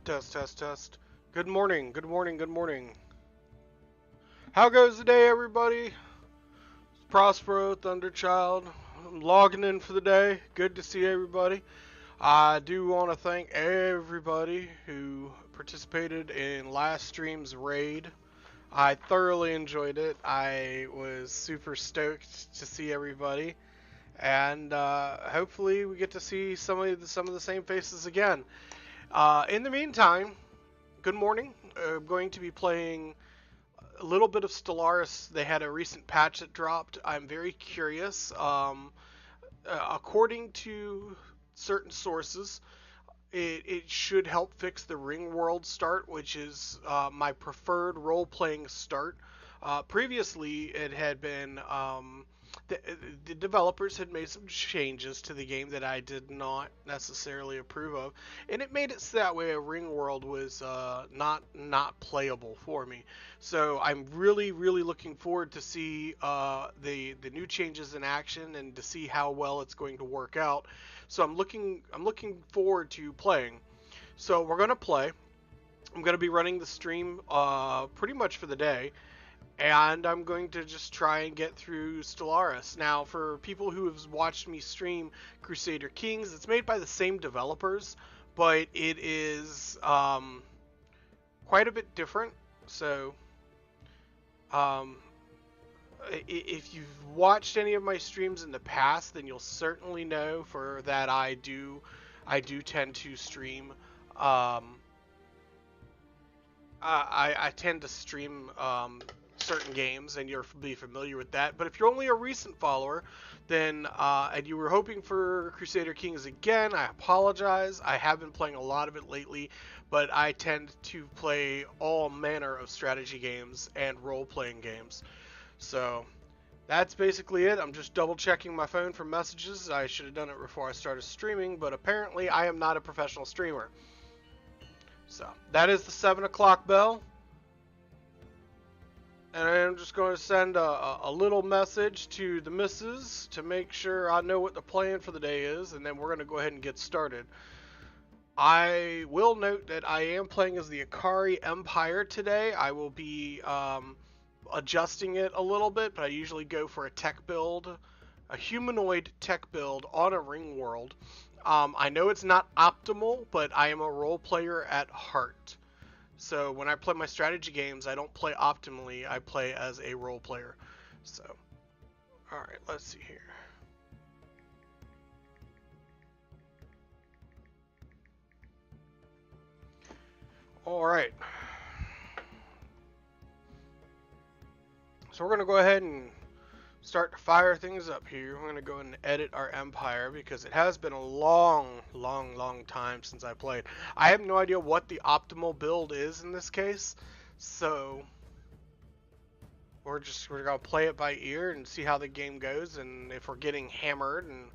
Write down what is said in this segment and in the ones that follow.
Test, test, test. Good morning, good morning, good morning. How goes the day, everybody? It's Prospero, Thunderchild. I'm logging in for the day. Good to see everybody. I do want to thank everybody who participated in last stream's raid. I thoroughly enjoyed it. I was super stoked to see everybody, and hopefully we get to see some of the same faces again. In the meantime, good morning. I'm going to be playing a little bit of Stellaris. They had a recent patch that dropped. I'm very curious. According to certain sources, it should help fix the ring world start, which is my preferred role-playing start. Previously, it had been the, the developers had made some changes to the game that I did not necessarily approve of, and it made it so that way a ring world was not playable for me. So I'm really looking forward to see the new changes in action and to see how well it's going to work out. So I'm looking forward to playing. So we're gonna play. I'm gonna be running the stream pretty much for the day, and I'm going to just try and get through Stellaris. Now, for people who have watched me stream Crusader Kings, it's made by the same developers, but it is quite a bit different. So, um, if you've watched any of my streams in the past, then you'll certainly know for that I do tend to stream. I tend to stream certain games, and you'll be familiar with that. But if you're only a recent follower, then and you were hoping for Crusader Kings again, I apologize. I have been playing a lot of it lately, but I tend to play all manner of strategy games and role-playing games. So that's basically it. I'm just double checking my phone for messages. I should have done it before I started streaming, but apparently I am not a professional streamer. So that is the 7 o'clock bell. And I'm just going to send a little message to the missus to make sure I know what the plan for the day is, and then we're going to go ahead and get started. I will note that I am playing as the Akari Empire today. I will be adjusting it a little bit, but I usually go for a tech build, a humanoid tech build on a ring world. I know it's not optimal, but I am a role player at heart. So when I play my strategy games, I don't play optimally, I play as a role player. So, alright, let's see here. Alright. So we're going to go ahead and start to fire things up here. We're going to go and edit our empire because it has been a long time since I played. I have no idea what the optimal build is in this case, so we're going to play it by ear and see how the game goes, and if we're getting hammered and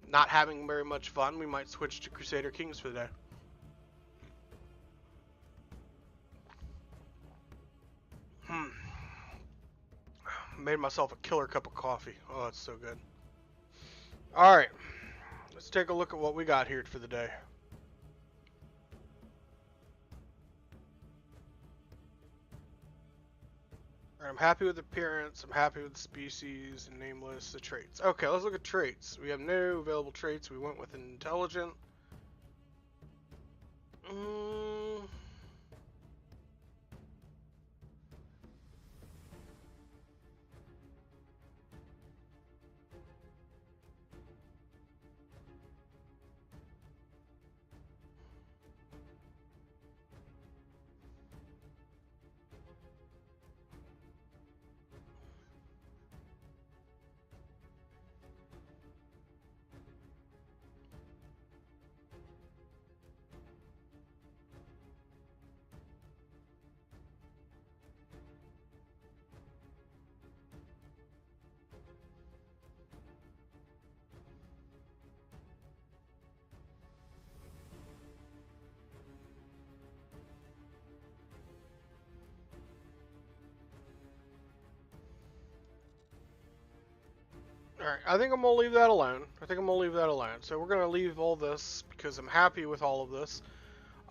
not having very much fun, we might switch to Crusader Kings for the day. Made myself a killer cup of coffee. Oh, it's so good. Alright, let's take a look at what we got here for the day. I'm happy with the appearance, I'm happy with the species, and nameless, the traits. Okay, let's look at traits. We have no available traits. We went with intelligent. Alright, I think I'm going to leave that alone. So we're going to leave all this because I'm happy with all of this.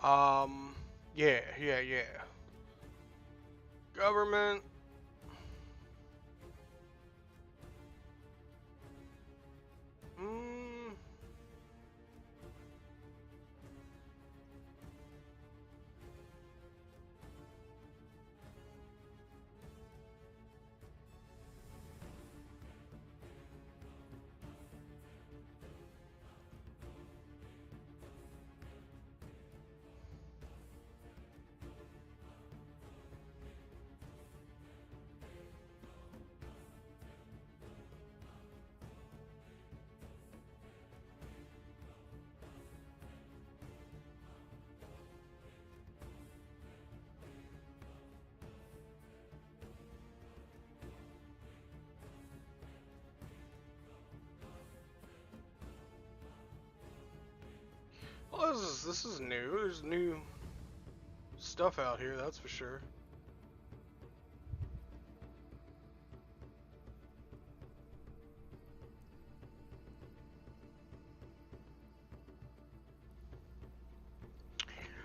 Yeah, yeah, yeah. Government. Mm, well, this is new. There's new stuff out here, that's for sure.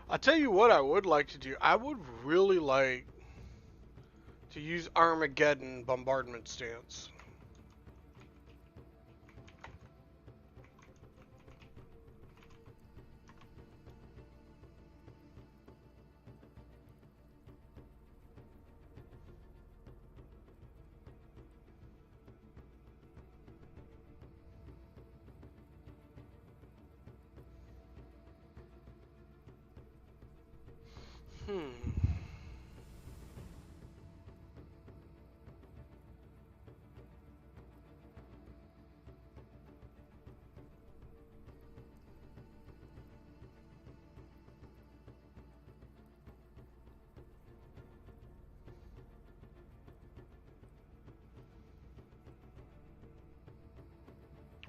I'll tell you what I would like to do. I would really like to use Armageddon bombardment stance. Hmm.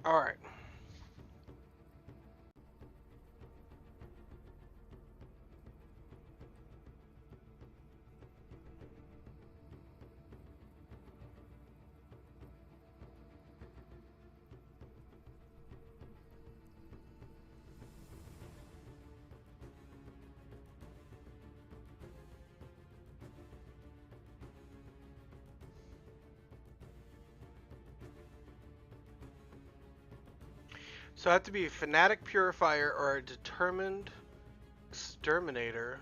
All right. So I have to be a fanatic purifier or a determined exterminator,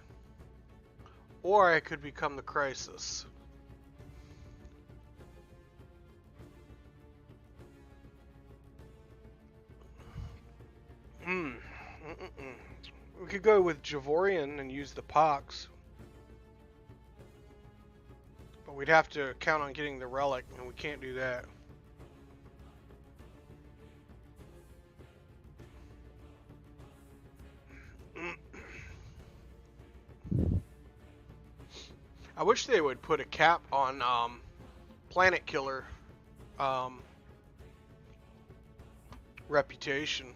or I could become the crisis. Hmm. We could go with Javorian and use the Pox, but we'd have to count on getting the relic, and we can't do that. I wish they would put a cap on Planet Killer um, reputation.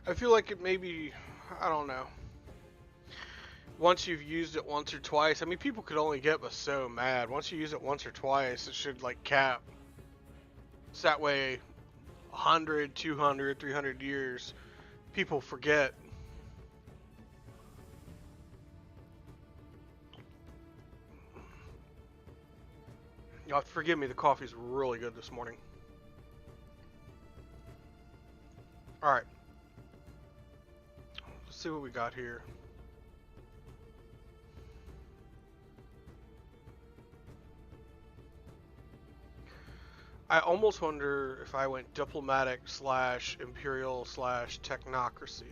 I feel like it maybe, I don't know. Once you've used it once or twice, I mean, people could only get but so mad. Once you use it once or twice, it should like cap. So that way, 100, 200, 300 years, people forget. You'll have to forgive me, the coffee's really good this morning. Alright. Let's see what we got here. I almost wonder if I went diplomatic / imperial / technocracy.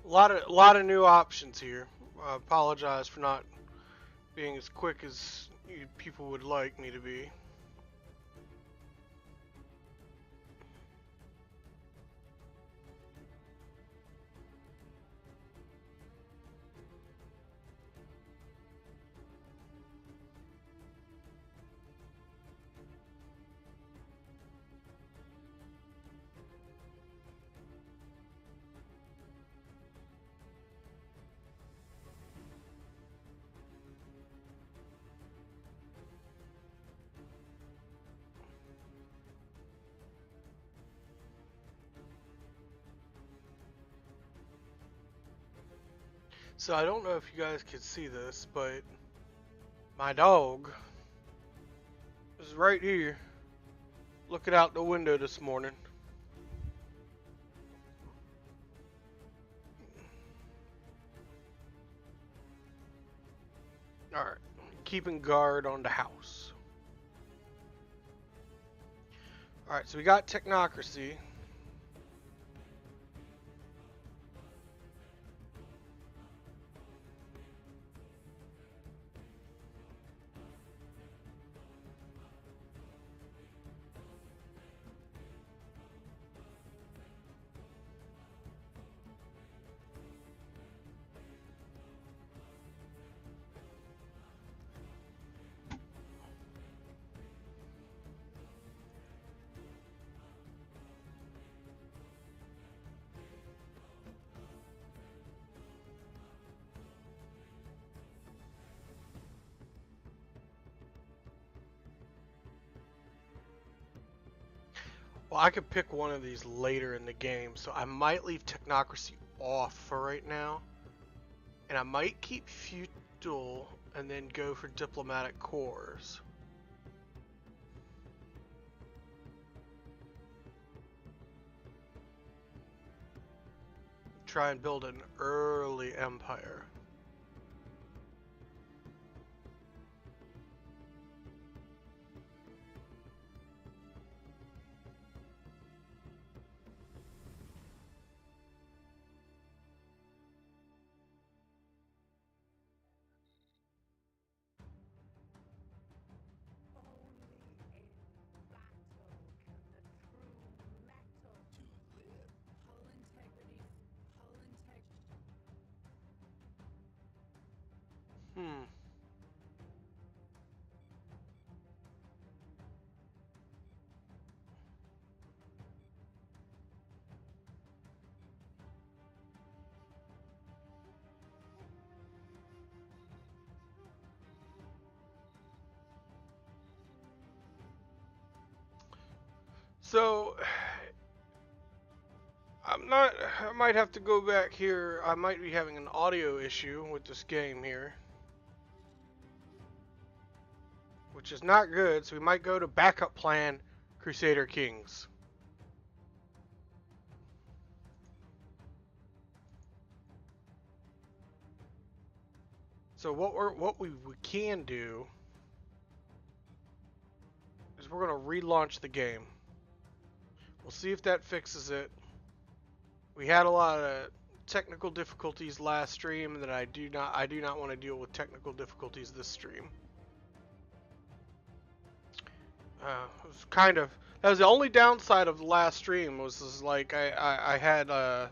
A lot of new options here. I apologize for not being as quick as people would like me to be. So I don't know if you guys could see this, but my dog is right here looking out the window this morning. Alright, keeping guard on the house. Alright, so we got technocracy. Well, I could pick one of these later in the game, so I might leave technocracy off for right now. And I might keep feudal and then go for diplomatic corps. Try and build an early empire. Hmm. So, I might have to go back here. I might be having an audio issue with this game here, which is not good, so we might go to backup plan Crusader Kings. So what we can do is we're gonna relaunch the game. We'll see if that fixes it. We had a lot of technical difficulties last stream that I do not want to deal with technical difficulties this stream. It was that was the only downside of the last stream was like I had a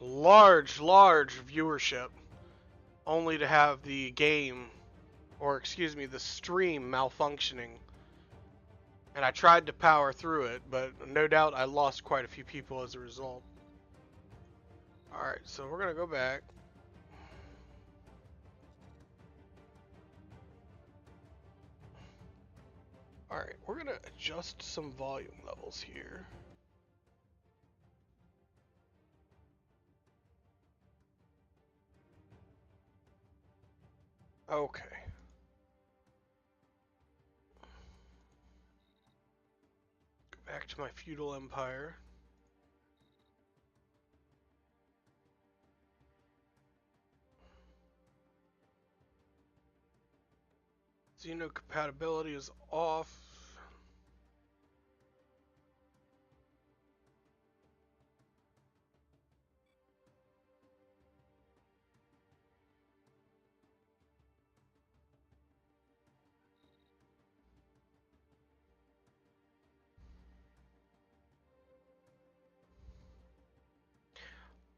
large viewership only to have the game, or excuse me, the stream malfunctioning. And I tried to power through it, but no doubt I lost quite a few people as a result. Alright, so we're gonna go back. Alright, we're gonna adjust some volume levels here. Okay. Go back to my feudal empire. Xeno compatibility is off.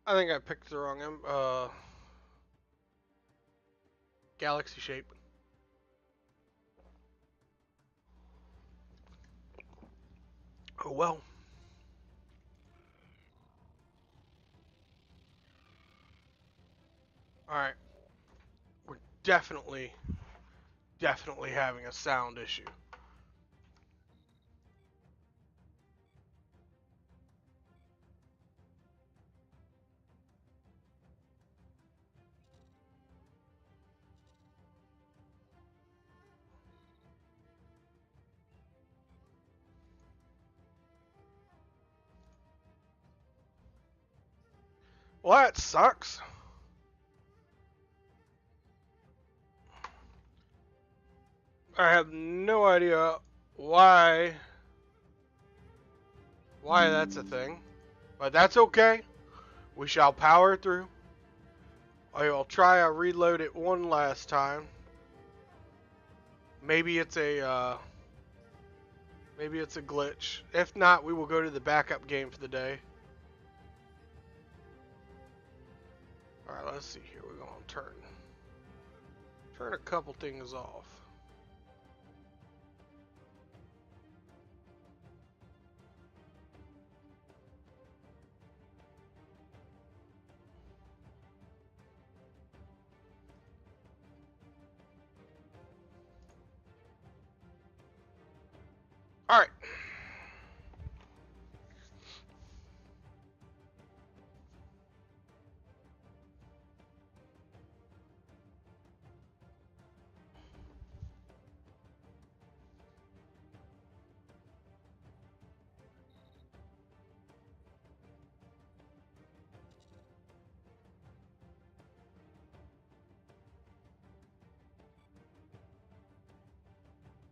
I think I picked the wrong galaxy shape. Oh well. All right. We're definitely having a sound issue. Well, that sucks. I have no idea why that's a thing, but that's okay. We shall power through. I will try to reload it one last time. Maybe it's a glitch. If not, we will go to the backup game for the day. All right, let's see here. We're gonna turn a couple things off. All right.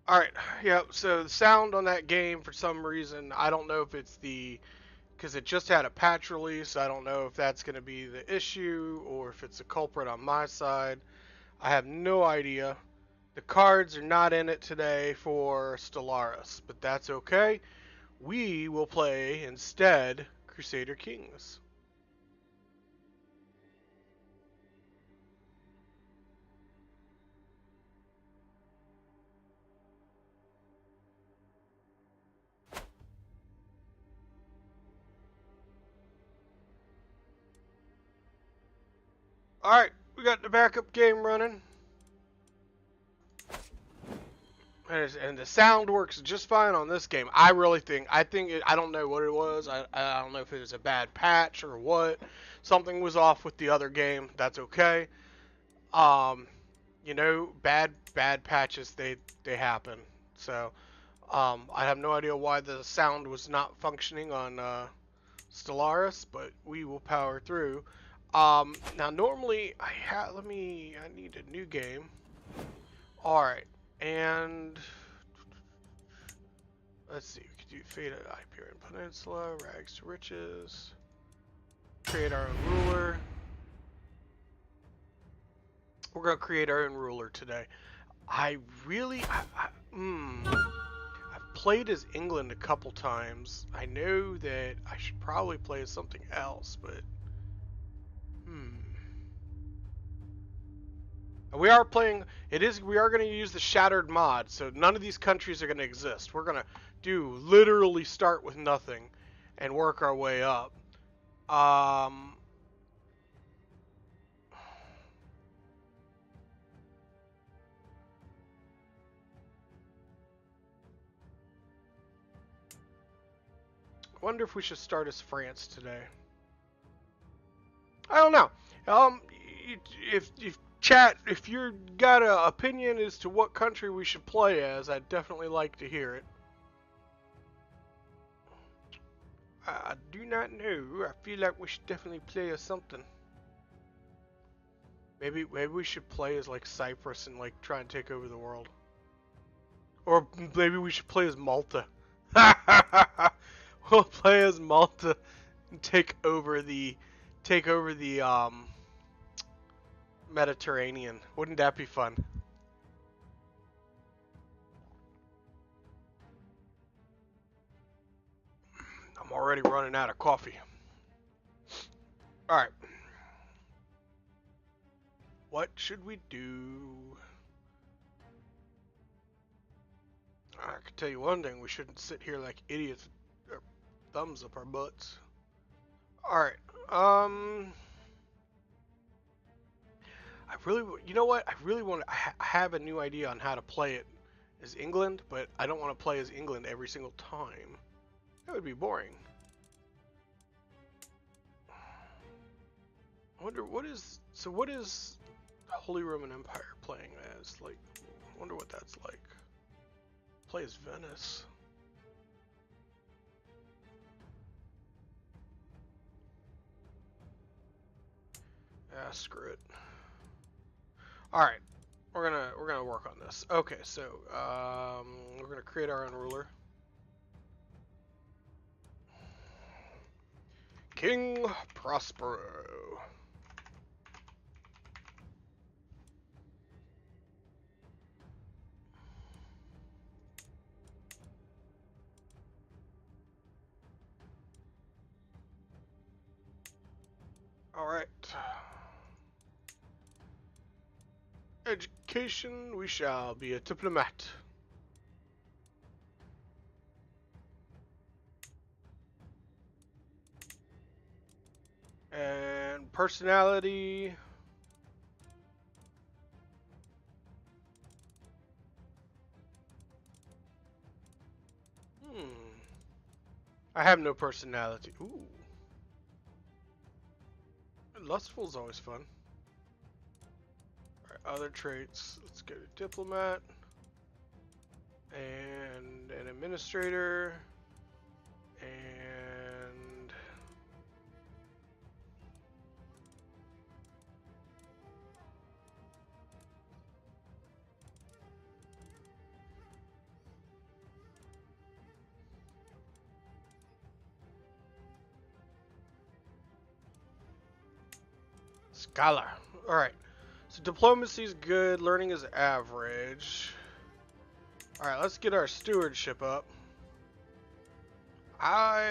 All right. Yeah. So the sound on that game, for some reason, I don't know if it's because it just had a patch release. I don't know if that's going to be the issue or if it's a culprit on my side. I have no idea. The cards are not in it today for Stellaris, but that's okay. We will play instead Crusader Kings. All right, we got the backup game running. And the sound works just fine on this game. I really think. I don't know what it was. I don't know if it was a bad patch or what. Something was off with the other game. That's okay. Um, bad patches they happen. So I have no idea why the sound was not functioning on Stellaris, but we will power through. Now normally I need a new game. All right, and let's see. We could do Fate at Hyperion Peninsula, Rags to Riches, create our own ruler. We're gonna create our own ruler today. I really, I've played as England a couple times. I know that I should probably play as something else, but we are playing. We are going to use the Shattered mod, so none of these countries are going to exist. We're going to literally start with nothing, and work our way up. Wonder if we should start as France today. I don't know. If chat, if you got an opinion as to what country we should play as, I'd definitely like to hear it. I do not know. I feel like we should definitely play as something. Maybe we should play as like Cyprus and like try and take over the world. Or maybe we should play as Malta. We'll play as Malta and take over the Mediterranean. Wouldn't that be fun? I'm already running out of coffee. Alright. What should we do? I can tell you one thing, we shouldn't sit here like idiots with our thumbs up our butts. Alright, I really, you know what? I really want to, I have a new idea on how to play it as England, but I don't want to play as England every single time. That would be boring. I wonder what is, so what is Holy Roman Empire playing as? Like, I wonder what that's like. Play as Venice. Ah, screw it. Alright, we're gonna work on this. Okay, so we're gonna create our own ruler. King Prospero. Alright. Education, we shall be a diplomat. And personality. I have no personality. Ooh. Lustful's always fun. Alright, other traits. Let's go to diplomat. And an administrator. And scholar. Alright. So diplomacy is good, learning is average. Alright, let's get our stewardship up. I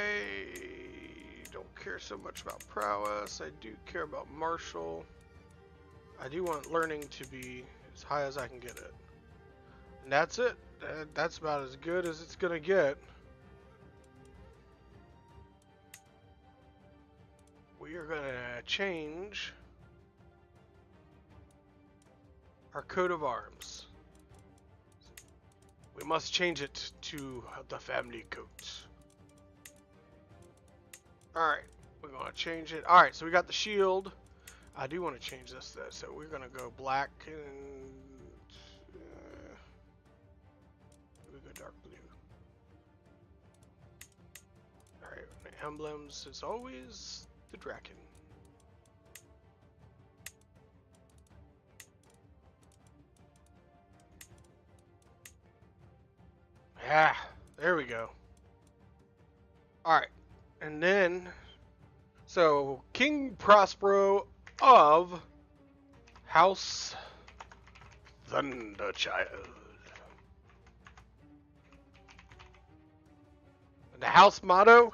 don't care so much about prowess. I do care about martial. I do want learning to be as high as I can get it. And that's it. That's about as good as it's gonna get. We are gonna change our coat of arms. We must change it to the family coat. Alright, we're going to change it. Alright, so we got the shield. I do want to change this though, so we're going to go black and we go dark blue. Alright, the emblems is always the dragon. Yeah, there we go. Alright, and then, so King Prospero of House Thunderchild. And the house motto?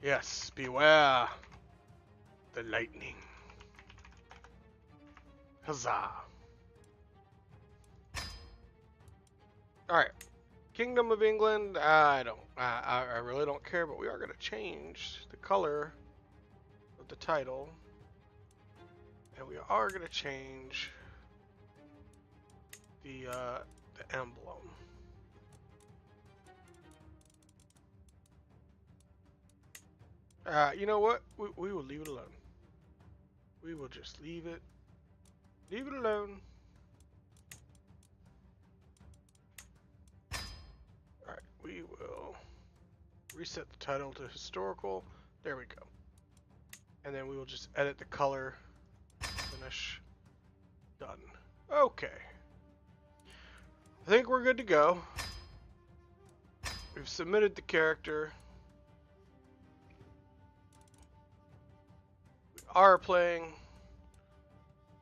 Yes, beware the lightning. Huzzah. Alright. Kingdom of England, I really don't care, but we are going to change the color of the title. And we are going to change the emblem. You know what? We will leave it alone. We will just leave it. Leave it alone. Alright, we will reset the title to historical. There we go. And then we will just edit the color. Finish. Done. Okay. I think we're good to go. We've submitted the character. We are playing.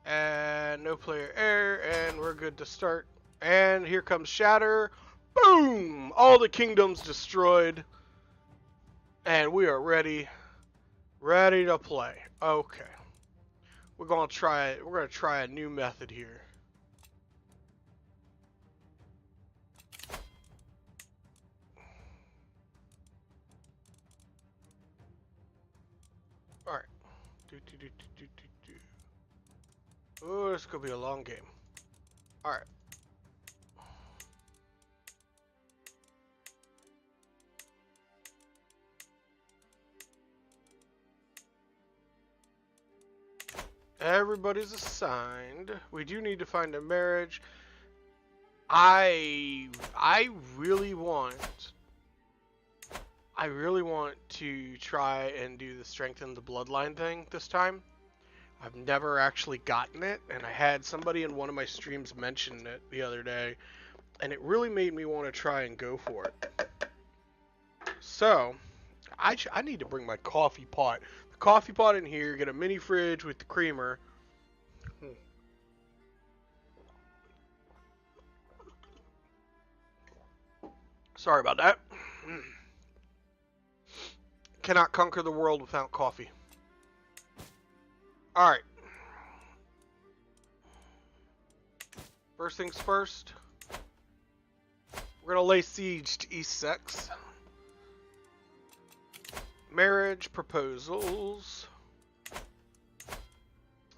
And no player error, and we're good to start. And here comes Shatter. Boom! All the kingdoms destroyed. And we are ready to play. Okay. We're gonna try a new method here. Alright. Oh, this could be a long game. Alright. Everybody's assigned. We do need to find a marriage. I really want to try and do the strengthen the bloodline thing this time. I've never actually gotten it, and I had somebody in one of my streams mention it the other day, and it really made me want to try and go for it. So, I need to bring my coffee pot. The coffee pot in here, get a mini fridge with the creamer. Sorry about that. Cannot conquer the world without coffee. Alright. First things first. We're going to lay siege to East Sex. Marriage proposals.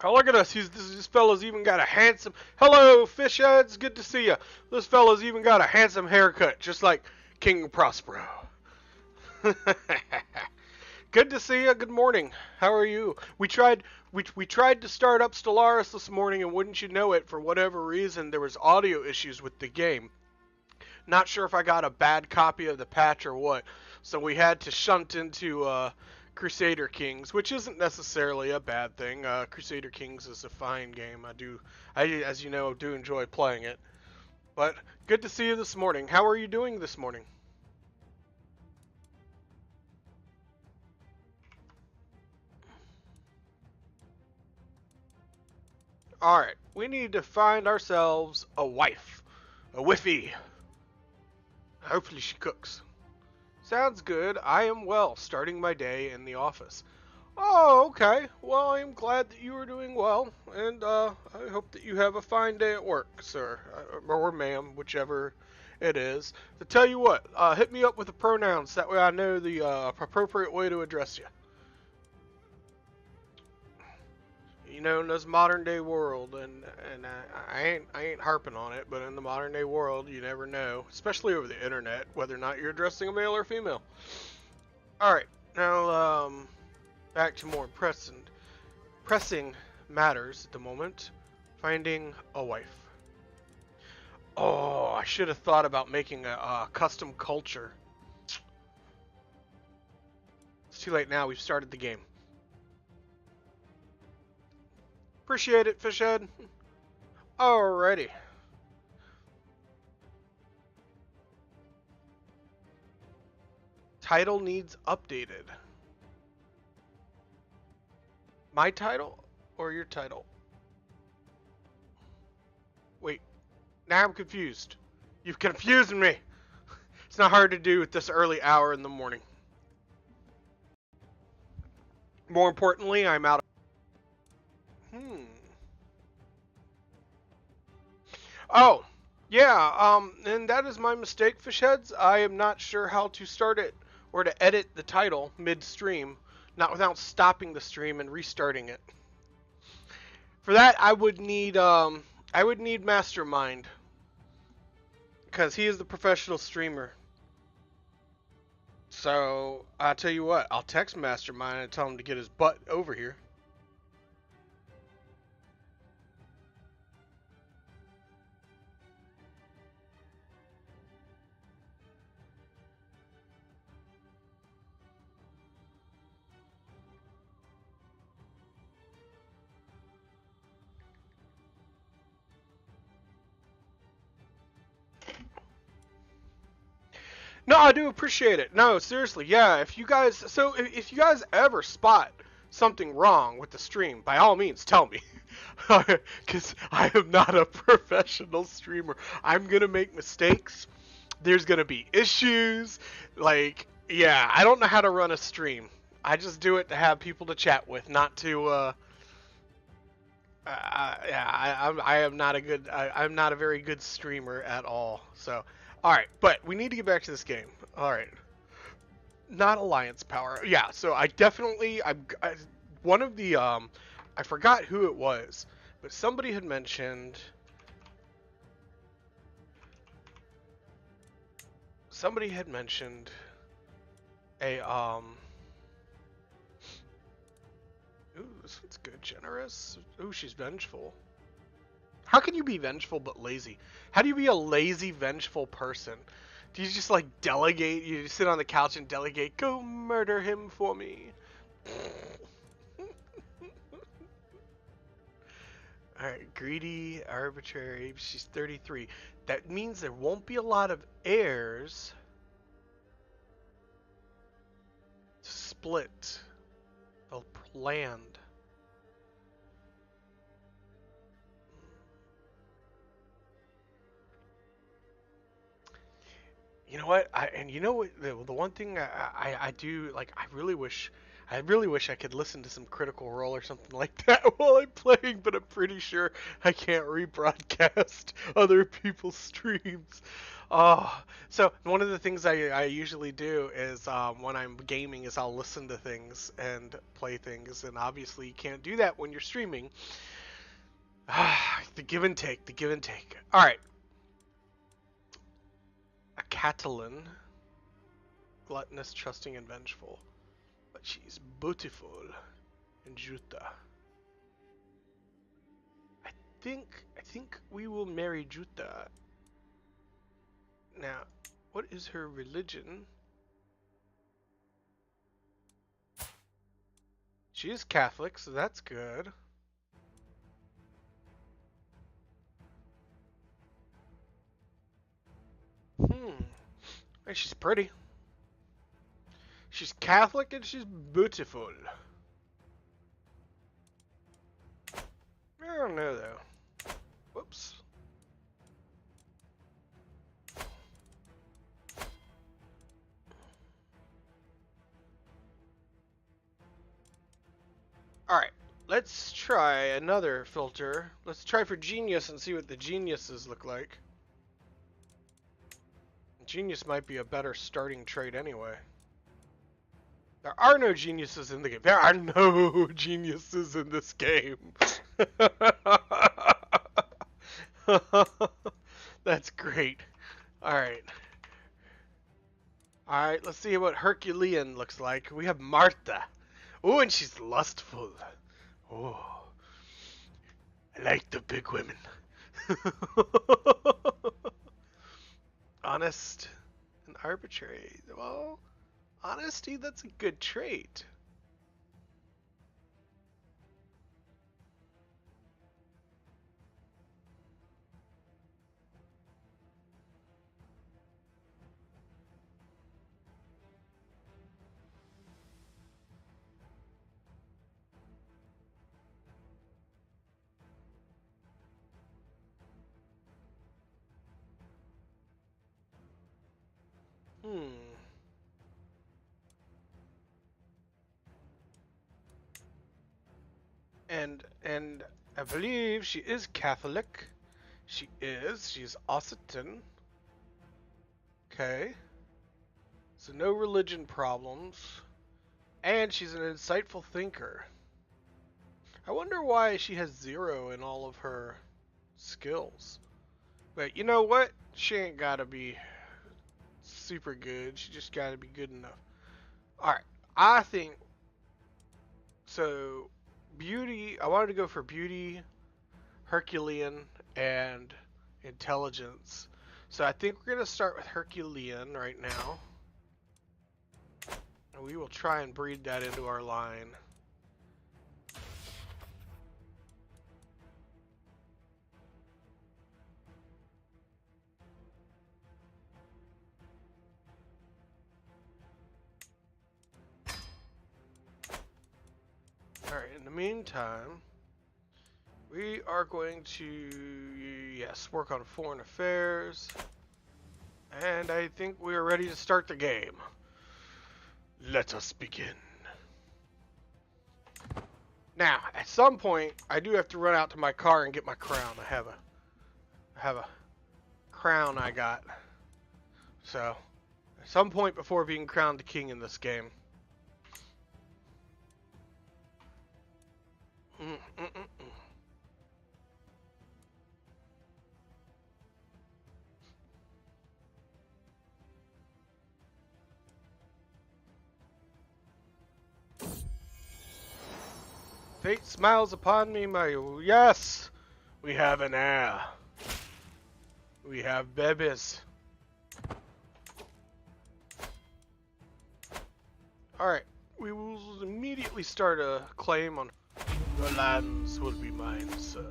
Oh, look at us. This fella's even got a handsome... Hello, fish heads. Good to see you. This fella's even got a handsome haircut, just like King Prospero. Good to see you. Good morning. How are you? We tried to start up Stellaris this morning, and wouldn't you know it, for whatever reason, there was audio issues with the game. Not sure if I got a bad copy of the patch or what. So we had to shunt into Crusader Kings, which isn't necessarily a bad thing. Crusader Kings is a fine game. As you know, do enjoy playing it. But good to see you this morning. How are you doing this morning? Alright, we need to find ourselves a wife. A wiffy. Hopefully she cooks. Sounds good. I am well, starting my day in the office. Oh, okay. Well, I'm glad that you are doing well, and I hope that you have a fine day at work, sir. Or ma'am, whichever it is. To tell you what, hit me up with the pronouns, that way I know the appropriate way to address you. You know, in this modern day world, and I ain't harping on it, but in the modern day world, you never know, especially over the internet, whether or not you're addressing a male or female. Alright, now, back to more pressing matters at the moment. Finding a wife. Oh, I should have thought about making a custom culture. It's too late now, we've started the game. Appreciate it, Fishhead. Alrighty. Title needs updated. My title or your title? Wait. Now I'm confused. You've confused me. It's not hard to do at this early hour in the morning. More importantly, I'm out of... Oh, yeah, and that is my mistake, Fishheads. I am not sure how to start it or to edit the title mid-stream, not without stopping the stream and restarting it. For that, I would need Mastermind, because he is the professional streamer. So, I'll tell you what, I'll text Mastermind and tell him to get his butt over here. No, I do appreciate it. No, seriously, yeah. If you guys ever spot something wrong with the stream, by all means tell me. Because I am not a professional streamer. I'm going to make mistakes. There's going to be issues. Like, yeah, I don't know how to run a stream. I just do it to have people to chat with, not to, I am not a good, I'm not a very good streamer at all. So, alright, but we need to get back to this game. Alright. Not alliance power. Yeah, so I definitely, one of the, I forgot who it was, but somebody had mentioned, a, ooh, this one's good. Generous. Ooh, she's vengeful. How can you be vengeful but lazy? How do you be a lazy, vengeful person? Do you just like delegate? You just sit on the couch and delegate, go murder him for me. Alright, greedy, arbitrary. She's 33. That means there won't be a lot of heirs to split the land. You know what? And you know what? The one thing I do like, I really wish I could listen to some Critical Role or something like that while I'm playing, but I'm pretty sure I can't rebroadcast other people's streams. Oh, so one of the things I usually do is when I'm gaming is I'll listen to things and play things, and obviously you can't do that when you're streaming. The give and take, the give and take. All right. A Catalan, gluttonous, trusting, and vengeful, but she's beautiful and Juta. I think we will marry Juta. Now, what is her religion? She is Catholic, so that's good. And she's pretty. She's Catholic and she's beautiful. I don't know though. Whoops. Alright, let's try another filter. Let's try for genius and see what the geniuses look like. Genius might be a better starting trait anyway. There are no geniuses in the game. There are no geniuses in this game. That's great. Alright. Alright, let's see what Herculean looks like. We have Martha. Oh, and she's lustful. Oh. I like the big women. Honest and arbitrary. Well, honesty, that's a good trait. And I believe she is Catholic. She is. She's Occitan. Okay. So no religion problems. And she's an insightful thinker. I wonder why she has 0 in all of her skills. But you know what? She ain't gotta be super good. She just gotta be good enough. Alright. I think... So... Beauty... I wanted to go for beauty, Herculean, and intelligence. So I think we're going to start with Herculean right now. And we will try and breed that into our line. meantime, we are going to, yes, work on foreign affairs. And I think we are ready to start the game. Let us begin. Now, at some point, I do have to run out to my car and get my crown. I have a crown I got. So, at some point before being crowned the king in this game. Fate smiles upon me, my... Yes! We have an heir. We have babies. Alright, we will immediately start a claim on... Your lands will be mine, sir.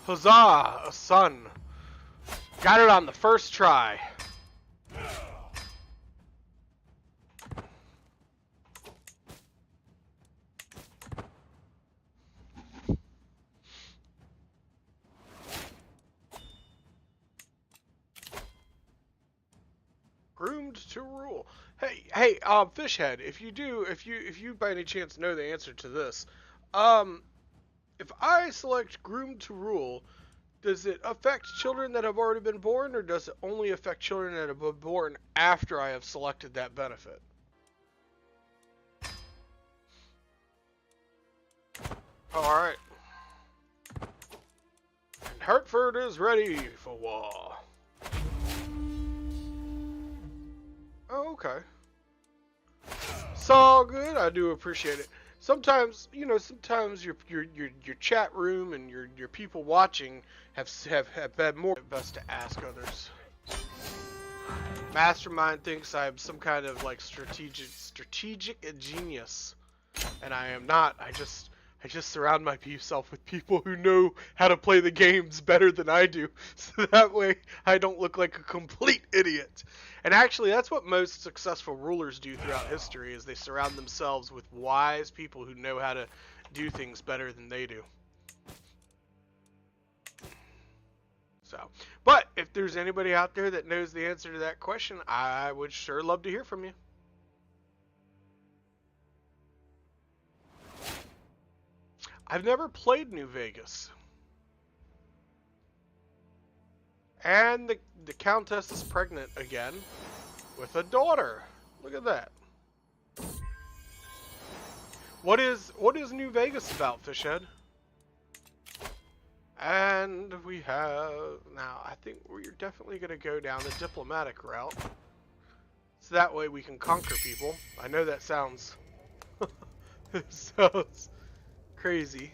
Huzzah! A son! Got it on the first try. Groomed to rule. Hey, Fishhead, if you by any chance know the answer to this, if I select groomed to rule, does it affect children that have already been born, or does it only affect children that have been born after I have selected that benefit? Alright. And Hartford is ready for war. Oh, okay. It's all good. I do appreciate it. Sometimes, sometimes your chat room and your people watching have had more best to ask others. Mastermind thinks I'm some kind of like strategic genius, and I am not. I just surround myself with people who know how to play the games better than I do, so that way I don't look like a complete idiot. And actually, that's what most successful rulers do throughout history, is they surround themselves with wise people who know how to do things better than they do. So, but if there's anybody out there that knows the answer to that question, I would sure love to hear from you. I've never played New Vegas. And the Countess is pregnant again with a daughter. Look at that. What is New Vegas about, Fishhead? And we have... Now, I think we're definitely going to go down the diplomatic route. So that way we can conquer people. I know that sounds... sounds crazy.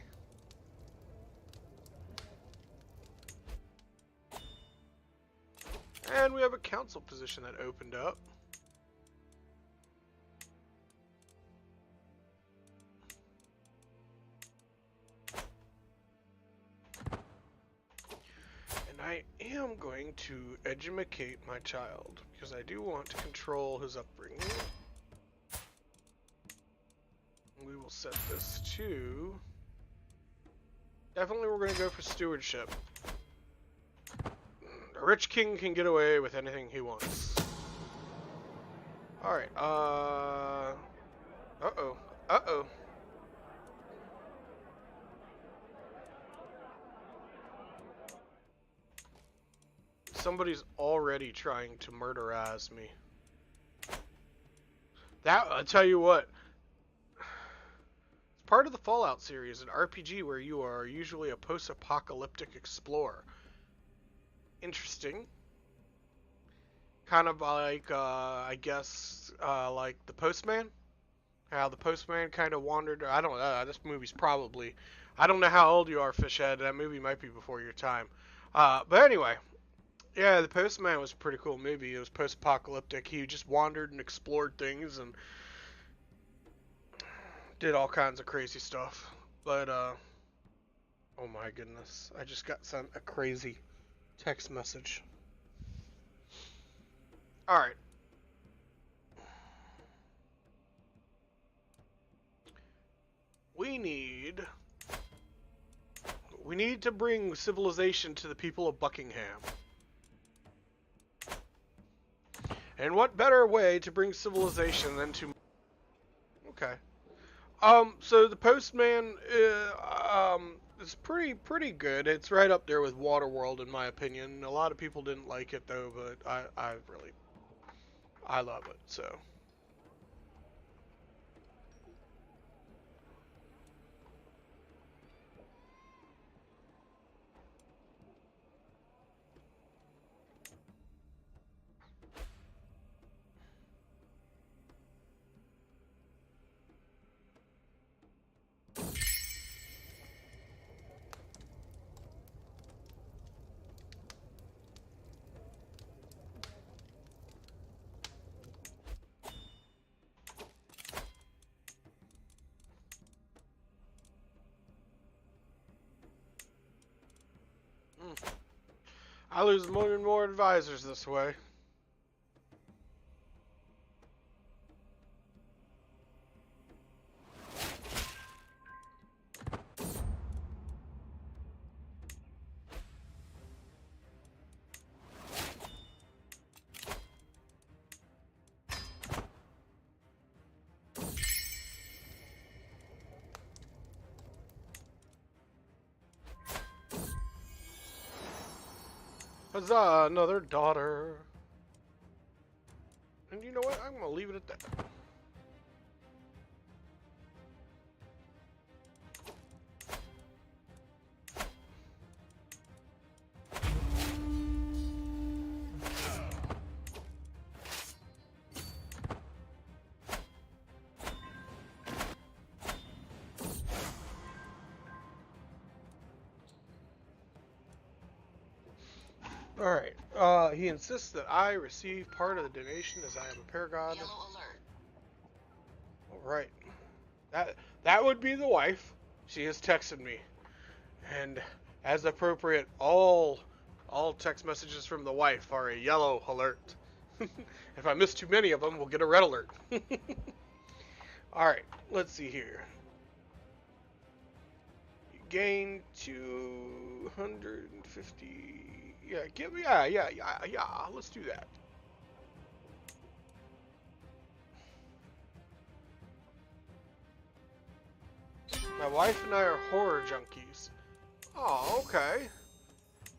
And we have a council position that opened up. And I am going to educate my child, because I do want to control his upbringing. We will set this to... Definitely we're going to go for stewardship. A rich king can get away with anything he wants. Alright, uh-oh. Uh-oh. Somebody's already trying to murderize me. That, I'll tell you what. It's part of the Fallout series, an RPG where you are usually a post-apocalyptic explorer. Interesting. Kind of like, I guess, like The Postman. How The Postman kind of wandered. I don't know. This movie's probably... I don't know how old you are, Fishhead. That movie might be before your time. But anyway. Yeah, The Postman was a pretty cool movie. It was post-apocalyptic. He just wandered and explored things, and did all kinds of crazy stuff. But, oh my goodness. I just got sent a crazy text message. Alright. We need to bring civilization to the people of Buckingham. And what better way to bring civilization than to... Okay. So the Postman, is pretty good. It's right up there with Waterworld, in my opinion. A lot of people didn't like it, though, but I love it, so... I lose more and more advisors this way. Huzzah, another daughter. And you know what? I'm gonna leave it at that. Alright, he insists that I receive part of the donation as I am a paragon. Yellow alert. Alright. That would be the wife. She has texted me. And as appropriate, all text messages from the wife are a yellow alert. If I miss too many of them, we'll get a red alert. Alright, let's see here. You gain 250... Yeah, let's do that. My wife and I are horror junkies. Oh, okay.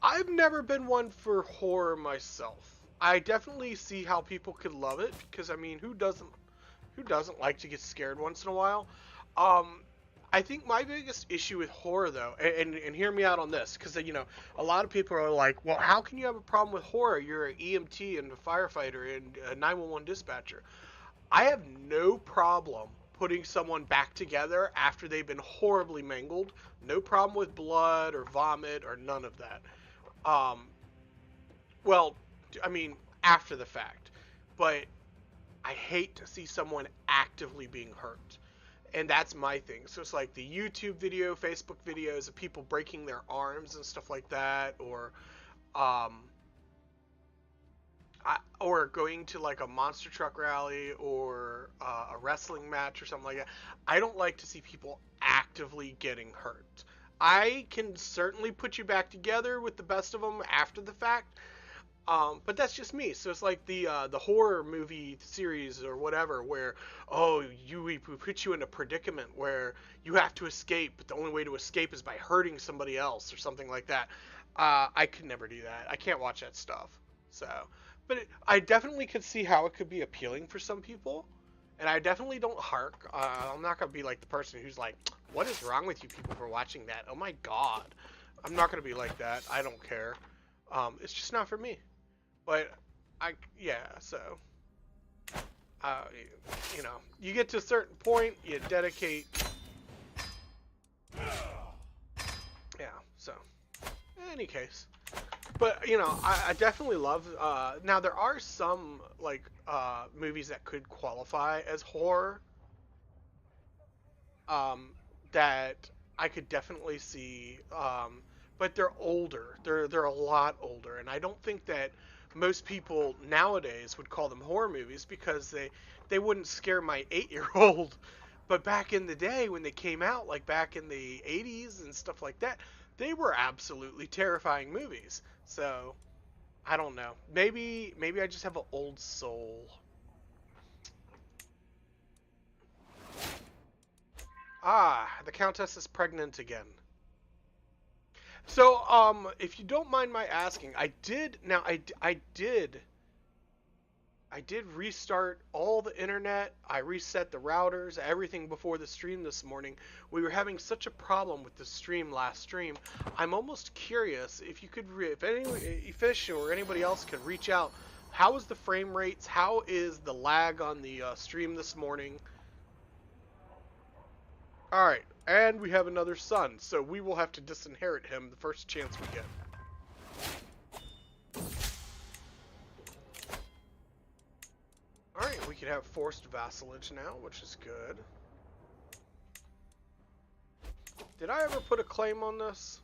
I've never been one for horror myself. I definitely see how people could love it, because I mean, who doesn't like to get scared once in a while? I think my biggest issue with horror, though, and hear me out on this, because, you know, a lot of people are like, well, how can you have a problem with horror? You're an EMT and a firefighter and a 911 dispatcher. I have no problem putting someone back together after they've been horribly mangled. No problem with blood or vomit or none of that. Well, I mean, after the fact. But I hate to see someone actively being hurt. And that's my thing. So it's like the YouTube video, Facebook videos of people breaking their arms and stuff like that, or going to like a monster truck rally or a wrestling match or something like that. I don't like to see people actively getting hurt. I can certainly put you back together with the best of them after the fact. But that's just me. So it's like the horror movie series or whatever, where we put you in a predicament where you have to escape, but the only way to escape is by hurting somebody else or something like that. I could never do that. I can't watch that stuff. So, but I definitely could see how it could be appealing for some people, and I definitely don't hark. I'm not gonna be like the person who's like, "What is wrong with you people for watching that? Oh my God!" I'm not gonna be like that. I don't care. It's just not for me. But so you know, you get to a certain point, you dedicate. Yeah. So, in any case, but you know, I definitely love. Now there are some like movies that could qualify as horror. um, that I could definitely see. But they're older. They're a lot older, and I don't think that most people nowadays would call them horror movies because they wouldn't scare my 8-year old. But back in the day when they came out, like back in the 80s and stuff like that, they were absolutely terrifying movies. So I don't know. Maybe I just have an old soul. Ah, the Countess is pregnant again. So, if you don't mind my asking, I did restart all the internet. I reset the routers, everything before the stream this morning. We were having such a problem with the stream last stream. I'm almost curious if you could, if any Fish or anybody else could reach out. How is the frame rates? How is the lag on the stream this morning? All right, and we have another son, so we will have to disinherit him the first chance we get. Alright, we can have forced vassalage now, which is good. Did I ever put a claim on this?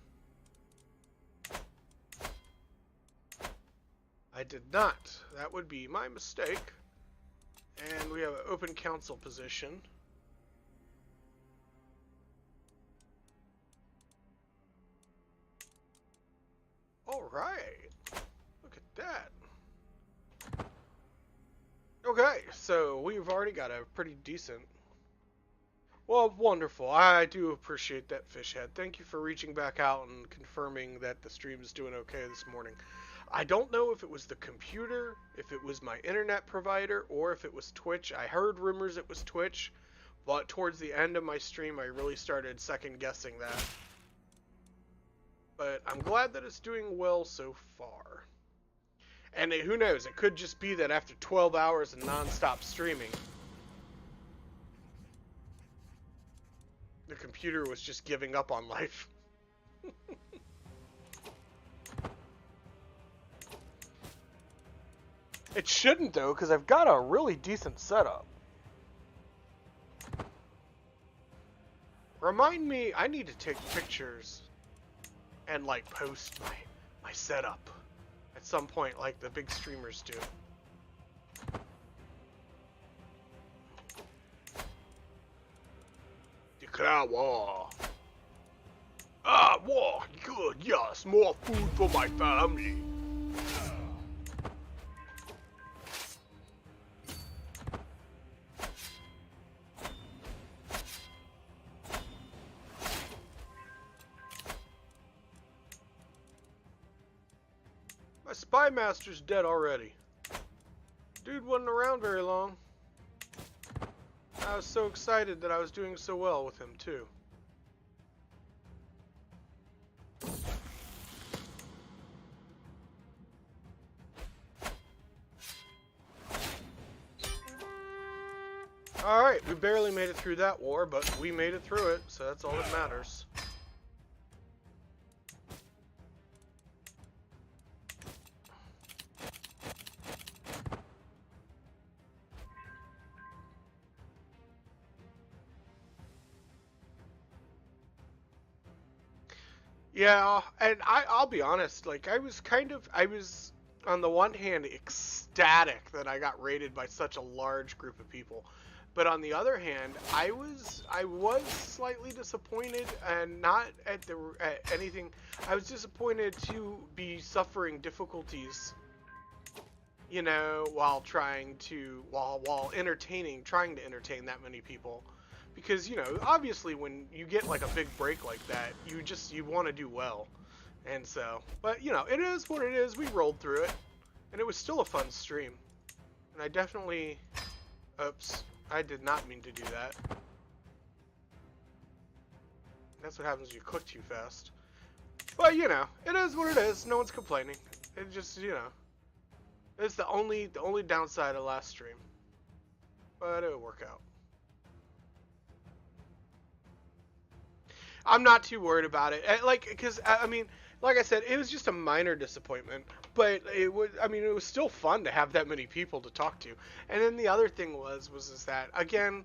I did not. That would be my mistake. And we have an open council position. Alright. Look at that. Okay, so we've already got a pretty decent... Well, wonderful. I do appreciate that, Fishhead. Thank you for reaching back out and confirming that the stream is doing okay this morning. I don't know if it was the computer, if it was my internet provider, or if it was Twitch. I heard rumors it was Twitch, but towards the end of my stream, I really started second-guessing that. But I'm glad that it's doing well so far. And who knows, it could just be that after 12 hours of non-stop streaming, the computer was just giving up on life. It shouldn't, though, because I've got a really decent setup. Remind me, I need to take pictures and, like, post my setup at some point, like the big streamers do. Declare war. Ah, war. Good, yes. More food for my family. My spy master's dead already. Dude wasn't around very long. I was so excited that I was doing so well with him, too. Alright, we barely made it through that war, but we made it through it, so that's all that matters. Yeah, and I'll be honest, like, I was on the one hand ecstatic that I got raided by such a large group of people. But on the other hand, I was slightly disappointed, and not at anything. I was disappointed to be suffering difficulties, you know, while trying to trying to entertain that many people. Because, you know, obviously when you get like a big break like that, you want to do well. And so, but you know, it is what it is. We rolled through it, and it was still a fun stream. And I definitely, oops, I did not mean to do that. That's what happens when you cook too fast. But, you know, it is what it is. No one's complaining. It just, you know, it's the only downside of last stream. But it'll work out. I'm not too worried about it. Like, because, I mean, like I said, it was just a minor disappointment. But it was still fun to have that many people to talk to. And then the other thing was that, again,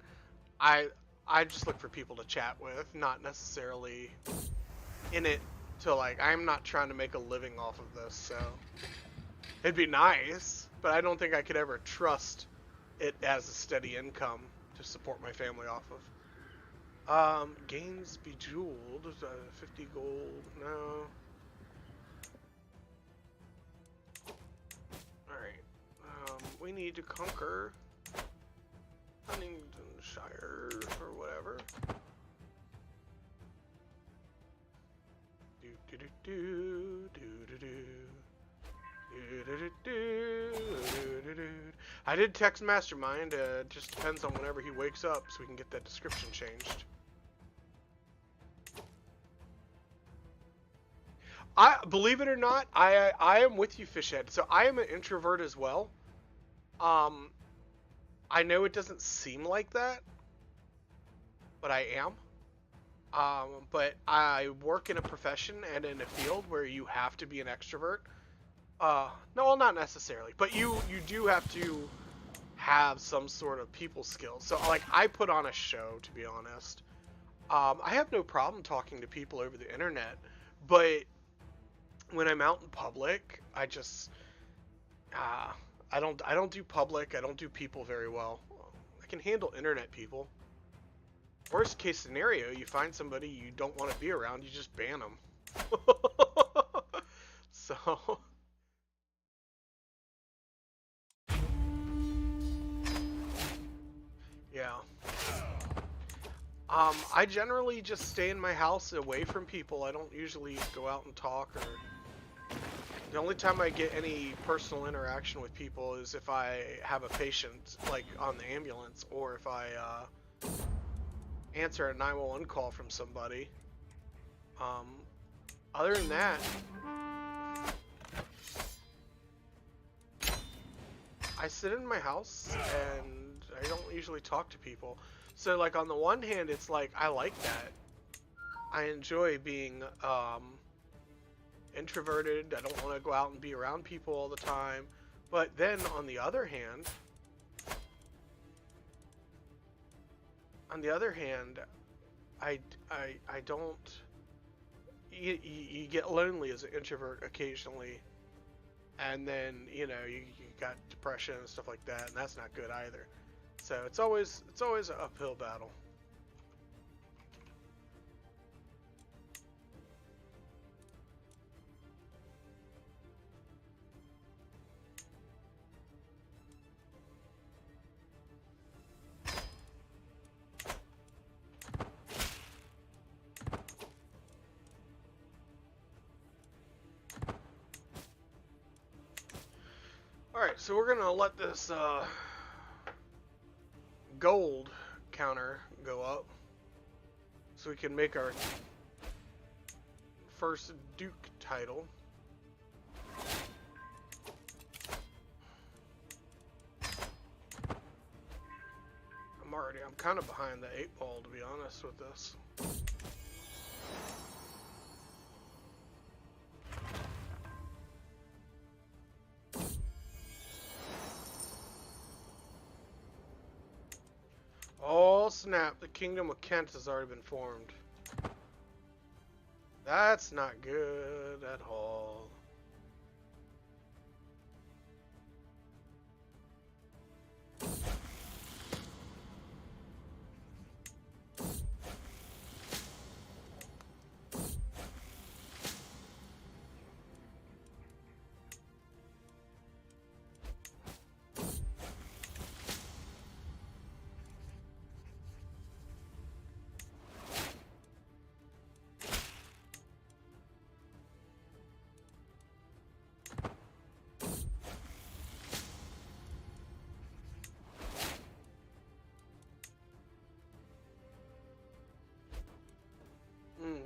I just look for people to chat with, not necessarily in it to like, I'm not trying to make a living off of this, so it'd be nice, but I don't think I could ever trust it as a steady income to support my family off of. Gains Bejeweled, 50 gold, no. Alright, we need to conquer Huntingdonshire, or whatever. I did text Mastermind, it just depends on whenever he wakes up so we can get that description changed. Believe it or not, I am with you, Fishhead. So I am an introvert as well. I know it doesn't seem like that, but I am. But I work in a profession and in a field where you have to be an extrovert. No, not necessarily, but you do have to have some sort of people skills. So like I put on a show, to be honest. I have no problem talking to people over the internet, but when I'm out in public, I just I don't do public. I don't do people very well. I can handle internet people. Worst case scenario, you find somebody you don't want to be around, you just ban them. So yeah. I generally just stay in my house away from people. I don't usually go out and talk, or the only time I get any personal interaction with people is if I have a patient, like on the ambulance, or if I answer a 911 call from somebody. Other than that, I sit in my house and I don't usually talk to people. So like on the one hand, it's like I like that. I enjoy being introverted. I don't want to go out and be around people all the time. But then on the other hand, I don't. You get lonely as an introvert occasionally, and then you got depression and stuff like that, and that's not good either. So it's always an uphill battle. Alright, so we're gonna let this gold counter go up so we can make our first Duke title. I'm kind of behind the 8-ball, to be honest with this. Oh snap, the Kingdom of Kent has already been formed. That's not good at all.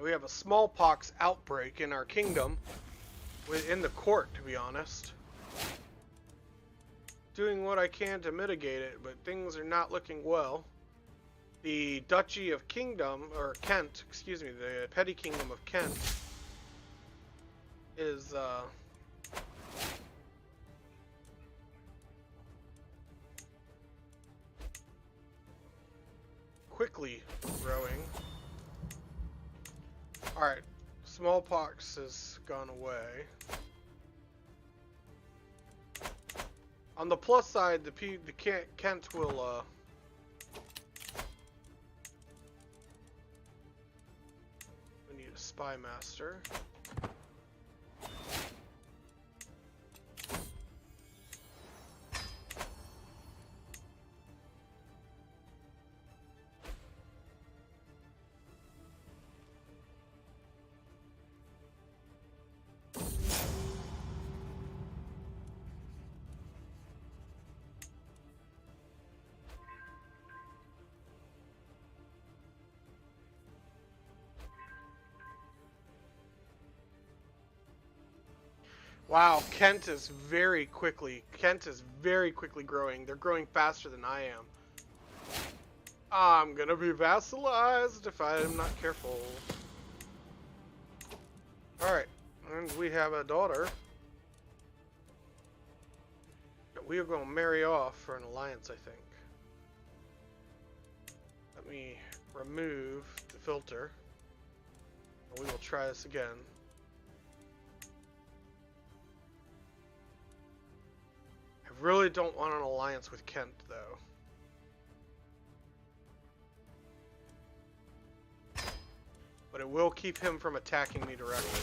We have a smallpox outbreak in our kingdom, within the court, to be honest. Doing what I can to mitigate it, but things are not looking well. The Duchy of Kingdom, or Kent, excuse me, the Petty Kingdom of Kent is, quickly growing. Alright, smallpox has gone away. On the plus side, the Kent will, we need a spy master. Wow, Kent is very quickly growing. They're growing faster than I am. I'm gonna be vassalized if I'm not careful. Alright, and we have a daughter that we are going to marry off for an alliance, I think. Let me remove the filter, and we will try this again. I really don't want an alliance with Kent, though. But it will keep him from attacking me directly.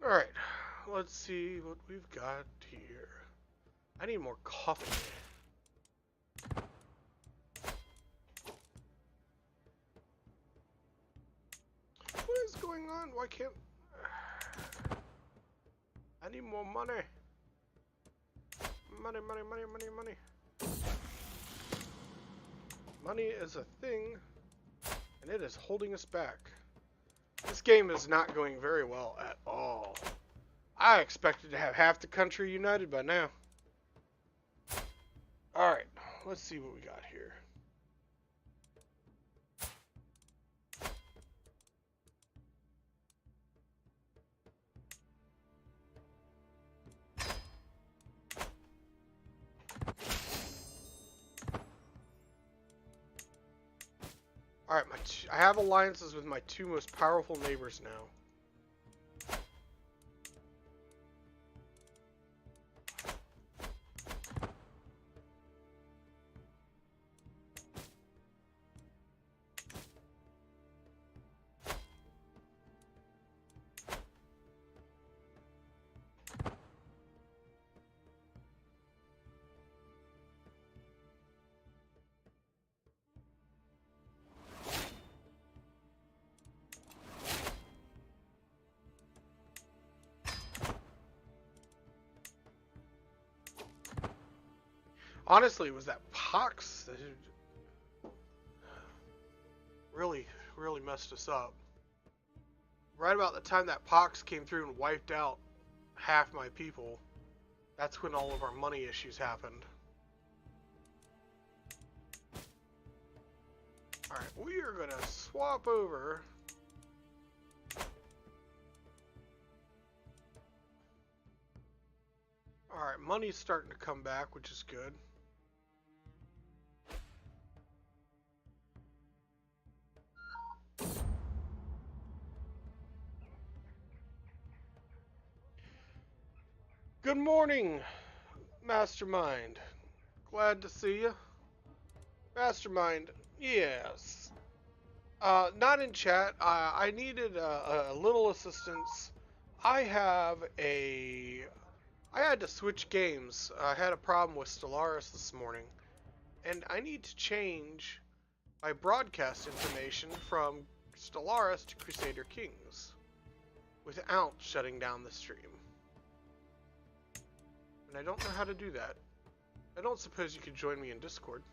Alright, let's see what we've got here. I need more coffee. What is going on? Why can't... I need more money. Money, money, money, money, money. Money is a thing, and it is holding us back. This game is not going very well at all. I expected to have half the country united by now. Alright, let's see what we got here. Alright, I have alliances with my two most powerful neighbors now. Honestly, it was that pox that really messed us up. Right about the time that pox came through and wiped out half my people, that's when all of our money issues happened. Alright, we are going to swap over. Alright, money's starting to come back, which is good. Good morning, Mastermind. Glad to see you. Mastermind, yes. Not in chat. I needed a little assistance. I had to switch games. I had a problem with Stellaris this morning, and I need to change my broadcast information from Stellaris to Crusader Kings without shutting down the stream. And I don't know how to do that. I don't suppose you could join me in Discord.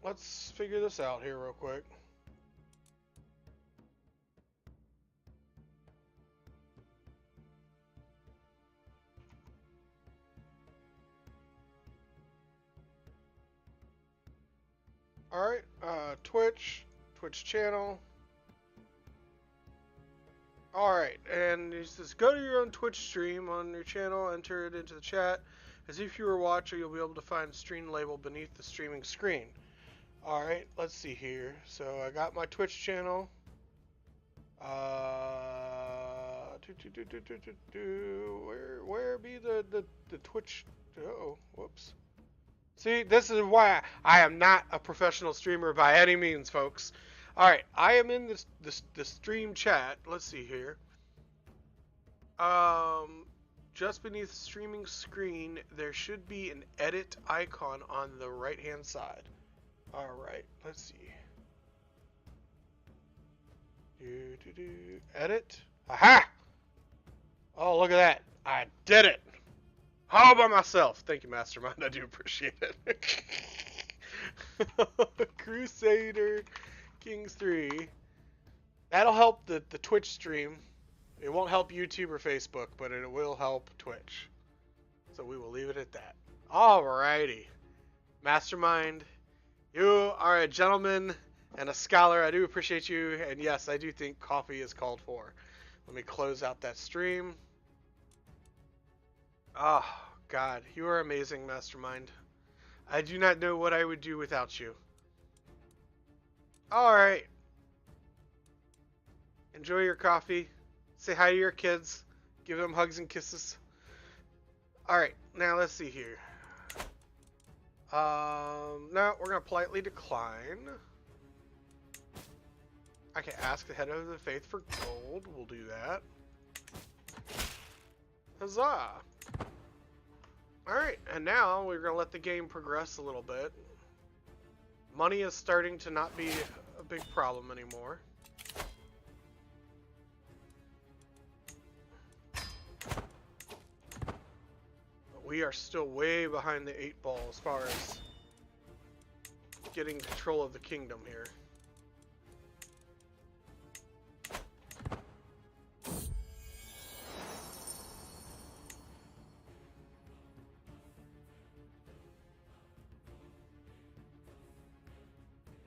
let's figure this out here real quick. Alright, Twitch channel. Alright, and it says go to your own Twitch stream on your channel, enter it into the chat. As if you were a watcher, you'll be able to find the stream label beneath the streaming screen. Alright, let's see here. So I got my Twitch channel. Where be the Twitch? Oh, whoops. See, this is why I am not a professional streamer by any means, folks. Alright, I am in the stream chat. Let's see here. Just beneath the streaming screen, there should be an edit icon on the right-hand side. Alright, let's see. Edit. Aha! Oh, look at that. I did it. All by myself. Thank you, Mastermind. I do appreciate it. Crusader Kings 3. That'll help the Twitch stream. It won't help YouTube or Facebook, but it will help Twitch. So we will leave it at that. Alrighty. Mastermind, you are a gentleman and a scholar. I do appreciate you. And yes, I do think coffee is called for. Let me close out that stream. Oh, God. You are amazing, Mastermind. I do not know what I would do without you. Alright. Enjoy your coffee. Say hi to your kids. Give them hugs and kisses. Alright, now let's see here. No, we're going to politely decline. I can ask the head of the faith for gold. We'll do that. Huzzah! Alright, and now we're going to let the game progress a little bit. Money is starting to not be a big problem anymore. We are still way behind the 8 ball as far as getting control of the kingdom here.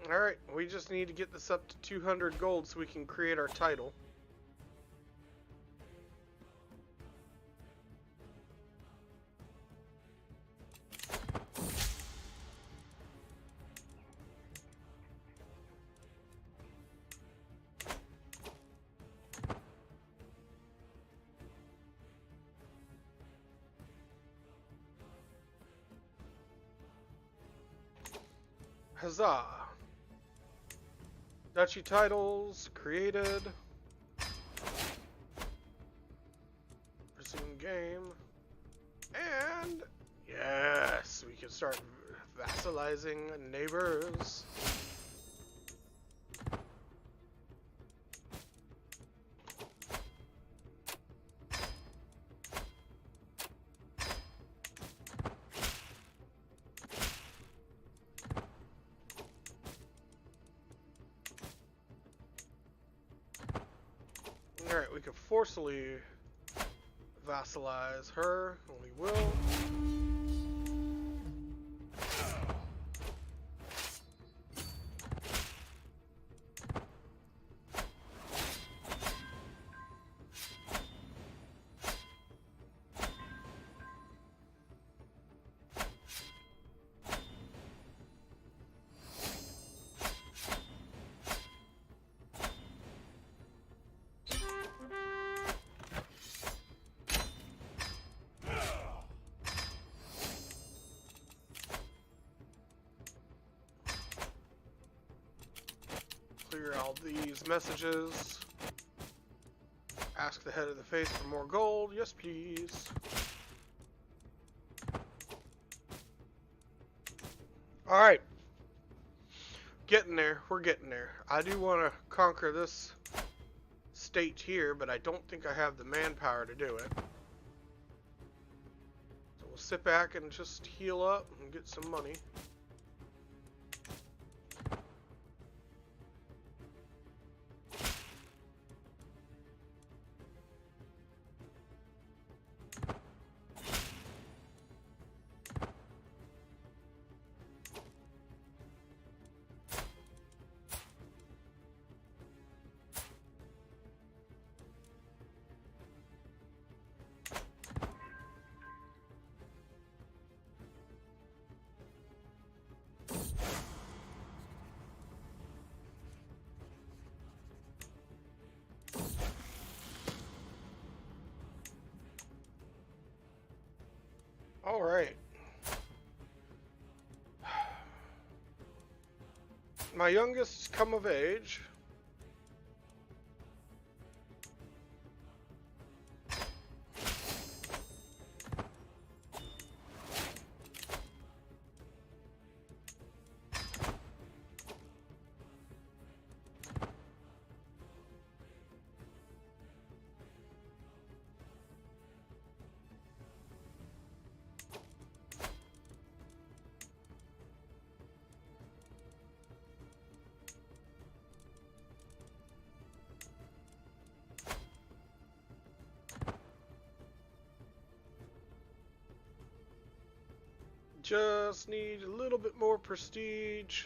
Alright, we just need to get this up to 200 gold so we can create our title. Huzzah! Duchy titles created. Resume game. And yes, we can start vassalizing neighbors. Alright, we can forcibly vassalize her, and we will. Clear all these messages. Ask the head of the faith for more gold. Yes, please. Alright. Getting there. We're getting there. I do want to conquer this state here, but I don't think I have the manpower to do it. So we'll sit back and just heal up and get some money. All right. My youngest has come of age. Just need a little bit more prestige.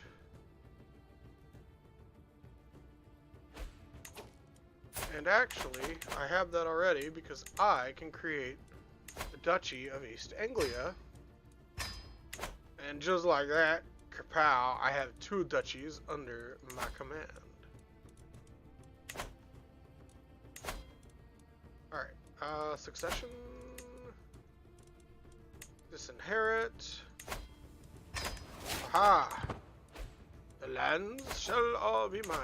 And actually, I have that already because I can create the Duchy of East Anglia. And just like that, kapow, I have 2 duchies under my command. Alright, succession. Disinherit. Aha! The lands shall all be mine.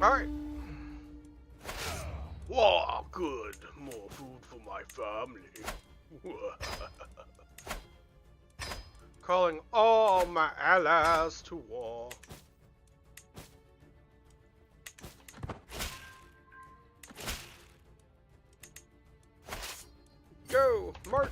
Alright. Wow, good. More food for my family. Calling all my allies to war. Go, march.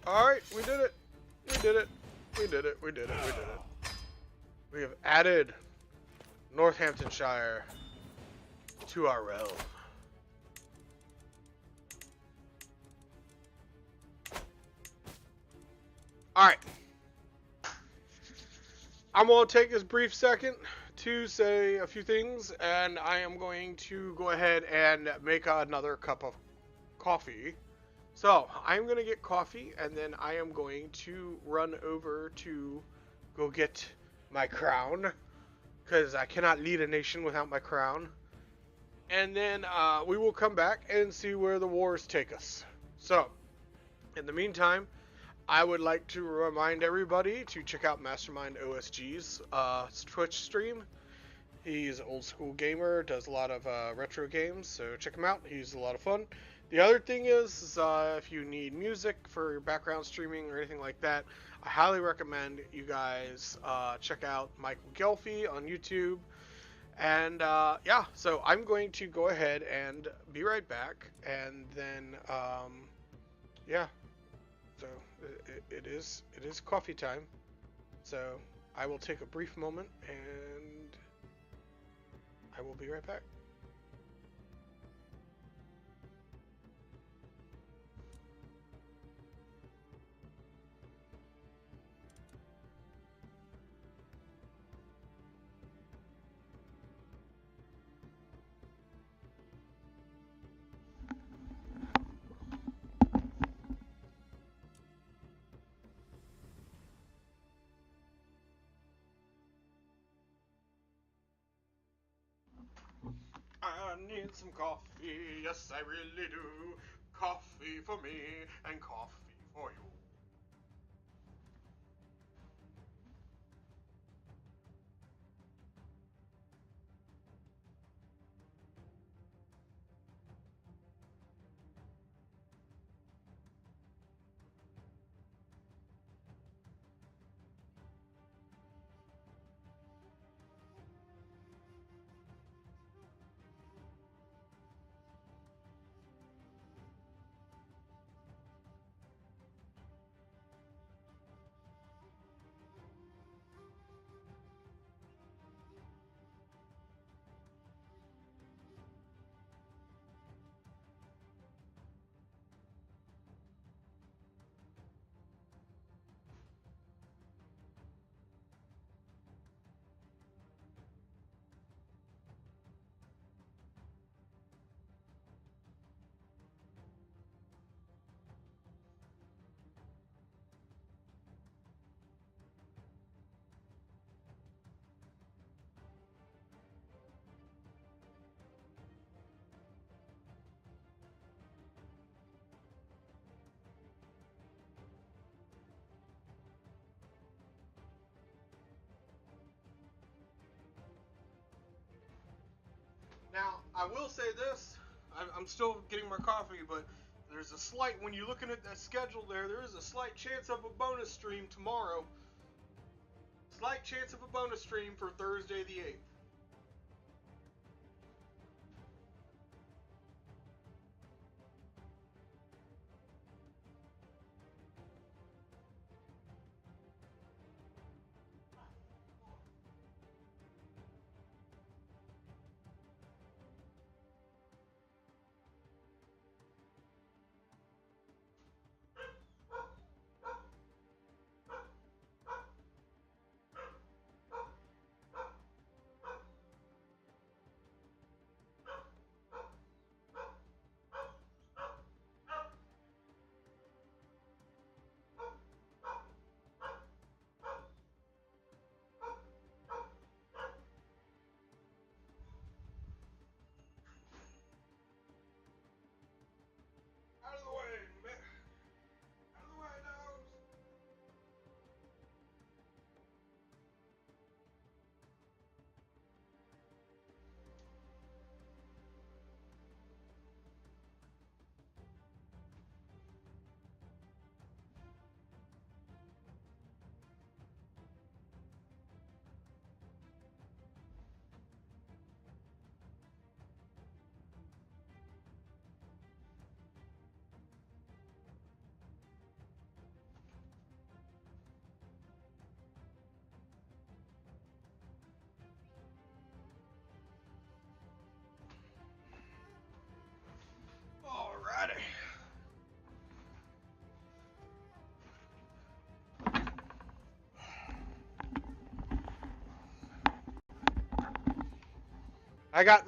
Alright, we did it. We did it. We did it. We did it. We did it. We have added Northamptonshire to our realm. Alright. I'm going to take this brief second to say a few things, and I am going to go ahead and make another cup of coffee. So, I'm going to get coffee, and then I am going to run over to go get my crown, because I cannot lead a nation without my crown. And then we will come back and see where the wars take us. So, in the meantime, I would like to remind everybody to check out Mastermind OSG's Twitch stream. He's an old school gamer, does a lot of retro games, so check him out. He's a lot of fun. The other thing is if you need music for your background streaming or anything like that, I highly recommend you guys check out Michael Gelfie on YouTube. And yeah, so I'm going to go ahead and be right back. And then, yeah, so it is coffee time. So I will take a brief moment and I will be right back. I need some coffee, yes I really do. Coffee for me and coffee for you. I will say this. I'm still getting my coffee, but there's a slight, when you're looking at that schedule there is a slight chance of a bonus stream tomorrow. Slight chance of a bonus stream for Thursday the 8th. Out of the way, man. Out of the way, dogs. Alrighty. I got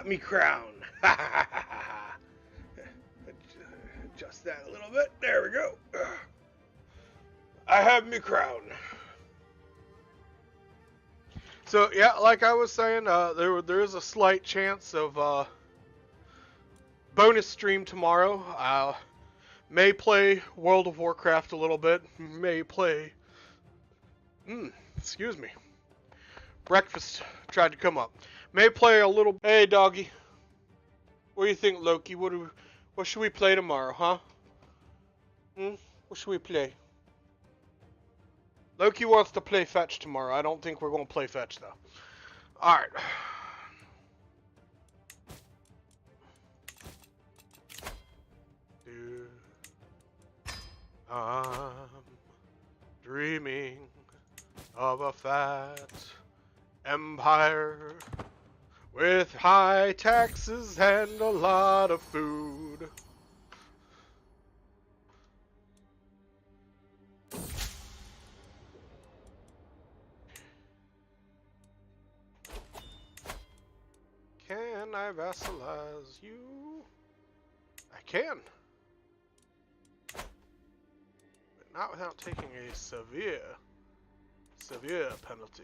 me crown. Adjust that a little bit. There we go. I have me crown. So yeah, like I was saying, there is a slight chance of bonus stream tomorrow. May play World of Warcraft a little bit. May play. Excuse me. Breakfast tried to come up. May play a little. Hey, doggy. What do you think, Loki? What should we play tomorrow, huh? What should we play? Loki wants to play fetch tomorrow. I don't think we're going to play fetch, though. Alright. I'm dreaming of a fat empire with high taxes and a lot of food. Can I vassalize you? I can. But not without taking a severe penalty.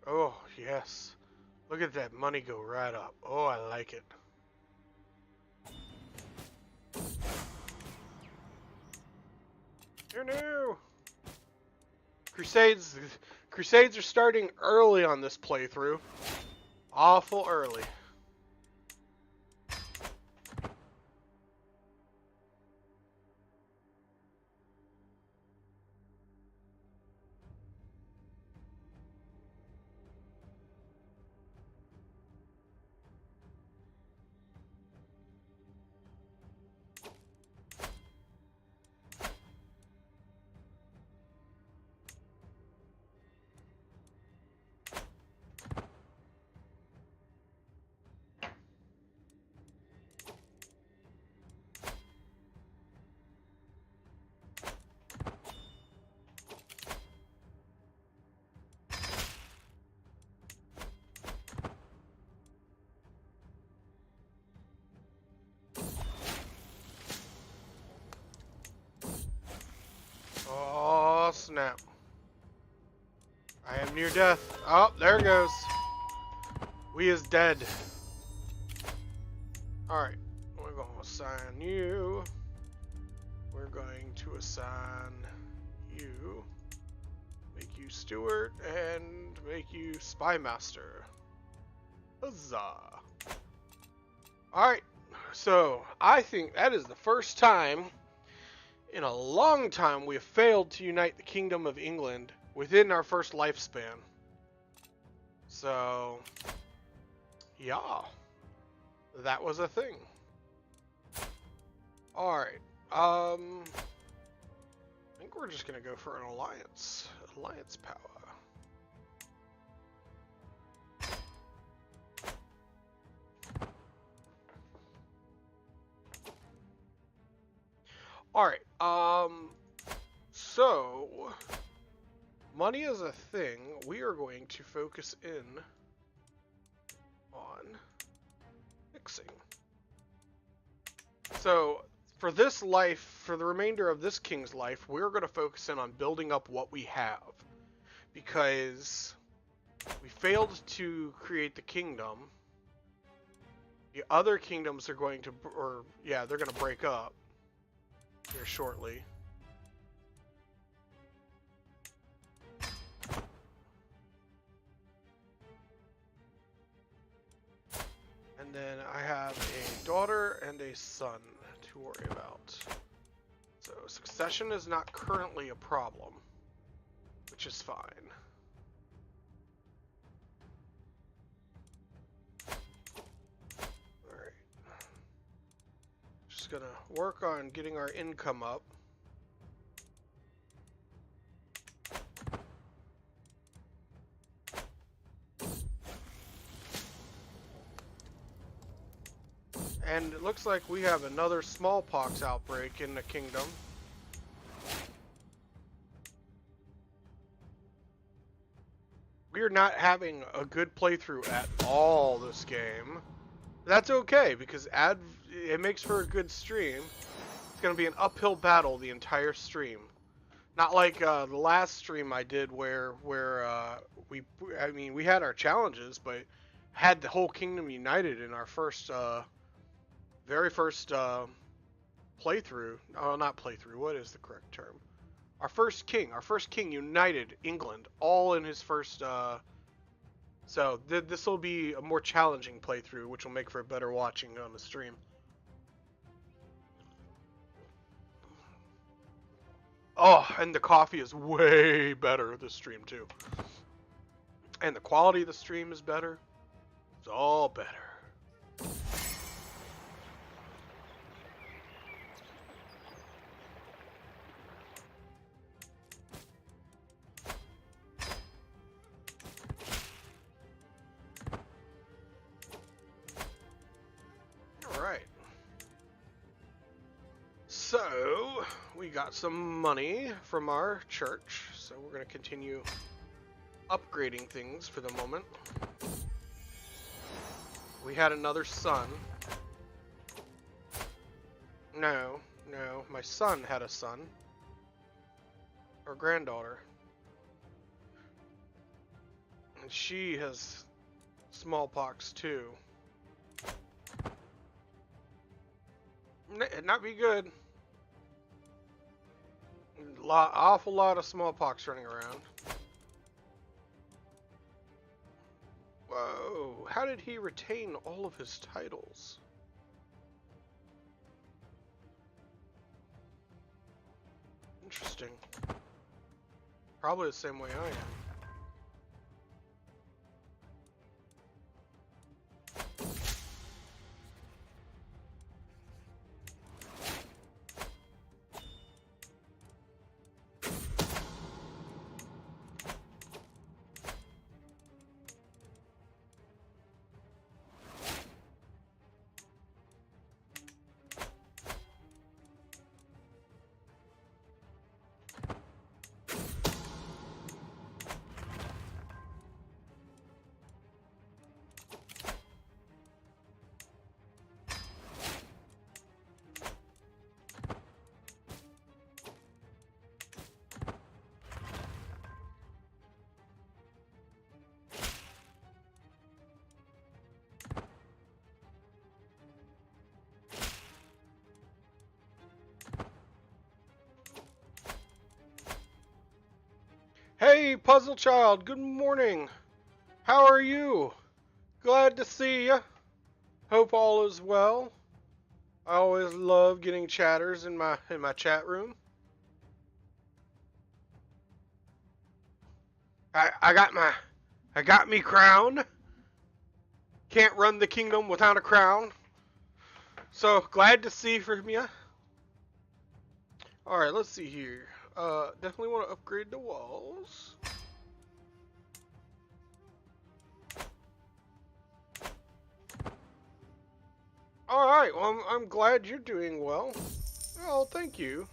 Oh, yes. Look at that money go right up. Oh, I like it. You know, Crusades are starting early on this playthrough. Awful early. Oh, snap. I am near death. Oh, there it goes. We is dead. Alright, we're going to assign you. We're going to assign you. Make you steward and make you spy master. Huzzah. Alright, so I think that is the first time in a long time we have failed to unite the Kingdom of England within our first lifespan. So, yeah, that was a thing. Alright, I think we're just gonna go for an alliance power. Alright, so money is a thing. We are going to focus in on fixing. So for this life, for the remainder of this king's life, we're going to focus in on building up what we have, because we failed to create the kingdom. The other kingdoms are going to, they're going to break up here shortly. And then I have a daughter and a son to worry about. So succession is not currently a problem, which is fine. Alright. Just gonna work on getting our income up. And it looks like we have another smallpox outbreak in the kingdom. We are not having a good playthrough at all this game. That's okay, because it makes for a good stream. It's going to be an uphill battle the entire stream. Not like the last stream I did where we had our challenges, but had the whole kingdom united in our very first playthrough. Oh, not playthrough. What is the correct term? Our first king united England all in his first. So this will be a more challenging playthrough, which will make for better watching on the stream. Oh, and the coffee is way better this stream too. And the quality of the stream is better. It's all better. So, we got some money from our church, so we're going to continue upgrading things for the moment. We had another son. No, my son had a son. Or granddaughter. And she has smallpox too. It'd not be good. Awful lot of smallpox running around. Whoa, how did he retain all of his titles? Interesting. Probably the same way I am. Hey, Puzzle Child, good morning. How are you? Glad to see you. Hope all is well. I always love getting chatters in my chat room. I got me crown. Can't run the kingdom without a crown. So glad to see from you. All right, let's see here. Definitely want to upgrade the walls. All right, well, I'm glad you're doing well. Oh, thank you.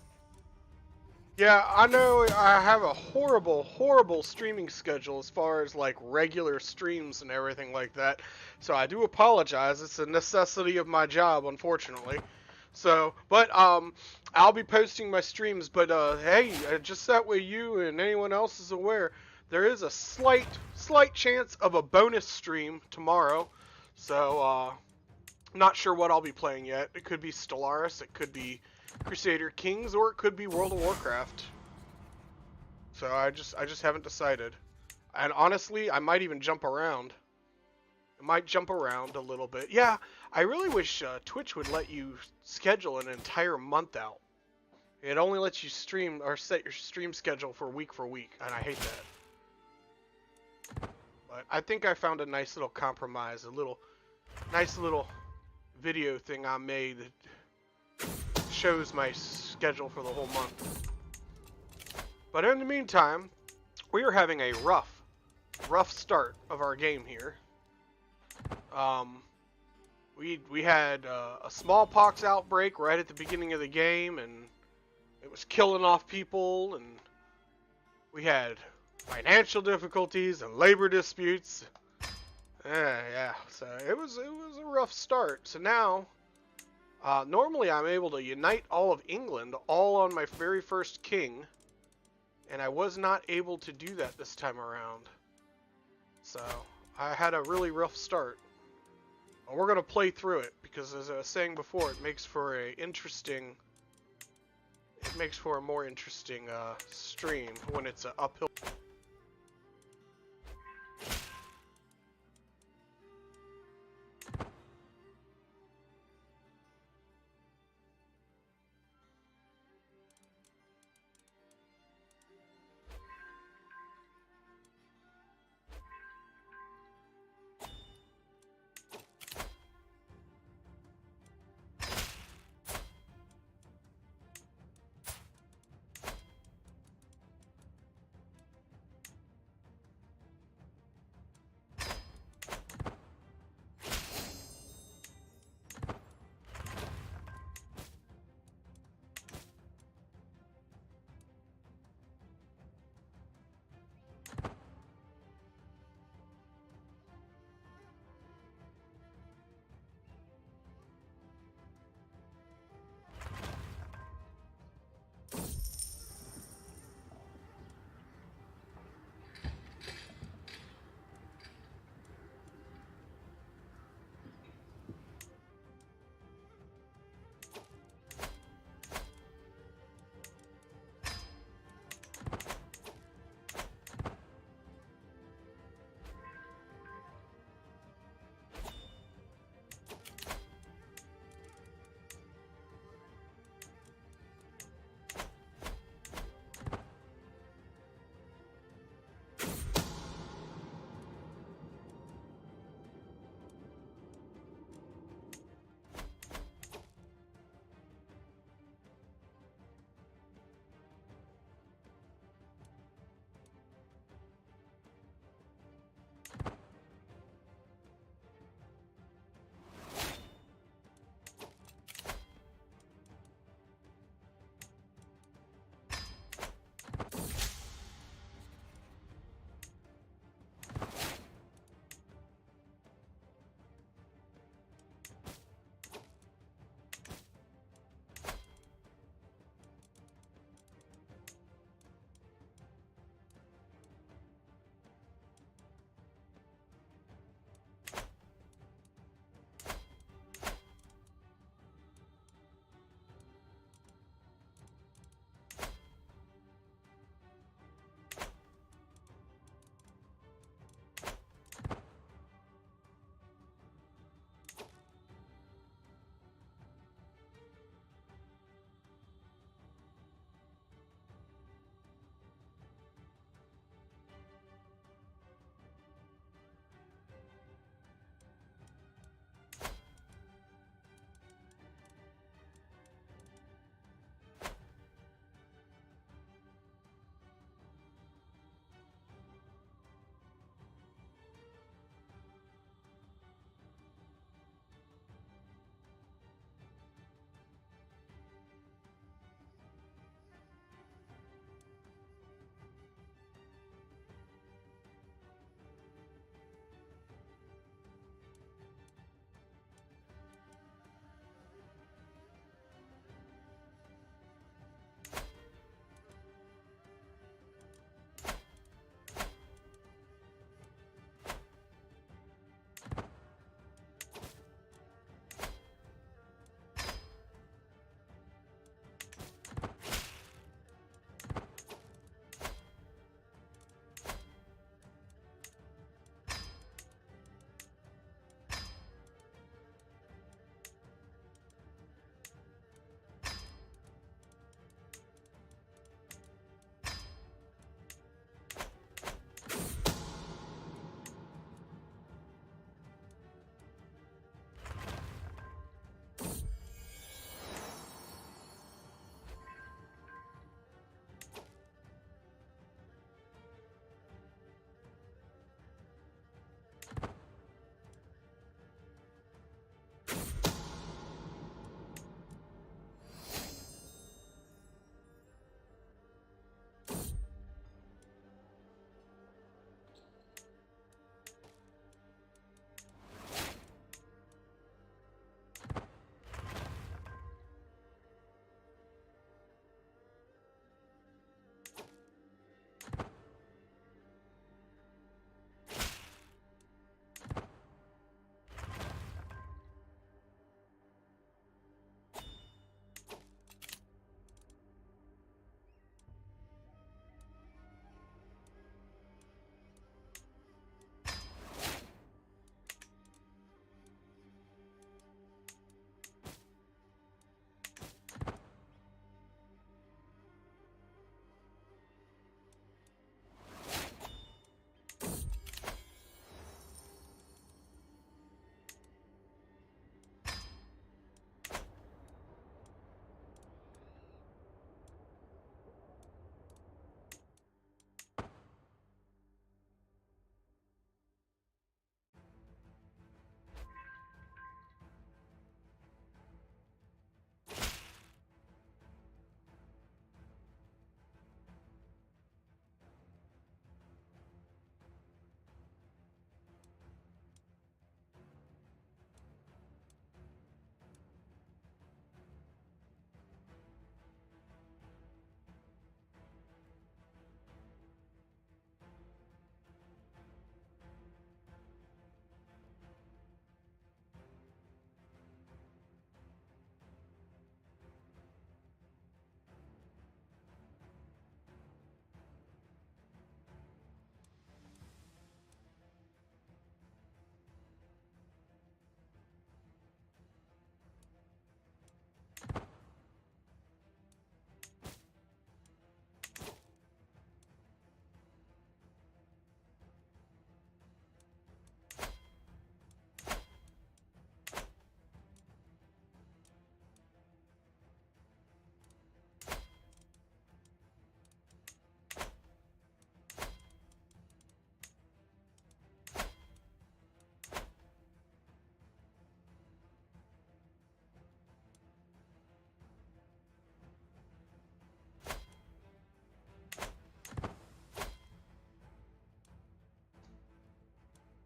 Yeah, I know I have a horrible streaming schedule as far as like regular streams and everything like that. So I do apologize. It's a necessity of my job, unfortunately. So, but I'll be posting my streams. But hey, just that way you and anyone else is aware, there is a slight chance of a bonus stream tomorrow. So not sure what I'll be playing yet. It could be Stellaris, it could be Crusader Kings, or it could be World of Warcraft. So I just haven't decided. And honestly, I might even jump around. I might jump around a little bit. Yeah, I really wish Twitch would let you schedule an entire month out. It only lets you stream or set your stream schedule for week, and I hate that. But I think I found a nice little compromise, nice little video thing I made that shows my schedule for the whole month. But in the meantime, we are having a rough start of our game here. We had a smallpox outbreak right at the beginning of the game, and it was killing off people, and we had financial difficulties and labor disputes. Yeah, so it was a rough start. So now, normally I'm able to unite all of England all on my very first king, and I was not able to do that this time around. So I had a really rough start. But we're gonna play through it because, as I was saying before, it makes for a more interesting stream when it's an uphill.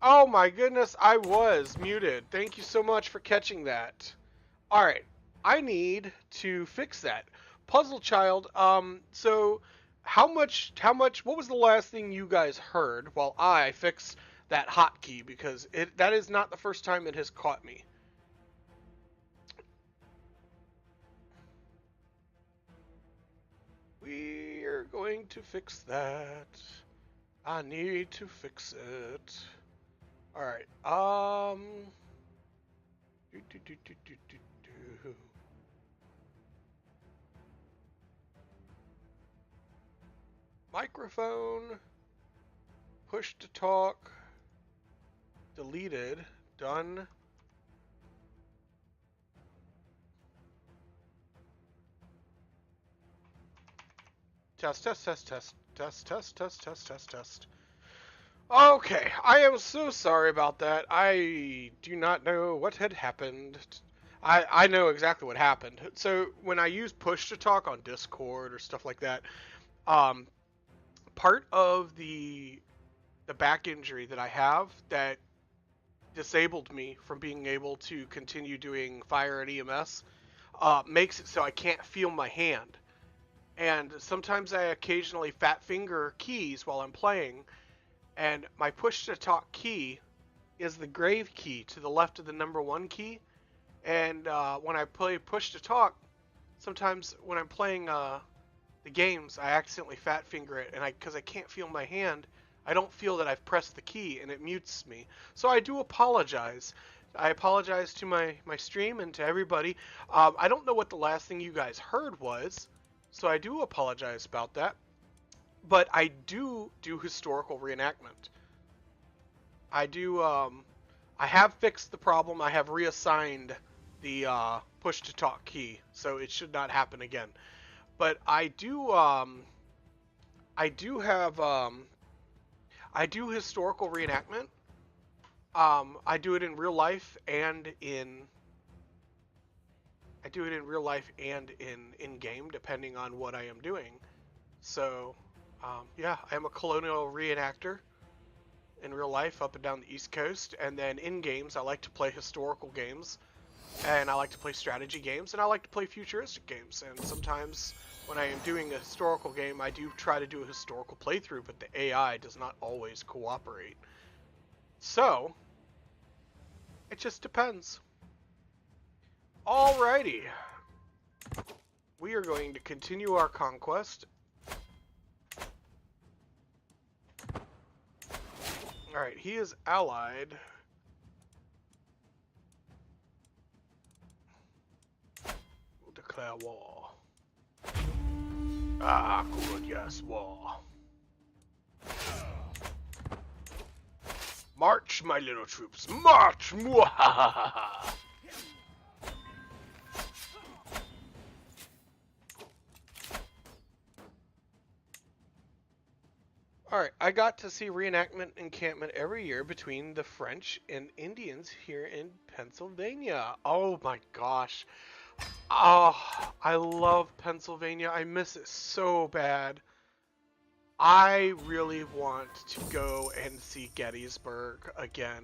Oh my goodness, I was muted. Thank you so much for catching that. Alright, I need to fix that. Puzzle Child, so what was the last thing you guys heard while I fixed that hotkey? Because that is not the first time it has caught me. We're going to fix that. I need to fix it. Alright, do, do, do, do, do, do, do. Microphone, push to talk, deleted, done. Test, test, test, test, test, test, test, test, test, test. Okay, I am so sorry about that. I do not know what had happened. I know exactly what happened. So when I use push to talk on Discord or stuff like that, um, part of the back injury that I have that disabled me from being able to continue doing fire and EMS makes it so I can't feel my hand. And sometimes I occasionally fat finger keys while I'm playing, and my push to talk key is the grave key to the left of the number 1 key. And when I play push to talk, sometimes when I'm playing the games, I accidentally fat finger it, and because I can't feel my hand, I don't feel that I've pressed the key, and it mutes me. So I do apologize. I apologize to my stream and to everybody. I don't know what the last thing you guys heard was, so I do apologize about that. But I do historical reenactment. I do, I have fixed the problem. I have reassigned the push to talk key, so it should not happen again. But I do historical reenactment. I do it in real life and in game, depending on what I am doing. So, yeah, I am a colonial reenactor in real life up and down the East Coast, and then in games, I like to play historical games, and I like to play strategy games, and I like to play futuristic games. And sometimes when I am doing a historical game, I do try to do a historical playthrough, but the AI does not always cooperate. So, it just depends. Alrighty. We are going to continue our conquest. Alright, he is allied. We'll declare war. Ah, good, yes, war. March, my little troops, march! Mwahaha! Alright, I got to see reenactment encampment every year between the French and Indians here in Pennsylvania. Oh my gosh. Oh, I love Pennsylvania. I miss it so bad. I really want to go and see Gettysburg again.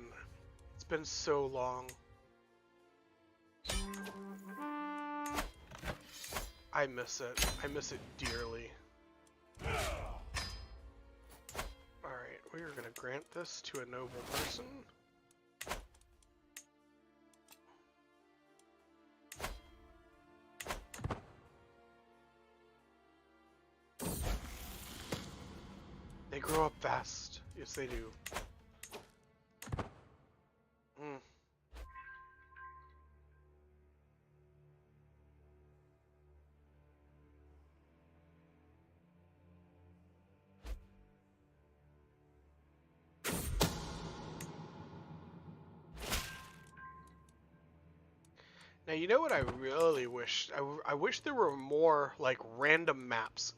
It's been so long. I miss it. I miss it dearly. Alright, we are going to grant this to a noble person. They grow up fast. Yes, they do. Now, you know what I really wish? I wish there were more, like, random maps.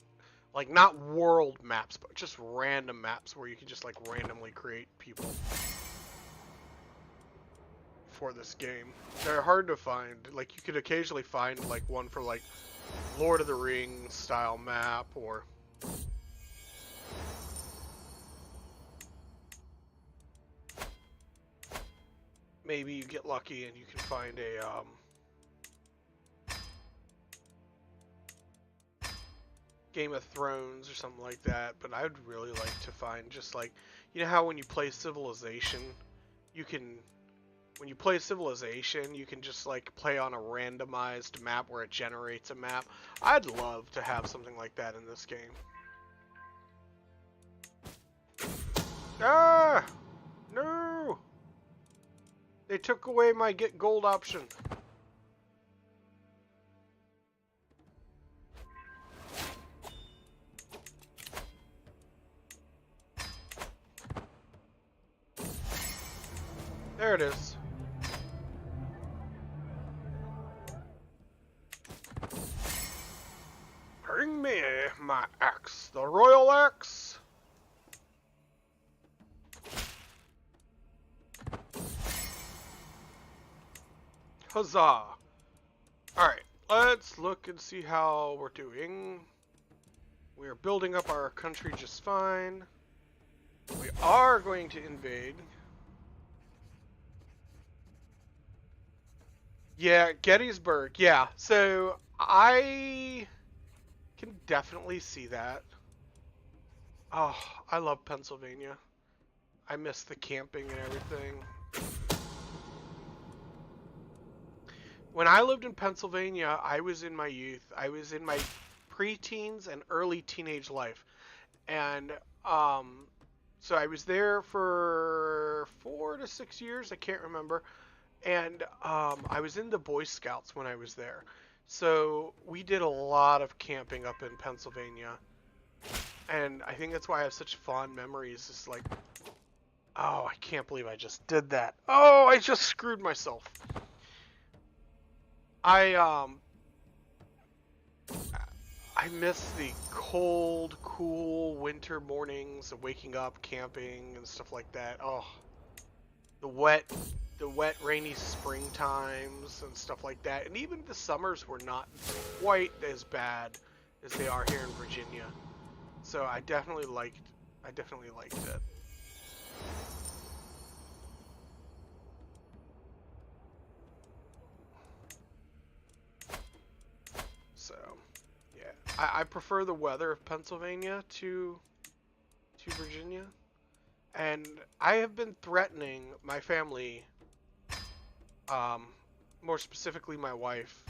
Like, not world maps, but just random maps where you can just, like, randomly create people for this game. They're hard to find. Like, you could occasionally find, like, one for, like, Lord of the Rings style map, or... maybe you get lucky and you can find a Game of Thrones or something like that. But I would really like to find just like, you know how when you play Civilization, you can, when you play Civilization, you can just like play on a randomized map where it generates a map. I'd love to have something like that in this game. Ah! No! They took away my get gold option. There it is. Bring me my axe, the royal axe. Huzzah! Alright, let's look and see how we're doing. We are building up our country just fine. We are going to invade. Yeah, Gettysburg. Yeah, so I can definitely see that. Oh, I love Pennsylvania. I miss the camping and everything. When I lived in Pennsylvania, I was in my youth. I was in my preteens and early teenage life. And so I was there for 4 to 6 years. I can't remember. And I was in the Boy Scouts when I was there. So we did a lot of camping up in Pennsylvania. And I think that's why I have such fond memories. It's like, oh, I can't believe I just did that. Oh, I just screwed myself. I miss the cold, cool winter mornings of waking up, camping, and stuff like that. Oh, the wet, rainy spring times and stuff like that. And even the summers were not quite as bad as they are here in Virginia. So I definitely liked it. So, yeah, I prefer the weather of Pennsylvania to Virginia, and I have been threatening my family, more specifically my wife,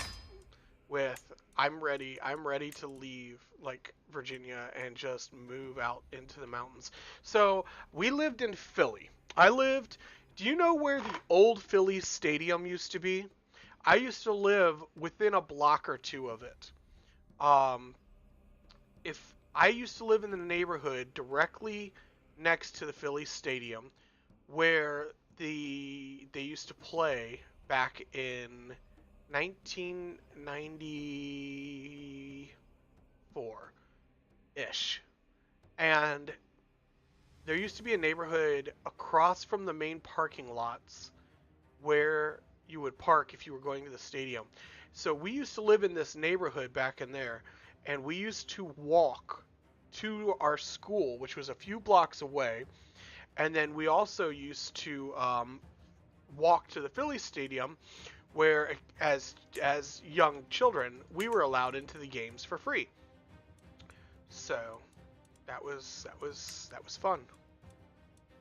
with I'm ready to leave like Virginia and just move out into the mountains. So we lived in Philly. Do you know where the old Philly Stadium used to be? I used to live within a block or two of it. If I used to live in the neighborhood directly next to the Philly Stadium, where they used to play back in 1994-ish. And there used to be a neighborhood across from the main parking lots where you would park if you were going to the stadium. So we used to live in this neighborhood back in there, and we used to walk to our school, which was a few blocks away, and then we also used to walk to the Philly Stadium, where as young children we were allowed into the games for free. So that was fun.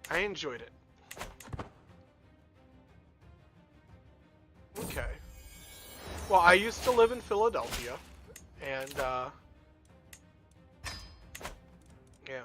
I enjoyed it. Okay. Well, I used to live in Philadelphia, and yeah.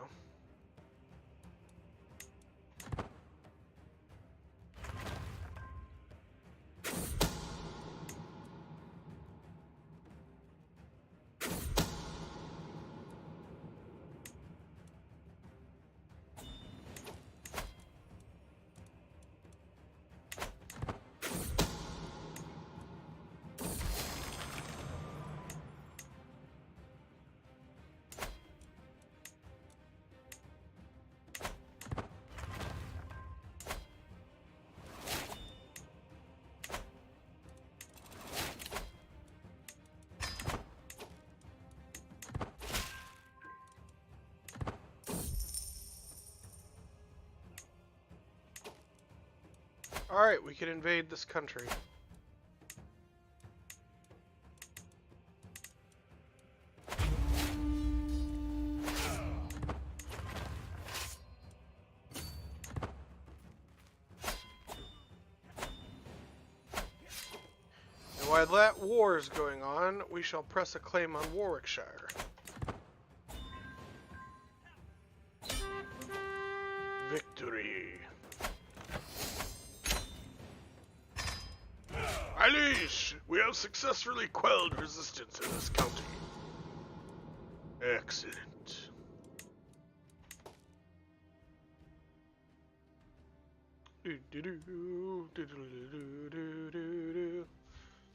Alright, we can invade this country. And while that war is going on, we shall press a claim on Warwickshire. Victory. Alish, we have successfully quelled resistance in this county. Excellent.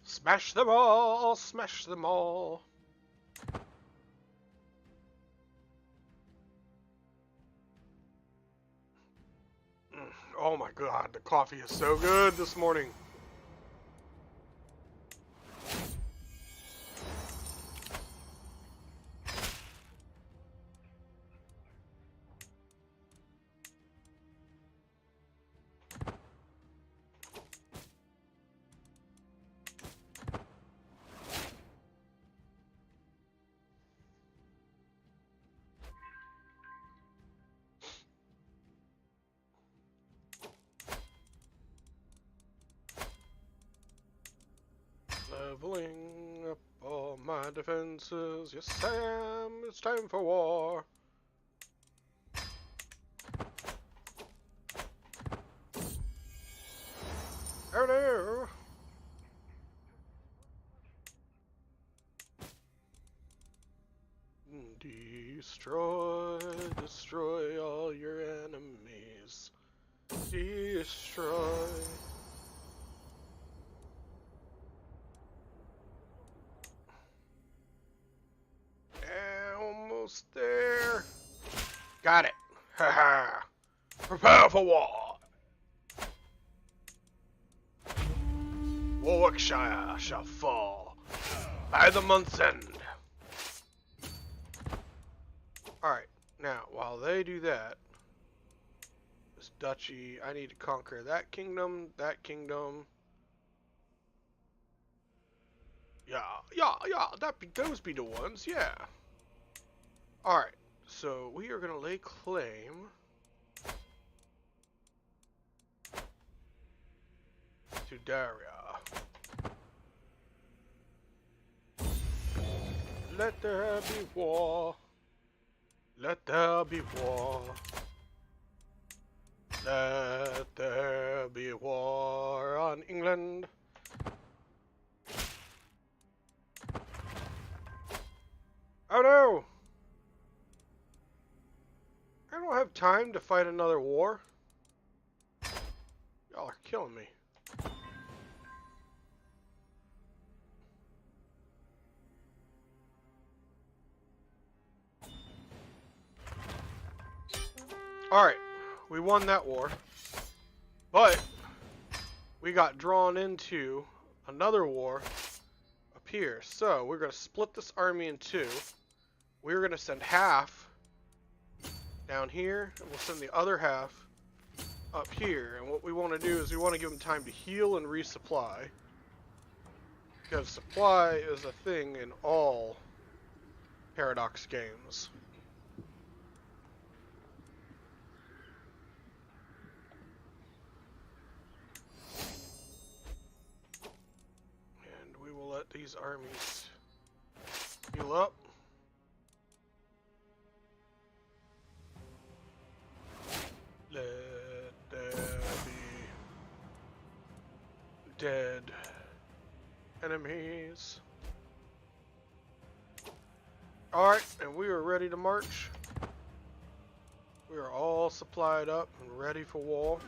Smash them all, smash them all. Oh my god, the coffee is so good this morning. Leveling up all my defenses. Yes, Sam, it's time for war. Oh no! Destroy all your enemies. Destroy. Almost there. Got it. Haha. Prepare for war. Warwickshire shall fall by the month's end. Alright, now, while they do that, this duchy, I need to conquer that kingdom. Yeah, those be the ones, yeah. Alright, so we are going to lay claim to Daria. Let there be war. Let there be war. Let there be war on England. Oh no! I don't have time to fight another war. Y'all are killing me. Alright, we won that war, but we got drawn into another war up here. So we're going to split this army in two. We're going to send half down here, and we'll send the other half up here. And what we want to do is we want to give them time to heal and resupply, because supply is a thing in all Paradox games. Let these armies heal up. Let there be dead enemies. Alright, and we are ready to march. We are all supplied up and ready for war.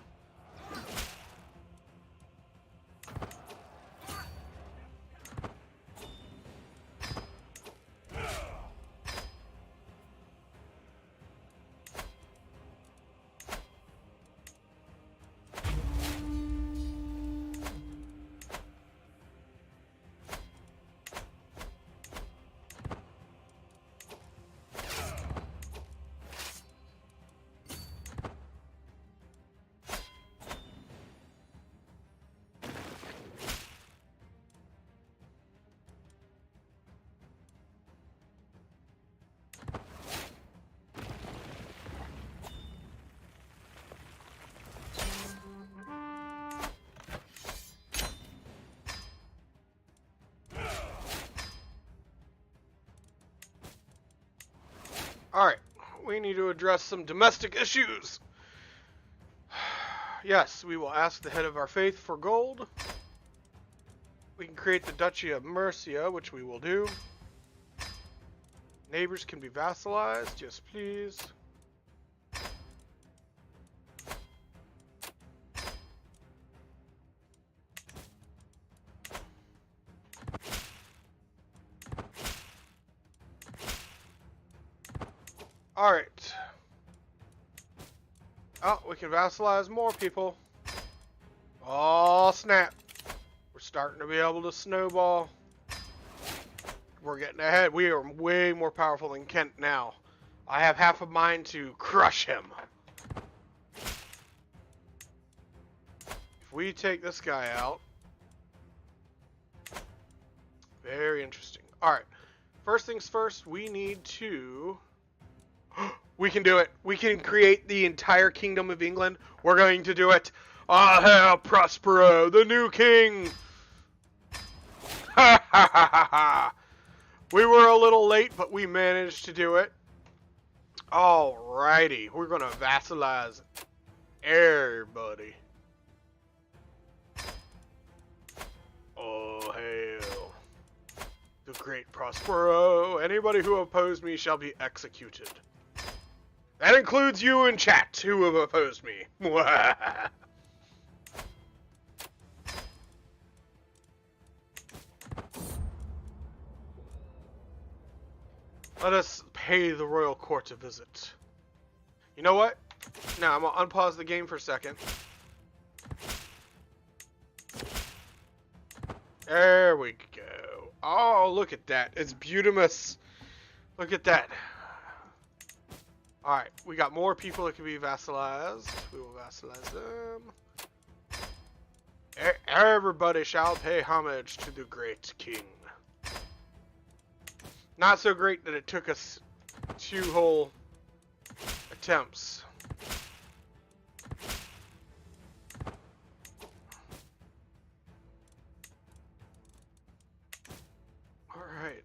Alright, we need to address some domestic issues. Yes, we will ask the head of our faith for gold. We can create the Duchy of Mercia, which we will do. Neighbors can be vassalized, yes please. Alright. Oh, we can vassalize more people. Oh, snap. We're starting to be able to snowball. We're getting ahead. We are way more powerful than Kent now. I have half a mind to crush him. If we take this guy out. Very interesting. Alright. First things first, we need to... We can do it. We can create the entire Kingdom of England. We're going to do it. Ah, hail Prospero, the new king. Ha ha ha ha ha. We were a little late, but we managed to do it. Alrighty. We're going to vassalize everybody. Oh, hail. The great Prospero. Anybody who opposed me shall be executed. That includes you in chat who have opposed me. Let us pay the royal court a visit. You know what? Now, I'm going to unpause the game for a second. There we go. Oh, look at that. It's beautiful. Look at that. Alright, we got more people that can be vassalized. We will vassalize them. Everybody shall pay homage to the great king. Not so great that it took us 2 whole attempts. Alright.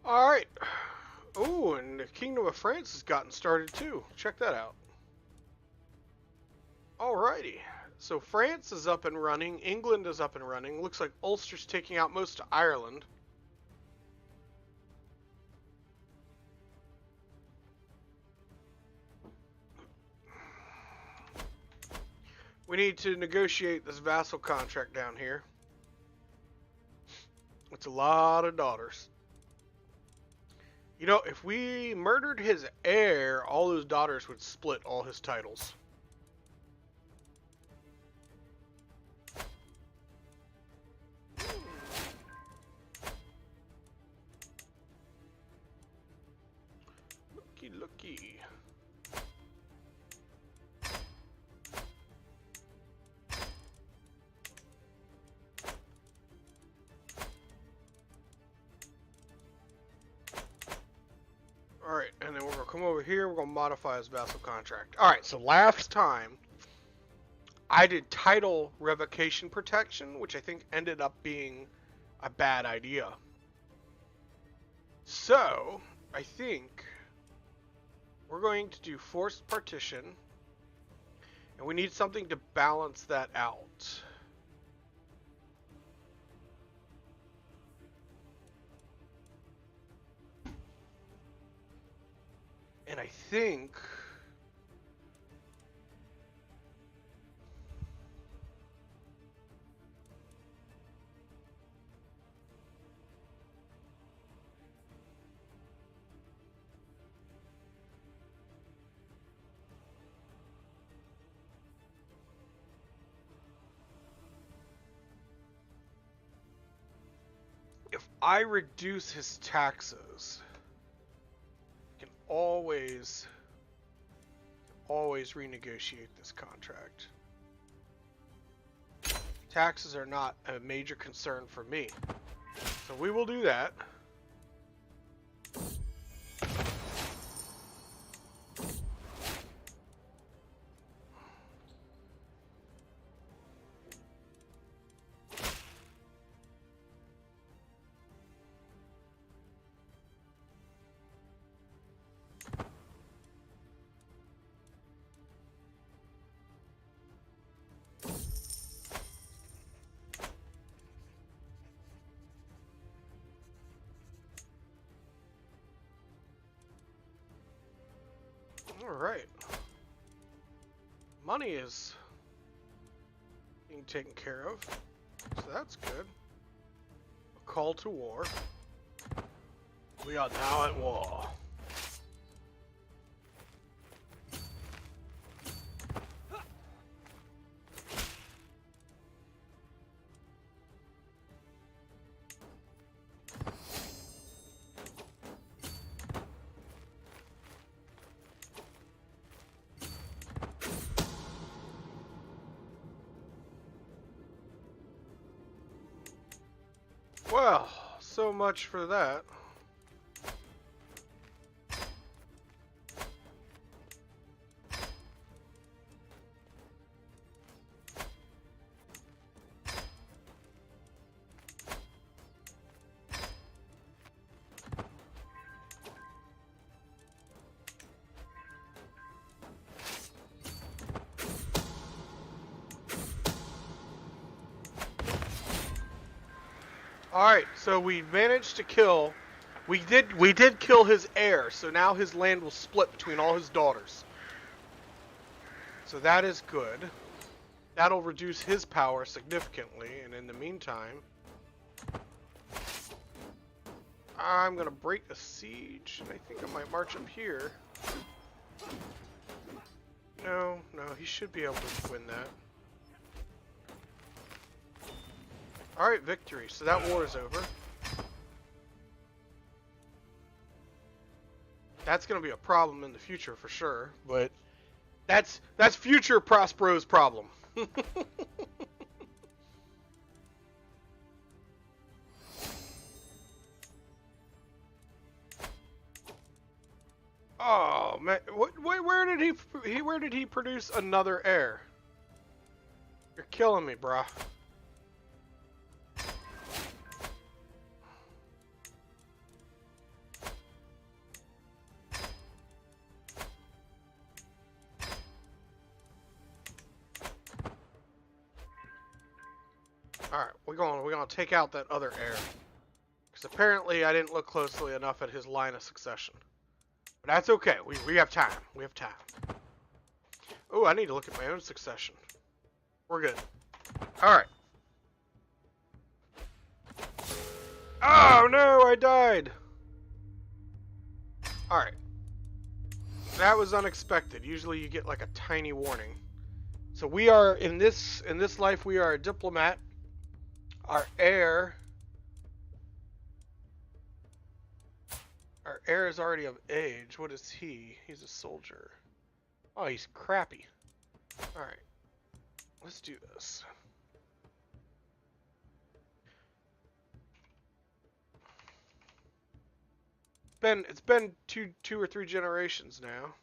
Alright. Oh, and the Kingdom of France has gotten started too. Check that out. Alrighty. So France is up and running. England is up and running. Looks like Ulster's taking out most of Ireland. We need to negotiate this vassal contract down here. It's a lot of daughters. You know, if we murdered his heir, all those daughters would split all his titles. Looky, looky. Alright, and then we're going to come over here, we're going to modify his vassal contract. Alright, so last time, I did title revocation protection, which I think ended up being a bad idea. So, I think we're going to do forced partition, and we need something to balance that out. And I think if I reduce his taxes, I can always renegotiate this contract. Taxes are not a major concern for me. So we will do that. Alright. Money is being taken care of, so that's good. A call to war. We are now at war. Well, so much for that. Alright, so we managed to kill... We did kill his heir, so now his land will split between all his daughters. So that is good. That'll reduce his power significantly, and in the meantime... I'm gonna break a siege, and I think I might march up here. No, he should be able to win that. Alright, victory. So that war is over. That's going to be a problem in the future for sure, but that's future Prospero's problem. Oh man, where did he produce another heir? You're killing me, brah. Alright, we're gonna take out that other heir. Because apparently I didn't look closely enough at his line of succession. But that's okay, we have time. We have time. Oh, I need to look at my own succession. We're good. Alright. Oh no, I died! Alright. That was unexpected. Usually you get like a tiny warning. So we are, in this life, we are a diplomat. Our heir is already of age. What is he? He's a soldier. Oh, he's crappy. Alright. Let's do this. It's been two or three generations now.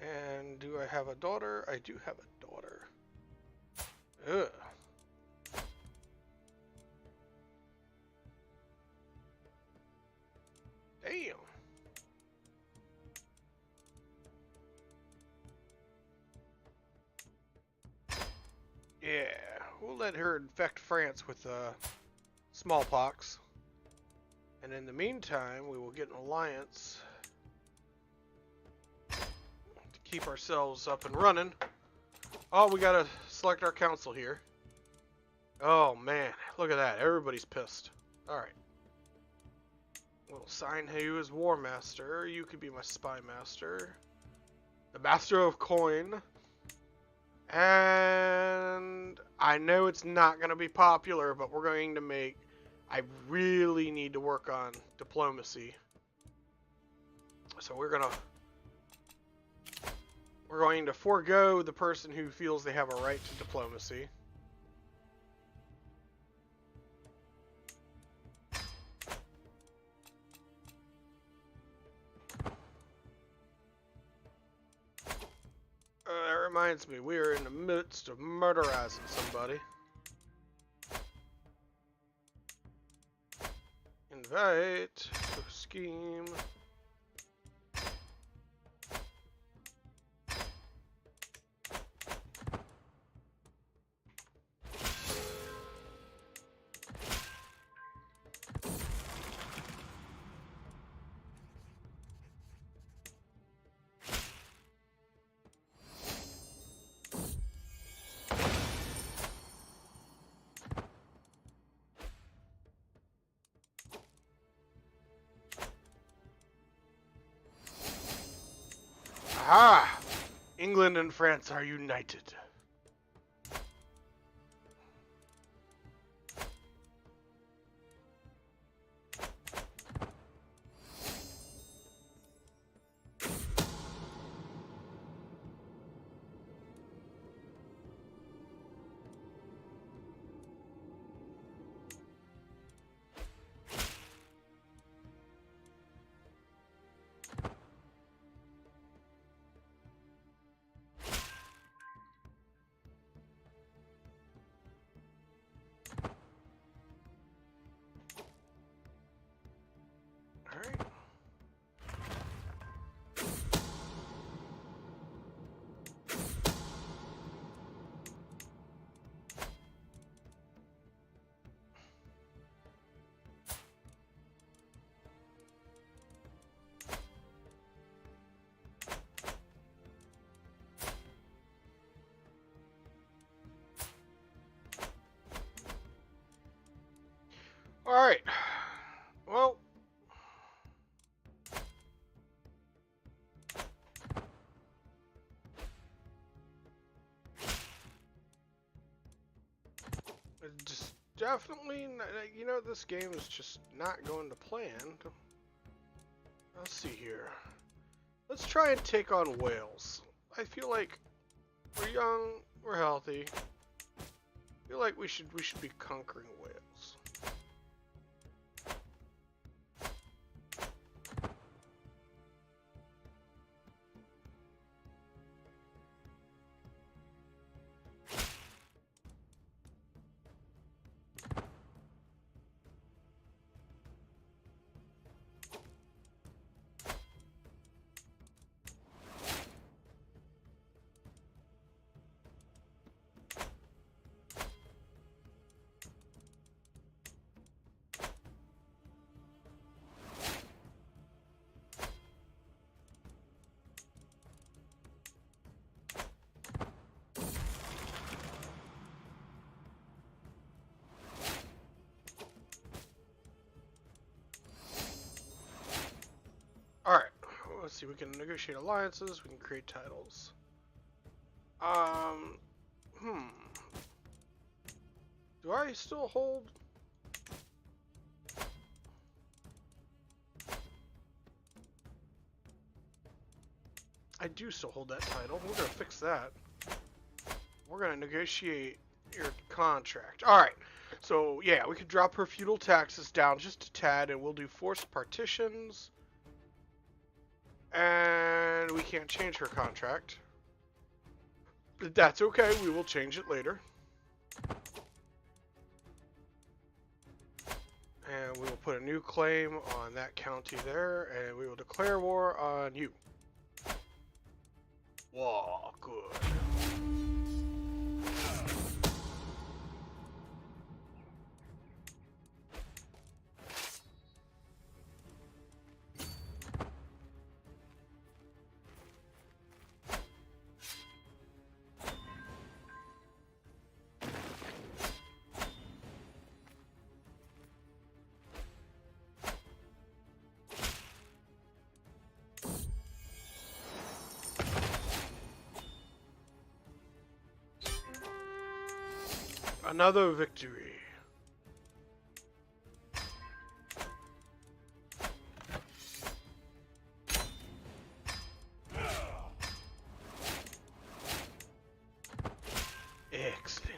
And do I have a daughter? I do have a daughter. Ugh. Damn. Yeah, we'll let her infect France with smallpox. And in the meantime, we will get an alliance to keep ourselves up and running. Oh, we gotta select our council here. Oh man, look at that. Everybody's pissed. Alright. We'll assign you as War Master. You could be my Spy Master. The Master of Coin. And I know it's not going to be popular, but we're going to make... I really need to work on diplomacy. So we're going to forego the person who feels they have a right to diplomacy. That reminds me, we are in the midst of murderizing somebody. Invite to scheme. Aha! England and France are united. Alright. Alright. Well, just definitely, you know, this game is just not going to plan. Let's see here. Let's try and take on Wales. I feel like we're young, we're healthy. I feel like we should be conquering Wales. Alright, let's see, we can negotiate alliances, we can create titles. Do I still hold? I do still hold that title. We're gonna fix that. We're gonna negotiate your contract. Alright, so yeah, we could drop her feudal taxes down just a tad, and we'll do forced partitions. And we can't change her contract. But that's okay, we will change it later. And we will put a new claim on that county there, and we will declare war on you. Whoa, good. Another victory. Excellent.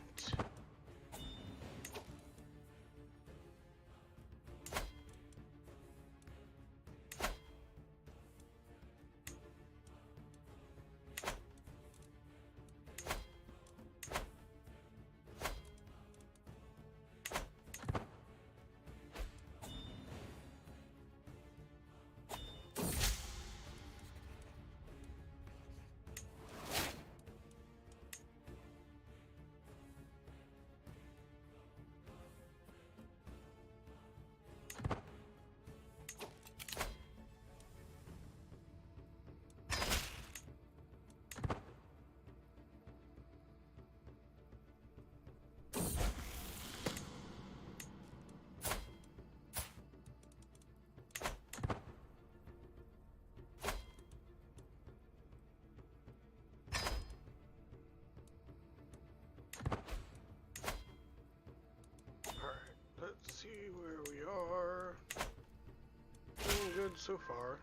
Let's see where we are. Doing good so far.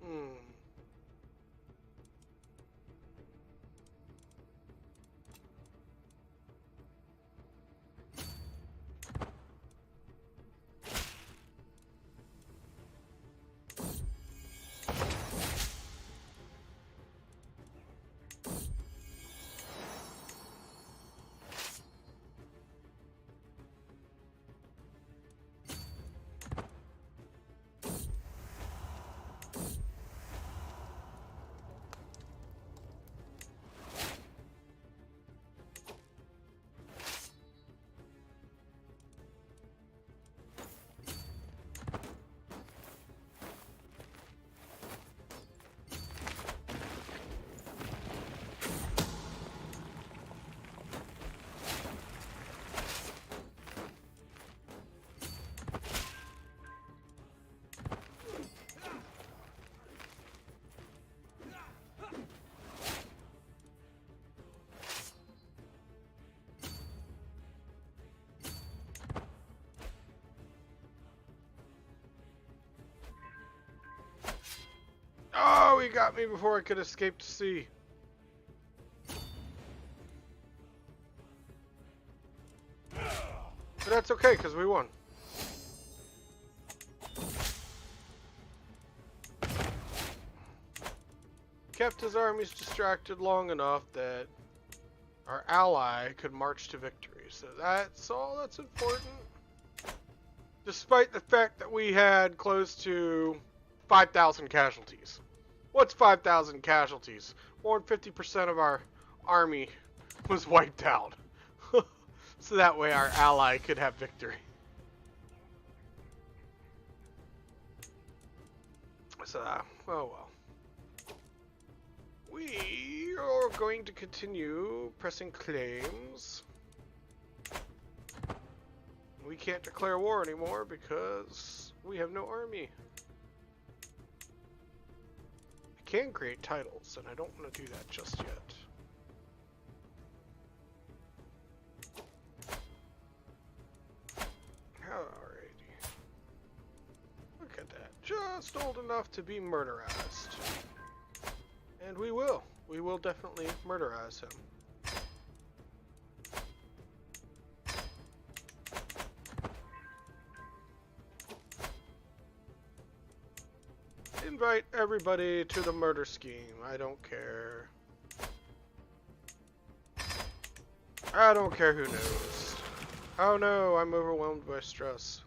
Hmm. Oh, he got me before I could escape to sea. But that's okay, because we won. Kept his armies distracted long enough that our ally could march to victory. So that's all that's important. Despite the fact that we had close to 5,000 casualties. What's 5,000 casualties? More than 50% of our army was wiped out. So that way our ally could have victory. So, oh well. We are going to continue pressing claims. We can't declare war anymore because we have no army. I can create titles, and I don't want to do that just yet. Alrighty. Look at that. Just old enough to be murderized. And we will. We will definitely murderize him. Invite everybody to the murder scheme. I don't care. I don't care who knows. Oh no, I'm overwhelmed by stress.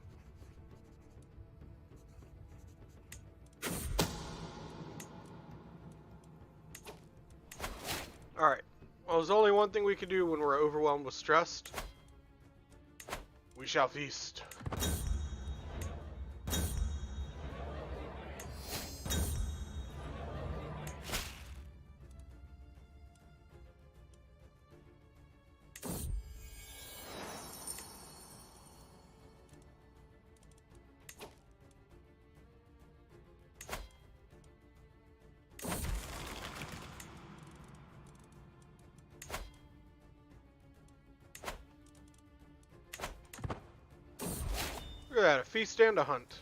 Alright. Well, there's only one thing we can do when we're overwhelmed with stress. We shall feast. Look at that, a feast and a hunt.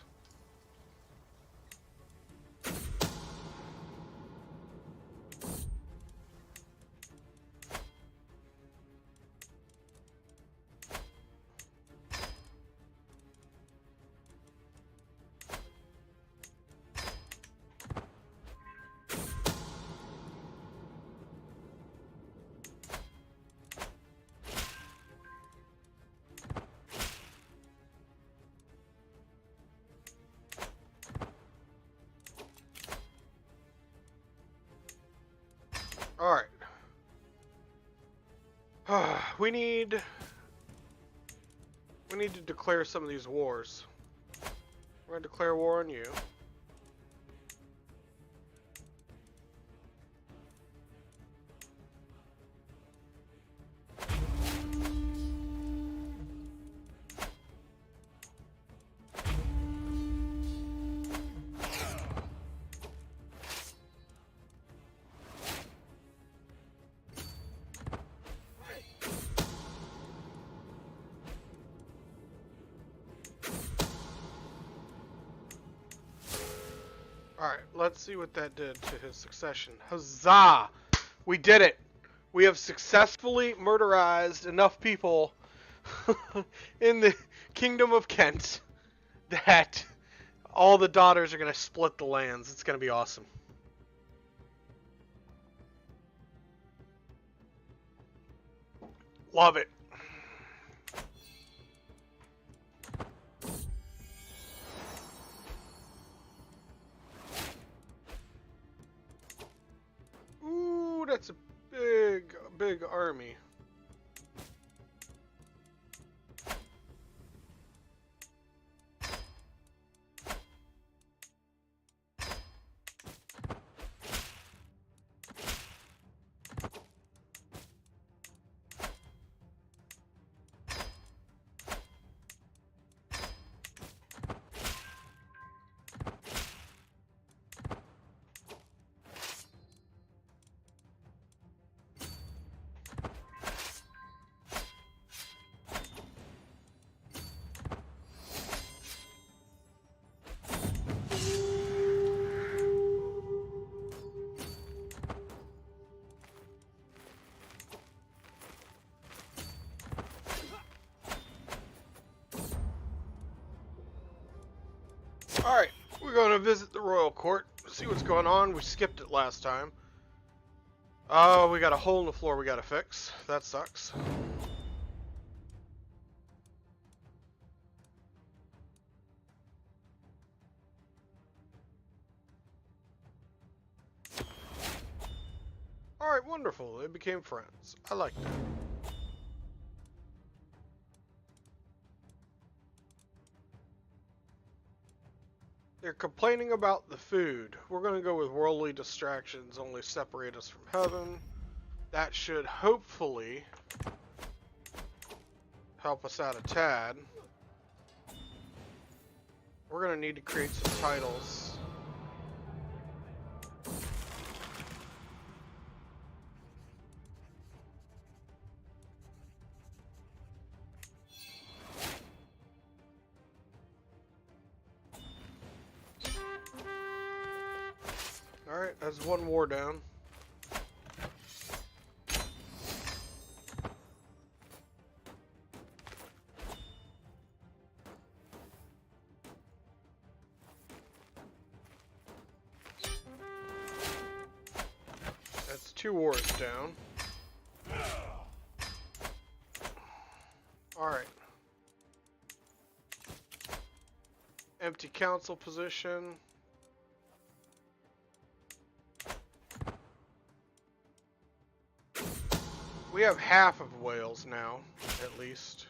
Alright. We need to declare some of these wars. We're going to declare war on you. Alright, let's see what that did to his succession. Huzzah! We did it! We have successfully murderized enough people in the Kingdom of Kent that all the daughters are going to split the lands. It's going to be awesome. Love it. Ooh, that's a big army. Alright, we're going to visit the royal court, see what's going on. We skipped it last time. Oh, we got a hole in the floor we got to fix. That sucks. Alright, wonderful. They became friends. I like that. They're complaining about the food. We're going to go with worldly distractions only separate us from heaven. That should hopefully help us out a tad. We're going to need to create some titles. Alright, that's one war down. 2 wars down. Alright. Empty council position. We have half of Wales now, at least.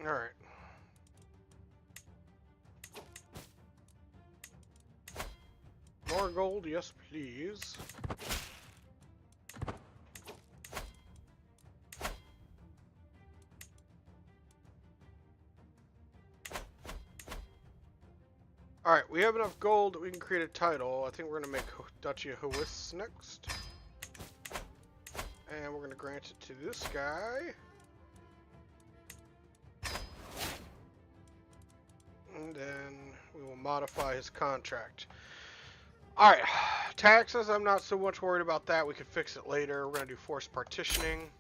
Alright. More gold, yes please. Alright, we have enough gold that we can create a title. I think we're going to make Duchy of Hewis next. And we're going to grant it to this guy. And then we will modify his contract. Alright, taxes, I'm not so much worried about that. We can fix it later. We're going to do forced partitioning.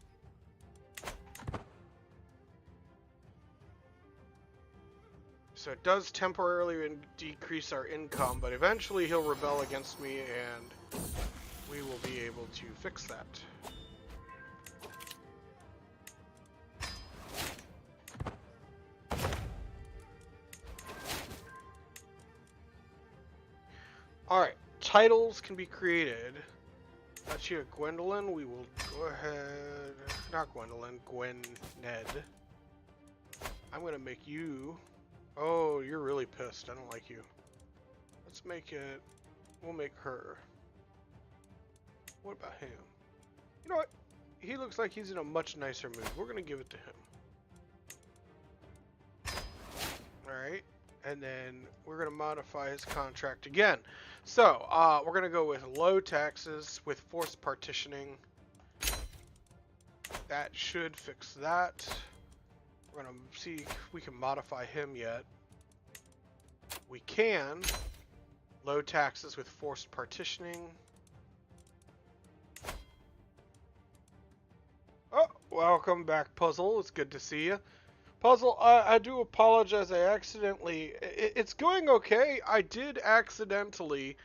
So it does temporarily decrease our income, but eventually he'll rebel against me and we will be able to fix that. Alright, titles can be created. That's you, Gwendolyn. We will go ahead. Not Gwendolyn, Ned. I'm going to make you. Oh, you're really pissed. I don't like you. Let's make it. We'll make her. What about him? You know what? He looks like he's in a much nicer mood. We're going to give it to him. Alright. And then we're going to modify his contract again. So, we're going to go with low taxes with forced partitioning. That should fix that. We're going to see if we can modify him yet. We can. Low taxes with forced partitioning. Oh, welcome back, Puzzle. It's good to see you. Puzzle, I do apologize. I accidentally... It's going okay. I did accidentally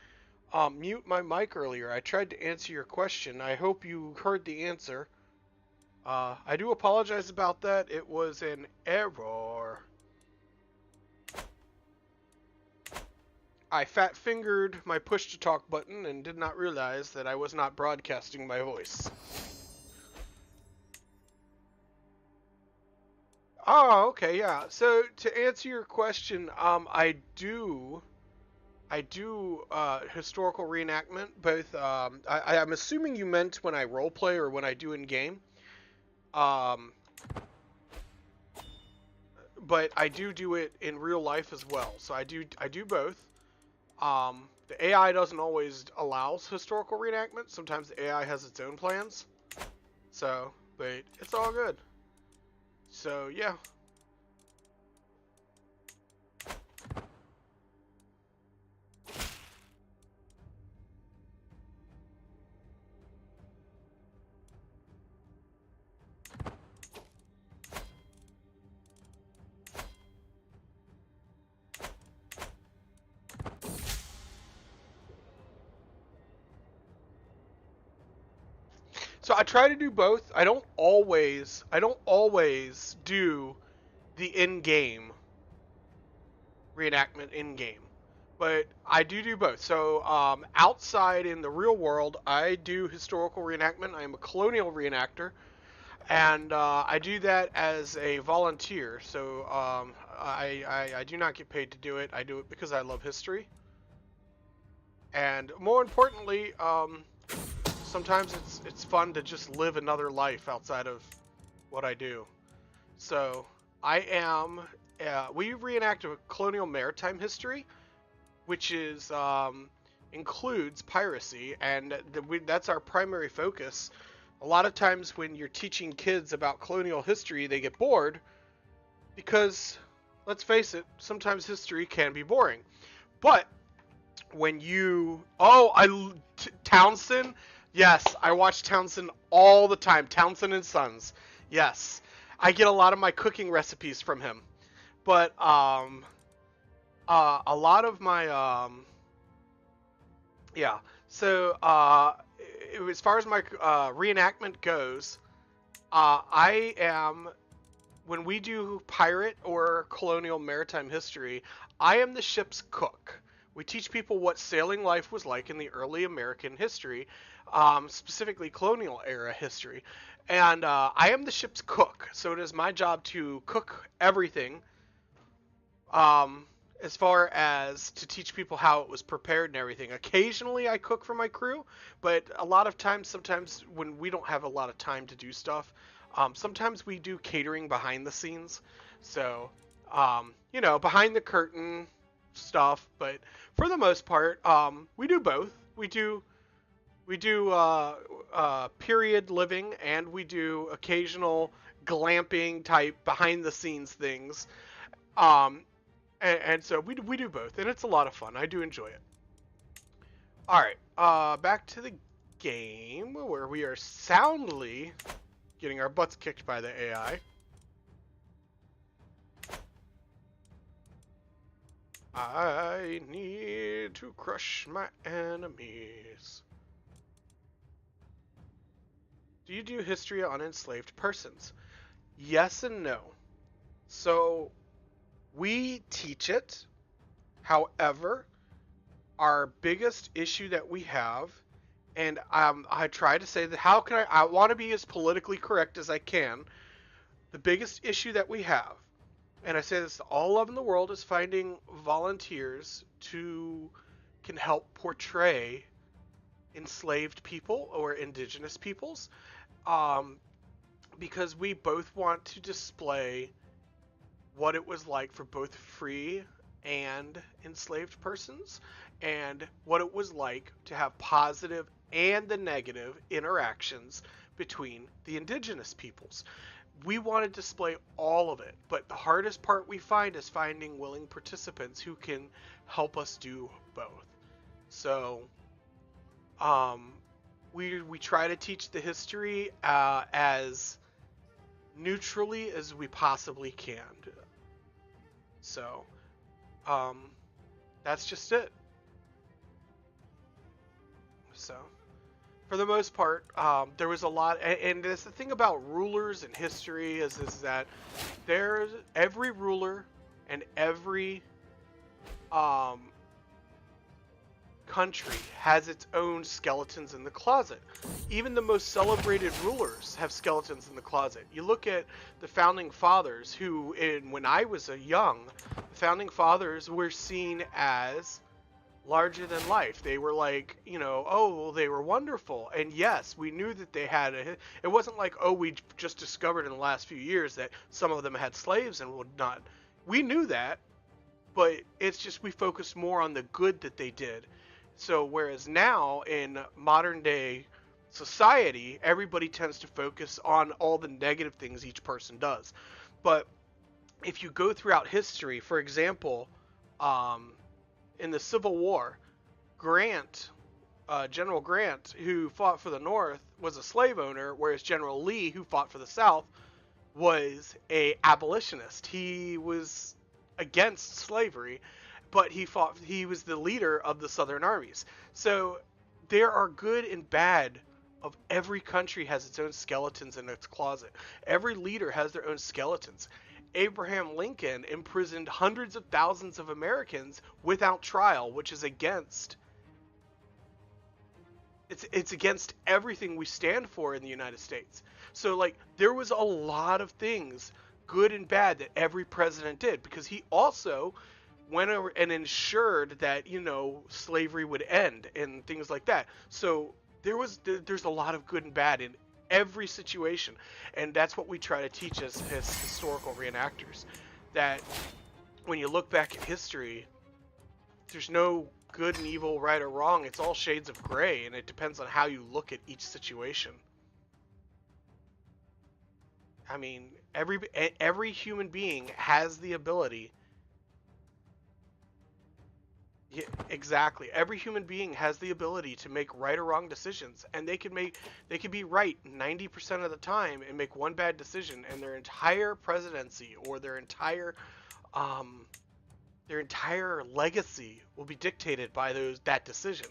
mute my mic earlier. I tried to answer your question. I hope you heard the answer. I do apologize about that. It was an error. I fat-fingered my push-to-talk button and did not realize that I was not broadcasting my voice. Oh, okay, yeah. So to answer your question, I do historical reenactment. Both. I'm assuming you meant when I roleplay or when I do in game. But I do it in real life as well. So I do both. The AI doesn't always allow historical reenactment. Sometimes the AI has its own plans. So, but it's all good. So, yeah. So I try to do both. I don't always do the in-game reenactment in-game, but I do both. So outside in the real world, I do historical reenactment. I am a colonial reenactor, and I do that as a volunteer. So I do not get paid to do it. I do it because I love history, and more importantly, sometimes it's fun to just live another life outside of what I do. So I am. We reenact a colonial maritime history, which is includes piracy, and that's our primary focus. A lot of times when you're teaching kids about colonial history, they get bored because, let's face it, sometimes history can be boring. But when you, Townsend, yes, I watch Townsend all the time. Townsend and Sons, yes, I get a lot of my cooking recipes from him. But a lot of my yeah. So as far as my reenactment goes, I am, when we do pirate or colonial maritime history, I am the ship's cook. We teach people what sailing life was like in the early American history, specifically colonial era history. And I am the ship's cook, so it is my job to cook everything, um, as far as to teach people how it was prepared and everything. Occasionally I cook for my crew, but a lot of times, sometimes when we don't have a lot of time to do stuff, sometimes we do catering behind the scenes. So, behind the curtain stuff, but for the most part, we do both. We do period living, and we do occasional glamping type behind the scenes things. Um, and so we do both, and it's a lot of fun. I do enjoy it. All right, back to the game where we are soundly getting our butts kicked by the AI. I need to crush my enemies. Do you do history on enslaved persons? Yes and no. So we teach it. However, our biggest issue that we have, and I try to say that I want to be as politically correct as I can. The biggest issue that we have, and I say this to all of in the world, is finding volunteers can help portray enslaved people or indigenous peoples, because we both want to display what it was like for both free and enslaved persons, and what it was like to have positive and the negative interactions between the indigenous peoples. We want to display all of it, but the hardest part we find is finding willing participants who can help us do both. So we try to teach the history as neutrally as we possibly can. So that's just it. So for the most part, there was a lot, and that's the thing about rulers and history is that there's every ruler and every country has its own skeletons in the closet. Even the most celebrated rulers have skeletons in the closet. You look at the founding fathers, who, when I was young, the founding fathers were seen as larger than life. They were like, they were wonderful. And yes, we knew that they had it wasn't like, we just discovered in the last few years that some of them had slaves and would not. We knew that, but it's just we focused more on the good that they did. So whereas now in modern day society, everybody tends to focus on all the negative things each person does. But if you go throughout history, for example, in the Civil War, General Grant, who fought for the North, was a slave owner, whereas General Lee, who fought for the South, was a abolitionist. He was against slavery, but he was the leader of the Southern armies. So there are good and bad of every country has its own skeletons in its closet. Every leader has their own skeletons. Abraham Lincoln imprisoned hundreds of thousands of Americans without trial, which is against everything we stand for in the United States. So there was a lot of things, good and bad, that every president did, because he also went over and ensured that slavery would end and things like that. So there's a lot of good and bad in every situation, and that's what we try to teach as historical reenactors, that when you look back at history, there's no good and evil, right or wrong. It's all shades of gray, and it depends on how you look at each situation. I mean, every human being has the ability. Yeah, exactly. Every human being has the ability to make right or wrong decisions, and they can be right 90% of the time and make one bad decision, and their entire presidency or um their entire legacy will be dictated by that decision.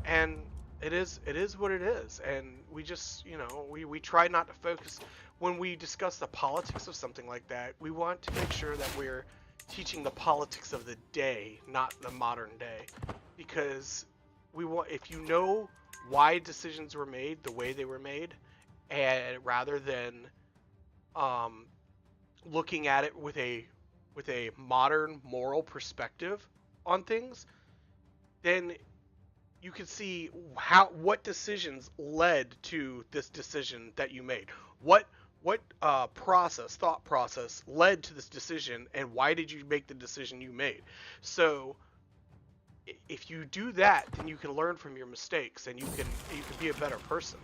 And it is what it is, and we just, we try not to focus when we discuss the politics of something like that. We want to make sure that we're teaching the politics of the day, not the modern day, because we want, if you know why decisions were made the way they were made, and rather than um, looking at it with a modern moral perspective on things, then you can see what decisions led to this decision that you made. What thought process led to this decision, and why did you make the decision you made? So if you do that, then you can learn from your mistakes, and you can be a better person.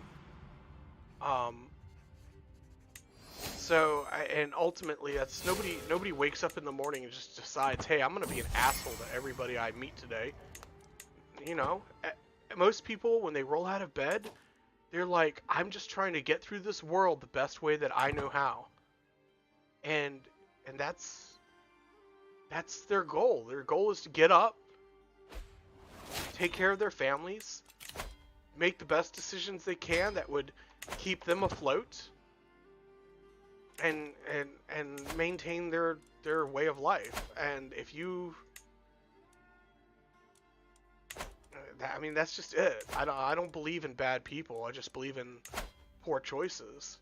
Um, and ultimately, that's nobody wakes up in the morning and just decides, hey, I'm gonna be an asshole to everybody I meet today. Most people, when they roll out of bed, they're like, I'm just trying to get through this world the best way that I know how. And that's their goal. Their goal is to get up, take care of their families, make the best decisions they can that would keep them afloat, and maintain their way of life. And if you, I mean, that's just it. I don't believe in bad people. I just believe in poor choices.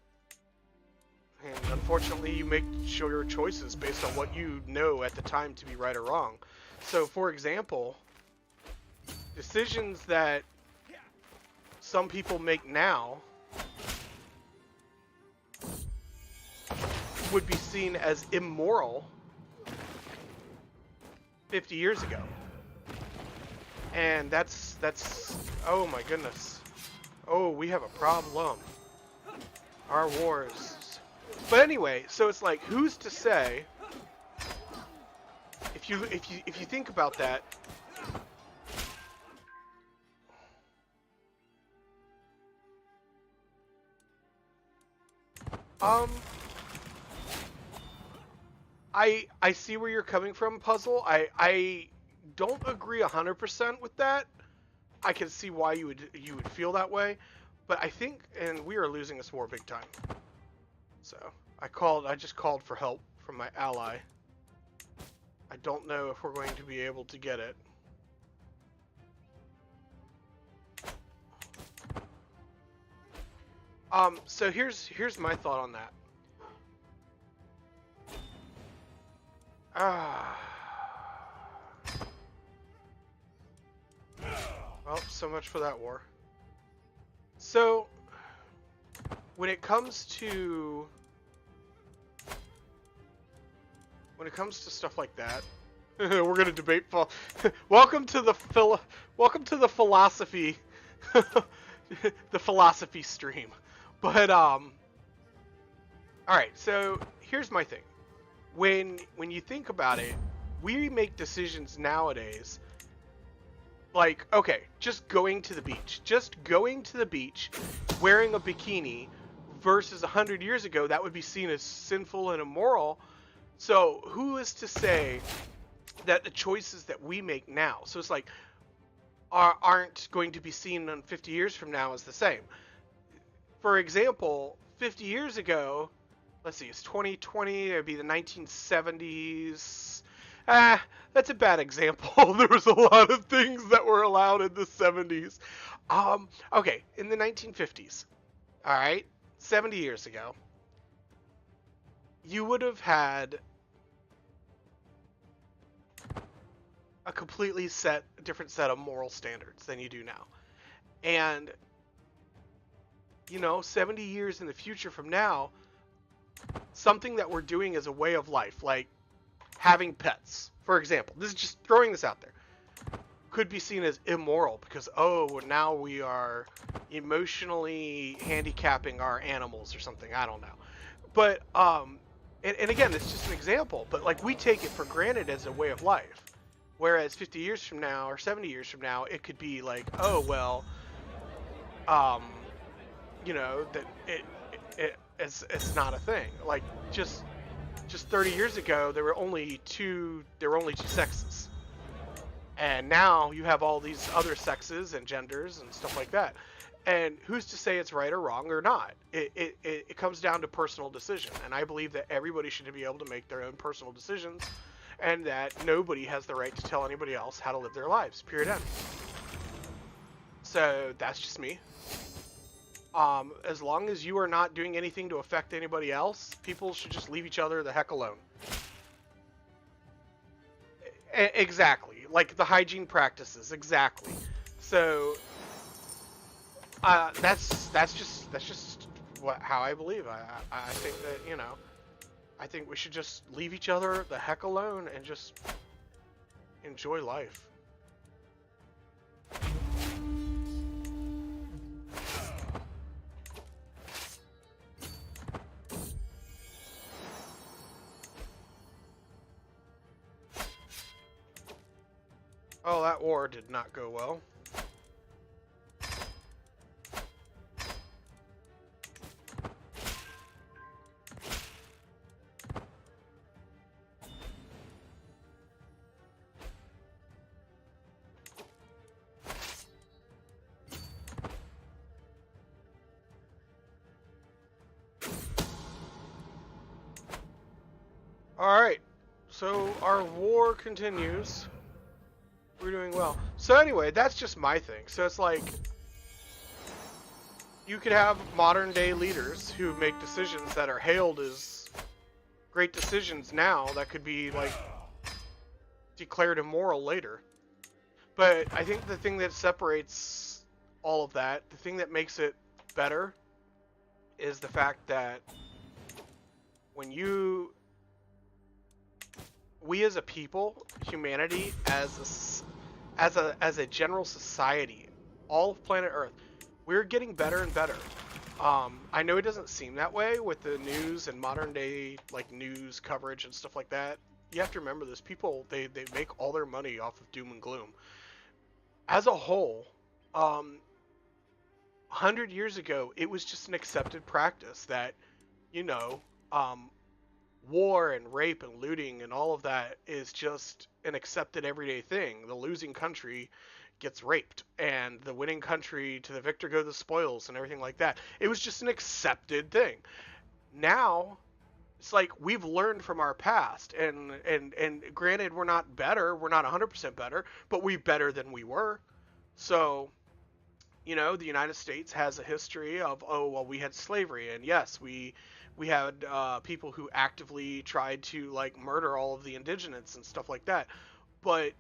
And unfortunately, you make your choices based on what you know at the time to be right or wrong. So, for example, decisions that some people make now would be seen as immoral 50 years ago. And that's oh my goodness. Oh, we have a problem. Our wars. But anyway, so it's like, who's to say, if you think about that, I see where you're coming from, Puzzle. I don't agree 100% with that. I can see why you would feel that way, but I think, and we are losing this war big time. So I just called for help from my ally. I don't know if we're going to be able to get it. So here's my thought on that. Well, so much for that war. So when it comes to stuff like that, we're gonna debate. Welcome to the philosophy, the philosophy stream. But all right. So here's my thing. When you think about it, we make decisions nowadays. Like, okay, just going to the beach, wearing a bikini, versus 100 years ago, that would be seen as sinful and immoral. So who is to say that the choices that we make now, so it's like, aren't going to be seen in 50 years from now as the same? For example, 50 years ago, let's see, it's 2020, it'd be the 1970s. That's a bad example. There was a lot of things that were allowed in the 70s. Okay, in the 1950s, all right, 70 years ago, you would have had a completely different set of moral standards than you do now. And, 70 years in the future from now, something that we're doing as a way of life, like having pets, for example, this is just throwing this out there, could be seen as immoral because, oh, now we are emotionally handicapping our animals or something. I don't know. But and again, it's just an example, but like we take it for granted as a way of life. Whereas 50 years from now or 70 years from now, it could be like, oh well, um, that it's not a thing. Like just 30 years ago, there were only two sexes, and now you have all these other sexes and genders and stuff like that. And who's to say it's right or wrong or not? It comes down to personal decision, and I believe that everybody should be able to make their own personal decisions, and that nobody has the right to tell anybody else how to live their lives. Period. End. So that's just me. As long as you are not doing anything to affect anybody else, people should just leave each other the heck alone. Exactly, like the hygiene practices. Exactly. So that's just how I believe. I think that I think we should just leave each other the heck alone and just enjoy life. Oh, that war did not go well. Alright, so our war continues. We're doing well. So anyway, that's just my thing. So it's like, you could have modern day leaders who make decisions that are hailed as great decisions now that could be like declared immoral later. But I think the thing that separates all of that, the thing that makes it better, is the fact that when we as a people, humanity, as a general society, all of planet Earth, we're getting better and better. I know it doesn't seem that way with the news and modern day like news coverage and stuff like that. You have to remember this: people they make all their money off of doom and gloom. As a whole, 100 years ago, it was just an accepted practice that, war and rape and looting and all of that is just an accepted everyday thing. The losing country gets raped, and the winning country, to the victor go the spoils, and everything like that. It was just an accepted thing. Now, it's like we've learned from our past, and granted, we're not better, we're not 100% better, but we're better than we were. So, the United States has a history of, oh, well, we had slavery, and yes, we had people who actively tried to like murder all of the indigenous and stuff like that. But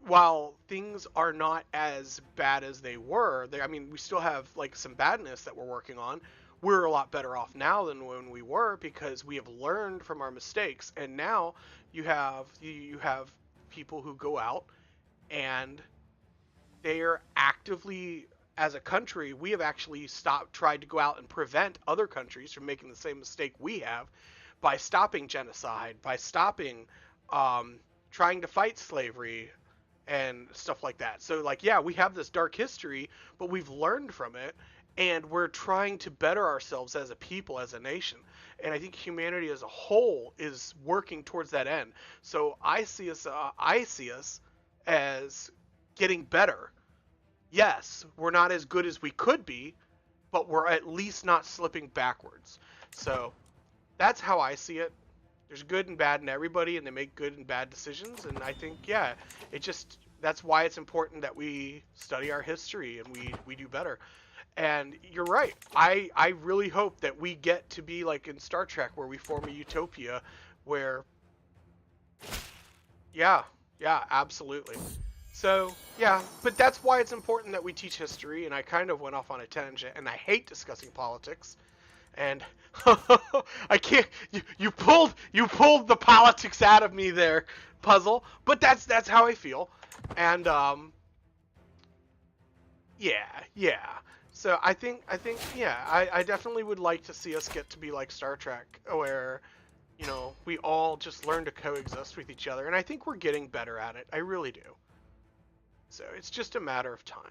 while things are not as bad as they were, we still have like some badness that we're working on. We're a lot better off now than when we were because we have learned from our mistakes. And now you have people who go out and they are actively, as a country, we have actually tried to go out and prevent other countries from making the same mistake we have by stopping genocide, by stopping trying to fight slavery and stuff like that. So like, yeah, we have this dark history, but we've learned from it, and we're trying to better ourselves as a people, as a nation. And I think humanity as a whole is working towards that end. So I see us as getting better. Yes, we're not as good as we could be, but we're at least not slipping backwards. So that's how I see it. There's good and bad in everybody, and they make good and bad decisions. And I think, yeah, that's why it's important that we study our history and we do better. And you're right. I really hope that we get to be like in Star Trek, where we form a utopia where, yeah, absolutely. So, yeah, but that's why it's important that we teach history, and I kind of went off on a tangent, and I hate discussing politics, And I can't. You pulled the politics out of me there, puzzle. But that's how I feel. And yeah, yeah. So I think yeah, I definitely would like to see us get to be like Star Trek, where we all just learn to coexist with each other, and I think we're getting better at it. I really do. So it's just a matter of time.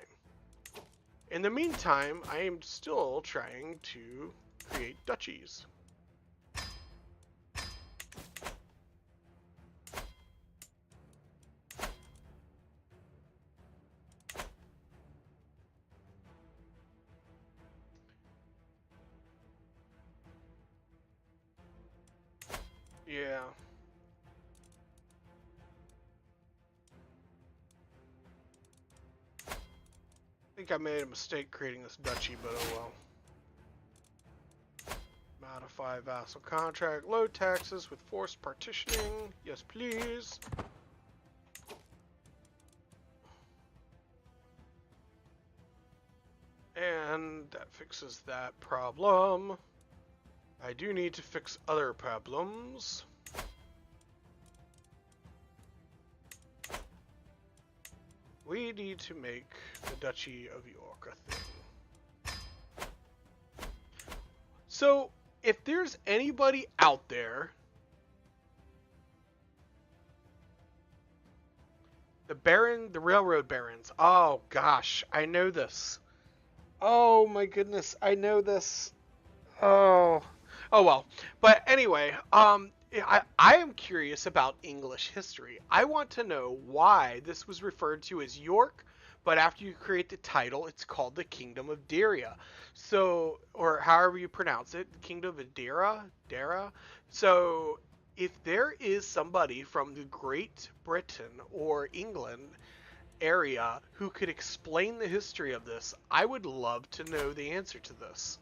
In the meantime, I am still trying to create duchies. Yeah. I think I made a mistake creating this duchy, but oh well. Modify vassal contract, low taxes with forced partitioning. Yes, please. And that fixes that problem. I do need to fix other problems. We need to make the Duchy of York a thing. So, if there's anybody out there, the railroad barons. Oh gosh, I know this. Oh my goodness, I know this. Oh, oh well. But anyway, I am curious about English history. I want to know why this was referred to as York, but after you create the title, it's called the Kingdom of Deria. So, or however you pronounce it, the Kingdom of Dara. So, if there is somebody from the Great Britain or England area who could explain the history of this, I would love to know the answer to this.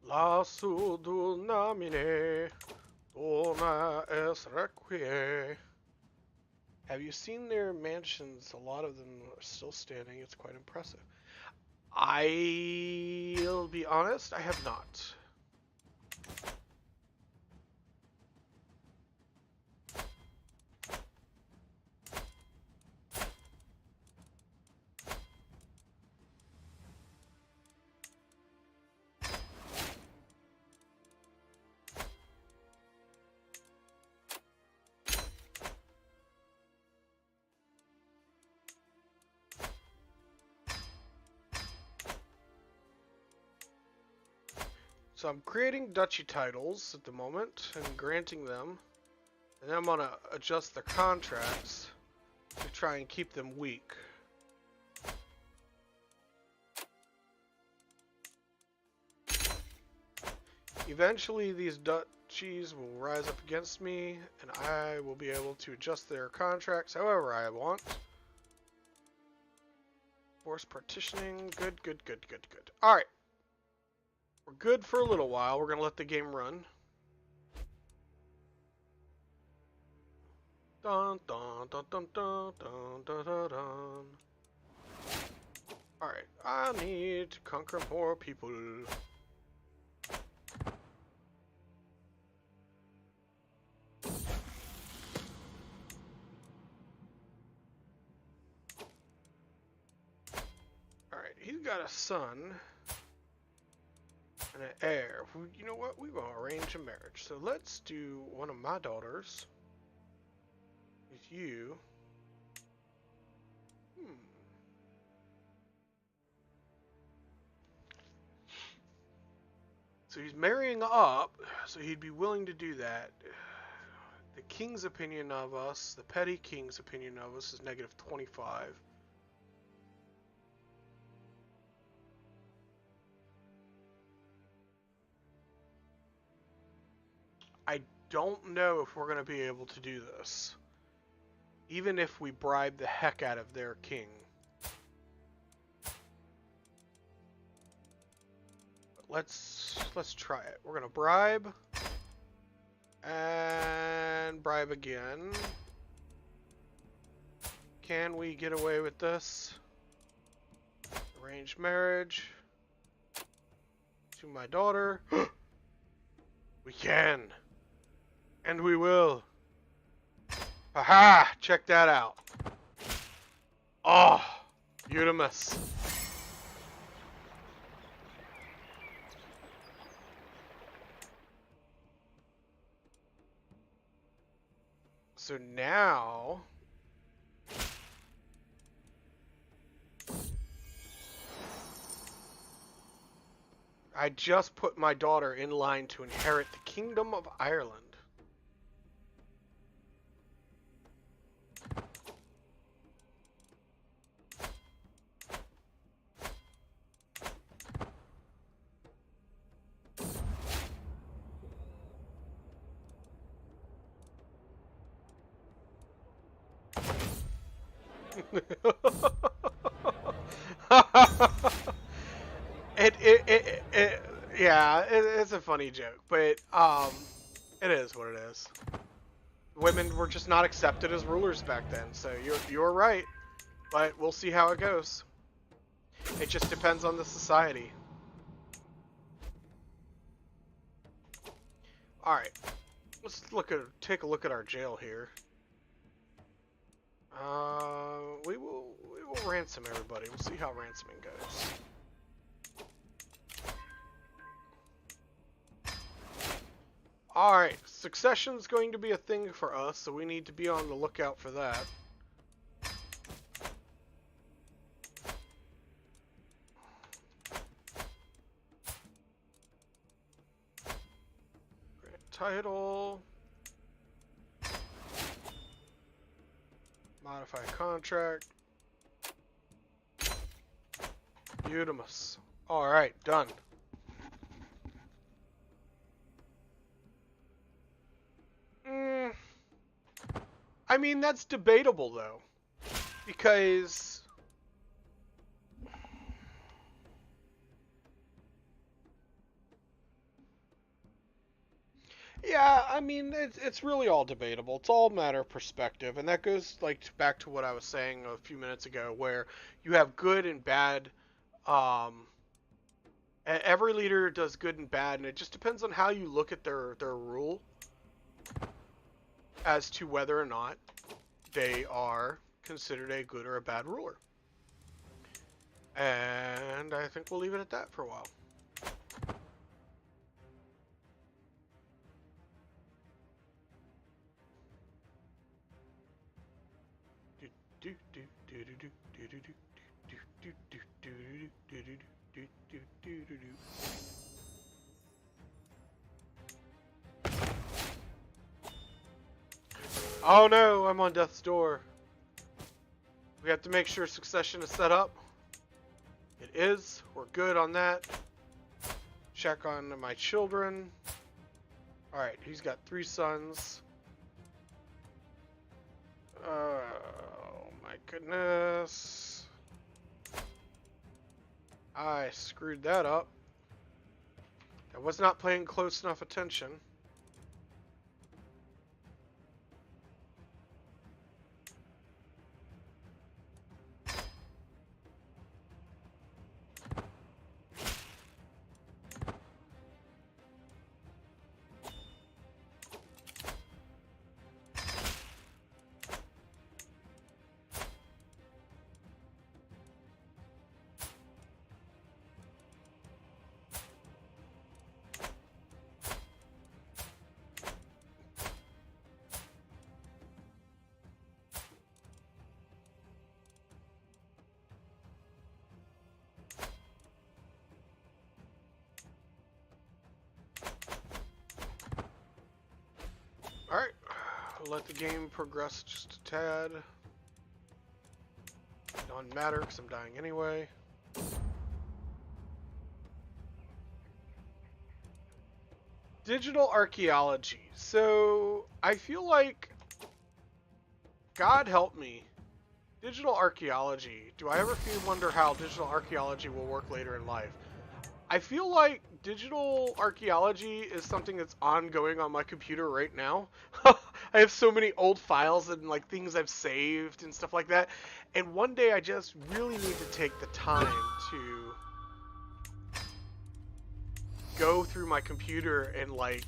Lasso dul namine, dona es requie. Have you seen their mansions? A lot of them are still standing. It's quite impressive. I'll be honest, I have not. So I'm creating duchy titles at the moment and granting them. And then I'm going to adjust the contracts to try and keep them weak. Eventually these duchies will rise up against me, and I will be able to adjust their contracts however I want. Force partitioning, good. Alright. We're good for a little while. We're going to let the game run. Dun dun dun dun dun dun dun dun dun. Alright, I need to conquer more people. Alright, he's got a son and an heir. You know what? We're going to arrange a marriage. So let's do one of my daughters with you. So he's marrying up, so he'd be willing to do that. The king's opinion of us, the petty king's opinion of us is -25. I don't know if we're going to be able to do this. Even if we bribe the heck out of their king. But let's try it. We're going to bribe. And bribe again. Can we get away with this? Arranged marriage. To my daughter. We can. And we will. Aha! Check that out. Oh, Eudemus. So now I just put my daughter in line to inherit the Kingdom of Ireland. Yeah, it's a funny joke, but it is what it is. Women were just not accepted as rulers back then, so you're right, but we'll see how it goes. It just depends on the society. All right, let's take a look at our jail here. We will ransom everybody. We'll see how ransoming goes. Alright, succession's going to be a thing for us, so we need to be on the lookout for that. Grant title. Modify contract. Eudemus. Alright, done. I mean, that's debatable, though. Because... yeah, I mean, it's really all debatable. It's all a matter of perspective. And that goes, like, back to what I was saying a few minutes ago, where you have good and bad... every leader does good and bad, and it just depends on how you look at their rule as to whether or not they are considered a good or a bad ruler. And I think we'll leave it at that for a while. Oh no, I'm on death's door. We have to make sure succession is set up. It is. We're good on that. Check on my children. Alright, he's got 3 sons. Oh my goodness. I screwed that up. I was not paying close enough attention. Alright, let the game progress just a tad. Doesn't matter because I'm dying anyway. Digital archaeology. So I feel like, God help me, digital archaeology. Do I ever wonder how digital archaeology will work later in life? I feel like digital archaeology is something that's ongoing on my computer right now. I have so many old files and like things I've saved and stuff like that. And one day I just really need to take the time to go through my computer and like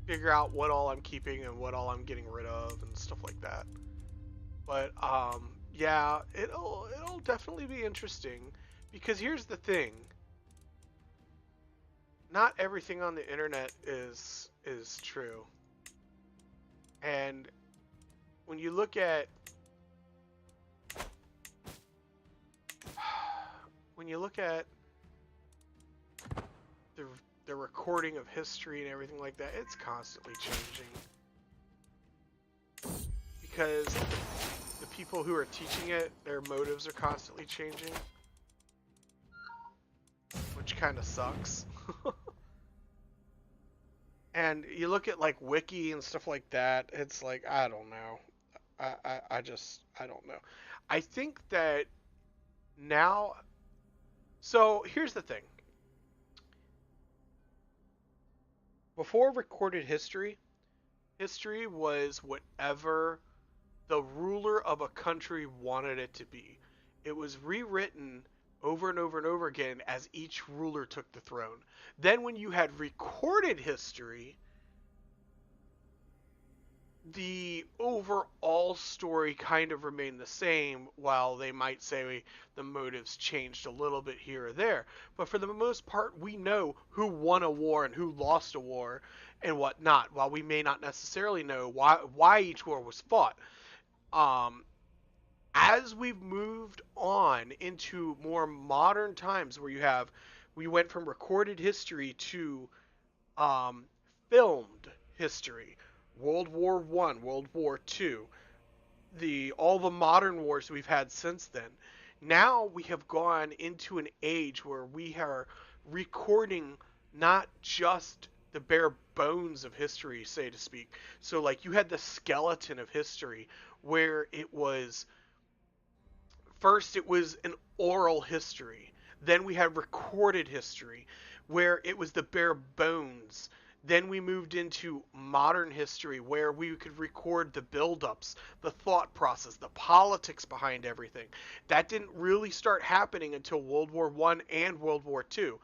figure out what all I'm keeping and what all I'm getting rid of and stuff like that. But yeah, it'll definitely be interesting because here's the thing. Not everything on the internet is true. And when you look at the recording of history and everything like that, it's constantly changing. Because the people who are teaching it, their motives are constantly changing. Which kind of sucks. And you look at like Wiki and stuff like that, it's like, I don't know. I don't know. I think that now, so here's the thing. Before recorded history, history was whatever the ruler of a country wanted it to be. It was rewritten over and over and over again as each ruler took the throne. Then when you had recorded history, the overall story kind of remained the same, while they might say the motives changed a little bit here or there. But for the most part, we know who won a war and who lost a war and whatnot, while we may not necessarily know why each war was fought. As we've moved on into more modern times where we went from recorded history to filmed history, World War One, World War Two, all the modern wars we've had since then. Now we have gone into an age where we are recording not just the bare bones of history, so to speak. So like you had the skeleton of history where it was an oral history. Then we had recorded history where it was the bare bones. Then we moved into modern history where we could record the buildups, the thought process, the politics behind everything. That didn't really start happening until World War One and World War Two.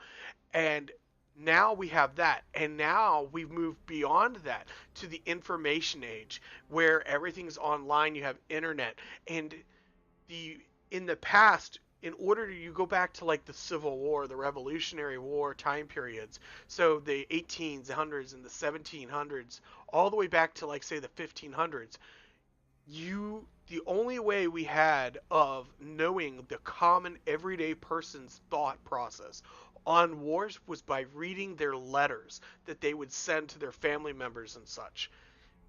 And now we have that. And now we've moved beyond that to the information age where everything's online. You have internet. And in the past, in order to, you go back to like the Civil War, the Revolutionary War time periods, so the 1800s and the 1700s, all the way back to like say the 1500s, the only way we had of knowing the common everyday person's thought process on wars was by reading their letters that they would send to their family members and such.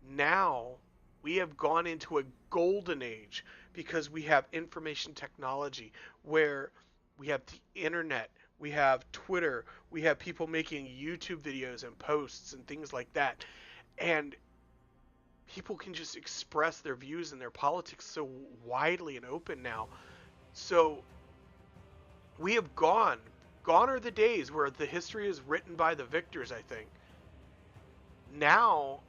Now we have gone into a golden age because we have information technology where we have the internet, we have Twitter, we have people making YouTube videos and posts and things like that. And people can just express their views and their politics so widely and open now. So we have gone are the days where the history is written by the victors, I think. Now,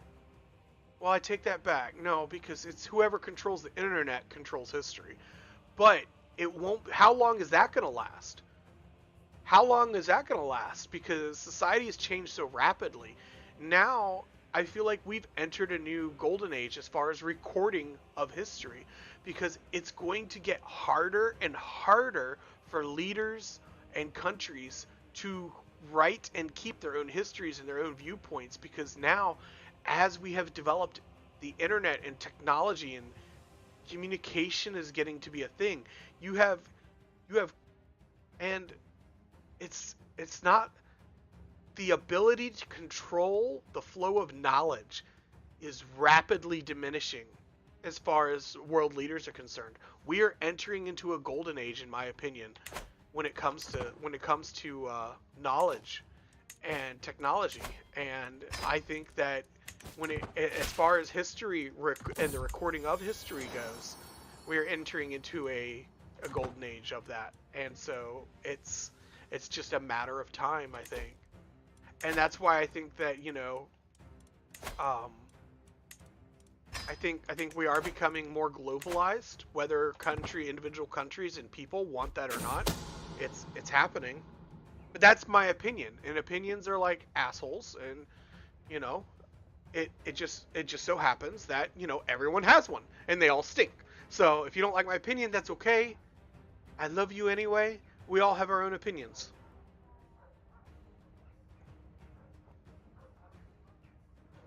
well, I take that back. No, because it's whoever controls the internet controls history. But it won't. How long is that going to last? How long is that going to last? Because society has changed so rapidly. Now, I feel like we've entered a new golden age as far as recording of history. Because it's going to get harder and harder for leaders and countries to write and keep their own histories and their own viewpoints. Because now, as we have developed the internet and technology and communication is getting to be a thing, you have and it's not, the ability to control the flow of knowledge is rapidly diminishing as far as world leaders are concerned. We are entering into a golden age, in my opinion, when it comes to knowledge. and technology. And I think that as far as history and the recording of history goes, we're entering into a golden age of that. And so it's just a matter of time, I think. And that's why I think that, um, I think we are becoming more globalized, whether individual countries and people want that or not. It's happening. But that's my opinion. And opinions are like assholes, and you know, it just so happens that, everyone has one and they all stink. So if you don't like my opinion, that's okay. I love you anyway. We all have our own opinions.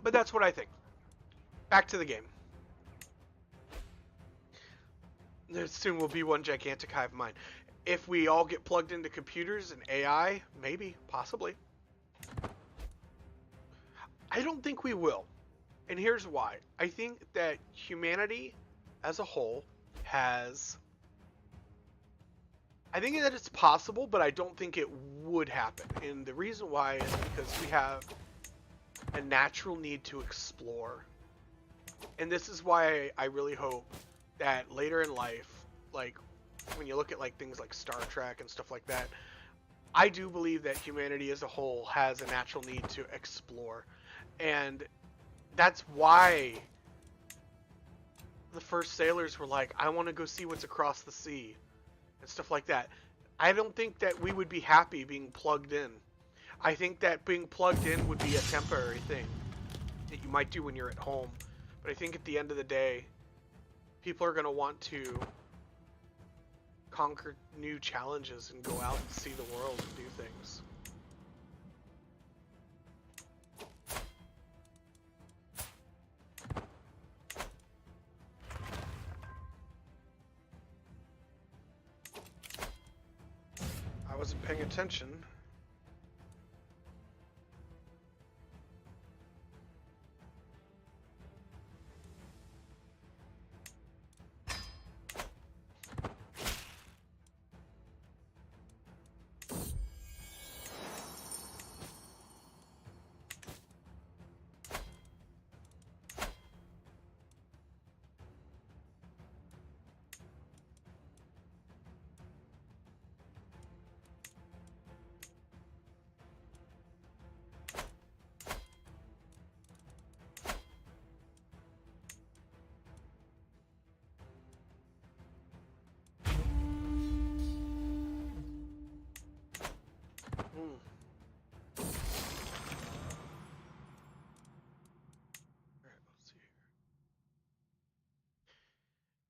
But that's what I think. Back to the game. There soon will be one gigantic hive mind. If we all get plugged into computers and AI, maybe, possibly. I don't think we will. And here's why. I think that humanity as a whole has... I think that it's possible, but I don't think it would happen. And the reason why is because we have a natural need to explore. And this is why I really hope that later in life, like when you look at like things like Star Trek and stuff like that, I do believe that humanity as a whole has a natural need to explore. And that's why the first sailors were like, I want to go see what's across the sea and stuff like that. I don't think that we would be happy being plugged in. I think that being plugged in would be a temporary thing that you might do when you're at home. But I think at the end of the day, people are going to want to conquer new challenges and go out and see the world and do things. I wasn't paying attention.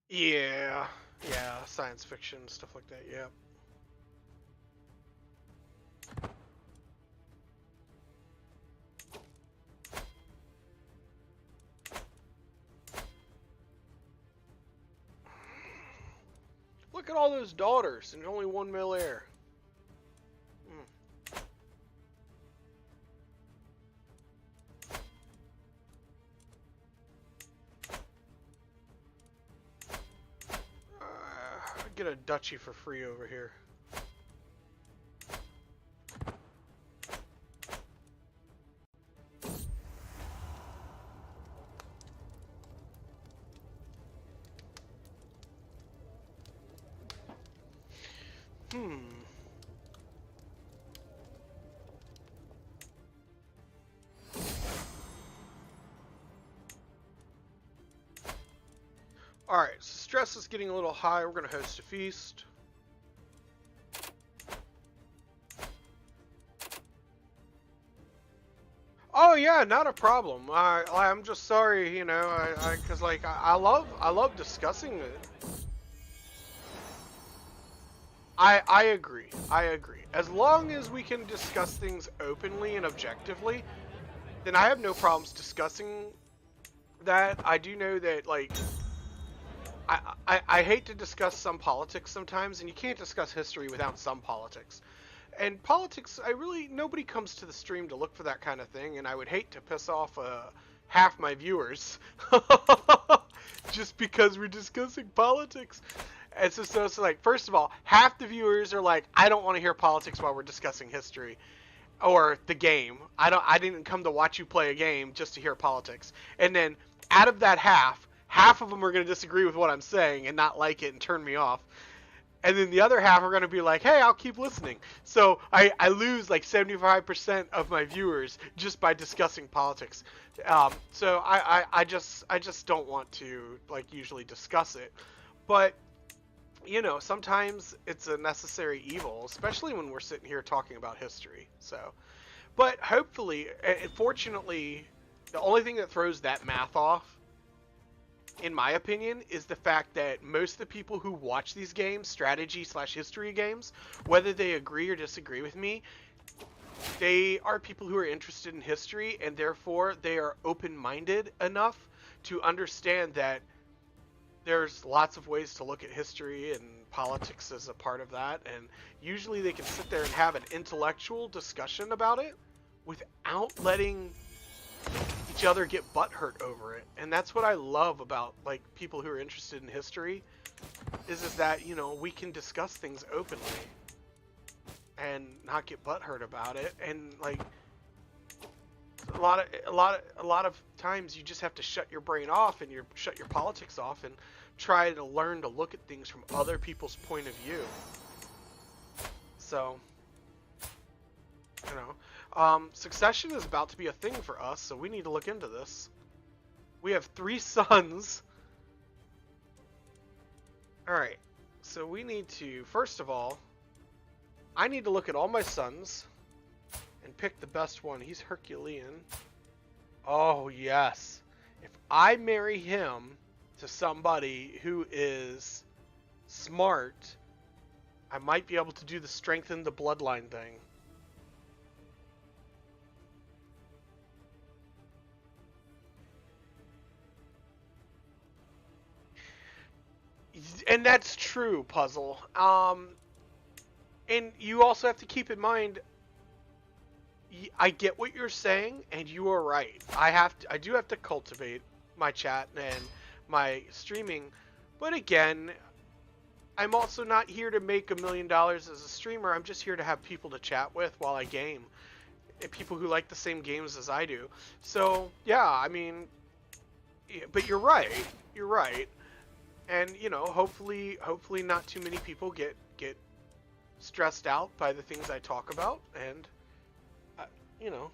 Yeah, science fiction, stuff like that, yeah. Look at all those daughters and only one male heir. Get a duchy for free over here. Alright, so stress is getting a little high. We're going to host a feast. Oh yeah, not a problem. I'm just sorry, because like I love discussing it. I agree. I agree. As long as we can discuss things openly and objectively, then I have no problems discussing that. I do know that, like, I hate to discuss some politics sometimes, and you can't discuss history without some politics. And politics, nobody comes to the stream to look for that kind of thing, and I would hate to piss off half my viewers just because we're discussing politics. And so like, first of all, half the viewers are like, I don't want to hear politics while we're discussing history. or the game. I didn't come to watch you play a game just to hear politics. And then out of that half of them are going to disagree with what I'm saying and not like it and turn me off. And then the other half are going to be like, hey, I'll keep listening. So I lose like 75% of my viewers just by discussing politics. So I just don't want to like usually discuss it. But you know, sometimes it's a necessary evil, especially when we're sitting here talking about history. So, but hopefully, fortunately, the only thing that throws that math off, in my opinion, is the fact that most of the people who watch these games, strategy/history games, whether they agree or disagree with me, they are people who are interested in history, and therefore they are open-minded enough to understand that there's lots of ways to look at history, and politics is a part of that, and usually they can sit there and have an intellectual discussion about it without letting each other get butthurt over it. And that's what I love about like people who are interested in history is that, you know, we can discuss things openly and not get butthurt about it. And like a lot of times you just have to shut your brain off and shut your politics off and try to learn to look at things from other people's point of view. So, you know, succession is about to be a thing for us, so we need to look into this. We have 3 sons. Alright, so we need to, first of all, I need to look at all my sons and pick the best one. He's Herculean. Oh, yes. If I marry him to somebody who is smart, I might be able to do the strengthen the bloodline thing. And that's true, Puzzle. And you also have to keep in mind, I get what you're saying, and you are right. I do have to cultivate my chat and my streaming, but again, I'm also not here to make $1 million as a streamer. I'm just here to have people to chat with while I game, and people who like the same games as I do. So yeah, I mean, but you're right. You're right, and you know, hopefully not too many people get stressed out by the things I talk about, and you know,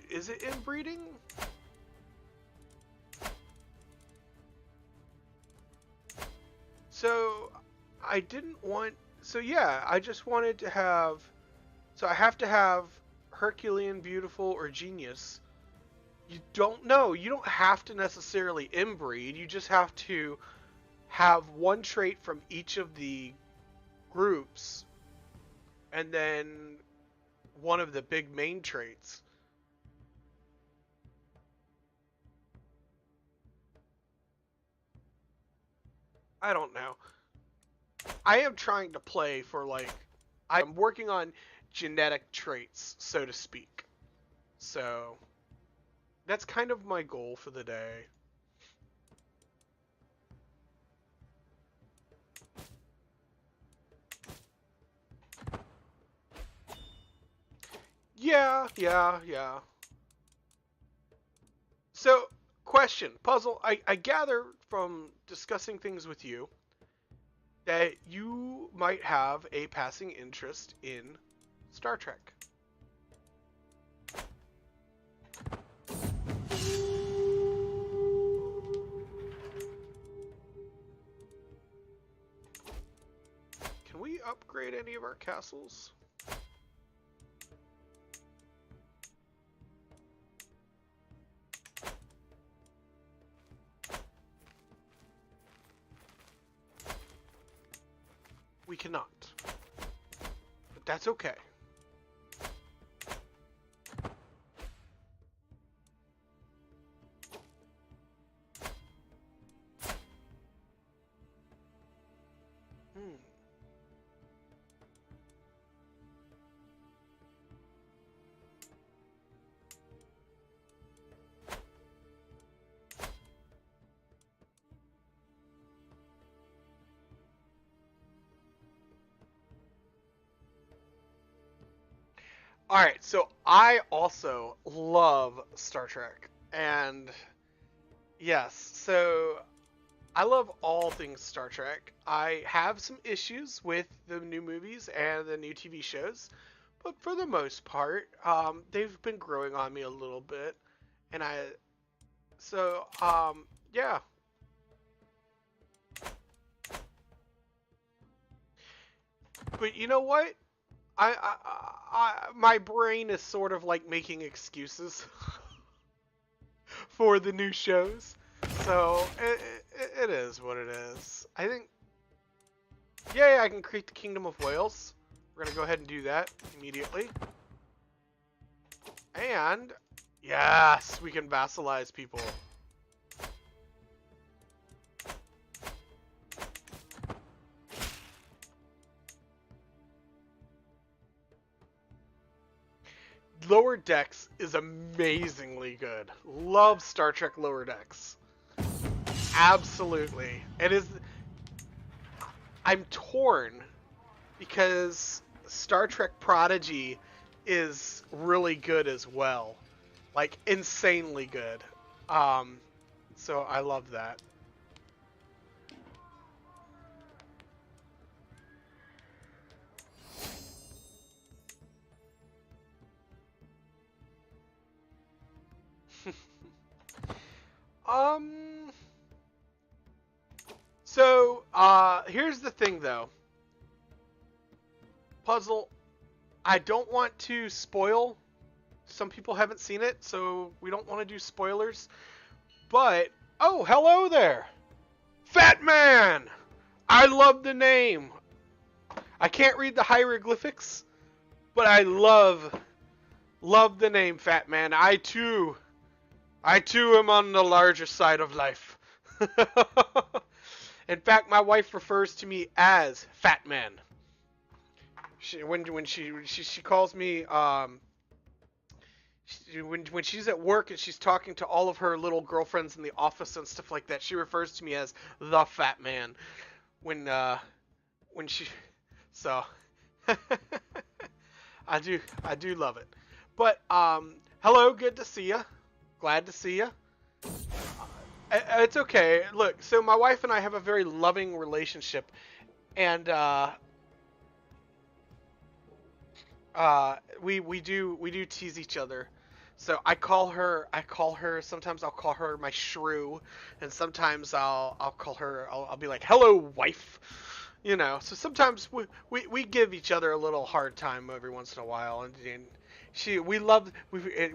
is it inbreeding? So I didn't want. So yeah, I just wanted to have. So I have to have Herculean, beautiful, or genius. You don't know. You don't have to necessarily inbreed. You just have to have one trait from each of the groups, and then one of the big main traits. I don't know. I am trying to play for like, I'm working on genetic traits, so to speak. So that's kind of my goal for the day. Yeah. So, question, Puzzle, I gather from discussing things with you that you might have a passing interest in Star Trek. Can we upgrade any of our castles? We cannot. But that's okay. All right, so I also love Star Trek, and yes, so I love all things Star Trek. I have some issues with the new movies and the new TV shows, but for the most part, they've been growing on me a little bit, and so yeah. But you know what? My brain is sort of like making excuses for the new shows. So it is what it is. I think, yeah, I can create the Kingdom of Wales. We're going to go ahead and do that immediately. And, yes, we can vassalize people. Lower Decks is amazingly good. Love Star Trek Lower Decks. Absolutely. It is. I'm torn because Star Trek Prodigy is really good as well. Like, insanely good. So I love that. Um, here's the thing though. Puzzle, I don't want to spoil. Some people haven't seen it, so we don't want to do spoilers. But, oh, hello there! Fat Man! I love the name. I can't read the hieroglyphics, but I love the name Fat Man. I too am on the larger side of life. In fact, my wife refers to me as Fat Man. When she calls me when she's at work and she's talking to all of her little girlfriends in the office and stuff like that, she refers to me as the Fat Man. When she so I do love it. But hello, good to see you. Glad to see you. It's okay. Look, so my wife and I have a very loving relationship, and we do tease each other. So I call her sometimes I'll call her my shrew, and sometimes I'll call her I'll be like, "Hello, wife." You know, so sometimes we give each other a little hard time every once in a while, and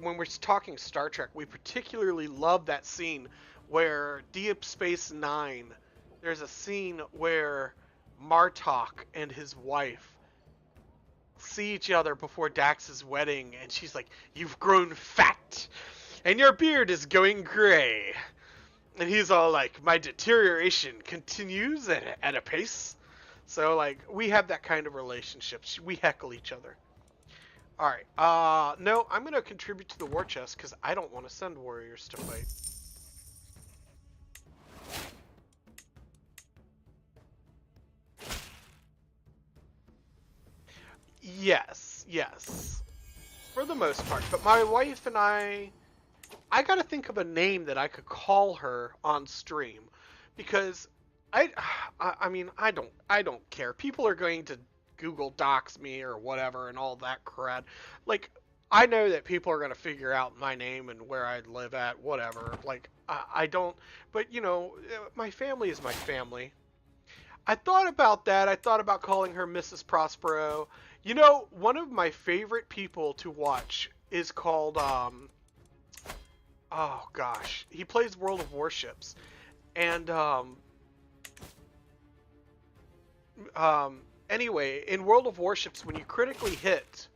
when we're talking Star Trek, we particularly love that scene where Deep Space Nine, there's a scene where Martok and his wife see each other before Dax's wedding, and she's like, "You've grown fat, and your beard is going gray." And he's all like, "My deterioration continues at a pace." So, like, we have that kind of relationship. We heckle each other. Alright, no, I'm going to contribute to the war chest, because I don't want to send warriors to fight. Yes. For the most part. But my wife and I gotta think of a name that I could call her on stream. Because I mean, I don't care. People are going to Google Docs me or whatever and all that crud. Like, I know that people are going to figure out my name and where I live at, whatever. Like, I don't, but you know, my family is my family. I thought about that. I thought about calling her Mrs. Prospero. You know, one of my favorite people to watch is called, oh gosh, he plays World of Warships. And, anyway, in World of Warships, when you critically hit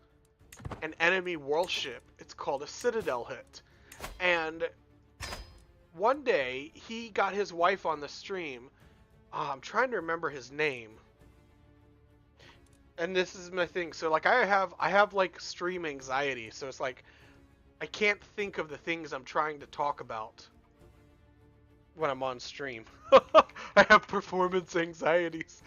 an enemy warship, it's called a Citadel hit. And one day, he got his wife on the stream. I'm trying to remember his name. And this is my thing. So, like, I have like stream anxiety. So it's like, I can't think of the things I'm trying to talk about when I'm on stream. I have performance anxieties.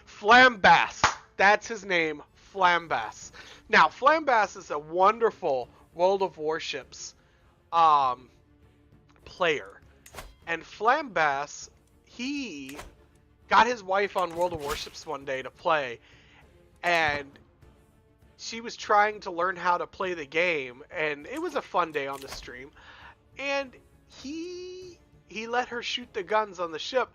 Flambass. That's his name. Flambass. Now, Flambass is a wonderful World of Warships um, player. And Flambass, he got his wife on World of Warships one day to play, and she was trying to learn how to play the game, and it was a fun day on the stream. And he let her shoot the guns on the ship,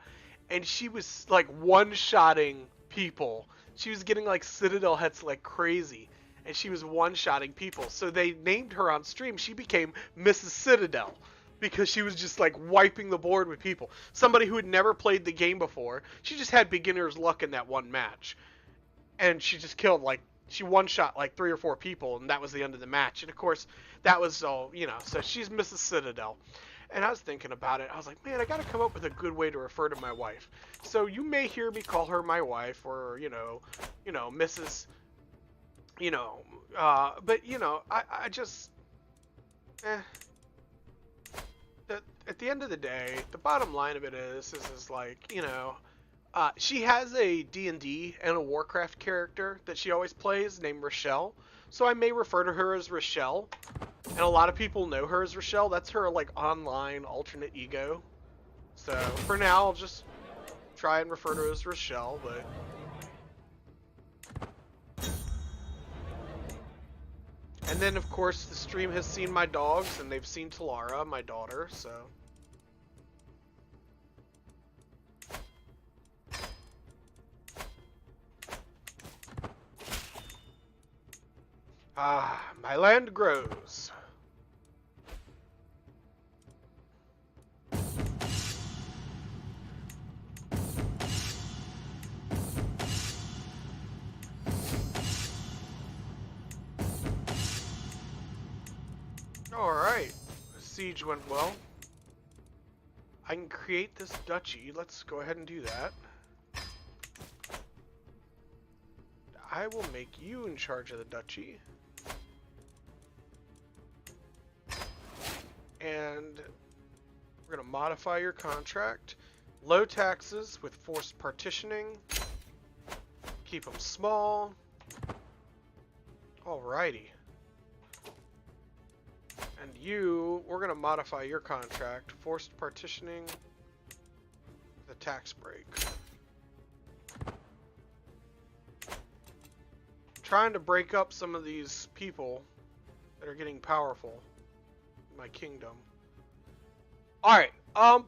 and she was like one-shotting people. She was getting like Citadel hits like crazy, and she was one-shotting people. So they named her on stream. She became Mrs. Citadel because she was just like wiping the board with people. Somebody who had never played the game before. She just had beginner's luck in that one match, and she just killed like she one-shot like 3 or 4 people, and that was the end of the match. And of course, that was all, you know. So she's Mrs. Citadel. And I was thinking about it. I was like, man, I got to come up with a good way to refer to my wife. So you may hear me call her my wife, or Mrs. But I just, at the end of the day, the bottom line of it is like, she has a D&D and a Warcraft character that she always plays named Rochelle. So I may refer to her as Rochelle. And a lot of people know her as Rochelle. That's her, like, online alternate ego. So, for now, I'll just try and refer to her as Rochelle, but... And then, of course, the stream has seen my dogs, and they've seen Talara, my daughter, so... Ah, my land grows. Alright, the siege went well. I can create this duchy. Let's go ahead and do that. I will make you in charge of the duchy. And we're going to modify your contract. Low taxes with forced partitioning. Keep them small. Alrighty. And we're going to modify your contract. Forced partitioning. The tax break. Trying to break up some of these people that are getting powerful. My kingdom. Alright,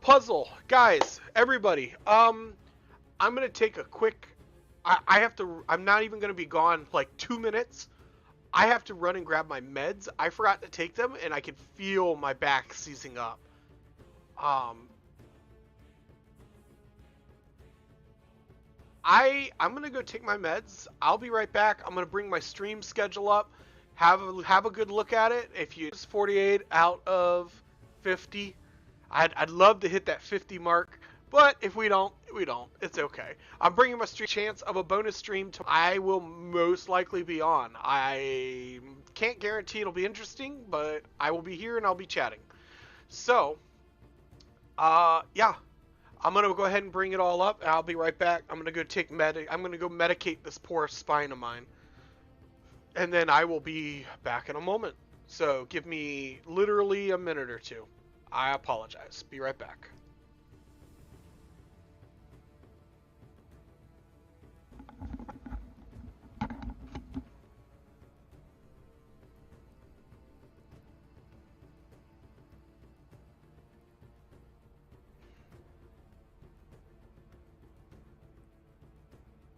puzzle. Guys, everybody, I'm gonna take a quick, I'm not even gonna be gone like 2 minutes. I have to run and grab my meds. I forgot to take them, and I can feel my back seizing up. I'm gonna go take my meds. I'll be right back. I'm gonna bring my stream schedule up. Have a good look at it. If you use 48 out of 50, I'd love to hit that 50 mark. But if we don't, we don't. It's okay. I'm bringing my chance of a bonus stream I will most likely be on. I can't guarantee it'll be interesting, but I will be here and I'll be chatting. So, yeah. I'm gonna go ahead and bring it all up, and I'll be right back. I'm gonna go medicate this poor spine of mine. And then I will be back in a moment. So give me literally a minute or two. I apologize. Be right back.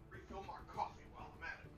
Refill my coffee while I'm at it.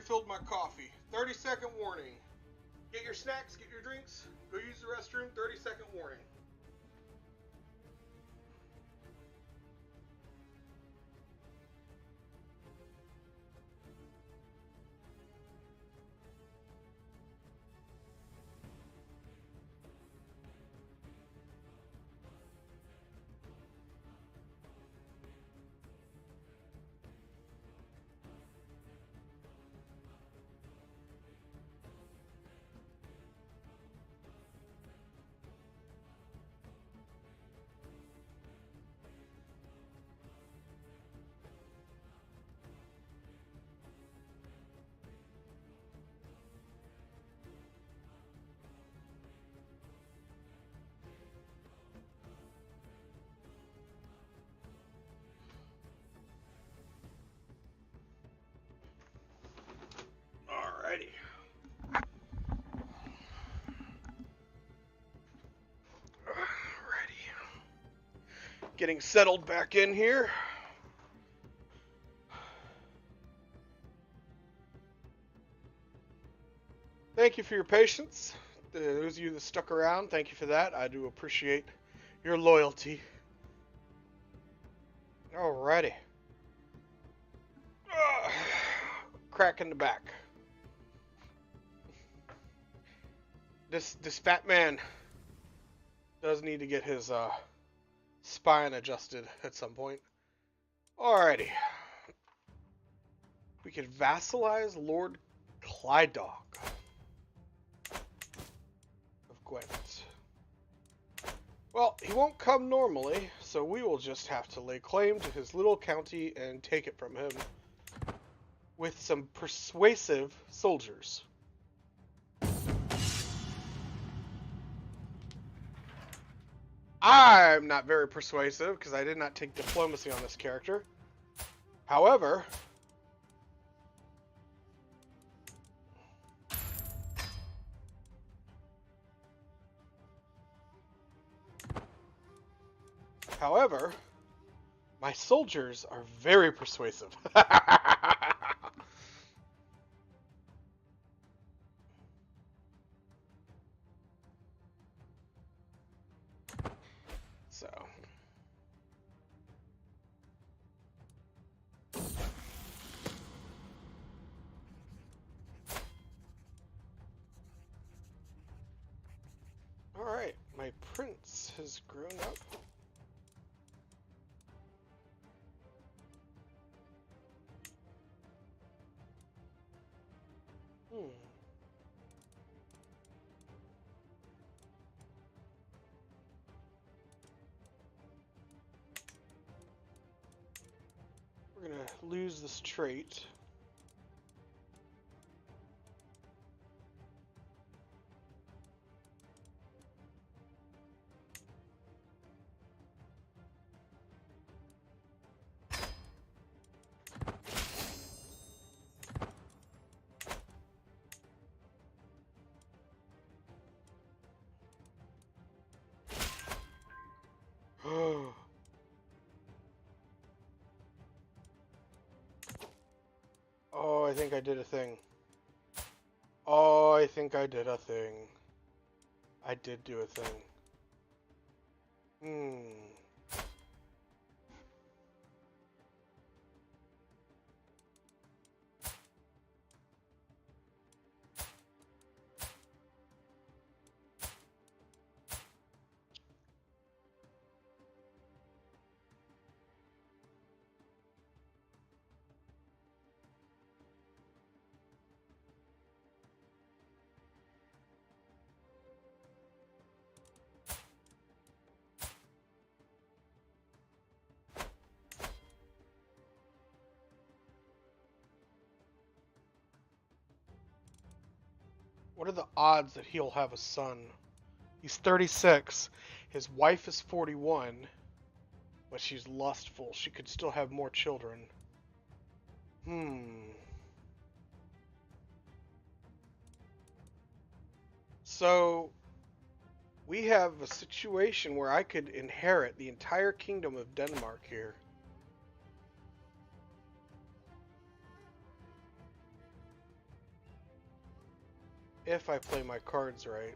refilled my coffee. 30-second warning. Get your snacks, get your drinks, go use the restroom, 30-second warning. Alrighty. Alrighty. Getting settled back in here. Thank you for your patience. Those of you that stuck around, thank you for that. I do appreciate your loyalty. Alrighty. Crack in the back. This fat man does need to get his spine adjusted at some point. Alrighty. We could vassalize Lord Clydog of Gwent. Well, he won't come normally, so we will just have to lay claim to his little county and take it from him with some persuasive soldiers. I'm not very persuasive because I did not take diplomacy on this character. However, my soldiers are very persuasive. So. Alright, my prince has grown up. We're gonna lose this trait. Oh, I think I did a thing. Oh, I think I did a thing. I did do a thing. What are the odds that he'll have a son? He's 36. His wife is 41. But she's lustful. She could still have more children. So, we have a situation where I could inherit the entire kingdom of Denmark here. If I play my cards right.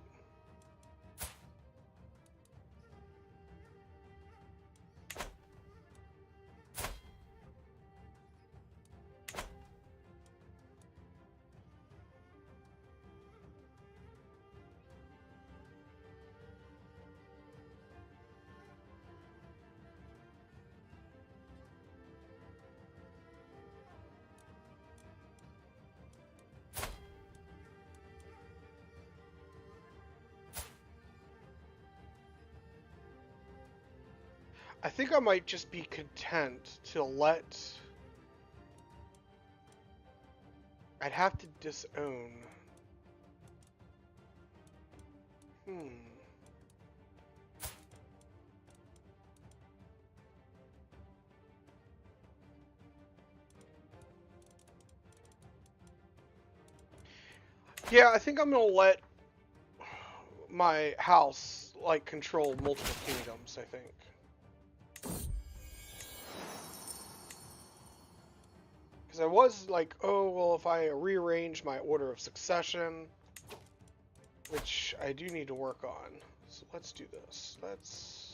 I think I might just be content to let... I'd have to disown. Yeah, I think I'm gonna let my house, like, control multiple kingdoms, I think. Because I was like, oh, well, if I rearrange my order of succession, which I do need to work on. So let's do this. Let's...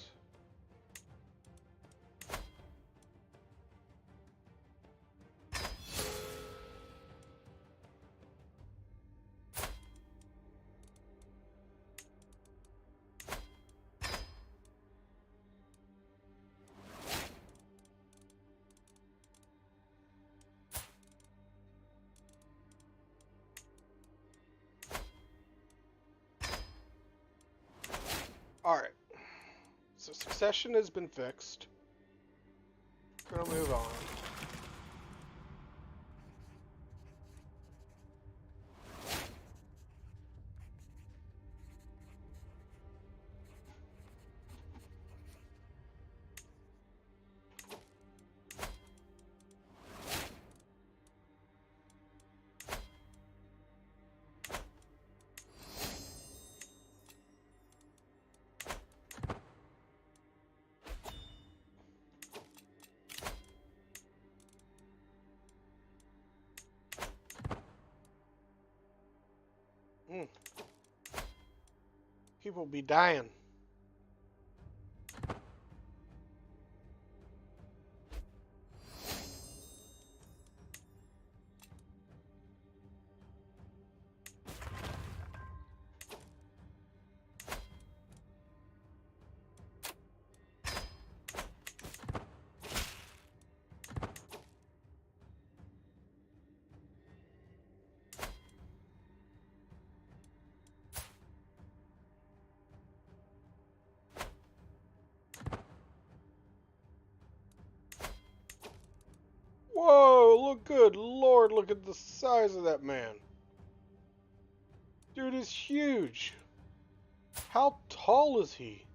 Alright. So succession has been fixed. Gonna move on. People be dying. Whoa, look good. Lord, look at the size of that man. Dude is huge. How tall is he?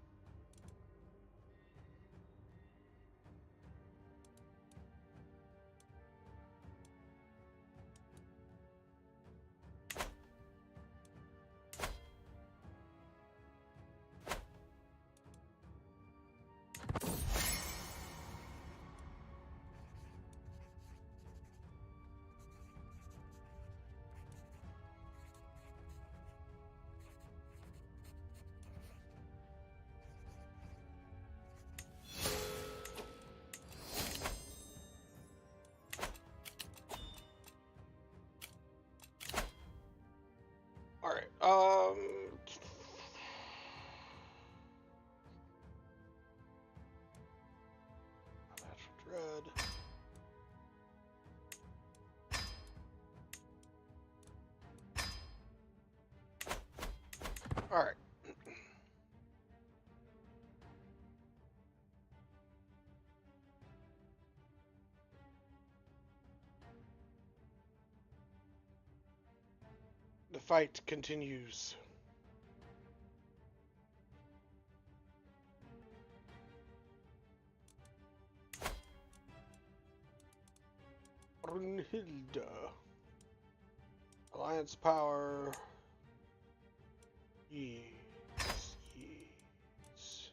Alright, Natural Dread. Alright. The fight continues. Brunhilde. Alliance power. Yes, yes.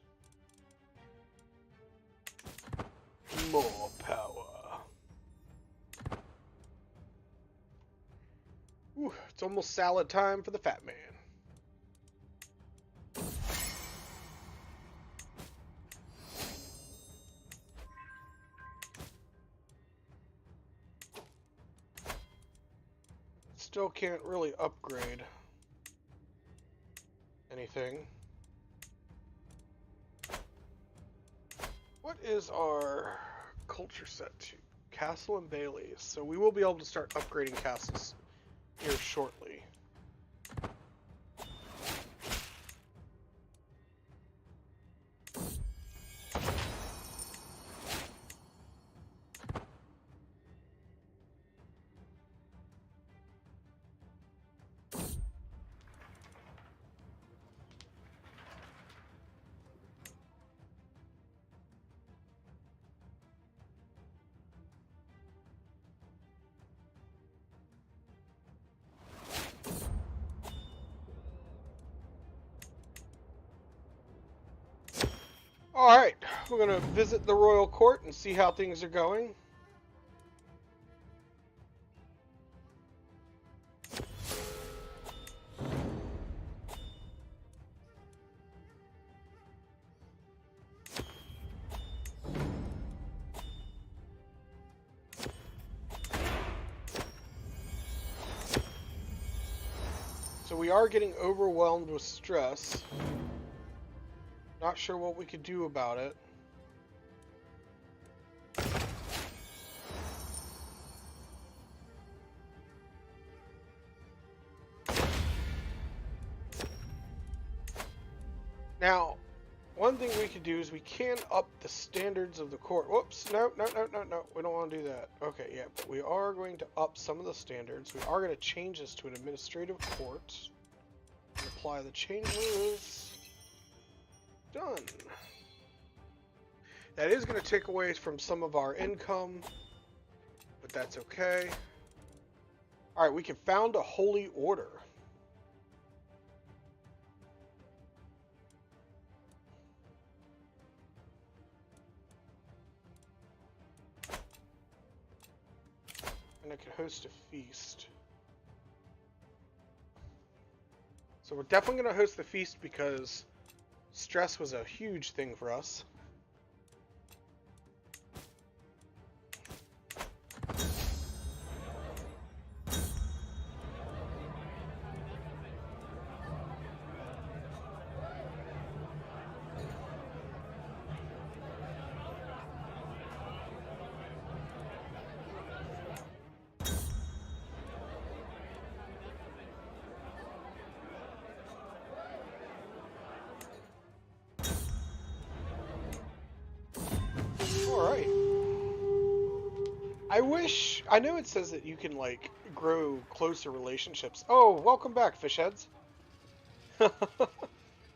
More power. Ooh, it's almost salad time for the fat man. Still can't really upgrade anything. What is our culture set to? Castle and Bailey's. So we will be able to start upgrading castles here shortly. Alright, we're going to visit the royal court and see how things are going. So we are getting overwhelmed with stress. Not sure what we could do about it. Now, one thing we could do is we can up the standards of the court. Whoops, no. We don't want to do that. Okay, yeah, but we are going to up some of the standards. We are going to change this to an administrative court. And apply the changes. Done. That is going to take away from some of our income, but that's okay. Alright, we can found a holy order. And I can host a feast. So we're definitely going to host the feast because stress was a huge thing for us. Alright. I know it says that you can, like, grow closer relationships. Oh, welcome back, fishheads.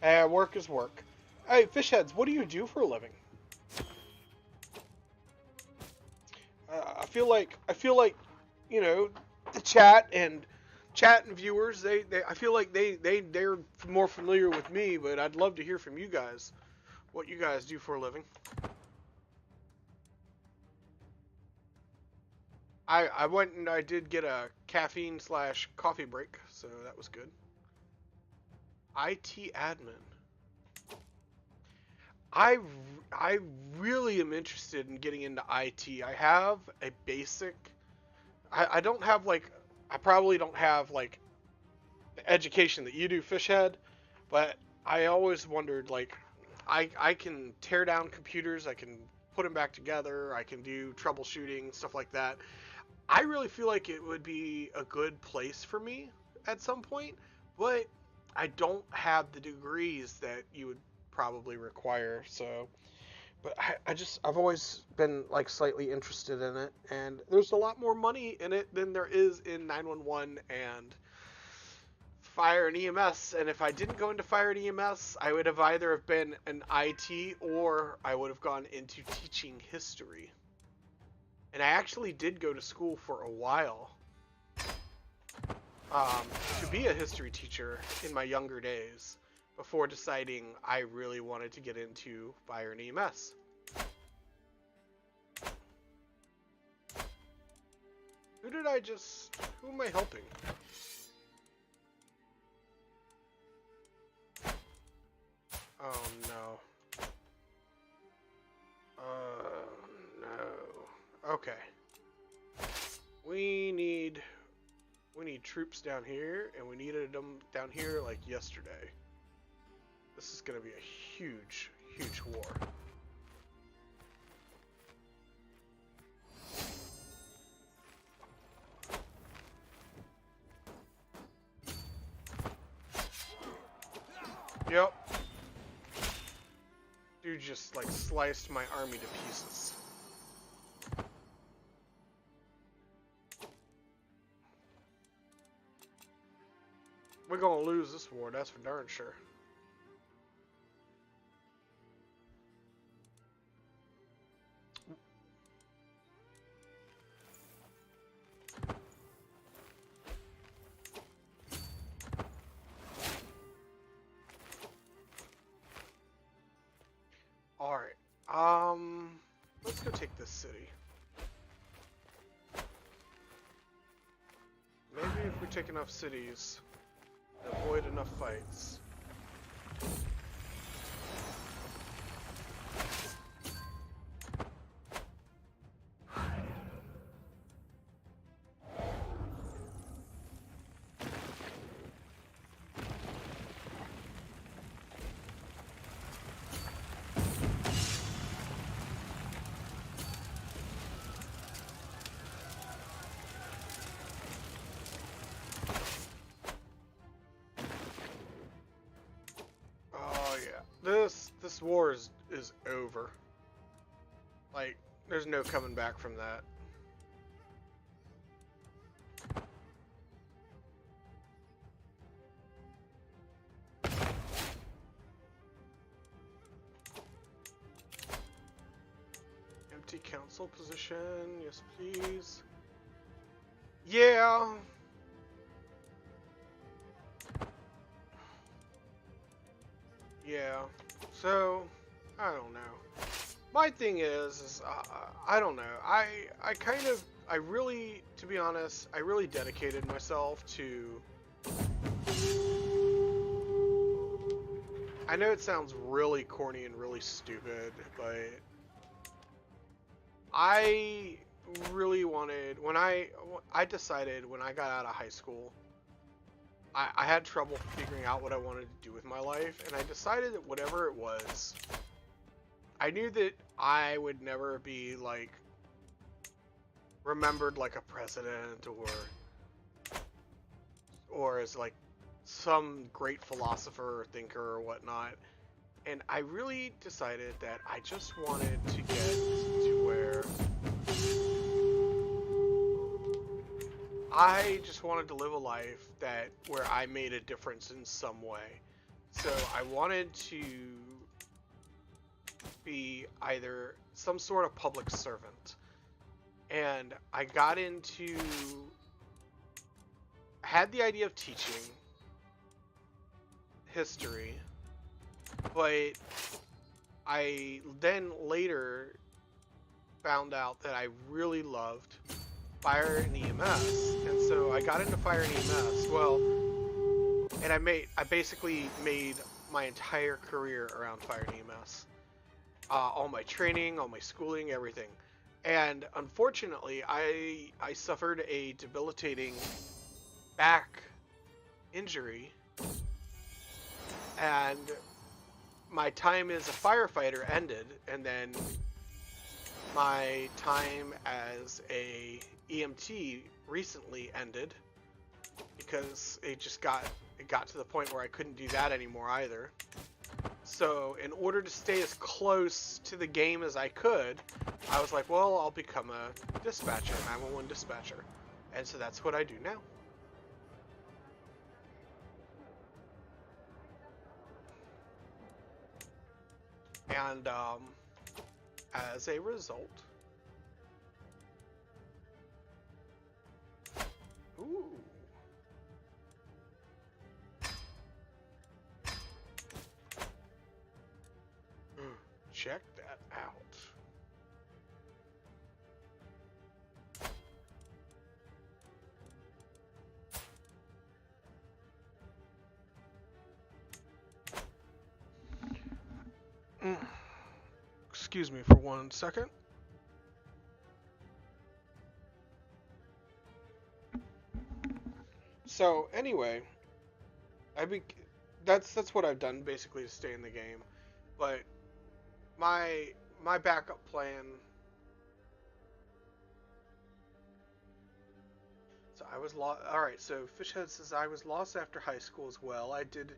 Work is work. Hey, fishheads, what do you do for a living? I feel like, you know, the chat and viewers, I feel like they're more familiar with me, but I'd love to hear from you guys, what you guys do for a living. I went and I did get a caffeine/coffee break, so that was good. IT admin. I really am interested in getting into IT. I have a basic. I don't have like. I probably don't have like the education that you do, Fishhead, but I always wondered like, I can tear down computers. I can put them back together. I can do troubleshooting, stuff like that. I really feel like it would be a good place for me at some point, but I don't have the degrees that you would probably require. So, but I've always been like slightly interested in it, and there's a lot more money in it than there is in 911 and fire and EMS. And if I didn't go into fire and EMS, I would have either have been an IT or I would have gone into teaching history. And I actually did go to school for a while to be a history teacher in my younger days before deciding I really wanted to get into fire and EMS. Who am I helping? Oh no. No. Okay. We need troops down here, and we needed them down here like yesterday. This is gonna be a huge, huge war. Yep. Dude just like sliced my army to pieces. We're gonna lose this war, that's for darn sure. Alright, let's go take this city. Maybe if we take enough cities, avoid enough fights. This war is over. Like, there's no coming back from that. Empty council position, yes please. Yeah. Yeah. So, I don't know. My thing is I don't know. I really, to be honest, I really dedicated myself to. I know it sounds really corny and really stupid, but I really wanted, when I decided when I got out of high school, I had trouble figuring out what I wanted to do with my life, and I decided that whatever it was, I knew that I would never be, like, remembered like a president or as, like, some great philosopher or thinker or whatnot. And I really decided that I just wanted to get to where I just wanted to live a life where I made a difference in some way. So I wanted to be either some sort of public servant. And I had the idea of teaching history, but I then later found out that I really loved fire and EMS, and so I got into fire and EMS. Well, and I basically made my entire career around fire and EMS. All my training, all my schooling, everything. And unfortunately, I suffered a debilitating back injury, and my time as a firefighter ended, and then my time as a EMT recently ended because it got to the point where I couldn't do that anymore either. So in order to stay as close to the game as I could, I was like, well, I'll become a dispatcher, 911 dispatcher. And so that's what I do now. And as a result, ooh, check that out. Excuse me for 1 second. So anyway, I be that's what I've done basically to stay in the game. But my my backup plan. So I was lost. All right. So Fishhead says I was lost after high school as well. I did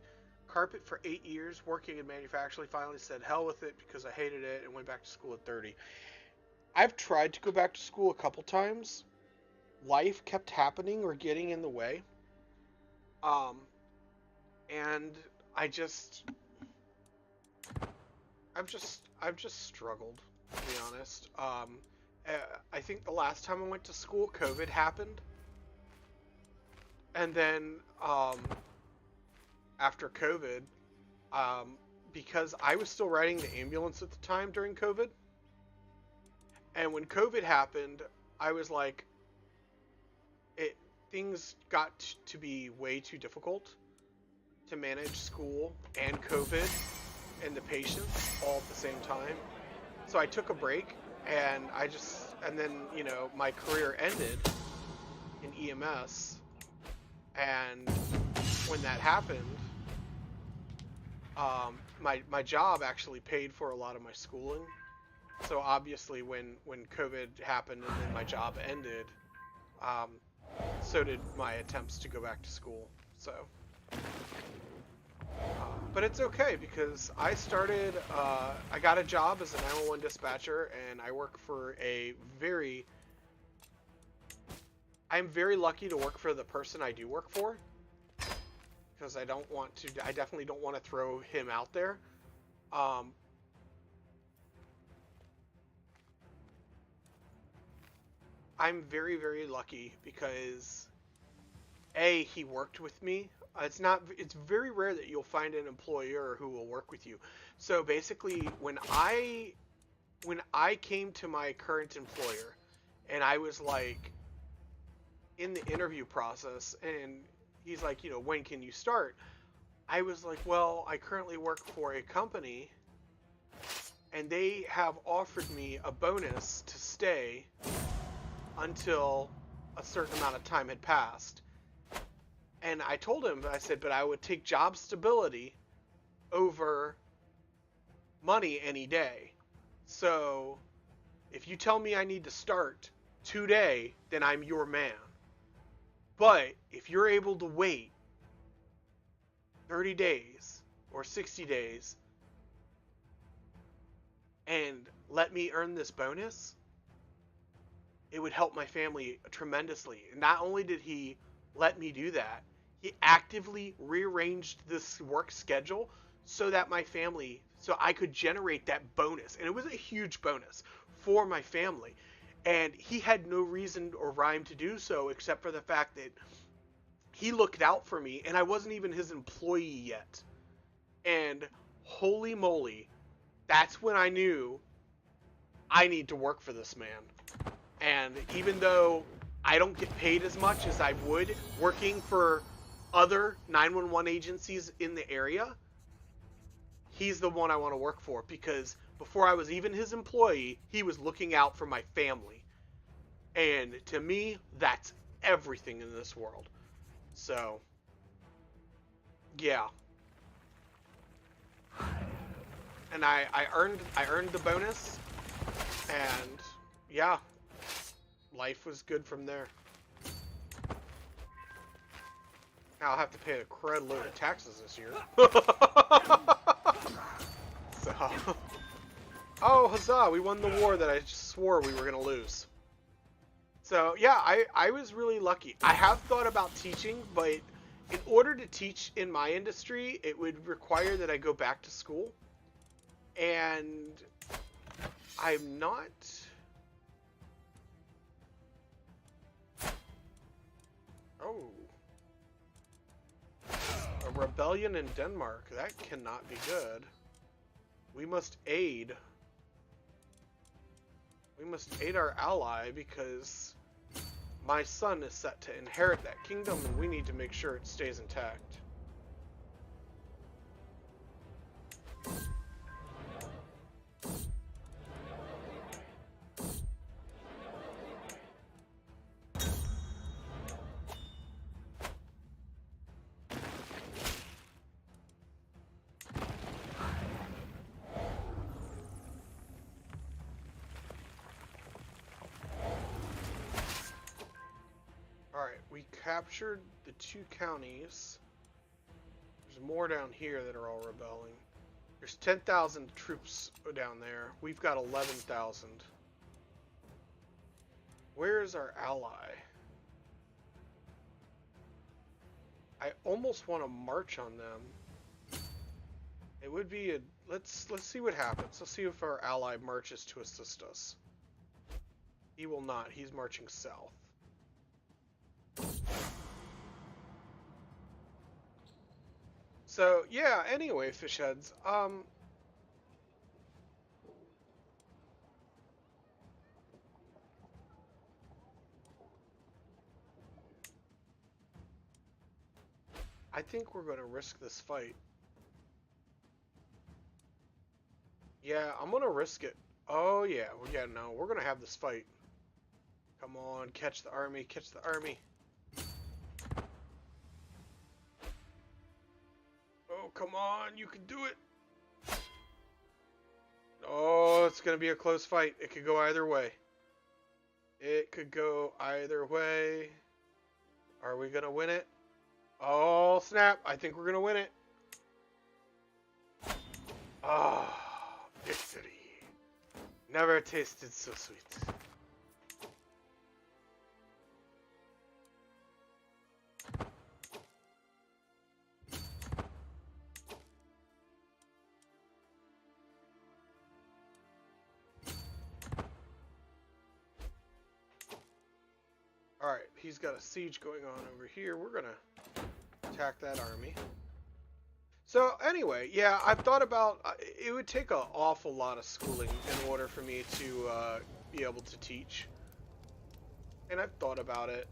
carpet for 8 years, working in manufacturing. Finally said hell with it because I hated it and went back to school at 30. I've tried to go back to school a couple times. Life kept happening or getting in the way. Um, and I just, I've just struggled, to be honest. I think the last time I went to school, COVID happened, and then after COVID, because I was still riding the ambulance at the time during COVID, and when COVID happened, I was like, things got to be way too difficult to manage school and COVID and the patients all at the same time. So I took a break, and then, my career ended in EMS. And when that happened, my job actually paid for a lot of my schooling. So obviously when COVID happened and then my job ended, so did my attempts to go back to school. So, but it's okay because I got a job as a 911 dispatcher, and I work for I'm very lucky to work for the person I do work for, because I definitely don't want to throw him out there. I'm very, very lucky because he worked with me. It's very rare that you'll find an employer who will work with you. So basically, when I came to my current employer and I was like in the interview process, and he's like, when can you start? I was like, well, I currently work for a company and they have offered me a bonus to stay until a certain amount of time had passed. And I told him, I said, but I would take job stability over money any day. So if you tell me I need to start today, then I'm your man. But if you're able to wait 30 days or 60 days and let me earn this bonus, it would help my family tremendously. And not only did he let me do that, he actively rearranged this work schedule so that so I could generate that bonus. And it was a huge bonus for my family. And he had no reason or rhyme to do so except for the fact that he looked out for me, and I wasn't even his employee yet. And holy moly, that's when I knew I need to work for this man. And even though I don't get paid as much as I would working for other 911 agencies in the area, he's the one I want to work for, because before I was even his employee, he was looking out for my family. And to me, that's everything in this world. So, yeah. And I earned the bonus, and yeah, life was good from there. Now I'll have to pay a crud load of taxes this year. So, oh, huzzah, we won the war that I just swore we were going to lose. So, yeah, I was really lucky. I have thought about teaching, but in order to teach in my industry, it would require that I go back to school. And I'm not... Oh. A rebellion in Denmark. That cannot be good. We must aid. We must aid our ally because my son is set to inherit that kingdom, and we need to make sure it stays intact. captured the 2 counties. There's more down here that are all rebelling. There's 10,000 troops down there. We've got 11,000. Where is our ally? I almost want to march on them. It would be a... Let's see what happens. Let's see if our ally marches to assist us. He will not. He's marching south. So, yeah, anyway, fishheads, I think we're going to risk this fight. Yeah, I'm going to risk it. Oh, yeah. Yeah, no, we're going to have this fight. Come on, catch the army, catch the army. Oh, come on, you can do it. Oh, it's going to be a close fight. It could go either way. It could go either way. Are we going to win it? Oh, snap. I think we're going to win it. Ah, victory. Never tasted so sweet. Alright, he's got a siege going on over here. We're going to attack that army. So anyway, yeah, I've thought about, it would take an awful lot of schooling in order for me to be able to teach. And I've thought about it.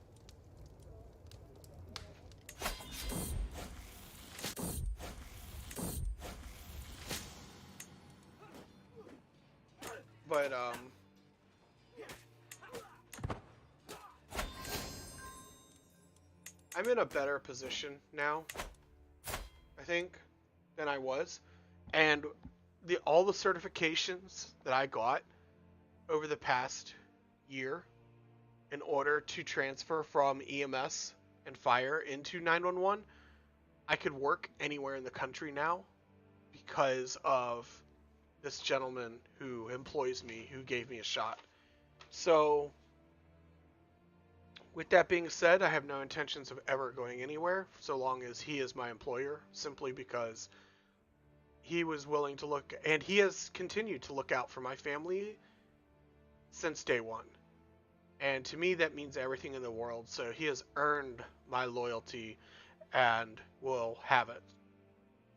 But, I'm in a better position now, I think, than I was. And all the certifications that I got over the past year in order to transfer from EMS and fire into 911, I could work anywhere in the country now because of this gentleman who employs me, who gave me a shot. So, with that being said, I have no intentions of ever going anywhere so long as he is my employer, simply because he was willing to look, and he has continued to look out for my family since day one. And to me, that means everything in the world. So he has earned my loyalty and will have it.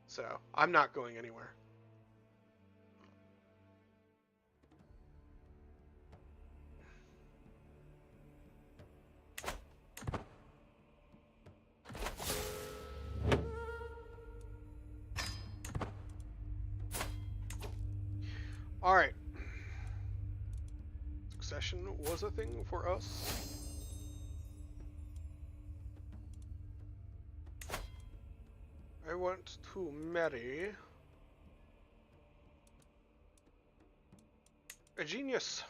So I'm not going anywhere. All right. Succession was a thing for us. I want to marry a genius.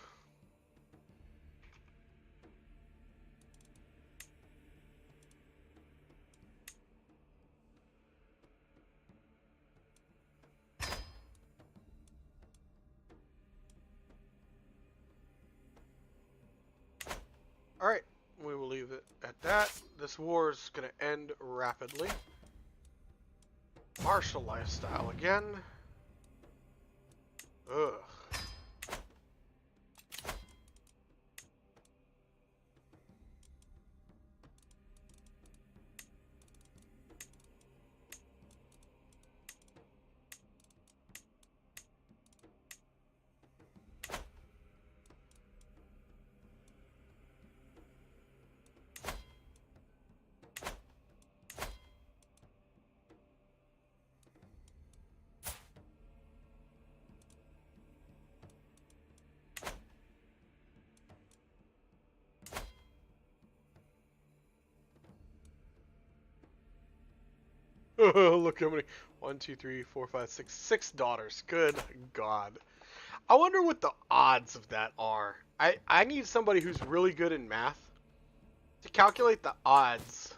Alright, we will leave it at that. This war is going to end rapidly. Martial lifestyle again. Ugh. Look how many. 1, 2, 3, 4, 5, 6. 6 daughters. Good God. I wonder what the odds of that are. I need somebody who's really good in math To calculate the odds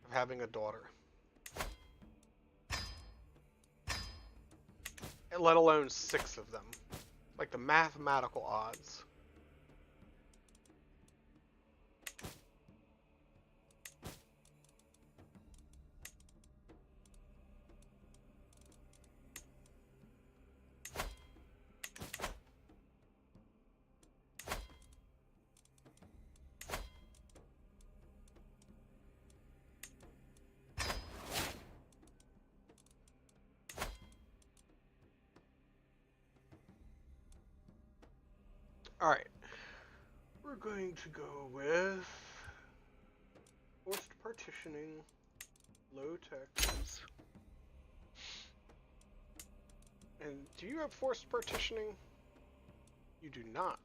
of having a daughter, let alone 6 of them, like the mathematical odds. Alright, we're going to go with forced partitioning, low taxes. And do you have forced partitioning? You do not.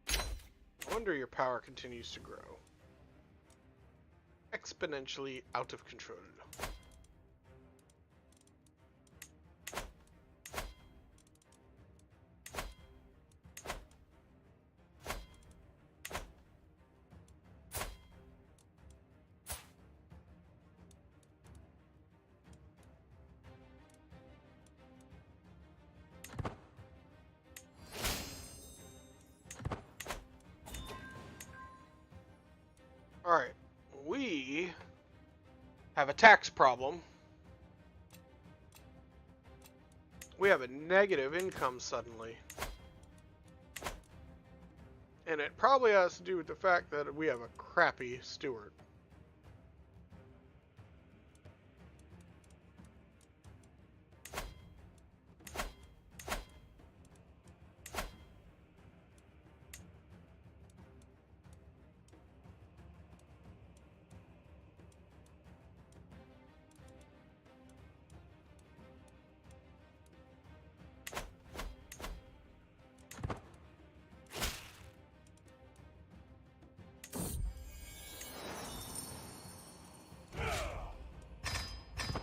No wonder your power continues to grow. Exponentially out of control. Alright, we have a tax problem. We have a negative income suddenly. And it probably has to do with the fact that we have a crappy steward.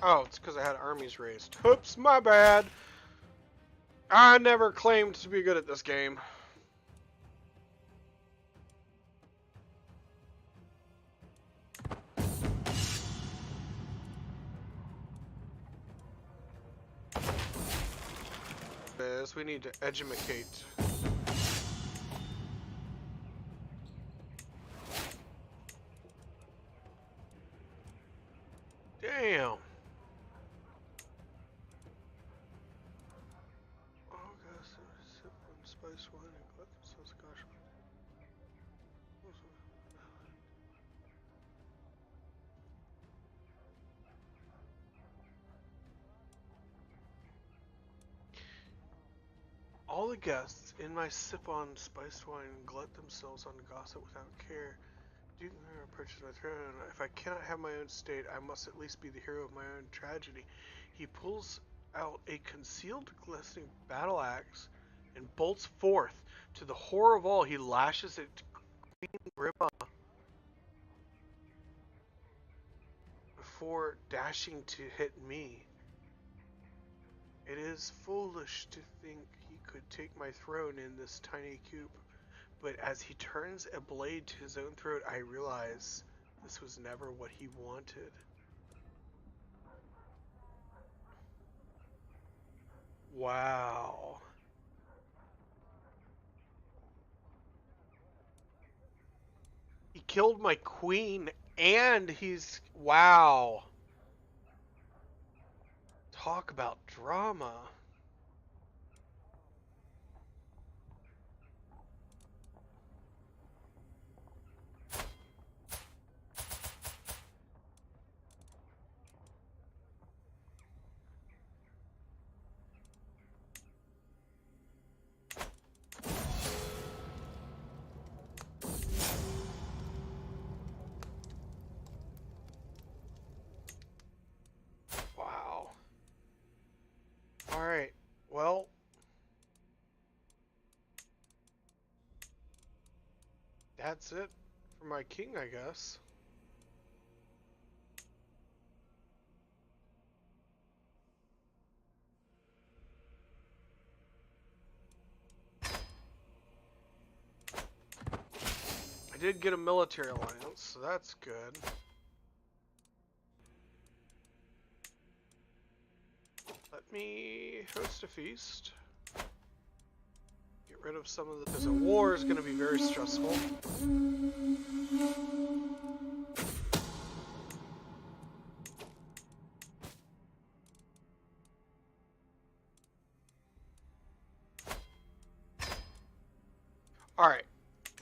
Oh, it's because I had armies raised. Oops, my bad. I never claimed to be good at this game. We need to educate. Damn. Spice wine and glut themselves. Gosh. All the guests in my sip on spiced wine glut themselves on gossip without care. Do you purchase my throne? If I cannot have my own state, I must at least be the hero of my own tragedy. He pulls out a concealed, glistening battle axe and bolts forth. To the horror of all, he lashes it to Queen Grippa before dashing to hit me. It is foolish to think he could take my throne in this tiny coop, but as he turns a blade to his own throat, I realize this was never what he wanted. Wow. He killed my queen and he's... Wow. Talk about drama. Wow. Alright, well... That's it for my king, I guess. I did get a military alliance, so that's good. Let me host a feast. Get rid of some of the... Because a war is going to be very stressful. Alright.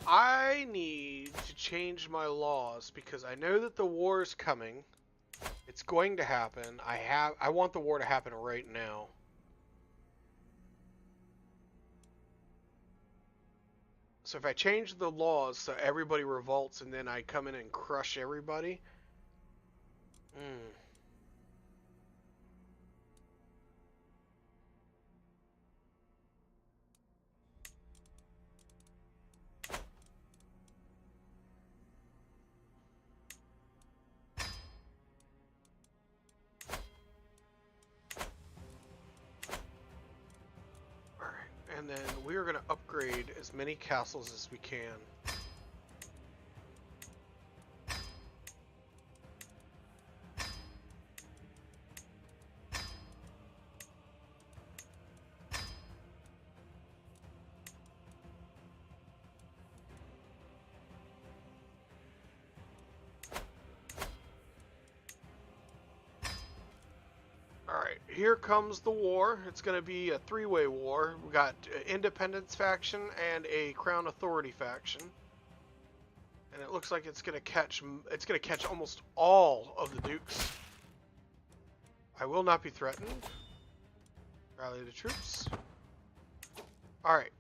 I need to change my laws because I know that the war is coming. It's going to happen. I want the war to happen right now. So if I change the laws so everybody revolts and then I come in and crush everybody. And then we are going to upgrade as many castles as we can. Alright, here comes the war. It's going to be a three-way war. We got Independence faction and a Crown Authority faction. And it looks like it's going to catch almost all of the dukes. I will not be threatened. Rally the troops. Alright.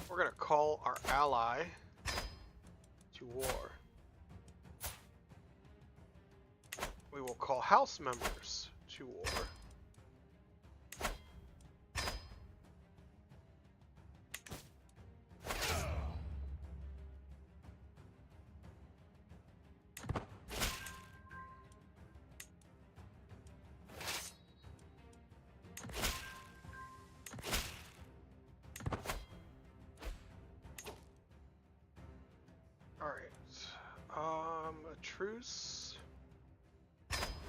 We're going to call our ally to war. We will call house members to war. Alright. A truce.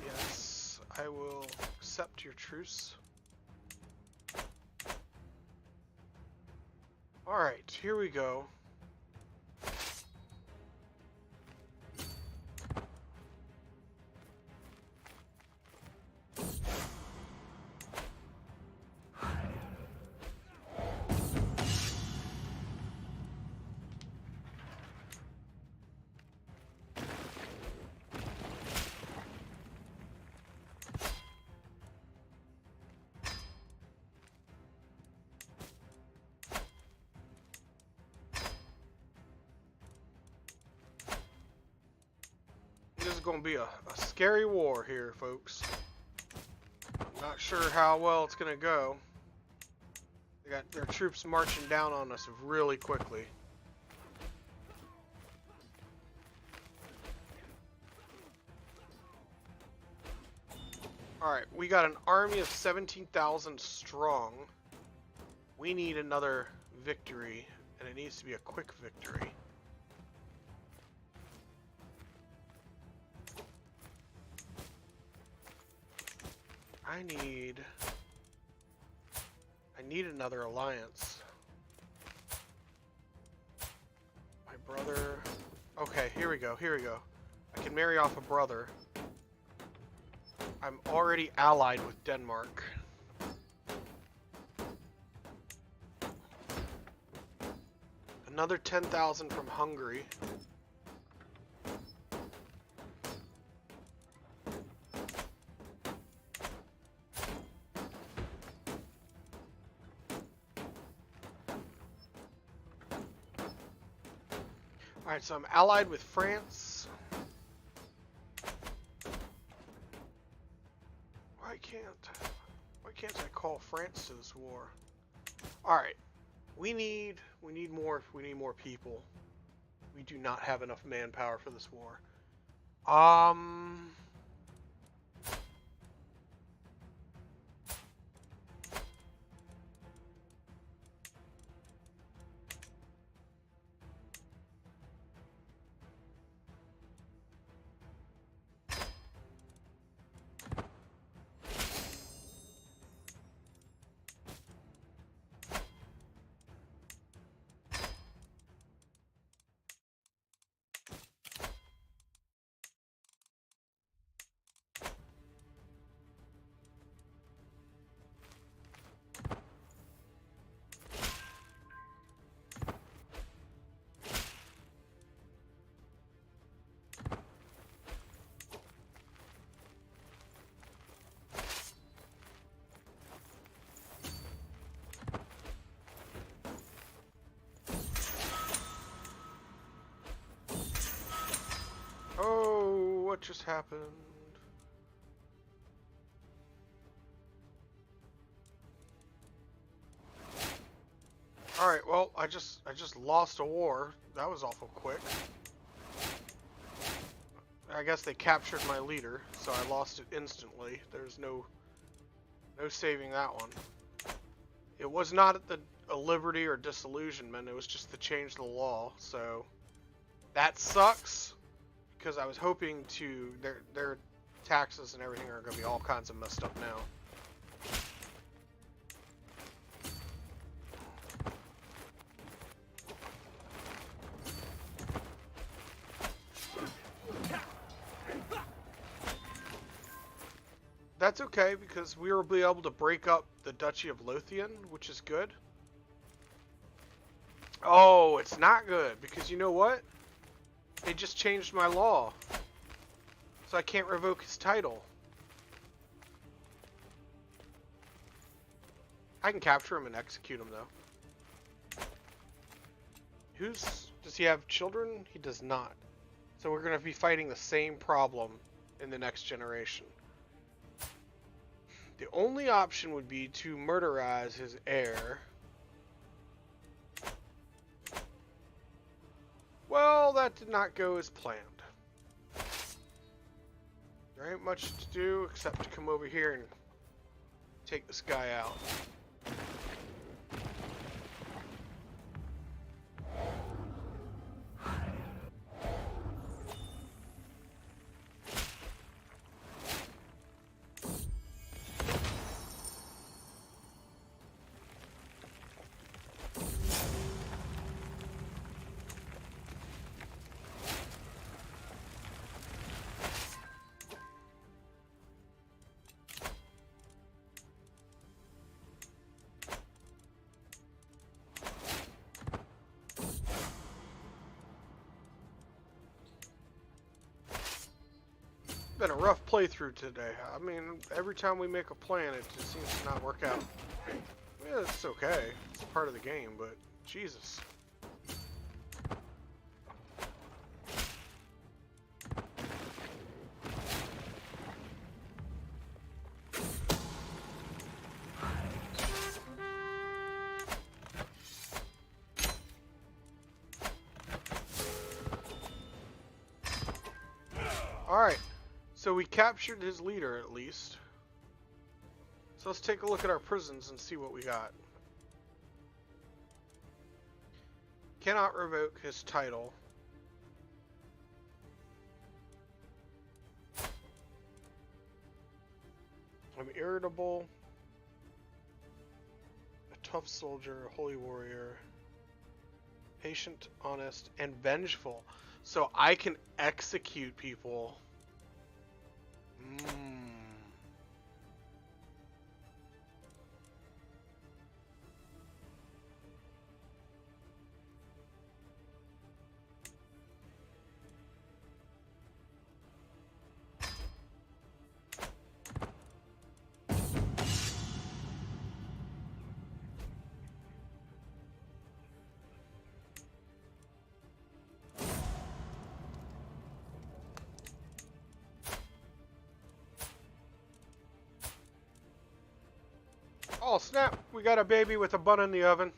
Yes, I will accept your truce. Alright, here we go. This is going to be a scary war here, folks. Not sure how well it's going to go. They got their troops marching down on us really quickly. Alright, we got an army of 17,000 strong. We need another victory, and it needs to be a quick victory. I need another alliance. My brother... Okay, here we go, here we go. I can marry off a brother. I'm already allied with Denmark. Another 10,000 from Hungary. Alright, so I'm allied with France. Why can't I call France to this war? Alright. We need more people. We do not have enough manpower for this war. just happened? Alright, well, I just lost a war. That was awful quick. I guess they captured my leader, so I lost it instantly. There's no saving that one. It was not a liberty or disillusionment, it was just to change the law, so that sucks, because I was hoping to, their taxes and everything are going to be all kinds of messed up now. That's okay, because we will be able to break up the Duchy of Lothian, which is good. Oh, it's not good, because you know what? They just changed my law. So I can't revoke his title. I can capture him and execute him, though. Does he have children? He does not. So we're going to be fighting the same problem in the next generation. The only option would be to murderize his heir. Well, that did not go as planned. There ain't much to do except to come over here and take this guy out. Been a rough playthrough today. I mean, every time we make a plan, it just seems to not work out. Yeah, it's okay. It's part of the game, but Jesus. Alright. So we captured his leader, at least. So let's take a look at our prisons and see what we got. Cannot revoke his title. I'm irritable. A tough soldier, a holy warrior. Patient, honest, and vengeful. So I can execute people. Oh snap, we got a baby with a bun in the oven.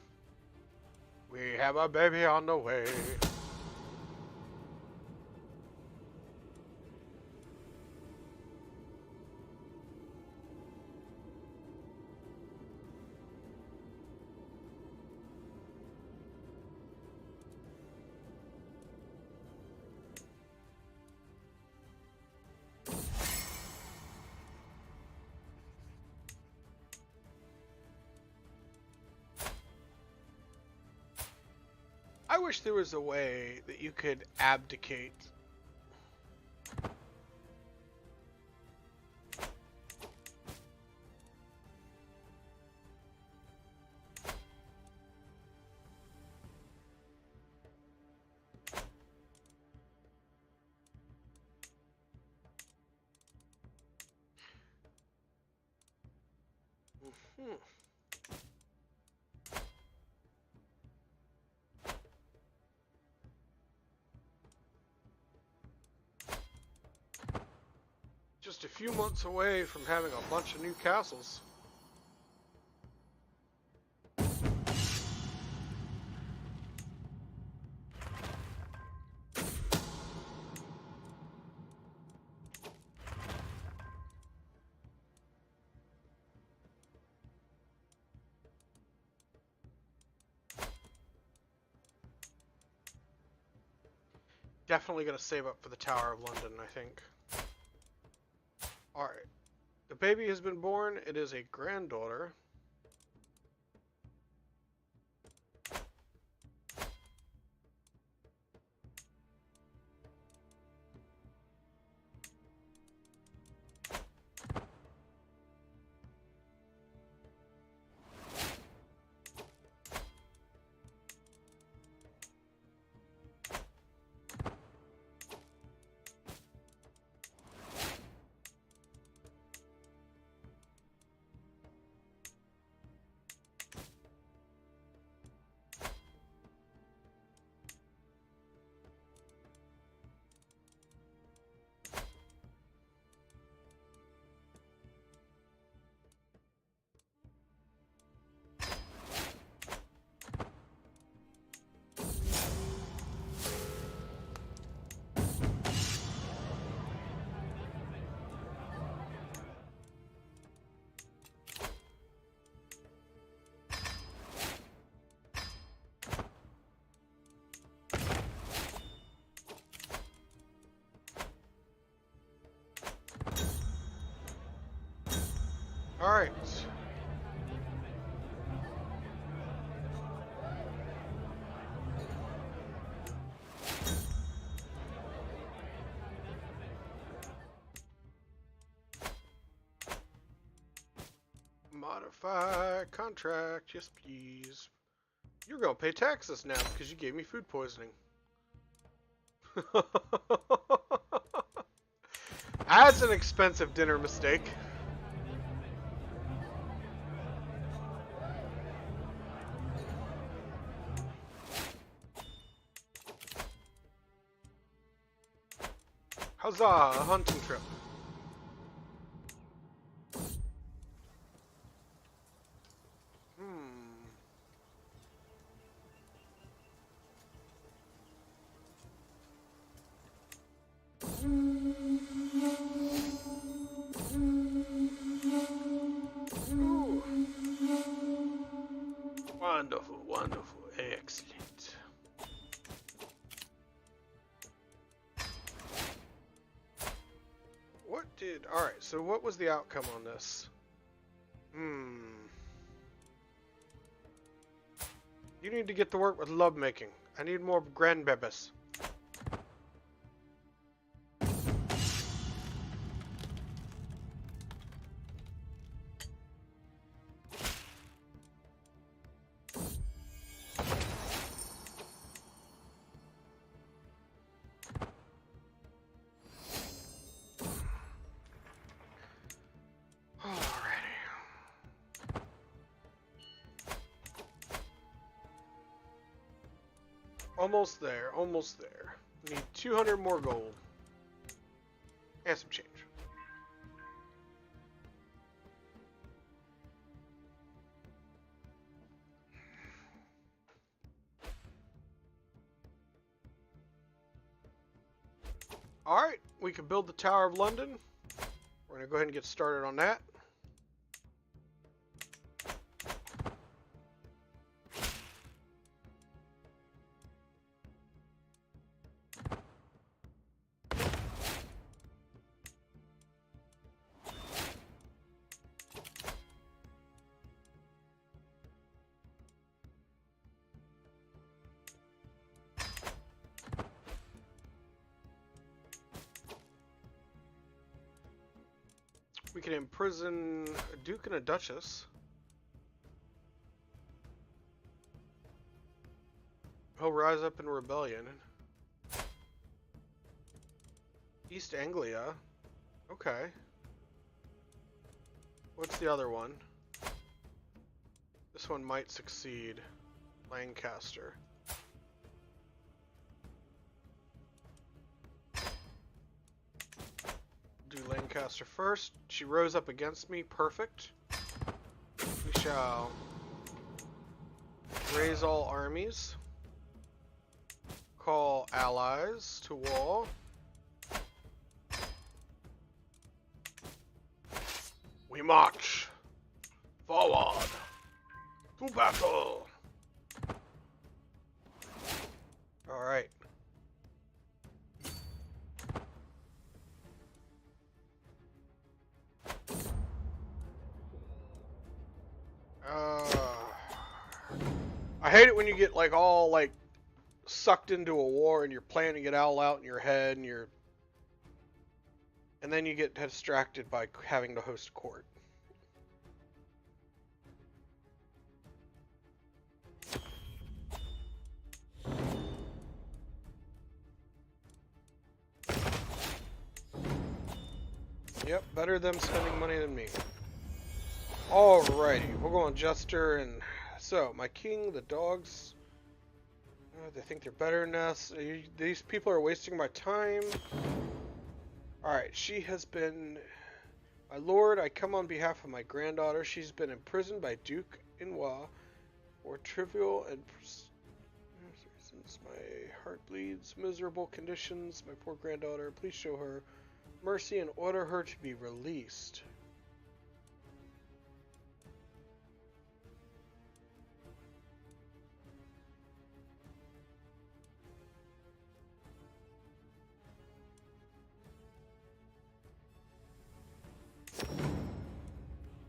We have a baby on the way. I wish there was a way that you could abdicate. Hmm. just a few months away from having a bunch of new castles. Definitely going to save up for the Tower of London, I think. Alright. The baby has been born. It is a granddaughter. Alright. Modify contract, yes please. You're gonna pay taxes now because you gave me food poisoning. That's an expensive dinner mistake. Huzzah, a hunting trip. Ooh. Wonderful, wonderful, excellent. What did... Alright, so what was the outcome on this? You need to get to work with lovemaking. I need more grandbabies. Almost there, almost there. Need 200 more gold. And some change. Alright, we can build the Tower of London. We're going to go ahead and get started on that. We can imprison a duke and a duchess. He'll rise up in rebellion. East Anglia. Okay. What's the other one? This one might succeed. Lancaster. Do Lancaster Spymaster first. She rose up against me. Perfect. We shall raise all armies. Call allies to wall. We march forward to battle. All right. I hate it when you get like all like sucked into a war and you're planning it all out in your head and then you get distracted by having to host a court. Yep, better them spending money than me. Alrighty, we're going Jester, and so my king, the dogs, they think they're better than us. These people are wasting my time. Alright, she has been... My lord, I come on behalf of my granddaughter. She's been imprisoned by Duke Inwa for trivial and reasons. My heart bleeds. Miserable conditions. My poor granddaughter. Please show her mercy and order her to be released.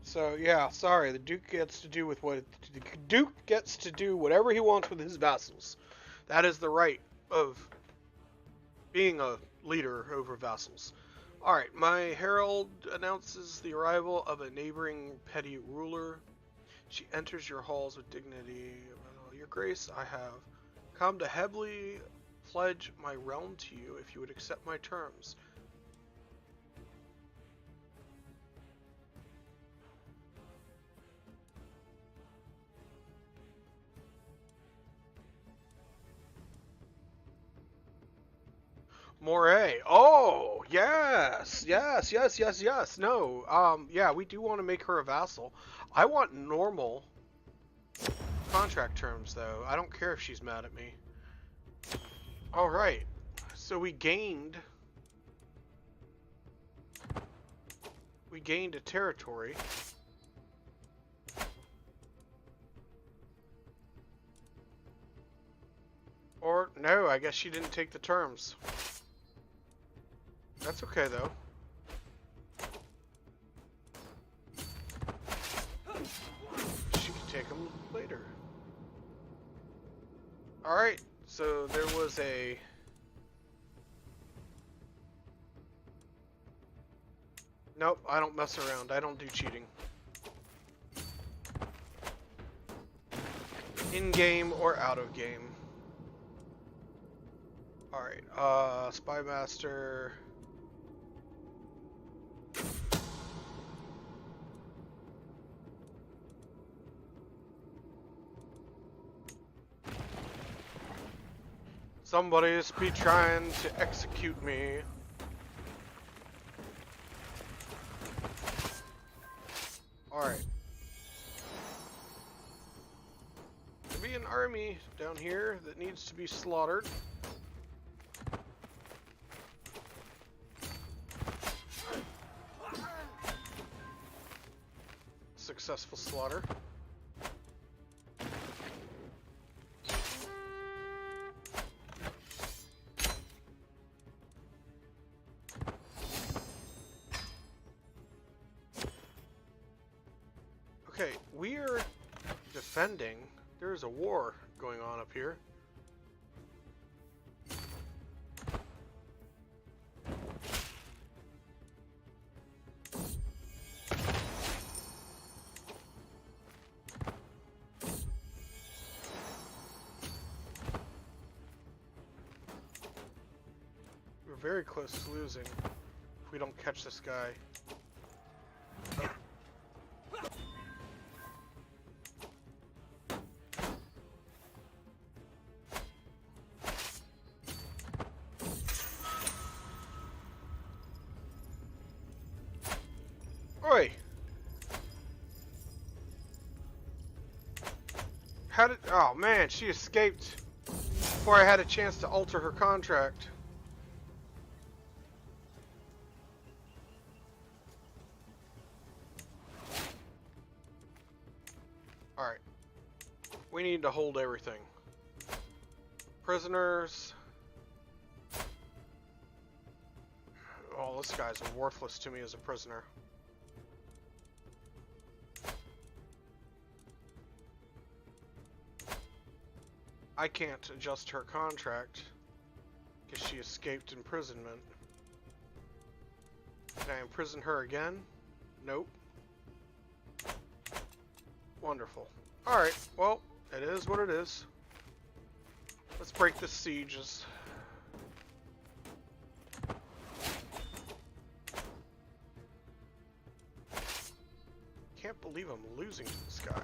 So yeah, sorry, the Duke gets to do whatever he wants with his vassals. That is the right of being a leader over vassals. Alright, my herald announces the arrival of a neighboring petty ruler. She enters your halls with dignity. Your grace, I have come to heavily pledge my realm to you if you would accept my terms. Moray. Oh, yes. No, yeah, we do want to make her a vassal. I want normal contract terms, though. I don't care if she's mad at me. Alright. So we gained a territory. Or, no, I guess she didn't take the terms. That's okay, though. She can take them later. Alright, so there was a... Nope, I don't mess around. I don't do cheating. In-game or out of game. Alright, Spymaster... Somebody's be trying to execute me. Alright. There'll be an army down here that needs to be slaughtered. Successful slaughter. Okay, we're defending. There's a war going on up here. We're very close to losing if we don't catch this guy. Oi! How did... Oh man, she escaped before I had a chance to alter her contract. Alright. We need to hold everything. Prisoners. Oh, this guy's worthless to me as a prisoner. I can't adjust her contract because she escaped imprisonment. Can I imprison her again? Nope. Wonderful. Alright, well, it is what it is. Let's break the sieges. Can't believe I'm losing to this guy.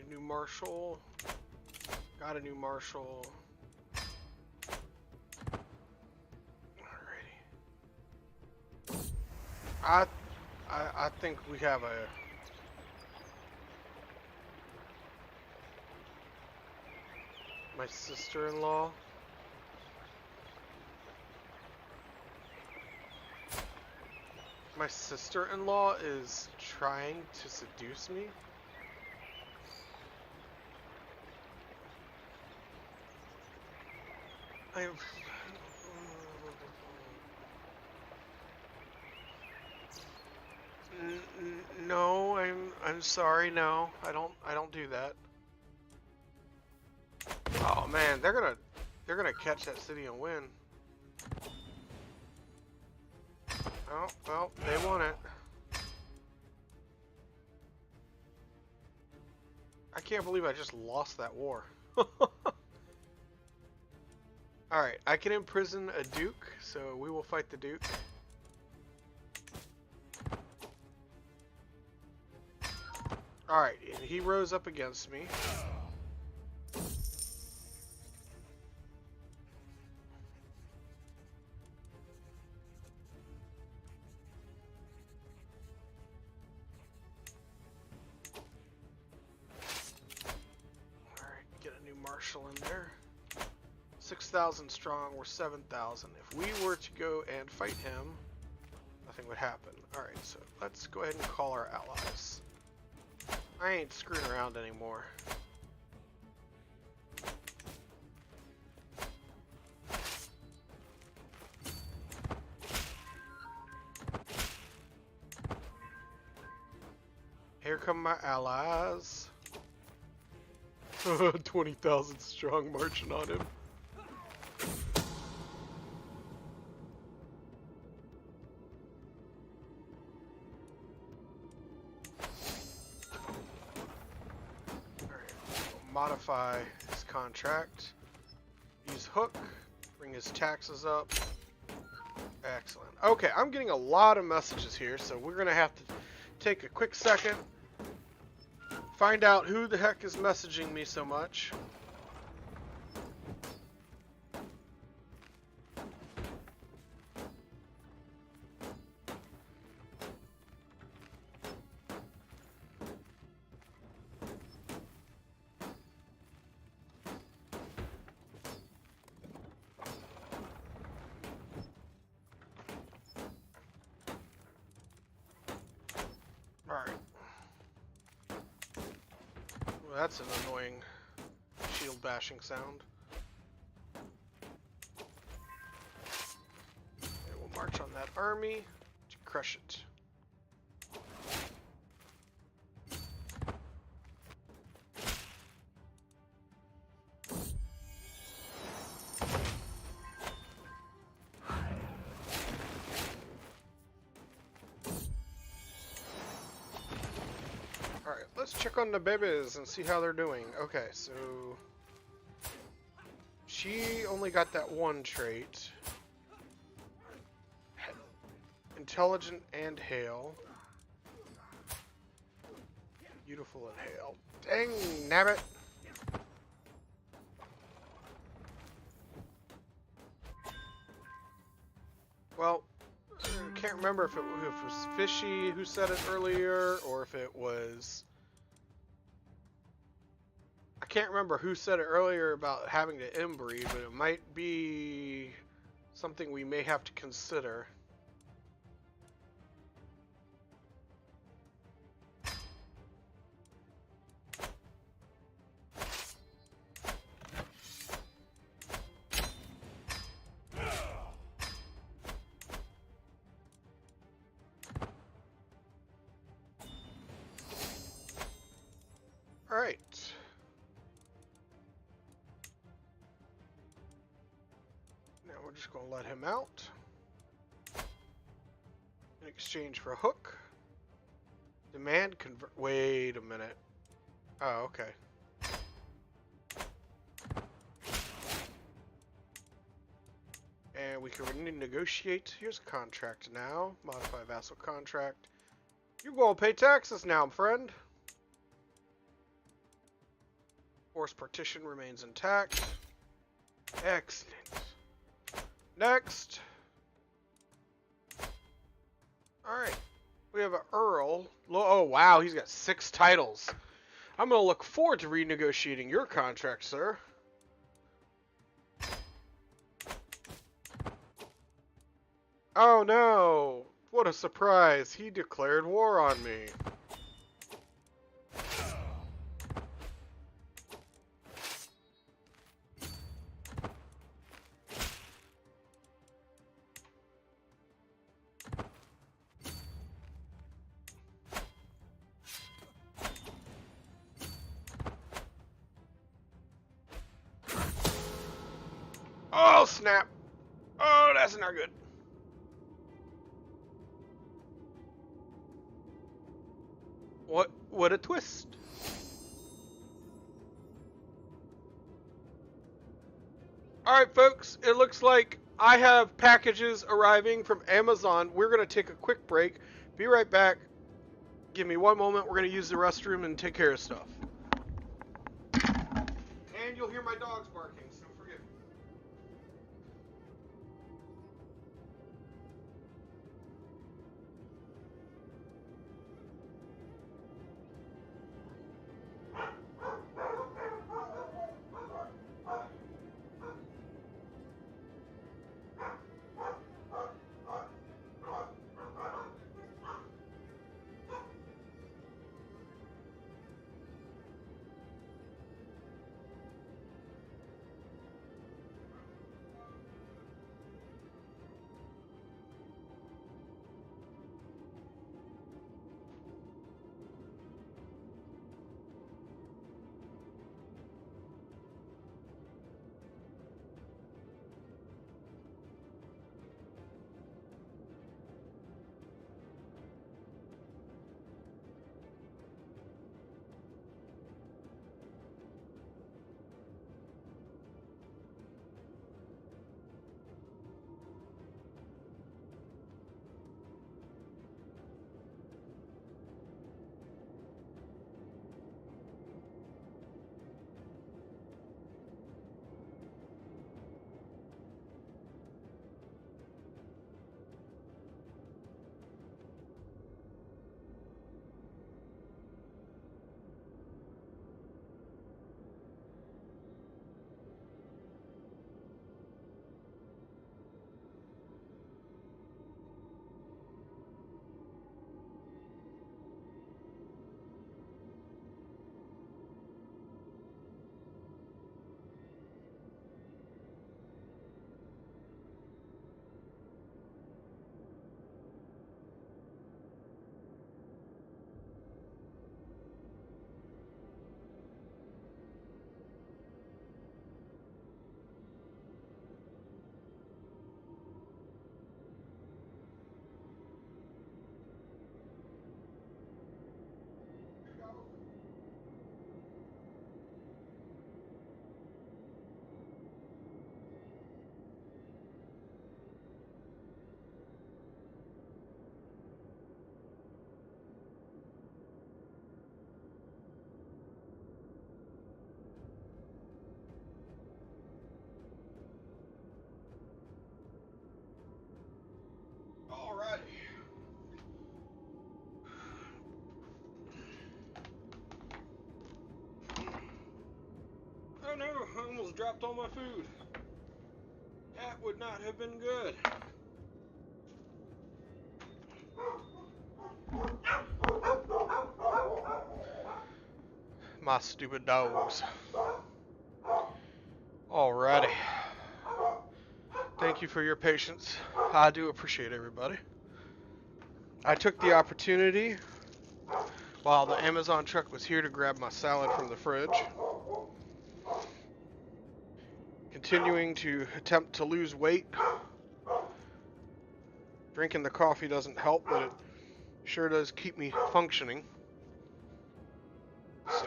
New marshal. Got a new marshal. Alrighty. I think we have a my sister-in-law. My sister-in-law is trying to seduce me. No, I'm sorry. No, I don't do that. Oh man, they're gonna catch that city and win. Oh well, they won it. I can't believe I just lost that war. Alright, I can imprison a duke, so we will fight the duke. Alright, he rose up against me. Alright, get a new marshal in there. 6,000 strong, we're 7,000. If we were to go and fight him, nothing would happen. Alright, so let's go ahead and call our allies. I ain't screwing around anymore. Here come my allies. 20,000 strong marching on him. Modify his contract, use hook, bring his taxes up. Excellent. Okay, I'm getting a lot of messages here, so we're gonna have to take a quick second, find out who the heck is messaging me so much. Alright. Well, that's an annoying shield bashing sound. And we'll march on that army to crush it. Let's check on the babies and see how they're doing. Okay, so she only got that one trait. Intelligent and hail. Beautiful and hail. Dang, nabbit. Well, I can't remember if it was Fishy who said it earlier, or if it was... I can't remember who said it earlier about having to inbreed, but it might be something we may have to consider. Alright. Now we're just going to let him out in exchange for a hook. Demand convert. Wait a minute. Oh, okay. And we can renegotiate. Here's a contract now. Modify vassal contract. You gonna pay taxes now, friend. Force partition remains intact. Excellent. Next. Alright. We have an Earl. Oh, wow. He's got 6 titles. I'm going to look forward to renegotiating your contract, sir. Oh, no. What a surprise. He declared war on me. Oh, snap. Oh, that's not good. What a twist. Alright, folks. It looks like I have packages arriving from Amazon. We're going to take a quick break. Be right back. Give me one moment. We're going to use the restroom and take care of stuff. And you'll hear my dogs barking, so forgive me. almost dropped all my food. That would not have been good. My stupid dogs. Alrighty. Thank you for your patience. I do appreciate everybody. I took the opportunity while the Amazon truck was here to grab my salad from the fridge. Continuing to attempt to lose weight. Drinking the coffee doesn't help, but it sure does keep me functioning. So.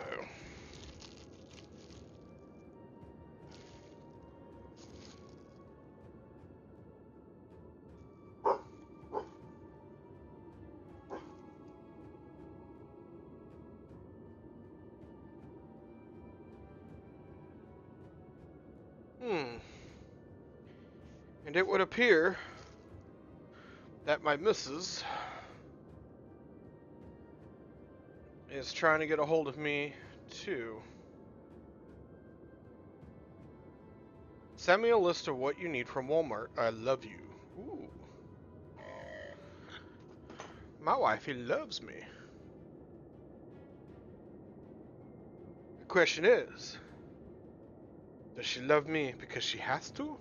And it would appear that my missus is trying to get a hold of me too. Send me a list of what you need from Walmart. I love you. Ooh. My wifey loves me. The question is, does she love me because she has to?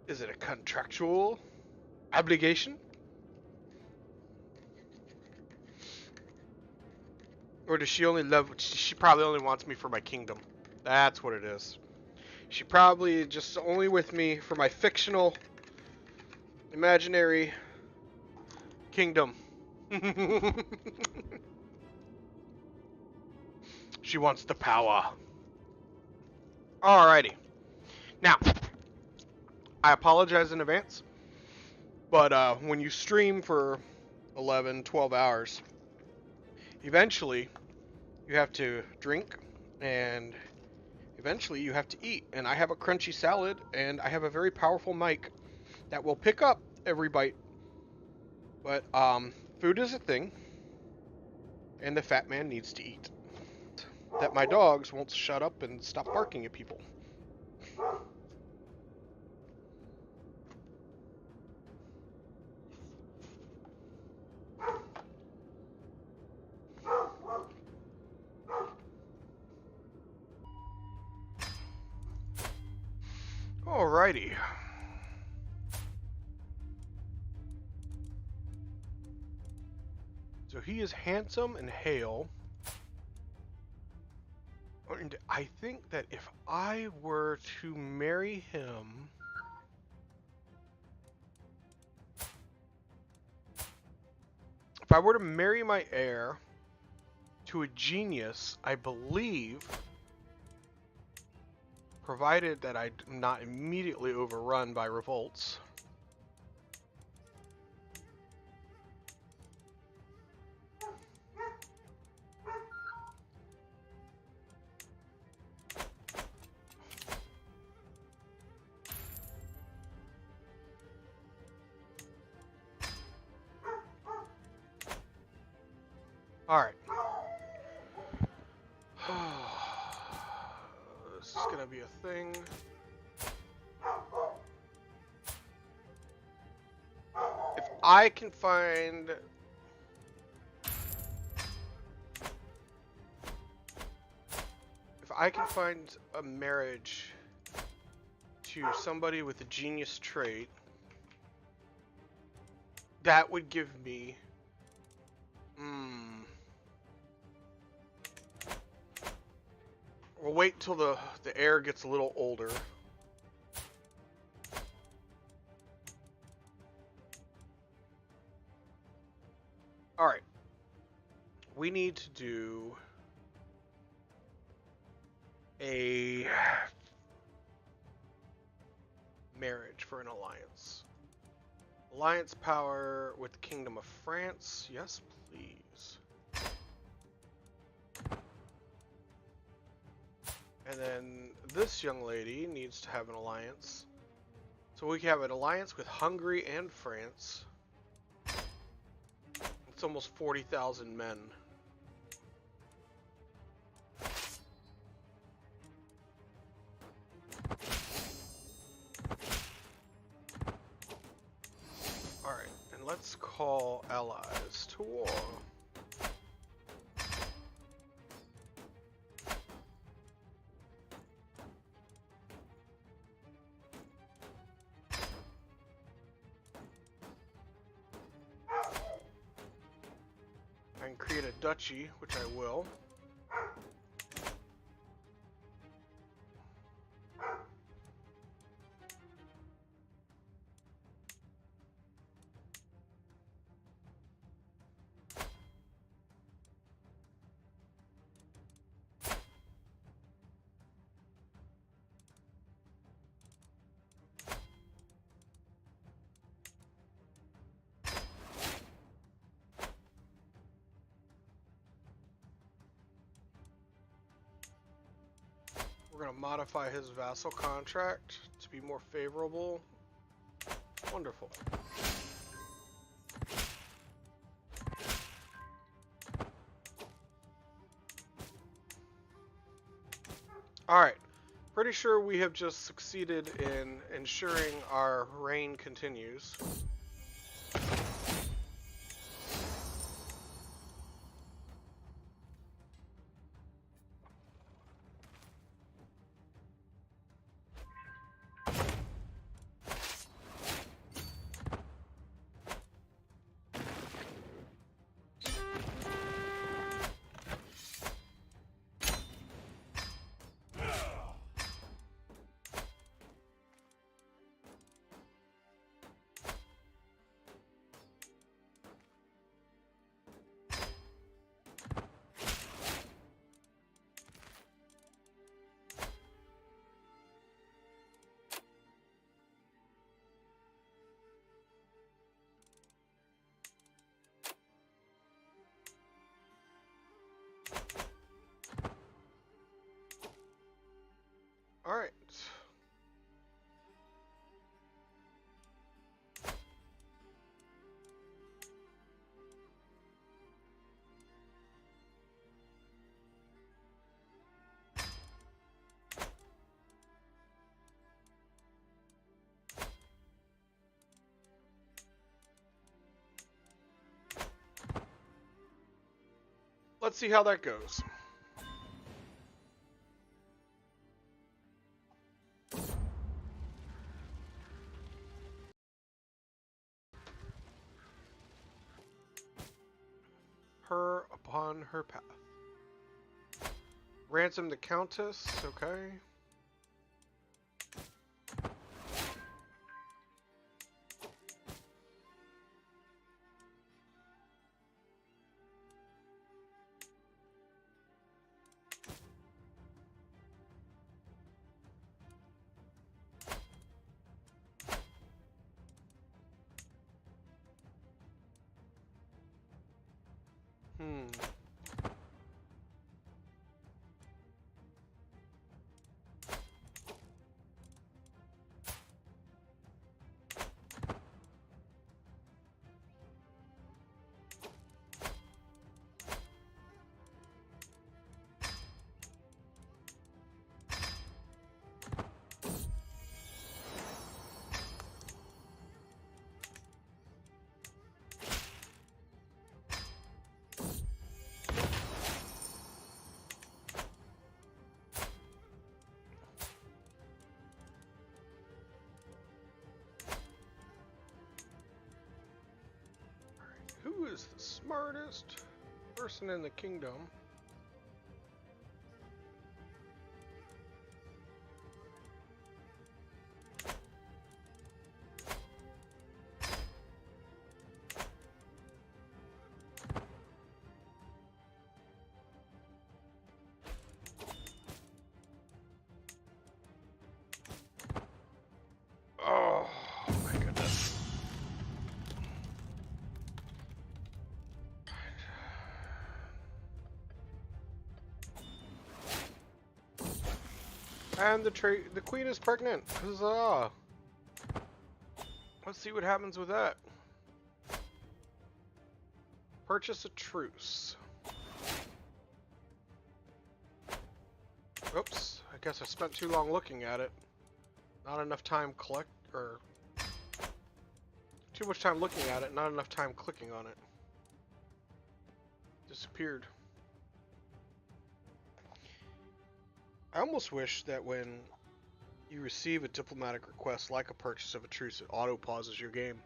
Is it a contractual obligation? Or does she only love... She probably only wants me for my kingdom. That's what it is. She probably just only with me for my fictional, imaginary kingdom. She wants the power. Alrighty. Now, I apologize in advance, but when you stream for 11, 12 hours, eventually you have to drink, and eventually you have to eat. And I have a crunchy salad, and I have a very powerful mic that will pick up every bite. But food is a thing, and the fat man needs to eat. That my dogs won't shut up and stop barking at people. Alrighty. So he is handsome and hale. And I think that if I were to marry him... If I were to marry my heir to a genius, I believe, provided that I'm not immediately overrun by revolts, alright. This is gonna be a thing. If I can find... If I can find a marriage to somebody with a genius trait, that would give me... We'll wait till the heir gets a little older. Alright. We need to do a marriage for an alliance. Alliance power with the Kingdom of France. Yes, please. And then this young lady needs to have an alliance. So we can have an alliance with Hungary and France. It's almost 40,000 men. let's call allies to war. I can create a duchy, which I will. We're going to modify his vassal contract to be more favorable. Wonderful. Alright, pretty sure we have just succeeded in ensuring our reign continues. Alright. Let's see how that goes. Her upon her path. Ransom the Countess, okay. Who is the smartest person in the kingdom? Oh my goodness. And the queen is pregnant. Huzzah! Let's see what happens with that. Purchase a truce. Oops, I guess I spent too long looking at it. Not enough time Too much time looking at it, not enough time clicking on it. Disappeared. I almost wish that when you receive a diplomatic request like a purchase of a truce, it auto-pauses your game.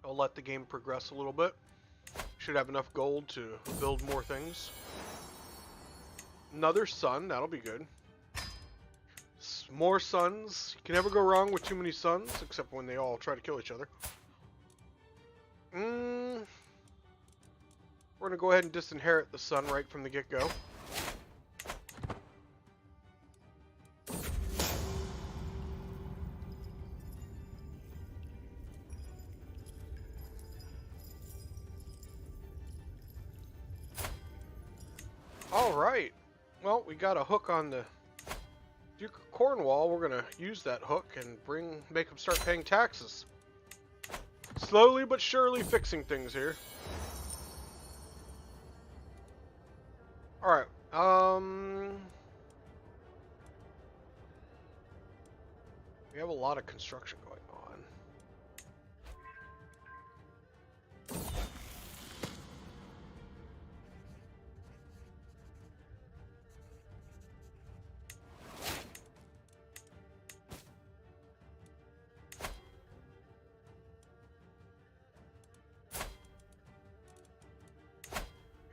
I'll let the game progress a little bit. Should have enough gold to build more things. Another sun, that'll be good. More suns. You can never go wrong with too many suns, except when they all try to kill each other. We're gonna go ahead and disinherit the sun right from the get-go. Alright. Well, we got a hook on the Duke of Cornwall. We're gonna use that hook and make him start paying taxes. Slowly but surely fixing things here. Alright, we have a lot of construction going on.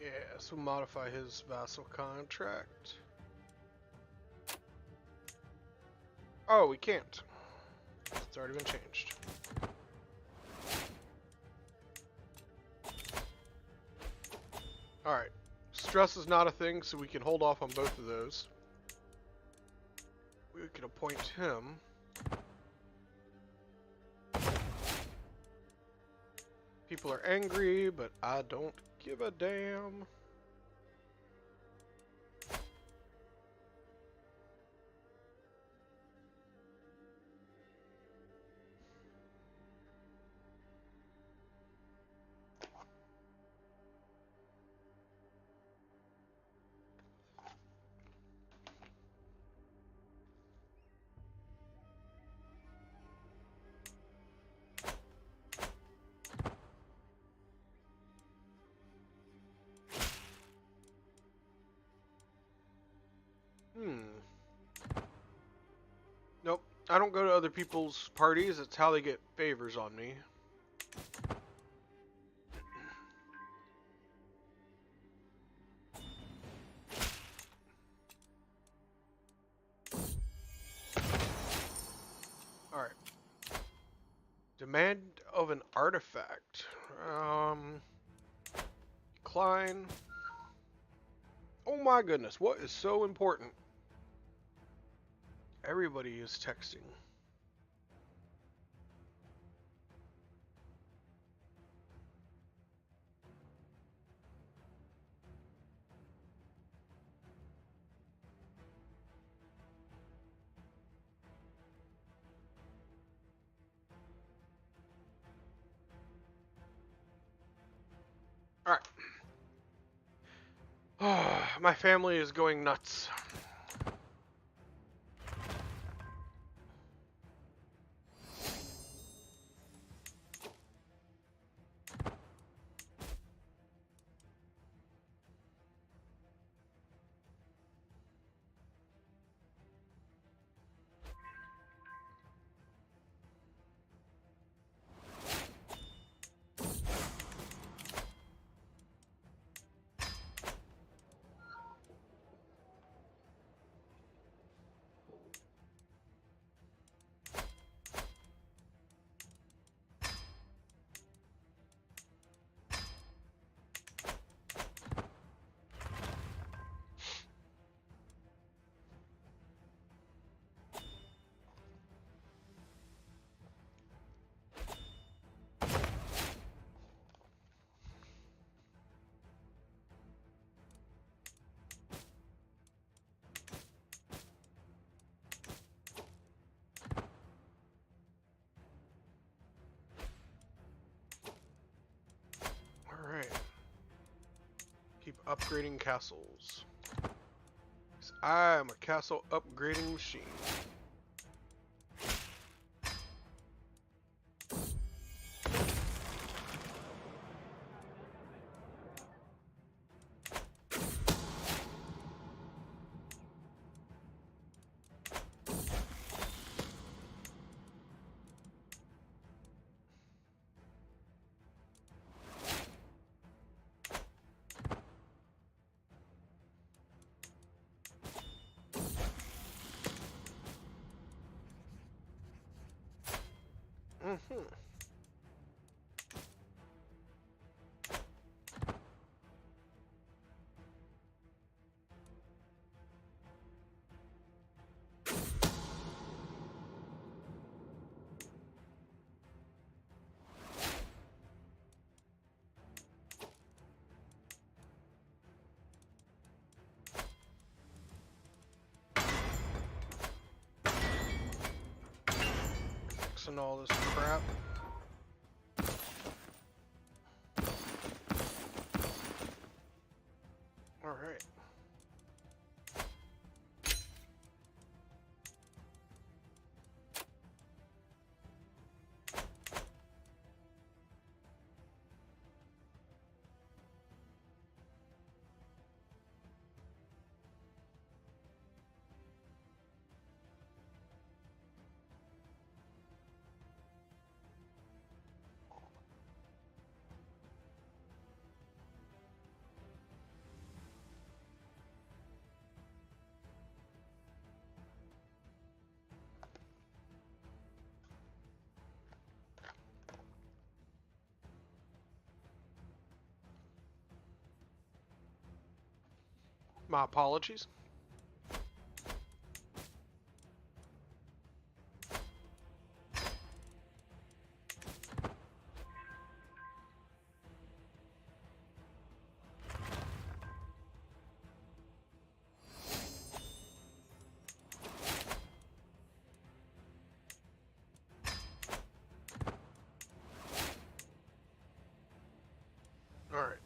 Yeah, so modify his vassal contract. Oh, we can't. It's already been changed. Alright. Stress is not a thing, so we can hold off on both of those. We can appoint him. People are angry, but I don't give a damn. Nope. I don't go to other people's parties. It's how they get favors on me. Alright. Demand of an artifact. Decline. Oh my goodness, what is so important? Everybody is texting. Alright. My family is going nuts. Upgrading castles. I am a castle upgrading machine. Mm-hmm. Fixing all this crap. Alright. My apologies. Alright.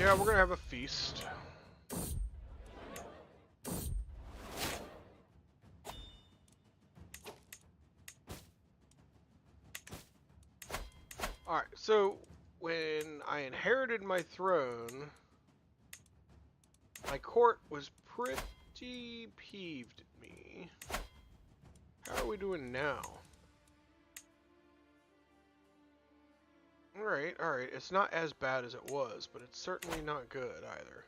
Yeah, we're gonna have a feast. Alright, so when I inherited my throne, my court was pretty peeved at me. How are we doing now? Alright, alright. It's not as bad as it was, but it's certainly not good either.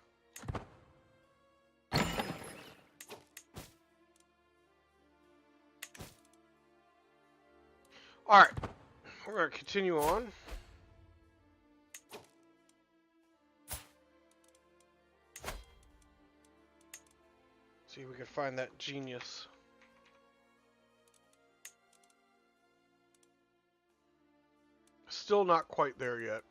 Alright. We're going to continue on. See if we can find that genius. Still not quite there yet.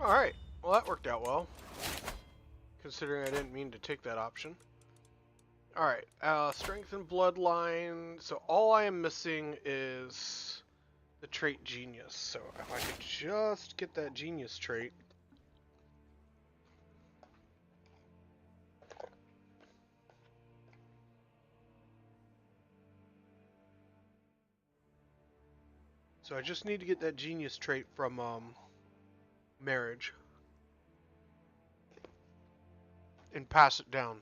Alright, well that worked out well, considering I didn't mean to take that option. Alright, strengthen bloodline, so all I am missing is the trait genius, so if I could just get that genius trait. So I just need to get that genius trait from, marriage and pass it down.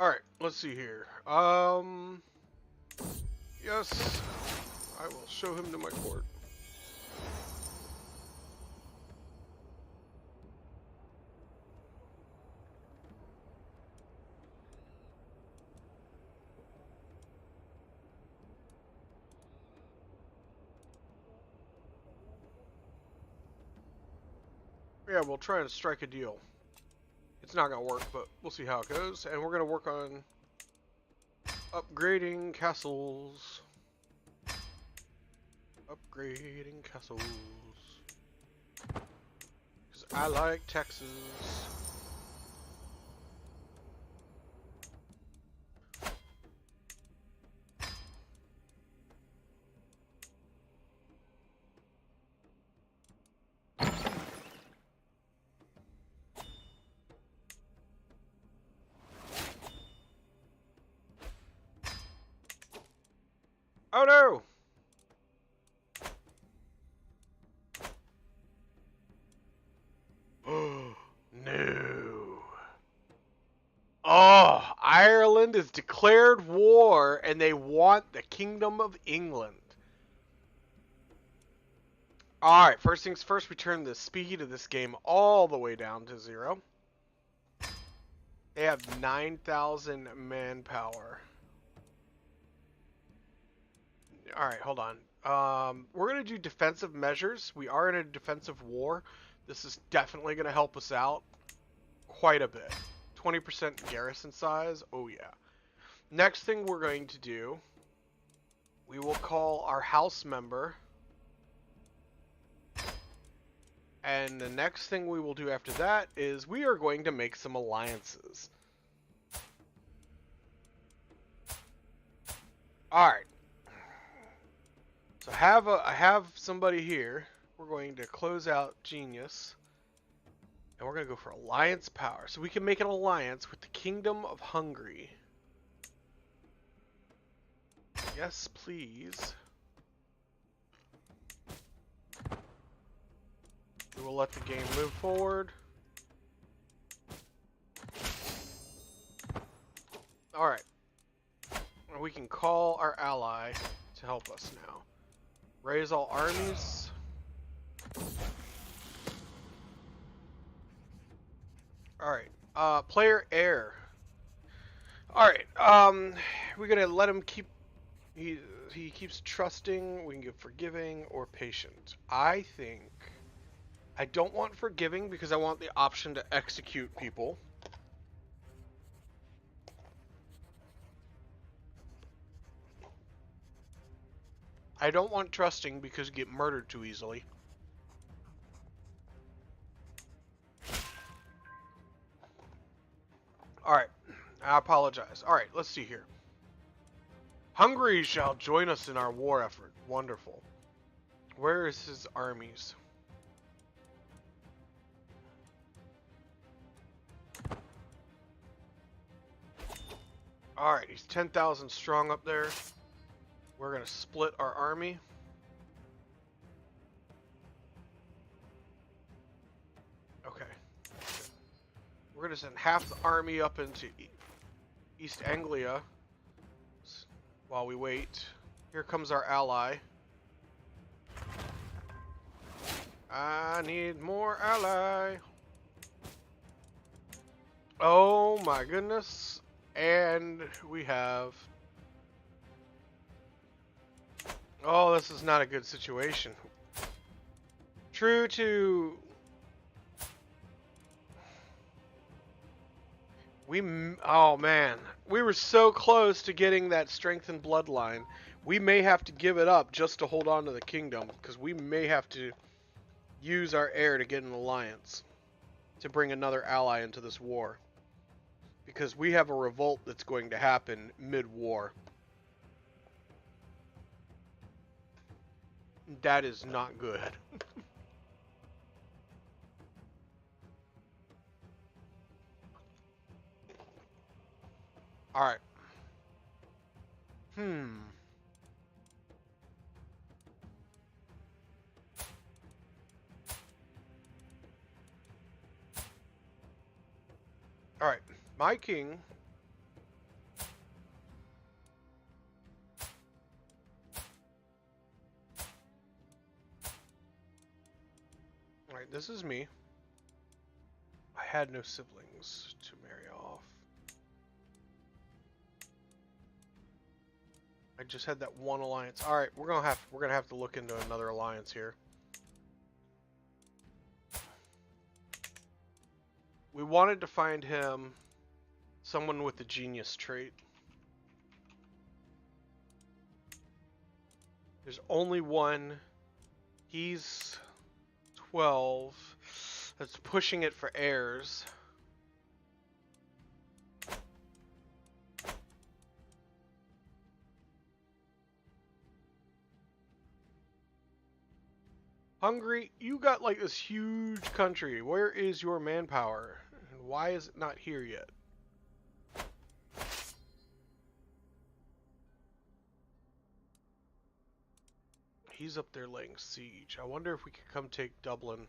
Alright, let's see here. Yes, I will show him to my court. Yeah, we'll try and strike a deal. It's not going to work, but we'll see how it goes. And we're going to work on upgrading castles. Upgrading castles. Because I like Texas. Oh no! No. Oh, Ireland has declared war and they want the Kingdom of England. Alright, first things first, we turn the speed of this game all the way down to 0. They have 9,000 manpower. Alright, hold on. We're going to do defensive measures. We are in a defensive war. This is definitely going to help us out quite a bit. 20% garrison size. Oh, yeah. Next thing we're going to do, we will call our house member. And the next thing we will do after that is we are going to make some alliances. Alright. So I have somebody here. We're going to close out Genius. And we're going to go for Alliance Power. So we can make an alliance with the Kingdom of Hungary. Yes, please. We will let the game move forward. Alright. We can call our ally to help us now. Raise all armies. Alright. Player heir. Alright. We're gonna let him keep... He keeps trusting. We can give forgiving or patient. I think... I don't want forgiving because I want the option to execute people. I don't want trusting because you get murdered too easily. Alright, I apologize. Alright, let's see here. Hungary shall join us in our war effort. Wonderful. Where is his armies? Alright, he's 10,000 strong up there. We're going to split our army. Okay. We're going to send half the army up into East Anglia while we wait. Here comes our ally. I need more ally. Oh my goodness. And we have... Oh, this is not a good situation. True to... Oh man. We were so close to getting that strengthened bloodline. We may have to give it up just to hold on to the kingdom. Because we may have to use our heir to get an alliance. To bring another ally into this war. Because we have a revolt that's going to happen mid-war. That is not good. Alright. Alright. My king Alright, this is me. I had no siblings to marry off. I just had that one alliance. Alright, we're gonna have to look into another alliance here. We wanted to find him someone with the genius trait. There's only one. He's 12. That's pushing it for heirs. Hungary, you got like this huge country. Where is your manpower? And why is it not here yet? He's up there laying siege. I wonder if we could come take Dublin.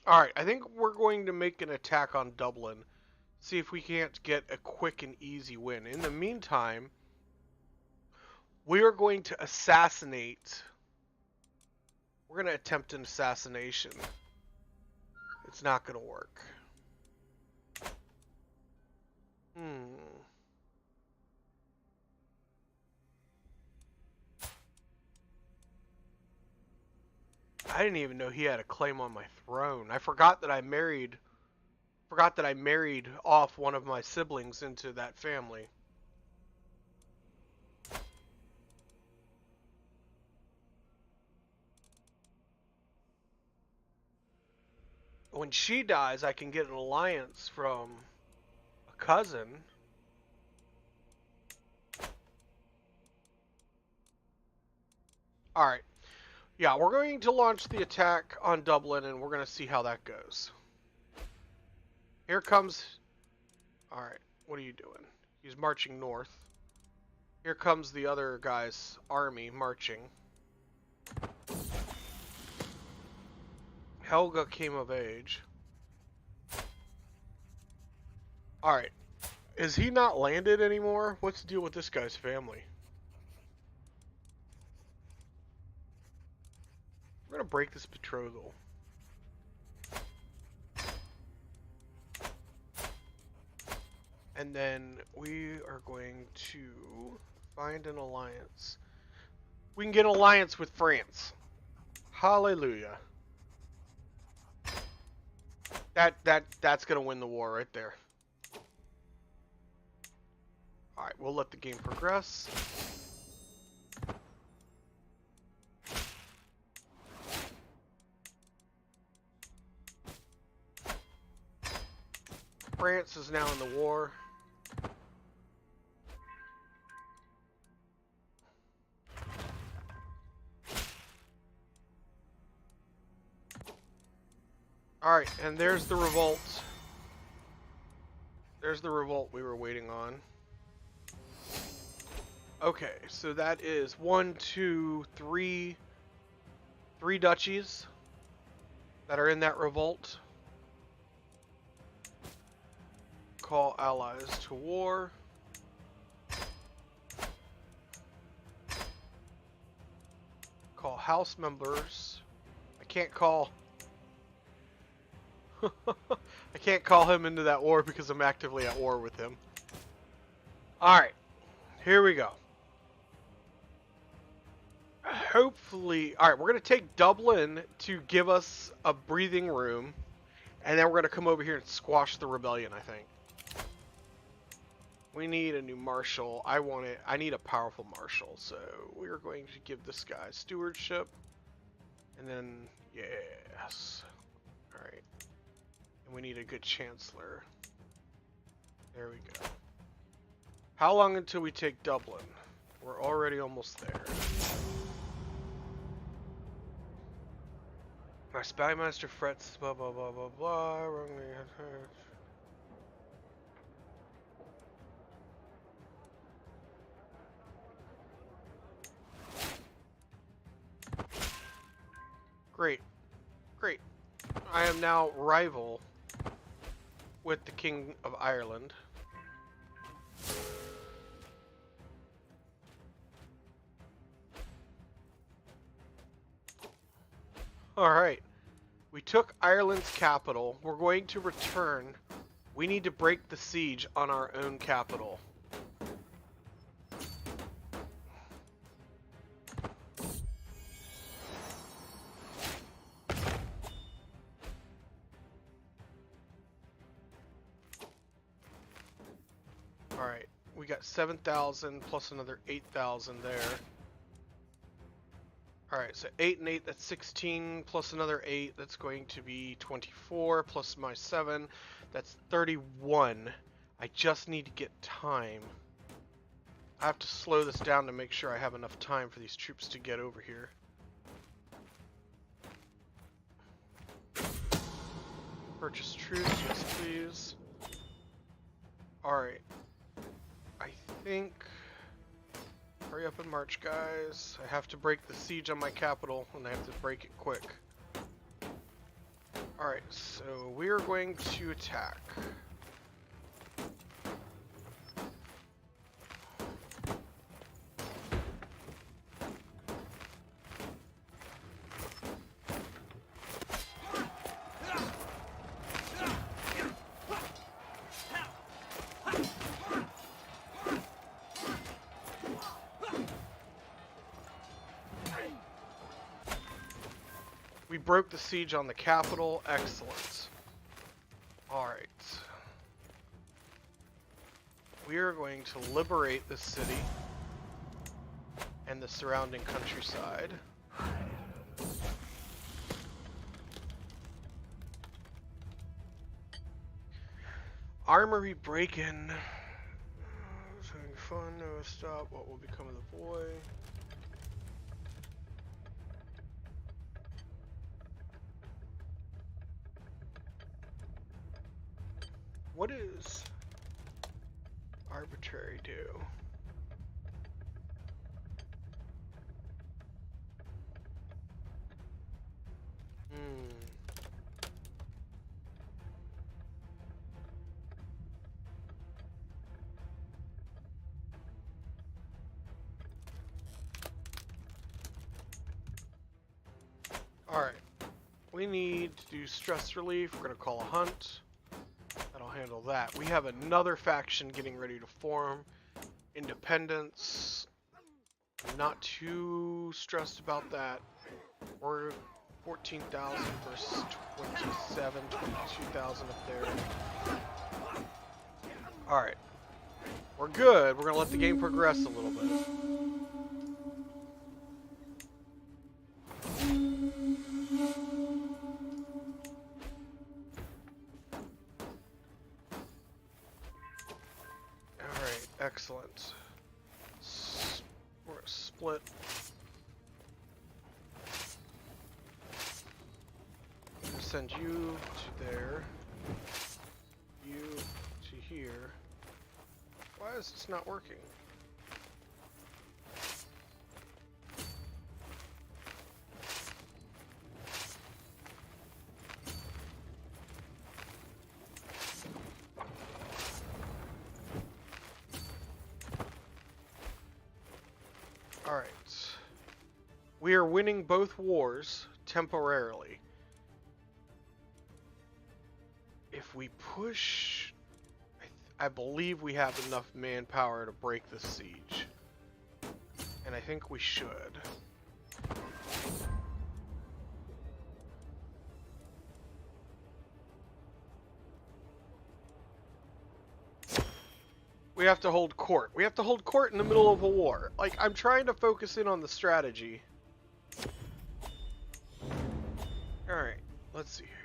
Alright, I think we're going to make an attack on Dublin. See if we can't get a quick and easy win. In the meantime, we are going to assassinate. We're going to attempt an assassination. It's not going to work. I didn't even know he had a claim on my throne. I forgot that I married off one of my siblings into that family. When she dies, I can get an alliance from a cousin. Alright. Yeah, we're going to launch the attack on Dublin, and we're going to see how that goes. Here comes... Alright, what are you doing? He's marching north. Here comes the other guy's army marching. Helga came of age. Alright. Is he not landed anymore? What's the deal with this guy's family? We're gonna break this betrothal. And then we are going to find an alliance. We can get an alliance with France. Hallelujah. That's gonna win the war right there. Alright, we'll let the game progress. France is now in the war. Alright, and there's the revolt. There's the revolt we were waiting on. Okay, so that is 1, 2, 3 duchies that are in that revolt. Call allies to war. Call house members. I can't call... I can't call him into that war because I'm actively at war with him. Alright, here we go. Hopefully... Alright, we're going to take Dublin to give us a breathing room. And then we're going to come over here and squash the rebellion, I think. We need a new marshal. I need a powerful marshal. So we're going to give this guy stewardship. And then, yes. Alright. And we need a good chancellor. There we go. How long until we take Dublin? We're already almost there. My spymaster frets, blah blah blah blah blah. Great. Great. I am now rival with the King of Ireland. Alright. We took Ireland's capital. We're going to return. We need to break the siege on our own capital. Alright. We got 7,000 plus another 8,000 there. Alright, so 8 and 8, that's 16, plus another 8, that's going to be 24, plus my 7, that's 31. I just need to get time. I have to slow this down to make sure I have enough time for these troops to get over here. Purchase troops, yes please. Alright. I think... Hurry up and march, guys. I have to break the siege on my capital, and I have to break it quick. Alright, so we are going to attack. We broke the siege on the capital. Excellent. Alright. We are going to liberate this city and the surrounding countryside. Armory break-in. Having fun, no stop. What will become of the boy? What is arbitrary do? Alright. We need to do stress relief. We're going to call a hunt. That'll handle that. We have another faction getting ready to form. Independence. Not too stressed about that. We're 14,000 versus 27, 22,000 up there. Alright. We're good. We're going to let the game progress a little bit. Excellent. We're a split. Send you to there. You to here. Why is this not working? Alright. We are winning both wars temporarily. If we push... I believe we have enough manpower to break the siege. And I think we should. We have to hold court. We have to hold court in the middle of a war. Like, I'm trying to focus in on the strategy. Alright, let's see here.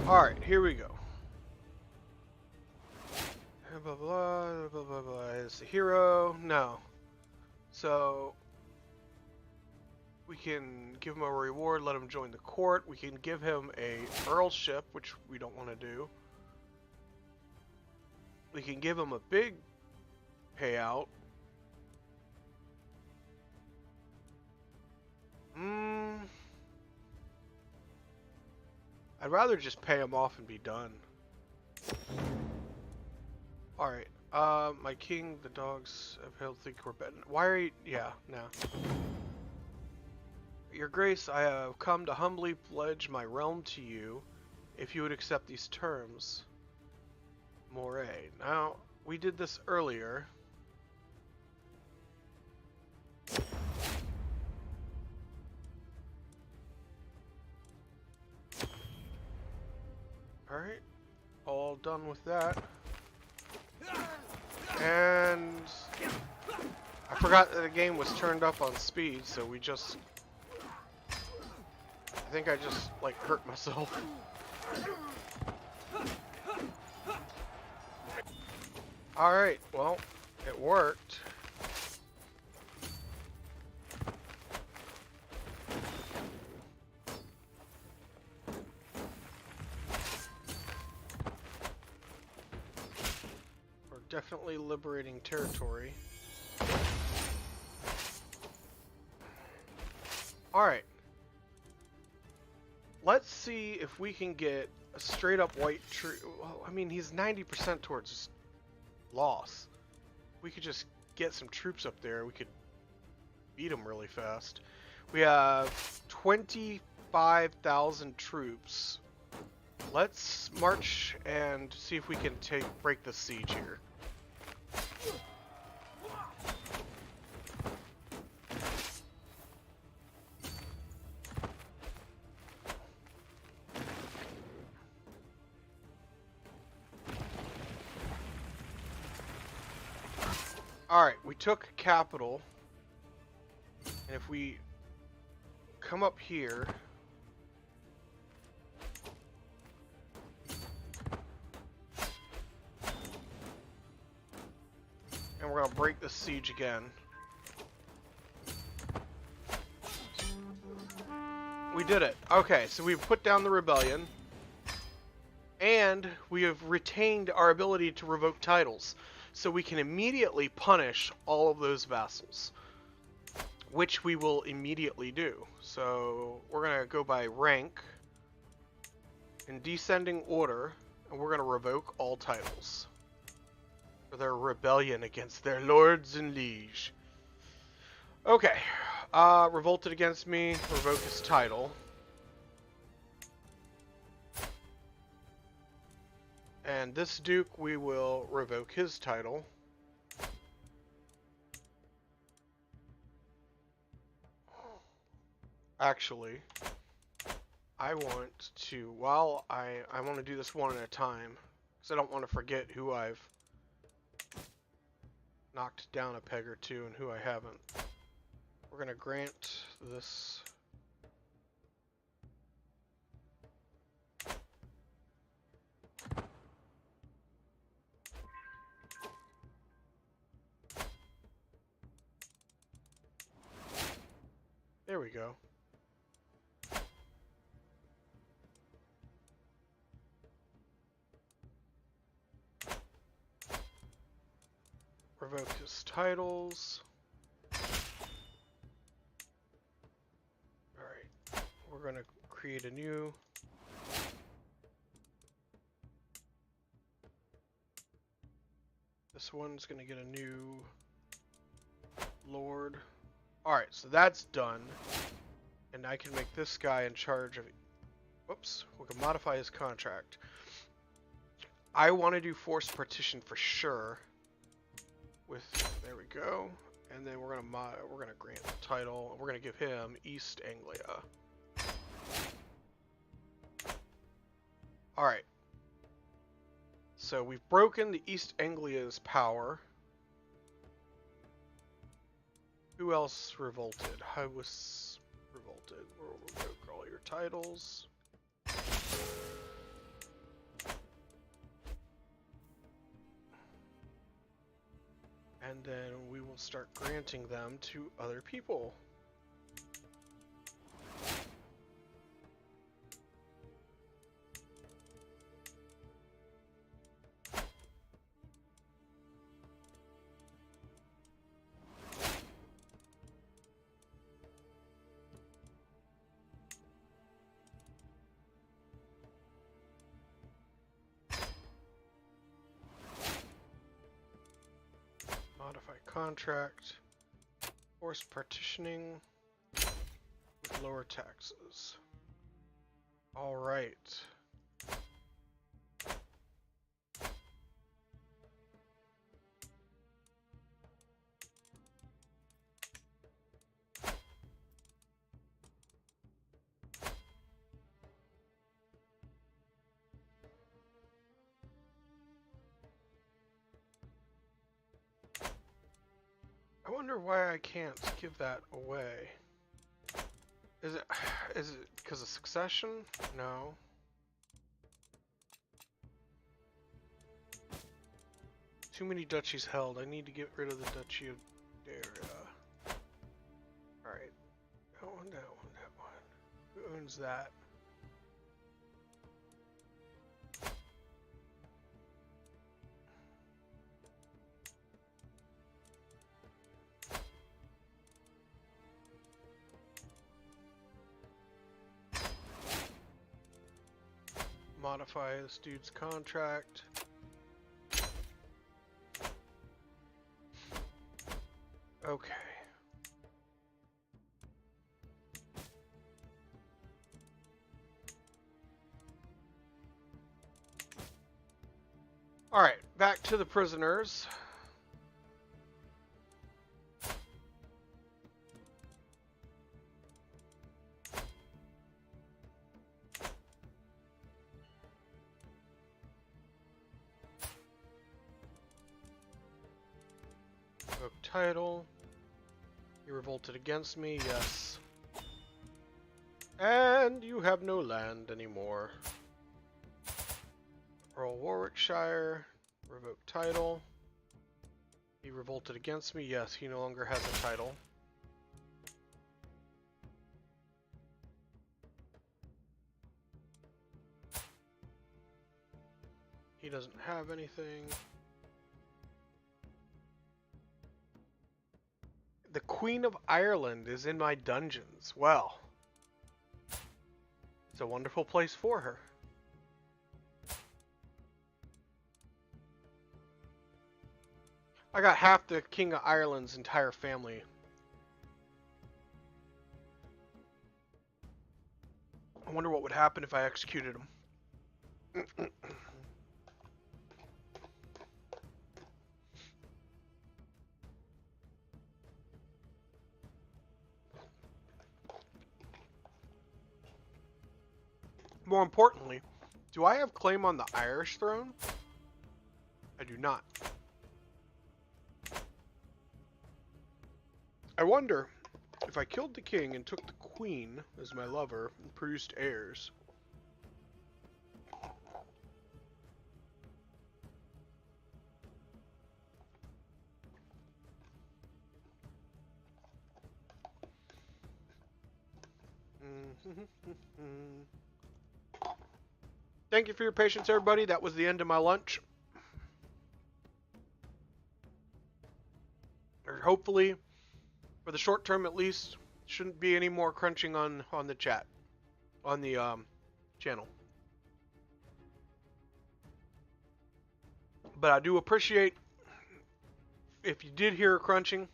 Alright, here we go. Blah, blah, blah, blah, blah. Is the hero? No. So, we can give him a reward, let him join the court. We can give him a earlship, which we don't want to do. We can give him a big payout. I'd rather just pay him off and be done. Alright, my king, the dogs, I think we're betting. Why are you, yeah, no. Your Grace, I have come to humbly pledge my realm to you, if you would accept these terms. Moray. Now, we did this earlier. Alright, all done with that. And I forgot that the game was turned up on speed, so we just... I think I just, like, hurt myself. Alright, well, it worked. We're definitely liberating territory. Alright. Let's see if we can get a straight up white tree. Well, I mean, he's 90% towards loss. We could just get some troops up there. We could beat them really fast. We have 25,000 troops. Let's march and see if we can break the siege here. Alright, we took capital, and if we come up here, and we're going to break the siege again. We did it. Okay, so we've put down the rebellion, and we have retained our ability to revoke titles. So we can immediately punish all of those vassals, which we will immediately do. So we're going to go by rank in descending order, and we're going to revoke all titles for their rebellion against their lords and liege. Okay, revolted against me, revoke his title. And this Duke, we will revoke his title. Actually, I want to, while I want to do this one at a time, because I don't want to forget who I've knocked down a peg or two and who I haven't. We're going to grant this... There we go. Revoke his titles. Alright, we're going to create a new... This one's going to get a new lord. Alright, so that's done. And I can make this guy in charge of... Whoops, we can modify his contract. I want to do forced partition for sure. With, there we go. And then we're gonna grant the title, and we're gonna give him East Anglia. Alright. So we've broken the East Anglia's power. Who else revolted? I was revolted. We'll revoke all your titles. And then we will start granting them to other people. contract. Forced partitioning with lower taxes. All right. I wonder why I can't give that away. Is it because of succession? No. Too many duchies held. I need to get rid of the Duchy of Daria. Alright. That one, that one, that one. Who owns that? Modify this dude's contract. Okay. Alright, back to the prisoners. Book title. You revolted against me, yes. And you have no land anymore. Earl Warwickshire, revoke title. He revolted against me, yes, he no longer has a title. He doesn't have anything. The Queen of Ireland is in my dungeons. Well, it's a wonderful place for her. I got half the King of Ireland's entire family. I wonder what would happen if I executed him. More importantly, do I have claim on the Irish throne? I do not. I wonder if I killed the king and took the queen as my lover and produced heirs. Thank you for your patience, everybody. That was the end of my lunch. Or hopefully, for the short term at least, shouldn't be any more crunching on the chat, on the channel. But I do appreciate if you did hear crunching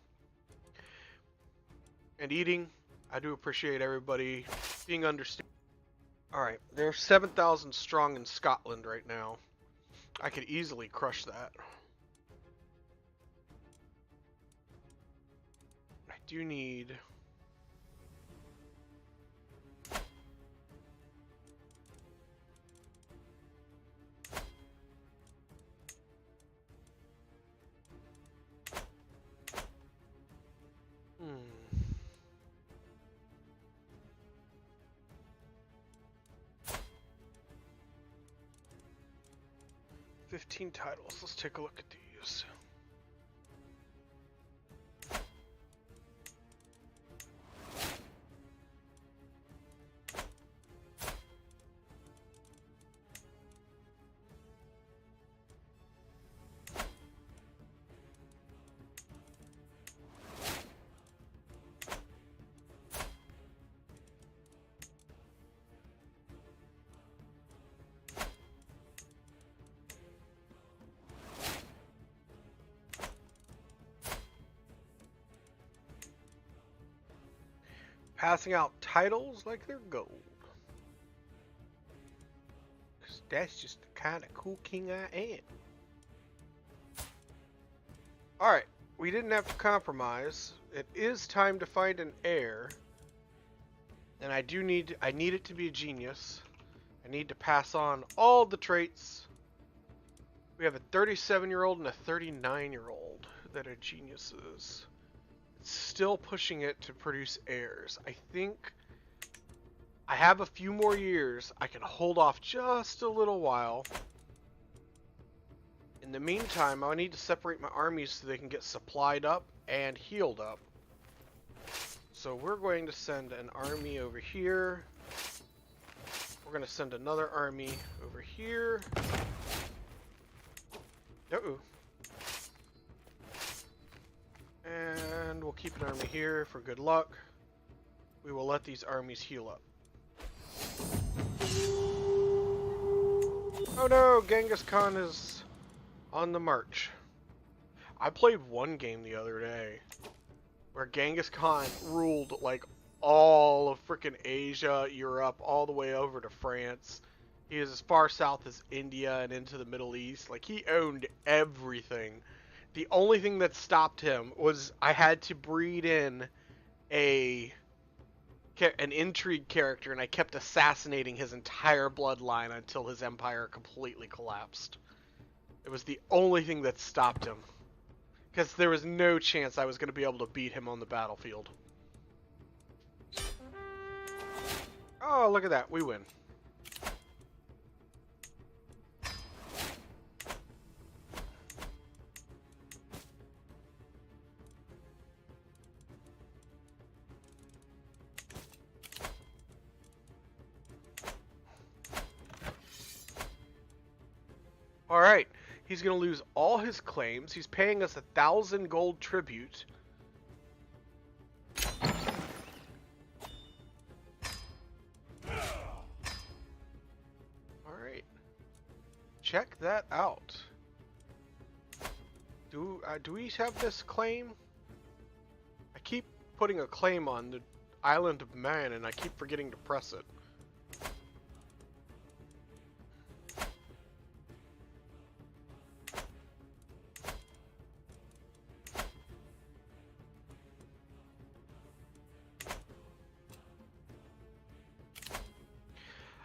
and eating. I do appreciate everybody being understanding. Alright, they're 7,000 strong in Scotland right now. I could easily crush that. I do need... Hmm. 15 titles. Let's take a look at these. Passing out titles like they're gold. 'Cause that's just the kind of cool king I am. Alright, we didn't have to compromise. It is time to find an heir. And I need it to be a genius. I need to pass on all the traits. We have a 37-year-old and a 39-year-old that are geniuses. It's still pushing it to produce heirs. I think I have a few more years. I can hold off just a little while. In the meantime, I need to separate my armies so they can get supplied up and healed up. So we're going to send an army over here. We're going to send another army over here. Uh-oh. And we'll keep an army here for good luck. We will let these armies heal up. Oh no, Genghis Khan is on the march. I played one game the other day where Genghis Khan ruled like all of frickin' Asia, Europe, all the way over to France. He was as far south as India and into the Middle East. Like, he owned everything. The only thing that stopped him was I had to breed in an intrigue character, and I kept assassinating his entire bloodline until his empire completely collapsed. It was the only thing that stopped him. Because there was no chance I was going to be able to beat him on the battlefield. Oh, look at that. We win. Alright, he's going to lose all his claims. He's paying us 1,000 gold tribute. Alright. Check that out. Do we have this claim? I keep putting a claim on the Island of Man, and I keep forgetting to press it.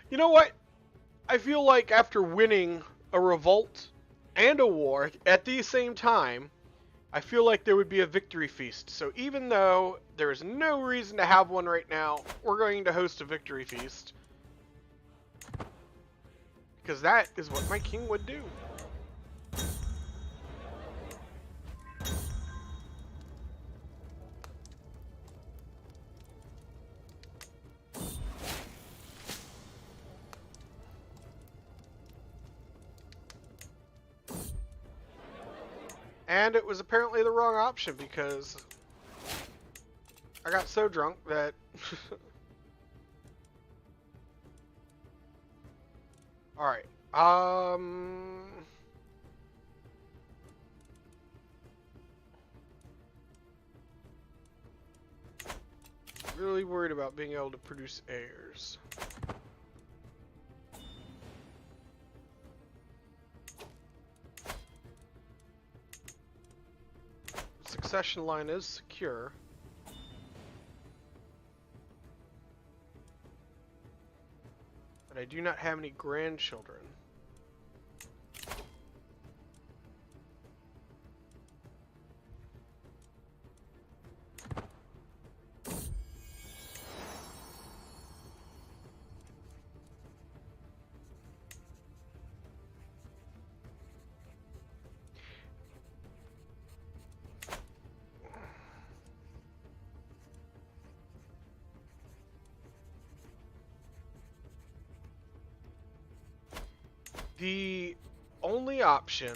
You know what? I feel like after winning a revolt and a war at the same time, I feel like there would be a victory feast. So even though there is no reason to have one right now, we're going to host a victory feast. Because that is what my king would do. And it was apparently the wrong option because I got so drunk that Alright. Really worried about being able to produce heirs. Succession line is secure. But I do not have any grandchildren. The only option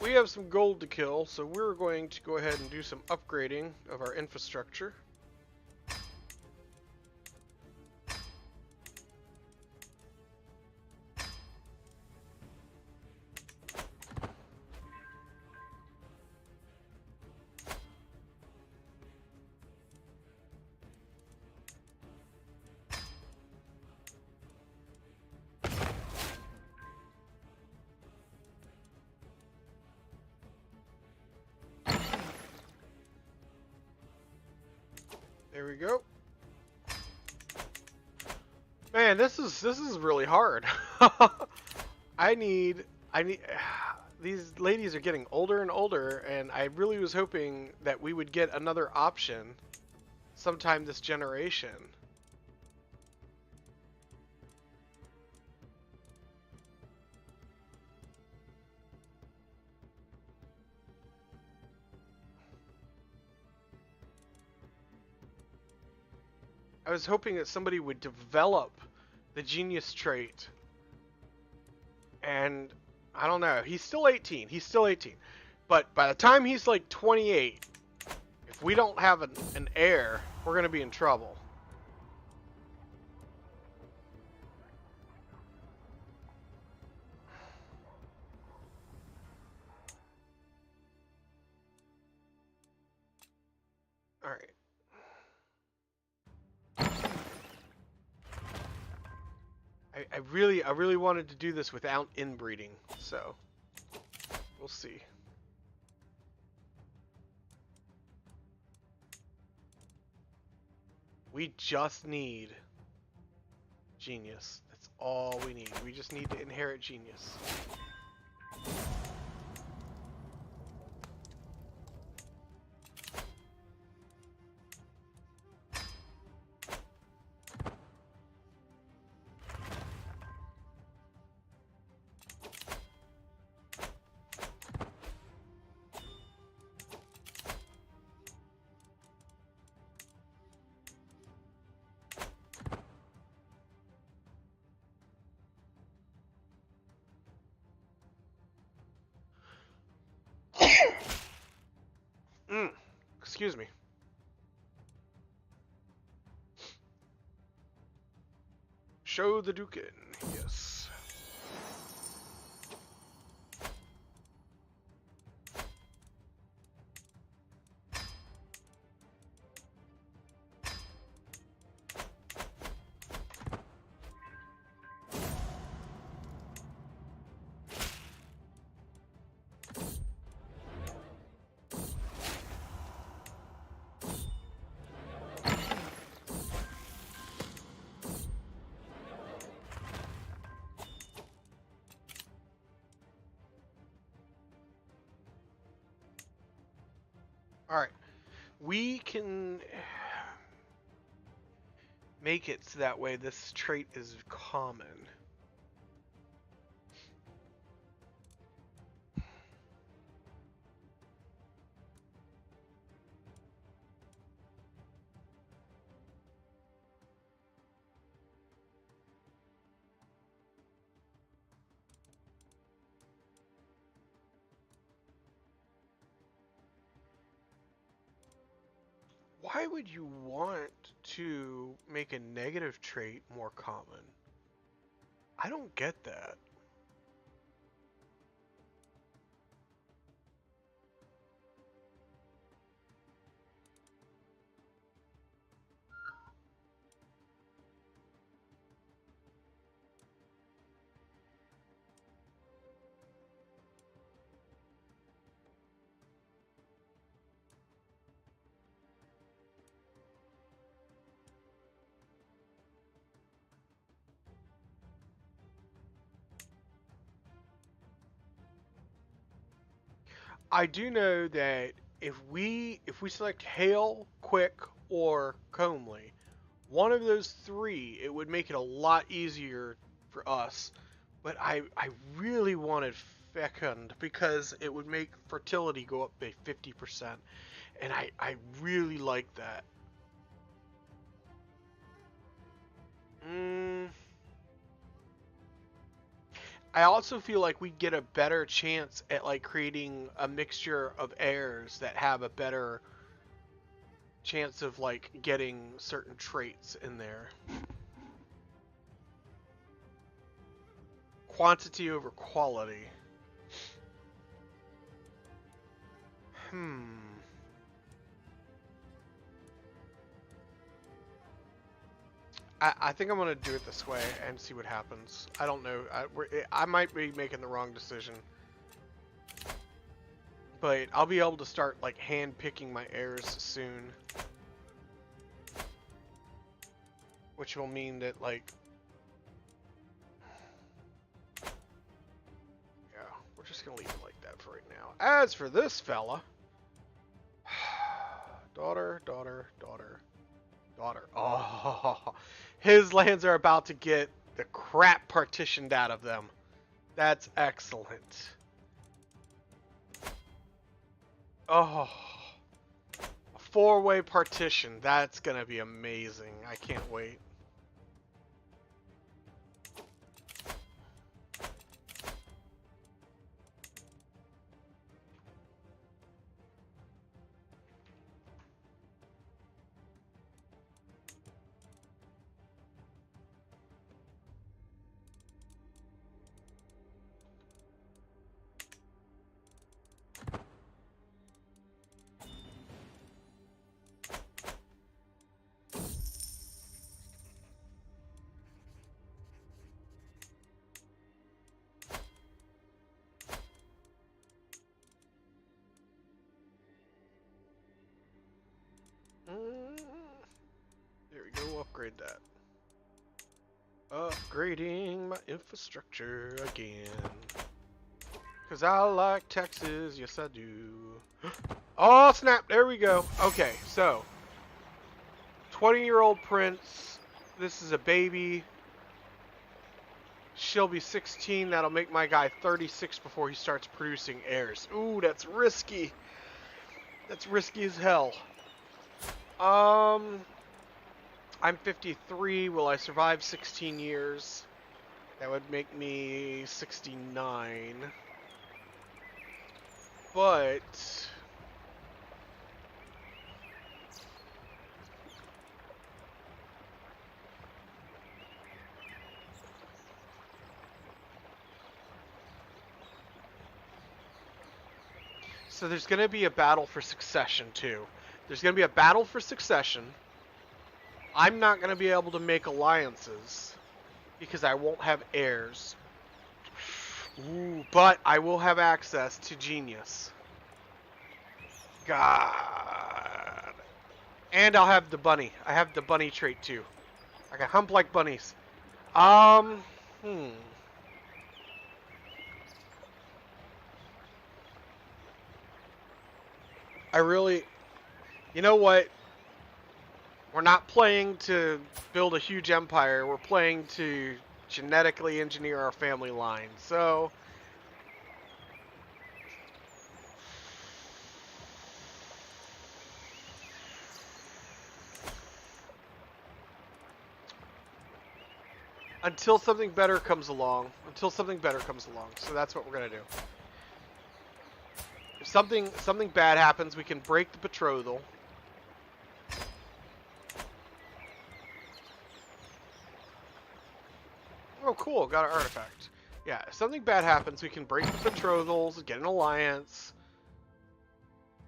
we have some gold to kill, so we're going to go ahead and do some upgrading of our infrastructure. There we go. Man, this is really hard. I need these ladies are getting older and older, and I really was hoping that we would get another option sometime this generation. I was hoping that somebody would develop the genius trait. And I don't know. He's still 18. He's still 18. But by the time he's like 28, if we don't have an heir, we're going to be in trouble. All right. I really wanted to do this without inbreeding, so we'll see. We just need genius. That's all we need. We just need to inherit genius. Excuse me. Show the Duke in. Yes. All right. We can make it so that way this trait is common. Why would you want to make a negative trait more common? I don't get that. I do know that if we select Hail, Quick, or Comely, one of those three, it would make it a lot easier for us. But I really wanted Fecund because it would make fertility go up by 50%. And I really like that. I also feel like we get a better chance at like creating a mixture of heirs that have a better chance of like getting certain traits in there. Quantity over quality. I think I'm gonna do it this way and see what happens. I don't know. I might be making the wrong decision, but I'll be able to start like hand picking my heirs soon, which will mean that like, yeah, we're just gonna leave it like that for right now. As for this fella, daughter, daughter, daughter, daughter. Oh, his lands are about to get the crap partitioned out of them. That's excellent. Oh, a four-way partition. That's gonna be amazing. I can't wait. There we go, upgrade that. Upgrading my infrastructure again. Because I like Texas, yes I do. Oh snap, there we go. Okay, so 20-year-old prince, this is a baby. She'll be 16, that'll make my guy 36 before he starts producing heirs. Ooh, that's risky. That's risky as hell. I'm 53. Will I survive 16 years? That would make me 69. But so there's going to be a battle for succession too. There's going to be a battle for succession. I'm not going to be able to make alliances because I won't have heirs. Ooh, but I will have access to genius. God. And I'll have the bunny. I have the bunny trait too. I can hump like bunnies. I really... You know what? We're not playing to build a huge empire. We're playing to genetically engineer our family line. So... until something better comes along. So that's what we're going to do. If something bad happens, we can break the betrothal. Oh, cool. Got an artifact. Yeah, if something bad happens, we can break the betrothals, get an alliance.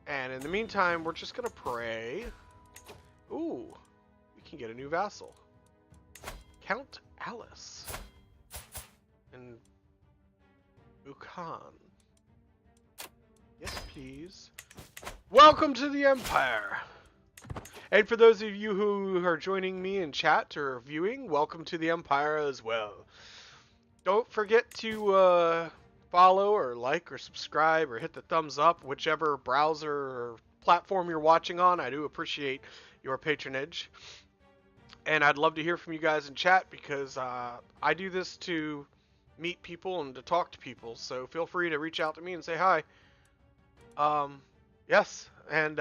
And in the meantime, we're just going to pray. Ooh, we can get a new vassal. Count Alice. And Buchan. Yes, please. Welcome to the Empire. And for those of you who are joining me in chat or viewing, welcome to the Empire as well. Don't forget to follow or like or subscribe or hit the thumbs up, whichever browser or platform you're watching on. I do appreciate your patronage. And I'd love to hear from you guys in chat because I do this to meet people and to talk to people. So feel free to reach out to me and say hi. Yes, and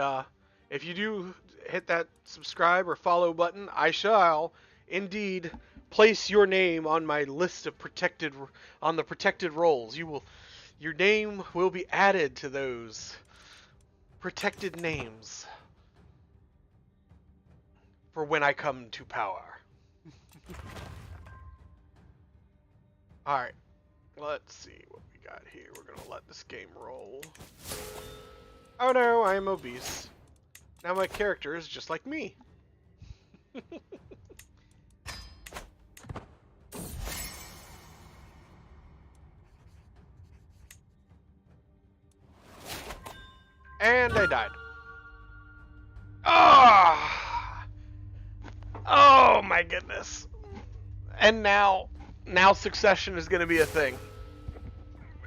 if you do hit that subscribe or follow button, I shall indeed place your name on my list of on the protected roles. Your name will be added to those protected names for when I come to power. Alright, let's see what we got here. We're gonna let this game roll. Oh no, I am obese. Now my character is just like me. And I died. Ah! Oh my goodness. And now succession is going to be a thing.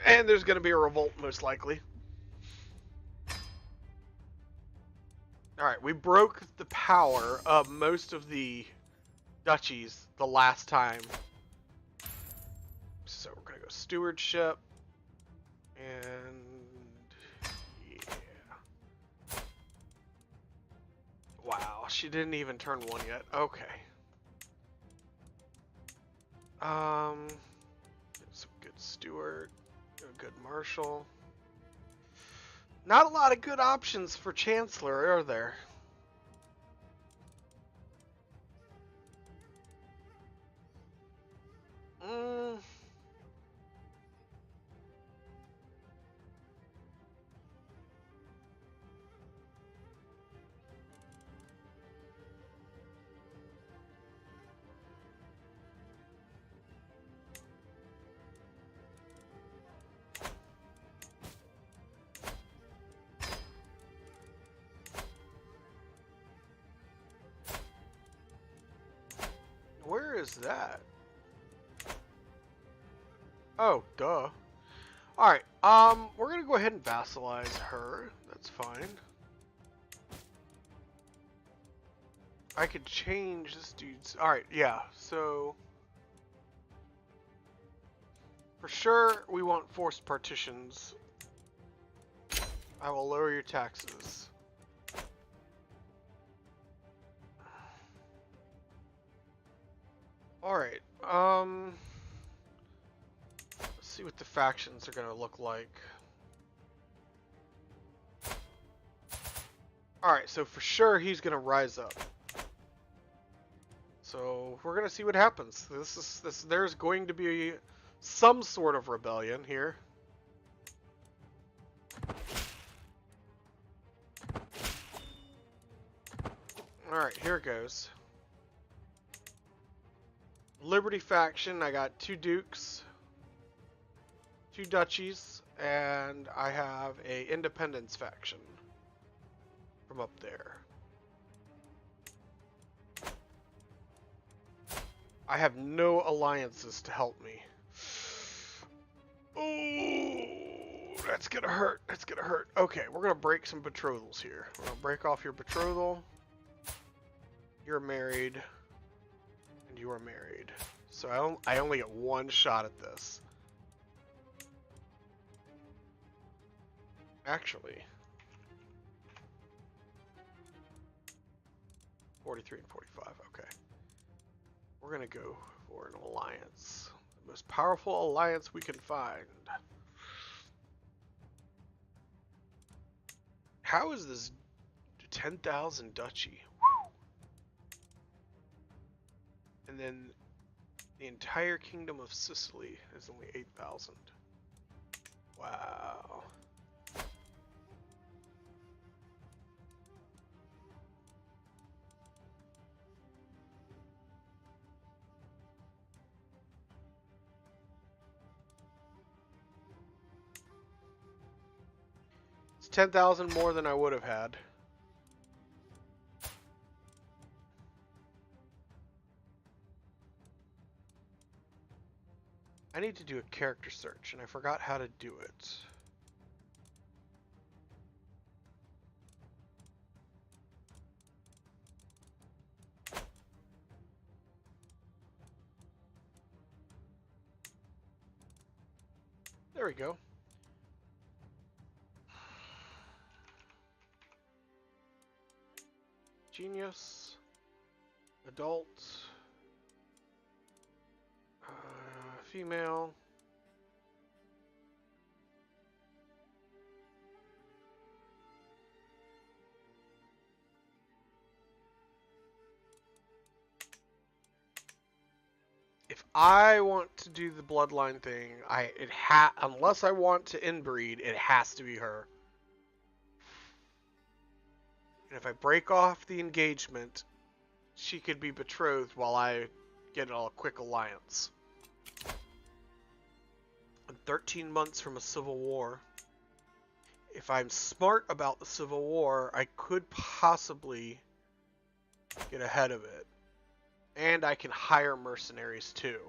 And there's going to be a revolt, most likely. Alright, we broke the power of most of the duchies the last time. So we're going to go stewardship. And yeah. Wow, she didn't even turn one yet. Okay. Some good steward, a good marshal. Not a lot of good options for chancellor, are there? Where is that? Oh, duh. Alright, we're gonna go ahead and vassalize her. That's fine. I could change this dude's... Alright, yeah, so... For sure, we want forced partitions. I will lower your taxes. Alright, let's see what the factions are gonna look like. Alright, so for sure he's gonna rise up. So we're gonna see what happens. There's going to be some sort of rebellion here. Alright, here it goes. Liberty faction, I got 2 dukes, 2 duchies, and I have a independence faction from up there. I have no alliances to help me. Oh, that's gonna hurt. That's gonna hurt. Okay, we're gonna break some betrothals here. We're gonna break off your betrothal. You're married. And you are married. So I only get 1 shot at this. Actually. 43 and 45, okay. We're gonna go for an alliance. The most powerful alliance we can find. How is this 10,000 duchy? Whew. And then the entire kingdom of Sicily is only 8,000. Wow. It's 10,000 more than I would have had. I need to do a character search, and I forgot how to do it. There we go. Genius. Adult. female. If I want to do the bloodline thing, unless I want to inbreed, it has to be her. And if I break off the engagement, she could be betrothed while I get a quick alliance. I'm 13 months from a civil war. If I'm smart about the civil war, I could possibly get ahead of it. And I can hire mercenaries too.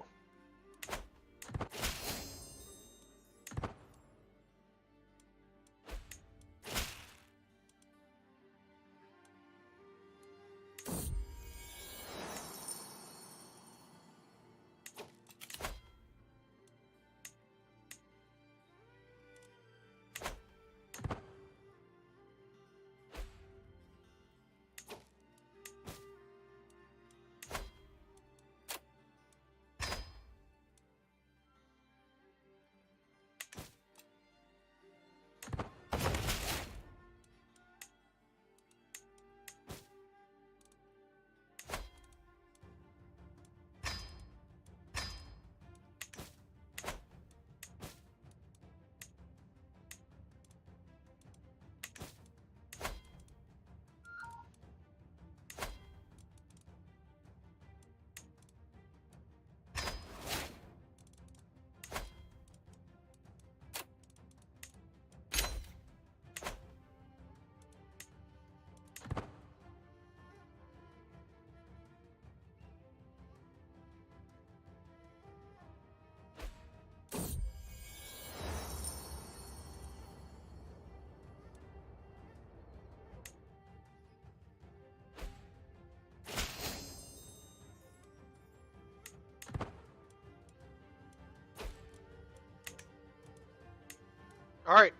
Alright.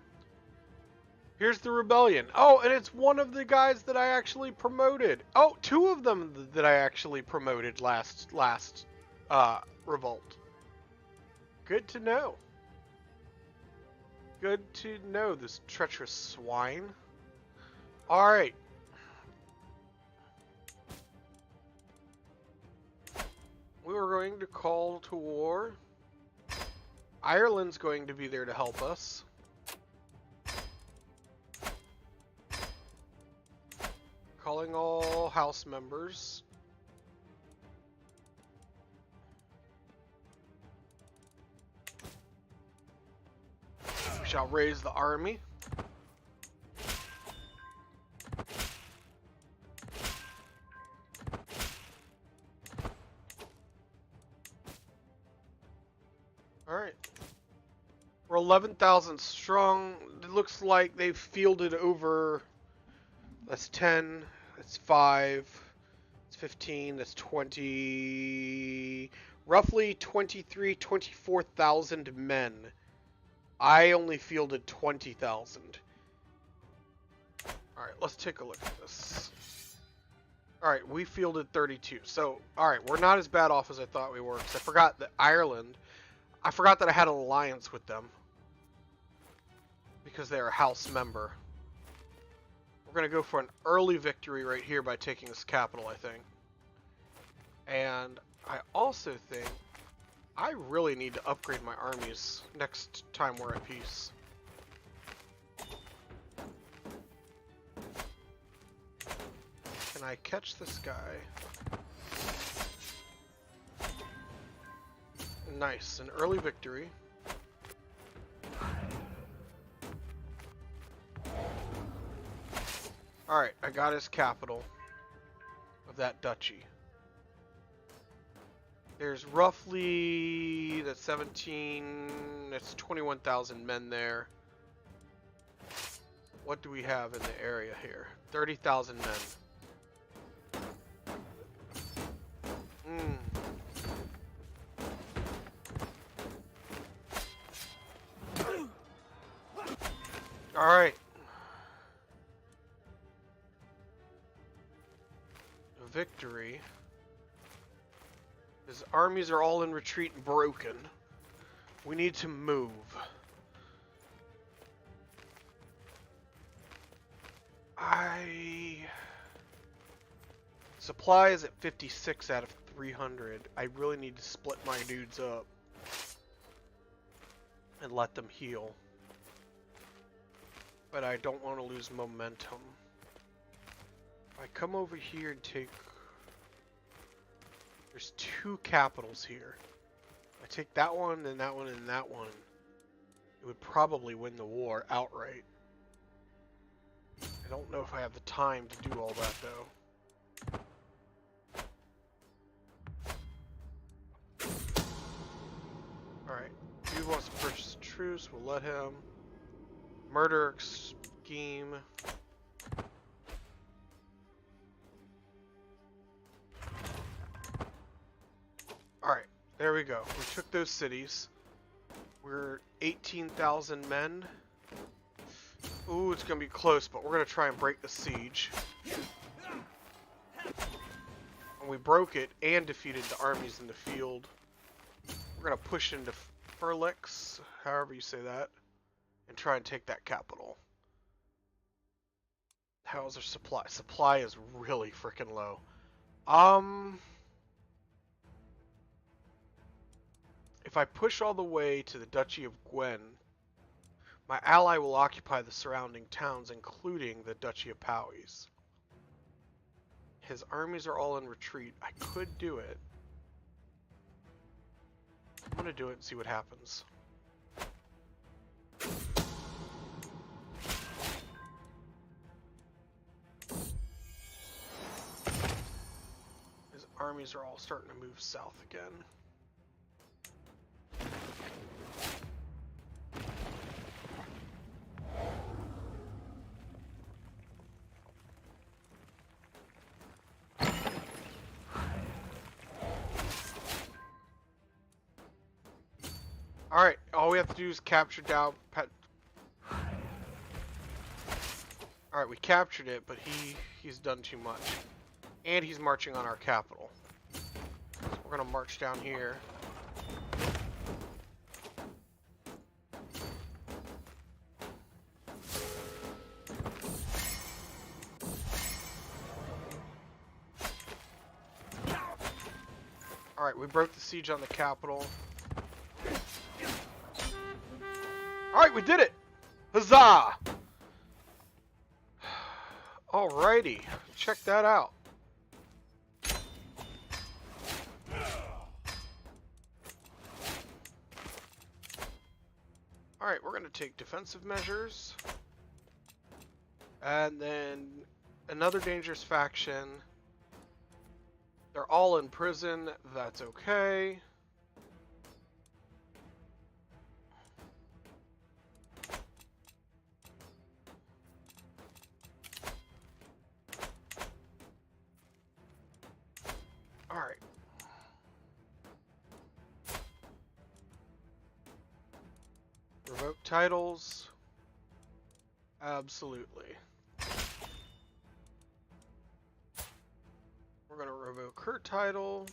Here's the rebellion. Oh, and it's one of the guys that I actually promoted. Oh, two of them that I actually promoted last revolt. Good to know. Good to know, this treacherous swine. Alright. We were going to call to war. Ireland's going to be there to help us. Calling all house members. We shall raise the army. Alright. We're 11,000 strong. It looks like they've fielded over... That's 10, that's 5, that's 15, that's 20, roughly 24,000 men. I only fielded 20,000. Alright, let's take a look at this. Alright, we fielded 32. So, alright, we're not as bad off as I thought we were, because I forgot that Ireland, I forgot that I had an alliance with them. Because they're a house member. We're going to go for an early victory right here by taking this capital, I think. And I also think I really need to upgrade my armies next time we're at peace. Can I catch this guy? Nice, an early victory. Alright, I got his capital of that duchy. There's roughly, that's 17, that's 21,000 men there. What do we have in the area here? 30,000 men. Alright. Victory. His armies are all in retreat and broken. We need to move. Supply is at 56 out of 300. I really need to split my dudes up and let them heal. But I don't want to lose momentum. If I come over here and take... There's 2 capitals here. If I take that one, and that one, and that one, it would probably win the war outright. I don't know if I have the time to do all that, though. Alright, dude wants to purchase a truce, we'll let him. Murder scheme. Alright, there we go. We took those cities. We're 18,000 men. Ooh, it's gonna be close, but we're gonna try and break the siege. And we broke it and defeated the armies in the field. We're gonna push into Ferlix, however you say that, and try and take that capital. How's our supply? Supply is really freaking low. If I push all the way to the Duchy of Gwen, my ally will occupy the surrounding towns, including the Duchy of Powys. His armies are all in retreat. I could do it. I'm gonna do it and see what happens. His armies are all starting to move south again. Alright, all we have to do is capture down Alright, we captured it, but he's done too much. And he's marching on our capital. So we're gonna march down here. Alright, we broke the siege on the capital. Alright, we did it! Huzzah! Alrighty, check that out. Alright, we're going to take defensive measures. And then another dangerous faction. They're all in prison, that's okay. Alright. Revoke titles. Absolutely. We're going to revoke her title.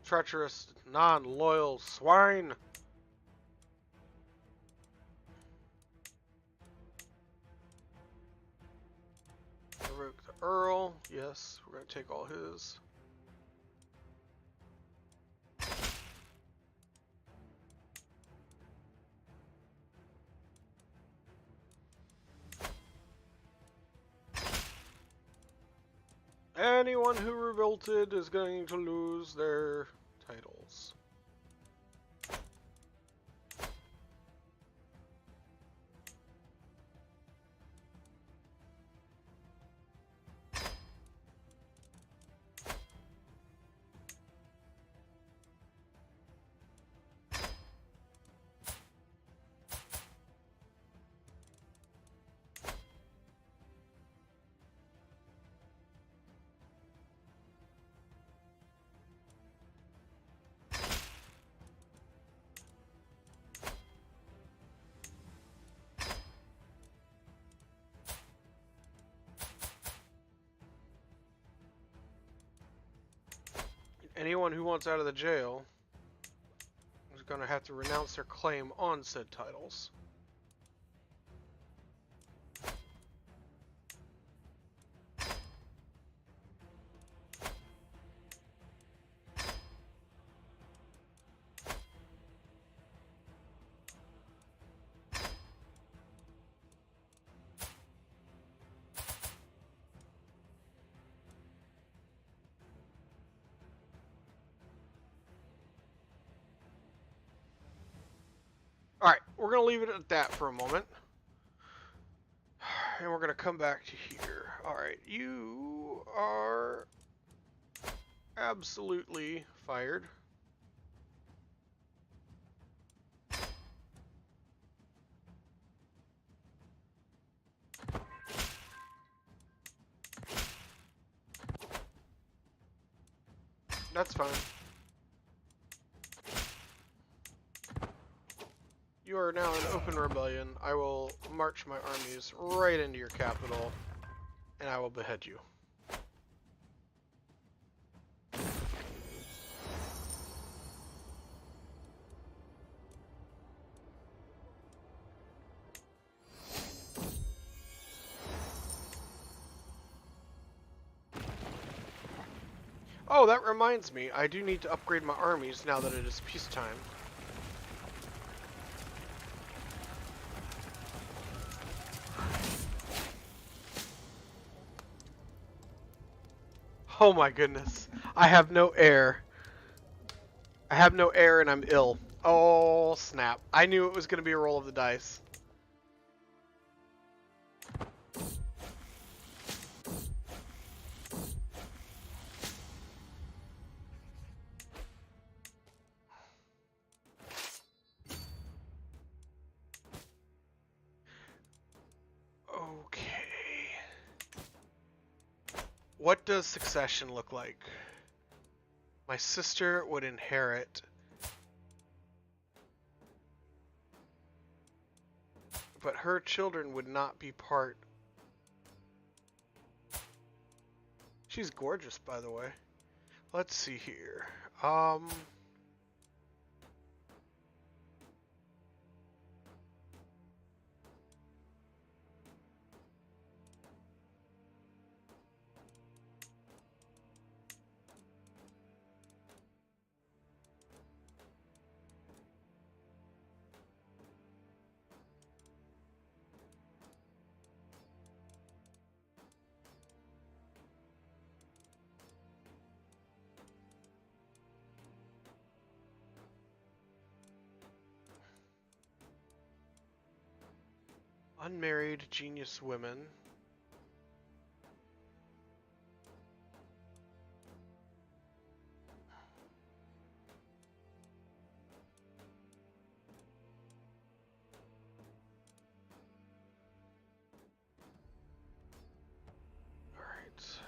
Treacherous, non-loyal swine. Revoke the Earl. Yes, we're going to take all his. Anyone who revolted is going to lose their titles. Anyone who wants out of the jail is going to have to renounce their claim on said titles. Alright, we're going to leave it at that for a moment. And we're going to come back to here. Alright, you are absolutely fired. That's fine. You are now in open rebellion. I will march my armies right into your capital, and I will behead you. Oh, that reminds me. I do need to upgrade my armies now that it is peacetime. Oh my goodness. I have no air. I have no air and I'm ill. Oh, snap. I knew it was going to be a roll of the dice. Okay. What does succession look like? My sister would inherit, but her children would not be part. She's gorgeous, by the way. Let's see here. Unmarried genius women. Alright.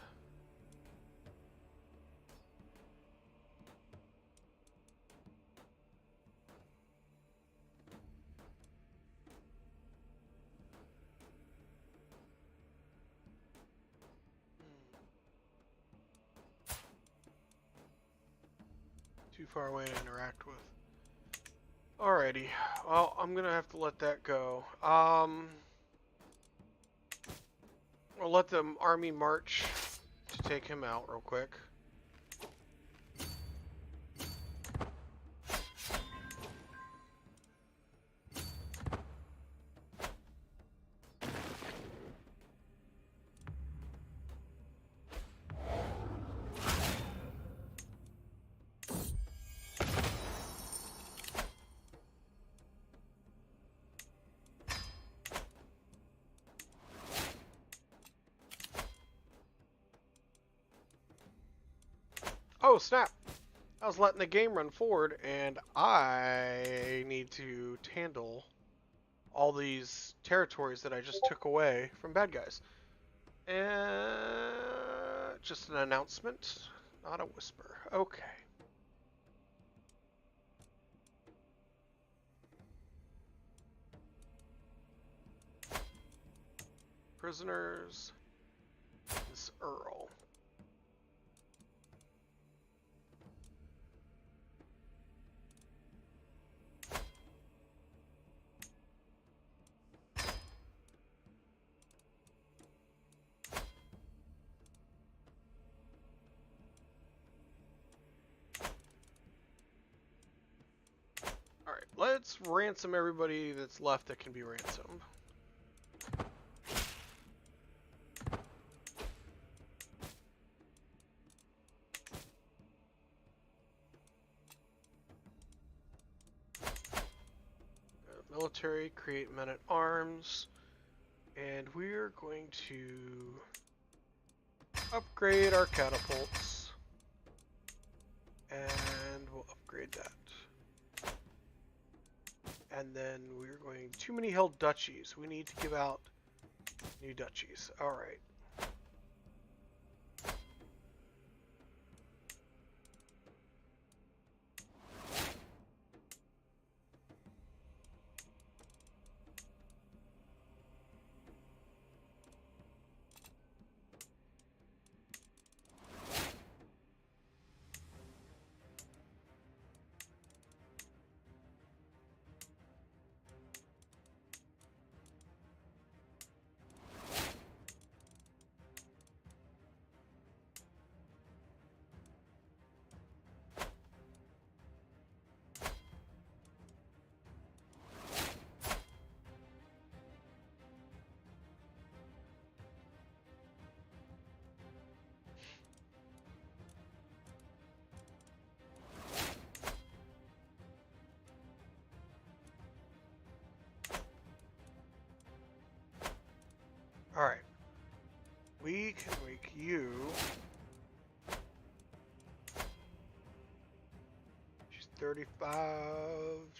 Too far away to interact with. Alrighty. Well, I'm gonna have to let that go. We'll let the army march to take him out real quick. Oh, snap! I was letting the game run forward, and I need to handle all these territories that I just took away from bad guys. And just an announcement, not a whisper. Okay. Prisoners. This Earl. let's ransom everybody that's left that can be ransomed. Military, create men-at-arms, and we're going to upgrade our catapults, and we'll upgrade that. And then we're going too many held duchies. We need to give out new duchies. All right. Alright. We can make you... She's 35,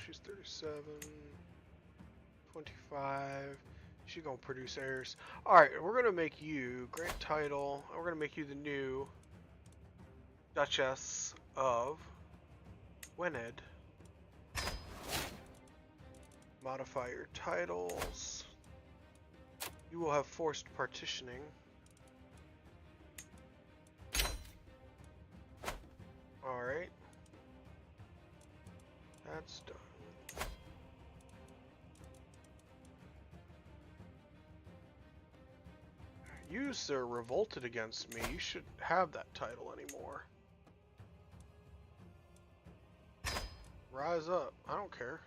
she's 37, 25. She's gonna produce heirs. Alright, we're gonna make you great title. We're gonna make you the new Duchess of Wened. Modify your titles. You will have forced partitioning. Alright. That's done. You, sir, revolted against me. You shouldn't have that title anymore. Rise up. I don't care.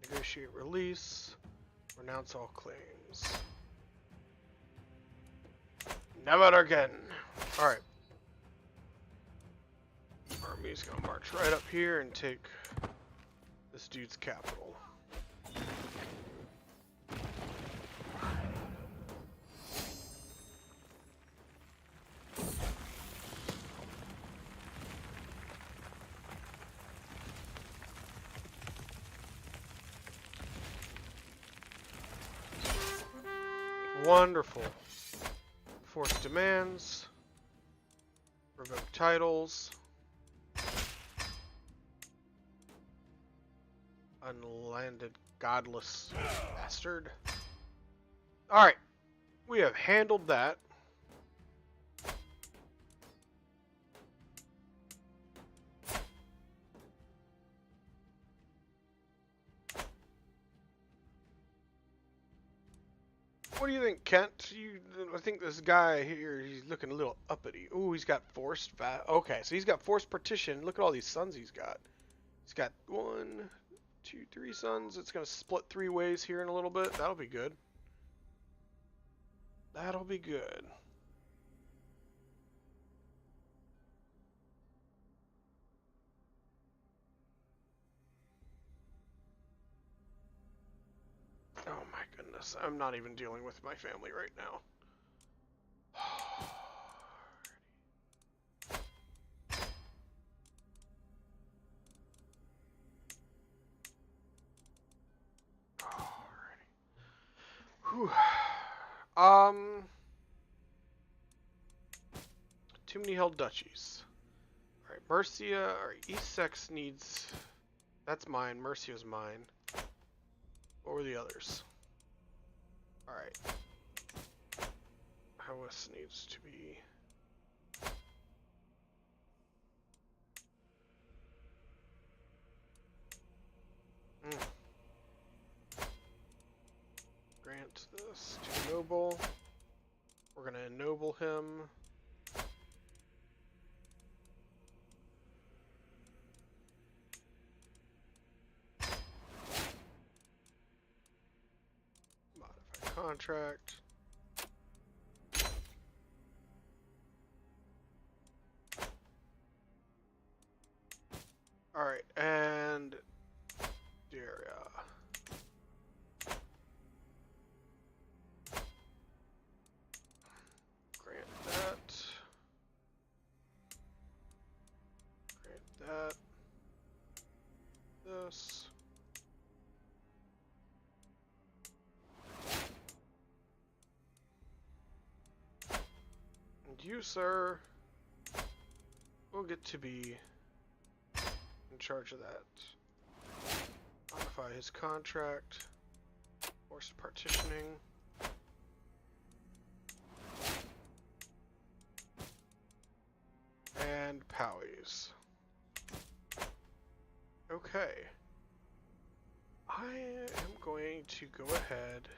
Negotiate release. Renounce all claims. Never again. Alright. Army's gonna march right up here and take this dude's capital. Wonderful. Force demands. Revoke titles. Unlanded godless bastard. Alright. We have handled that. What do you think, Kent? I think this guy here, he's looking a little uppity. Ooh, he's got forced okay, so he's got forced partition. Look at all these sons he's got. He's got 1, 2, 3 sons. It's going to split 3 ways here in a little bit. That'll be good. That'll be good. Oh my goodness. I'm not even dealing with my family right now. Whew. Too many held duchies. Alright, Mercia, or Essex needs... That's mine, Mercia's mine. What were the others? Alright. Howes needs to be contract. Alright, and area. Grant that. Grant that. This. And you, sir, will get to be in charge of that. Modify his contract. Forced partitioning. And Powies. Okay. I am going to go ahead.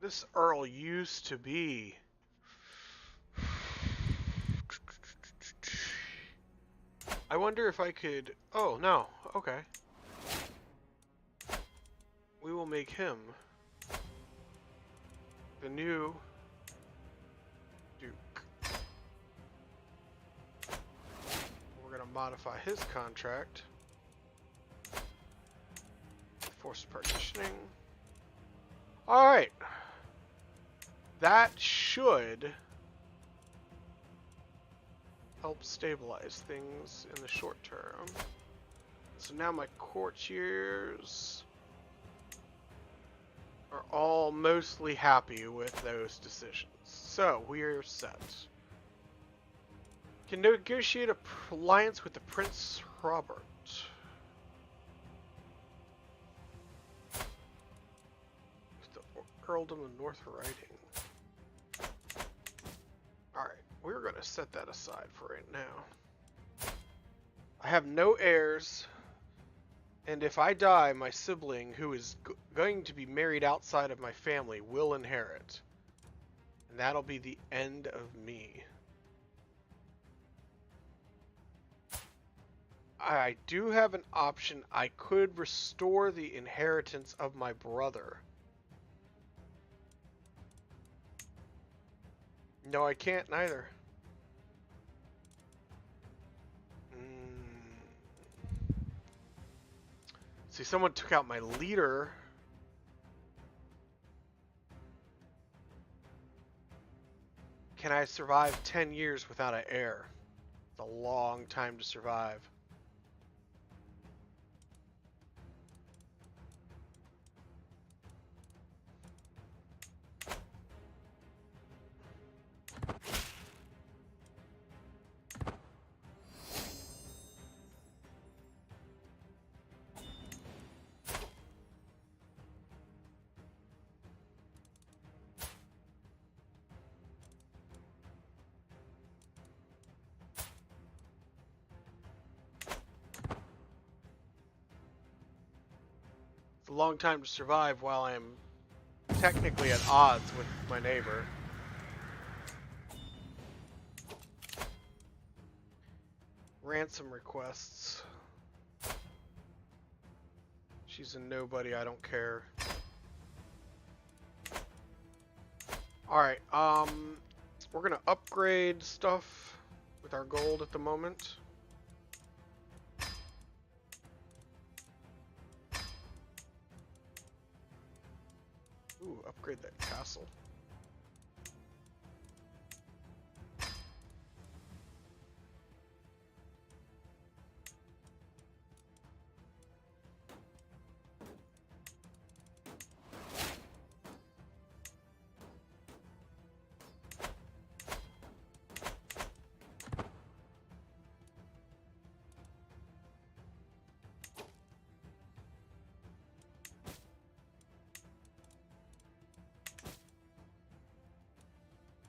This Earl used to be. I wonder if I could. Oh, no. Okay. We will make him the new Duke. We're going to modify his contract. Forced partitioning. Alright. That should help stabilize things in the short term. So now my courtiers are all mostly happy with those decisions. So we are set. Can negotiate an alliance with the Prince Robert. With the Earldom of North Riding. Alright, we're going to set that aside for right now. I have no heirs. And if I die, my sibling, who is going to be married outside of my family, will inherit. And that'll be the end of me. I do have an option. I could restore the inheritance of my brother. No, I can't neither. See, someone took out my leader. Can I survive 10 years without an heir? It's a long time to survive. It's a long time to survive while I'm technically at odds with my neighbor. Ransom requests. She's a nobody, I don't care. Alright, we're gonna upgrade stuff with our gold at the moment. Ooh, upgrade that castle.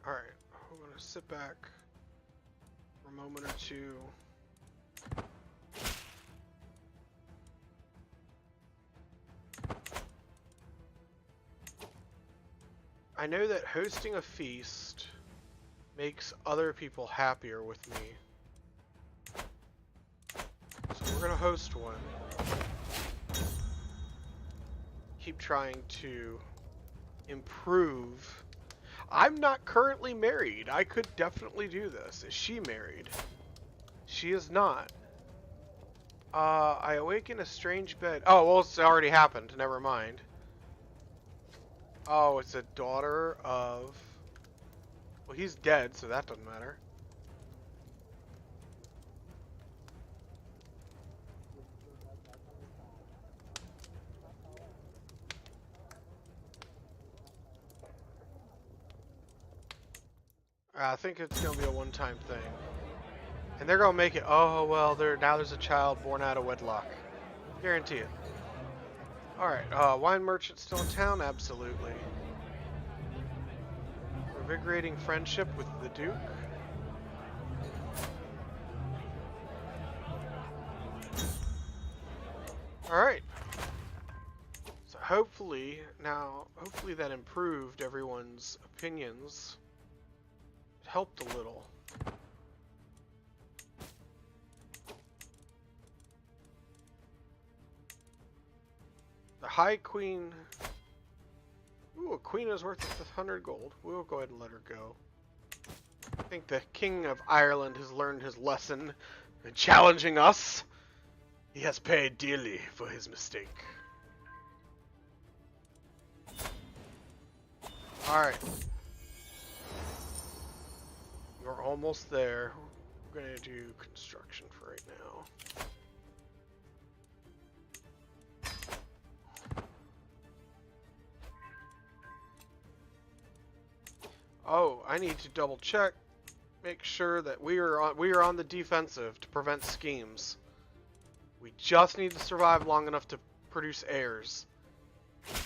Alright, we're going to sit back for a moment or two. I know that hosting a feast makes other people happier with me. So we're going to host one. Keep trying to Improve. I'm not currently married. I could definitely do this. Is she married? She is not. I awaken a strange bed. Oh, well, it's already happened. Never mind. Oh, it's a daughter of... Well, he's dead, so that doesn't matter. I think it's gonna be a one-time thing. And they're gonna make it, oh, well, now there's a child born out of wedlock. Guarantee it. Alright, wine merchant still in town? Absolutely. Revigorating friendship with the Duke. Alright. So hopefully that improved everyone's opinions. It helped a little. The High Queen... Ooh, a queen is worth 100 gold. We'll go ahead and let her go. I think the King of Ireland has learned his lesson in challenging us. He has paid dearly for his mistake. Alright. We're almost there. We're going to do construction for right now. Oh, I need to double check, make sure that we are on the defensive to prevent schemes. We just need to survive long enough to produce heirs.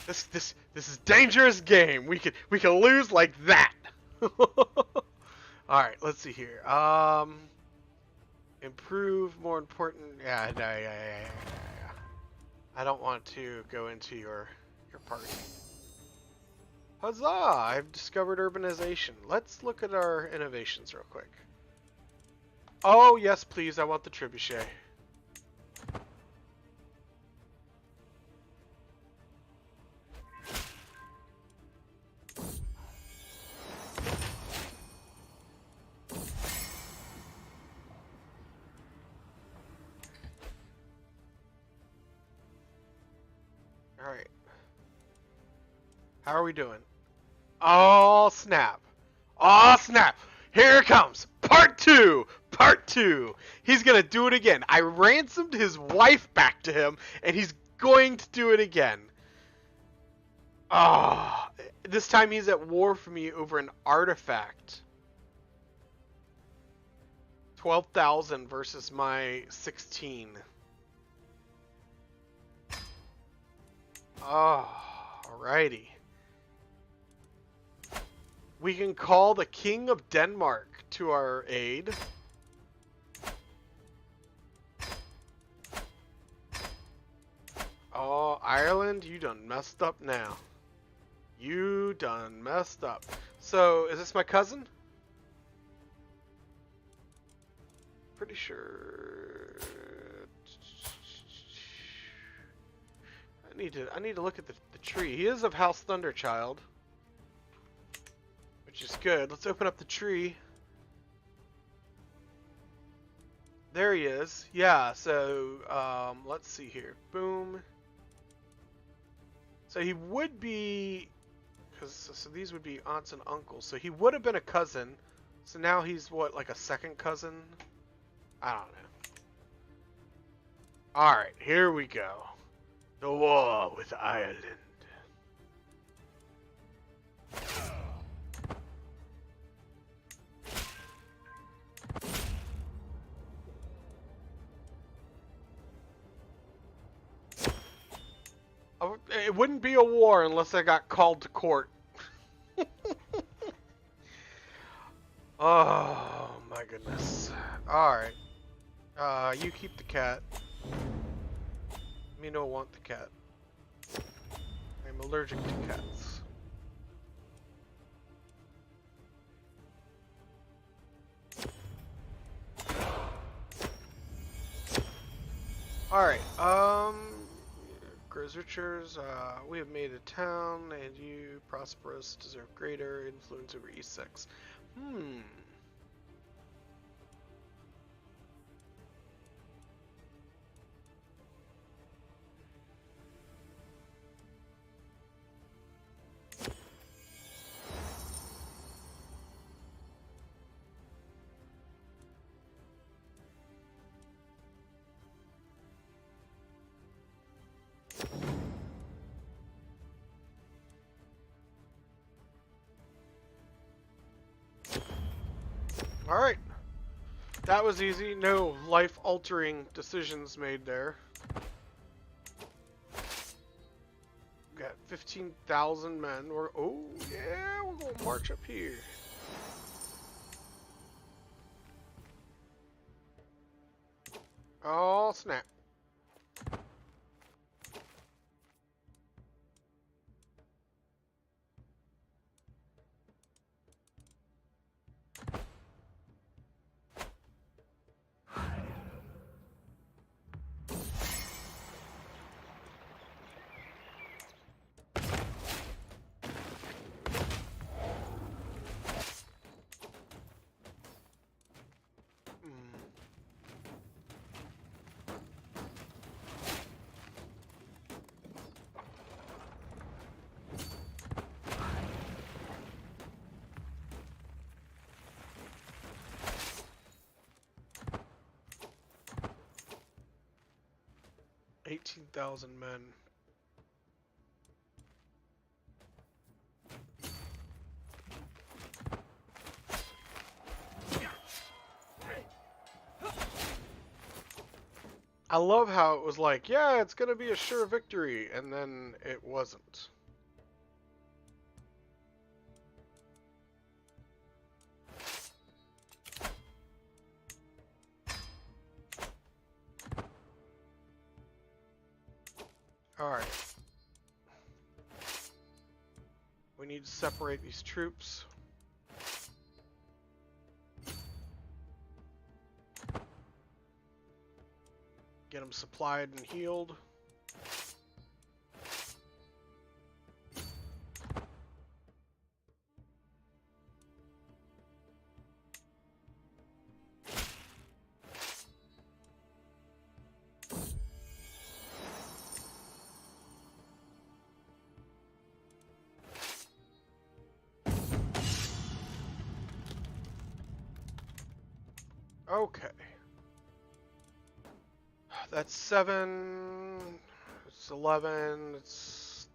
This is dangerous game. We could lose like that. All right, let's see here. Improve, more important. Yeah. I don't want to go into your party. Huzzah! I've discovered urbanization. Let's look at our innovations real quick. Oh, yes, please. I want the trebuchet. Alright. How are we doing? Oh, snap. Oh, snap. Here it comes. Part 2. Part 2. He's going to do it again. I ransomed his wife back to him, and he's going to do it again. Oh, this time he's at war for me over an artifact. 12,000 versus my 16. Oh, alrighty. We can call the King of Denmark to our aid. Oh, Ireland, you done messed up now. You done messed up. So, is this my cousin? Pretty sure. I need to look at the tree. He is of House Thunderchild, which is good. Let's open up the tree. There he is. Yeah, so let's see here. Boom. So he would be, so these would be aunts and uncles. So he would have been a cousin. So now he's what, like a second cousin? I don't know. Alright, here we go. The war with Ireland. It wouldn't be a war unless I got called to court. Oh my goodness. Alright. You keep the cat. Me no want the cat. I'm allergic to cats. Alright, Grows Richards, we have made a town, and you, Prosperous, deserve greater influence over E6. Hmm. Alright. That was easy. No life-altering decisions made there. We got 15,000 men. Oh, yeah, we're going to march up here. Oh, snap. Hmm. 18,000 men. I love how it was like, yeah, it's going to be a sure victory, and then it wasn't. Alright. We need to separate these troops. Get them supplied and healed. Okay. That's 7. It's 11. It's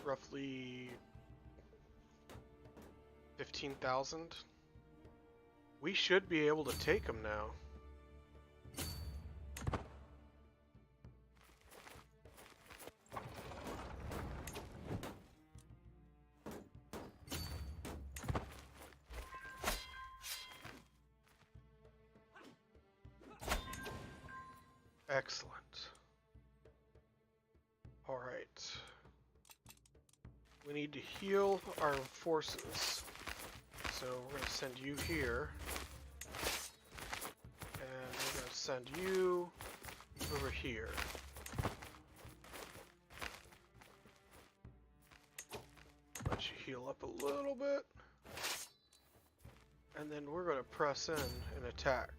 roughly 15,000. We should be able to take them now. Excellent. All right. We need to heal our forces. So we're going to send you here. And we're going to send you over here. Let you heal up a little bit. And then we're going to press in and attack.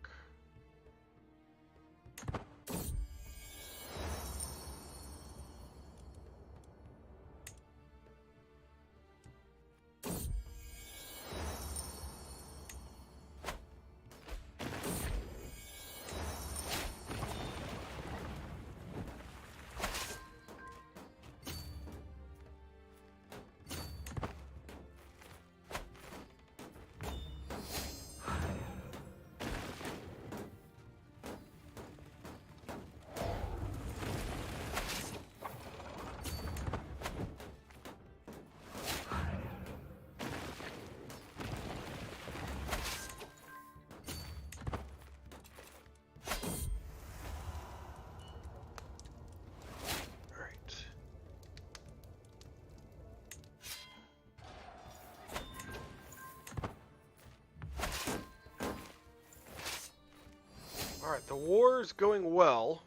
Alright, the war is going well.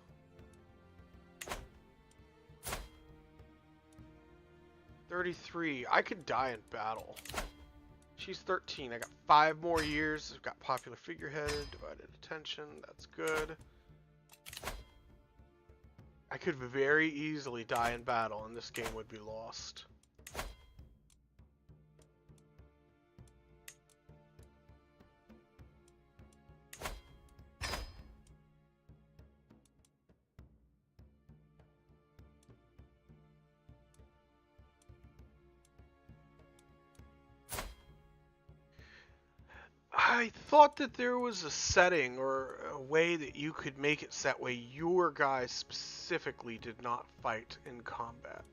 33. I could die in battle. She's 13. I got 5 more years. I've got popular figurehead, divided attention. That's good. I could very easily die in battle and this game would be lost. I thought that there was a setting or a way that you could make it so that way your guys specifically did not fight in combat.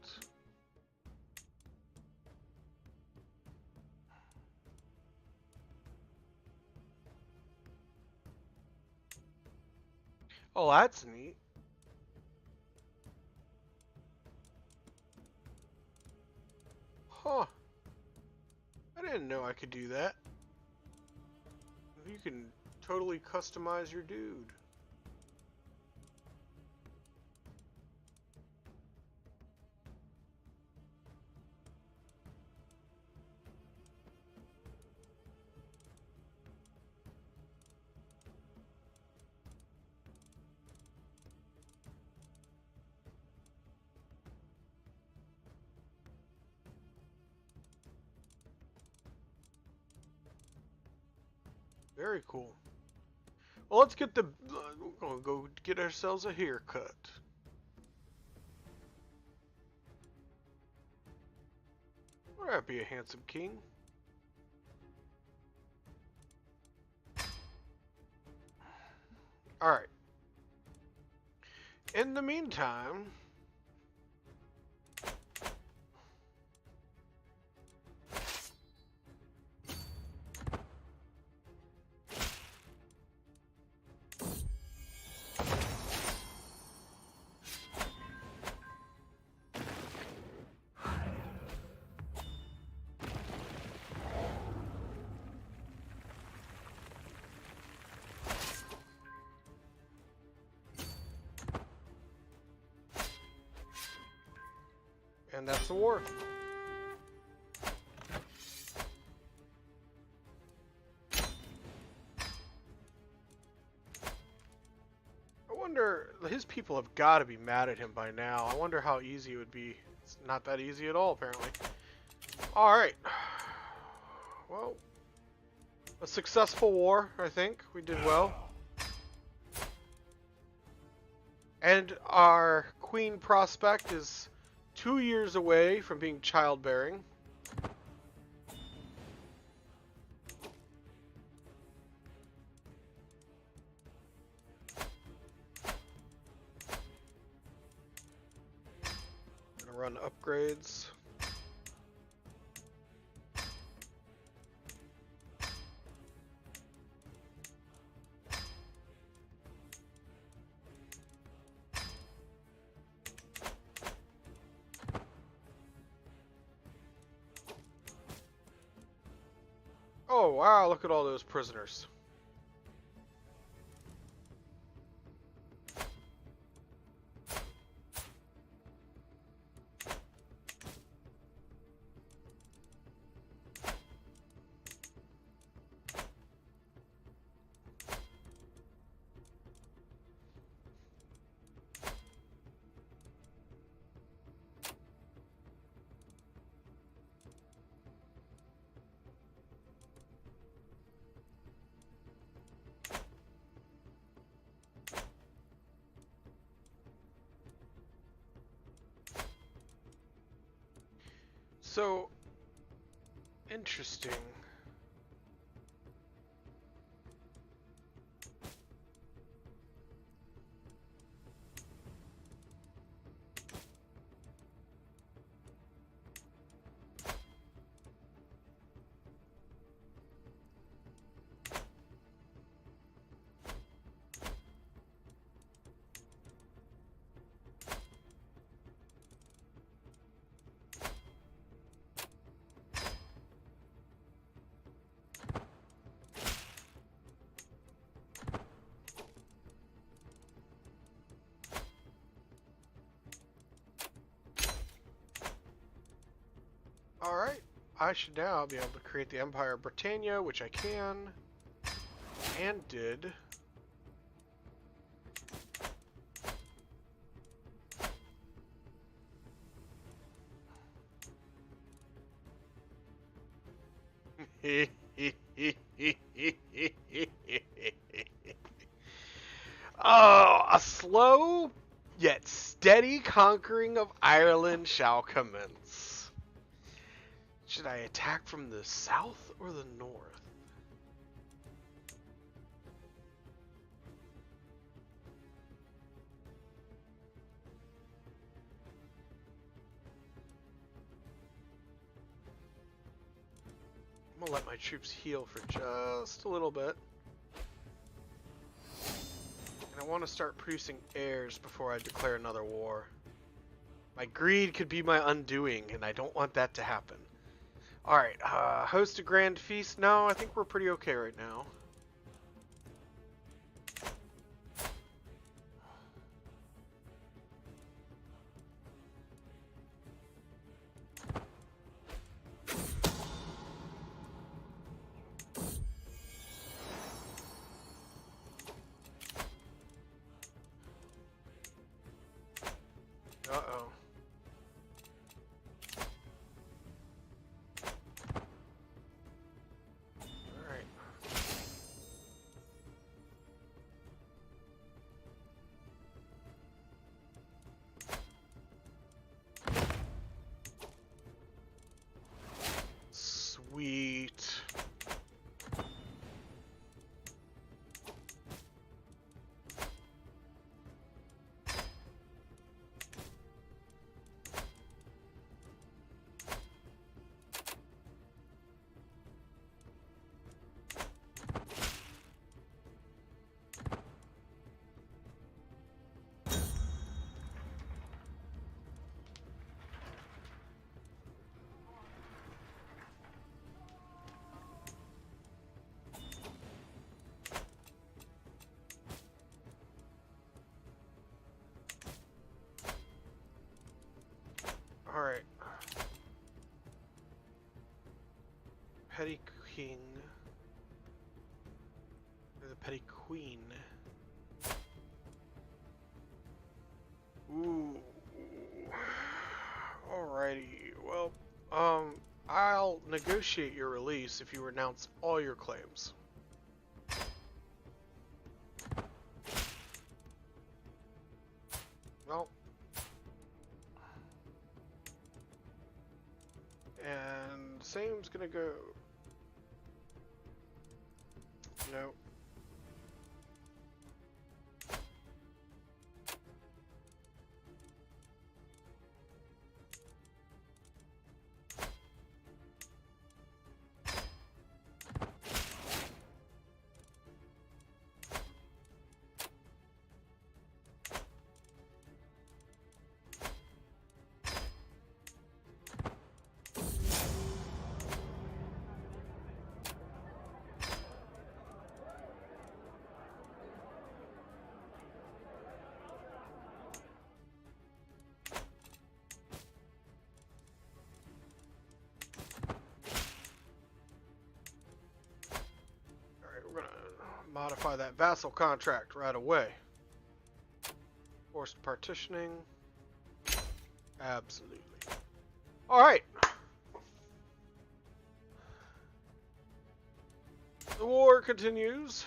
Oh, that's neat. Huh. I didn't know I could do that. You can totally customize your dude. Very cool. Well, let's get the. We're gonna go get ourselves a haircut. Would that be a handsome king? All right. In the meantime. And that's the war. I wonder, his people have got to be mad at him by now. I wonder how easy it would be. It's not that easy at all, apparently. Alright. Well, a successful war, I think. We did well. And our Queen Prospect is 2 years away from being childbearing. Gonna run upgrades. Oh wow, look at all those prisoners. So, interesting. I should now be able to create the Empire of Britannia, which I can, and did. Oh, a slow yet steady conquering of Ireland shall commence. Should I attack from the south or the north? I'm gonna let my troops heal for just a little bit. And I want to start producing heirs before I declare another war. My greed could be my undoing, and I don't want that to happen. Alright, host a grand feast? No, I think we're pretty okay right now. Uh-oh. Alright. Sweet. Alright. Petty King. Or the Petty Queen. Ooh. Alrighty. Well, I'll negotiate your release if you renounce all your claims. Well. And same's gonna go. No. We're gonna modify that vassal contract right away. Forced partitioning. Absolutely. Alright. The war continues.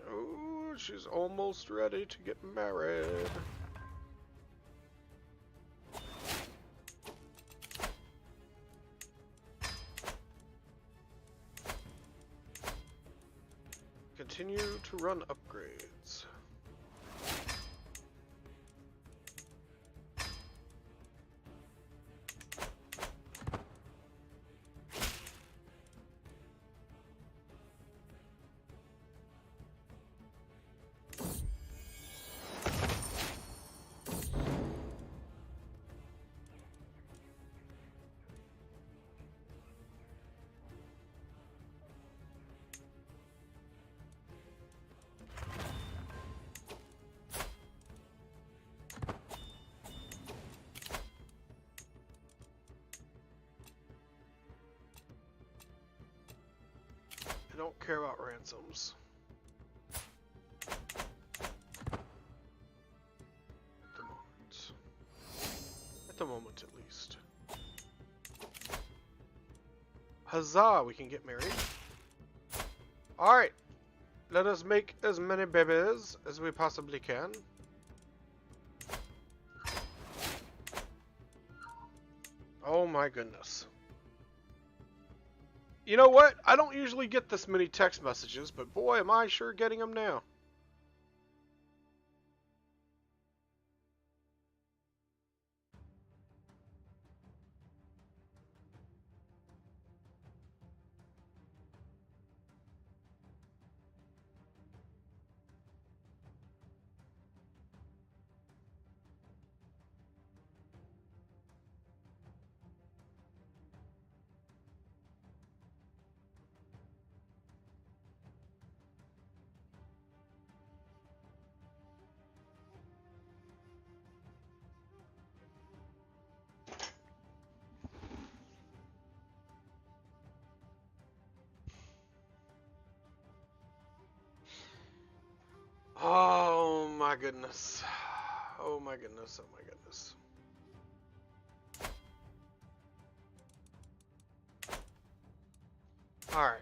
Oh, she's almost ready to get married. Continue to run upgrades. I don't care about ransoms. At the moment, at least. Huzzah! We can get married. Alright. Let us make as many babies as we possibly can. Oh my goodness. You know what? I don't usually get this many text messages, but boy, am I sure getting them now. Oh my goodness. Oh my goodness. Oh my goodness. Alright.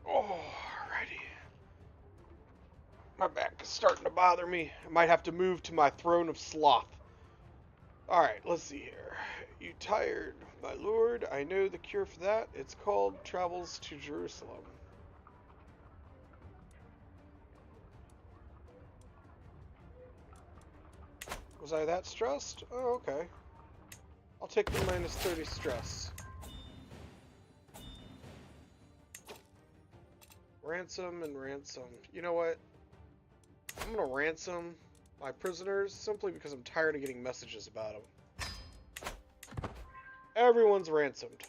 Alrighty. My back is starting to bother me. I might have to move to my throne of sloth. Alright, let's see here. You tired, my lord? I know the cure for that. It's called Travels to Jerusalem. Was I that stressed? Oh, okay. I'll take the minus 30 stress. Ransom and ransom. You know what? I'm gonna ransom my prisoners simply because I'm tired of getting messages about them. Everyone's ransomed.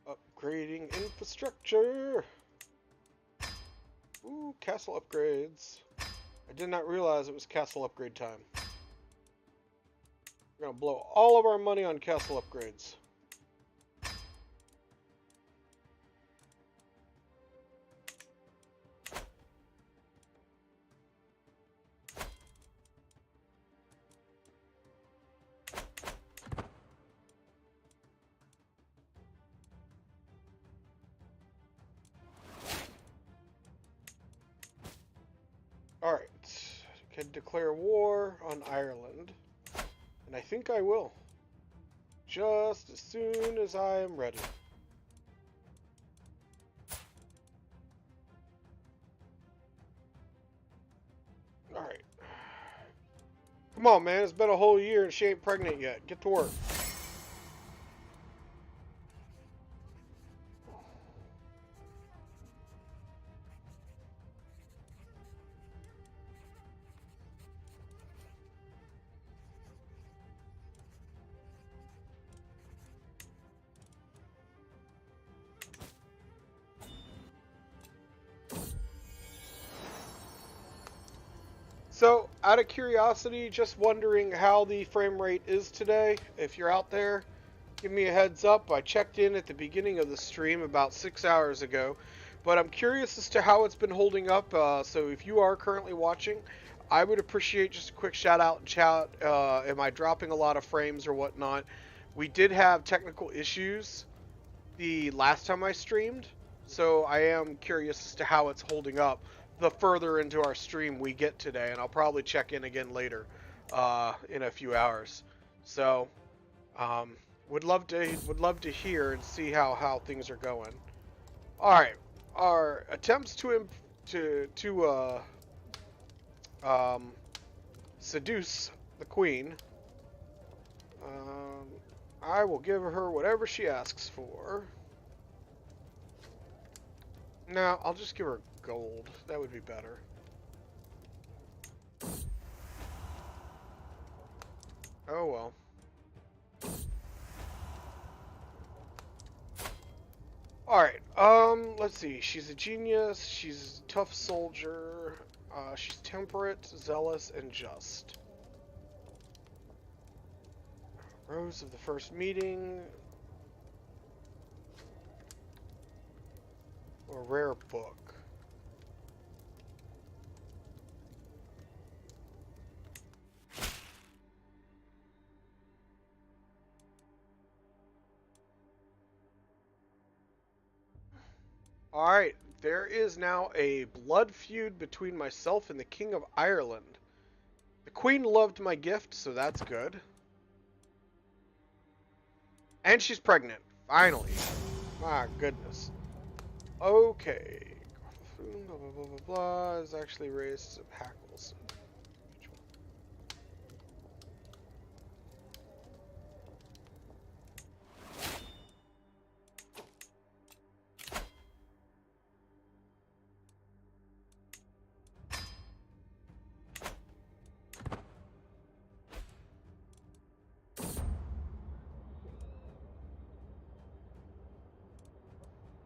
Upgrading infrastructure. Ooh, castle upgrades. I did not realize it was castle upgrade time. We're gonna blow all of our money on castle upgrades. Alright, can declare war on Ireland, and I think I will, just as soon as I am ready. Alright. Come on, man, it's been a whole year and she ain't pregnant yet. Get to work. So, out of curiosity, just wondering how the frame rate is today. If you're out there, give me a heads up. I checked in at the beginning of the stream about 6 hours ago, but I'm curious as to how it's been holding up. So if you are currently watching, I would appreciate just a quick shout out in chat. Am I dropping a lot of frames or whatnot? We did have technical issues the last time I streamed, so I am curious as to how it's holding up the further into our stream we get today, and I'll probably check in again later in a few hours. So would love to hear and see how things are going. All right, our attempts to seduce the queen, I will give her whatever she asks for. No, I'll just give her gold. That would be better. Oh well. Alright, let's see. She's a genius, she's a tough soldier, she's temperate, zealous, and just. Rose of the first meeting. Or rare book. Alright, there is now a blood feud between myself and the King of Ireland. The Queen loved my gift, so that's good. And she's pregnant. Finally. My goodness. Okay. Blah, blah, blah, blah, blah. Has actually raised some hackles.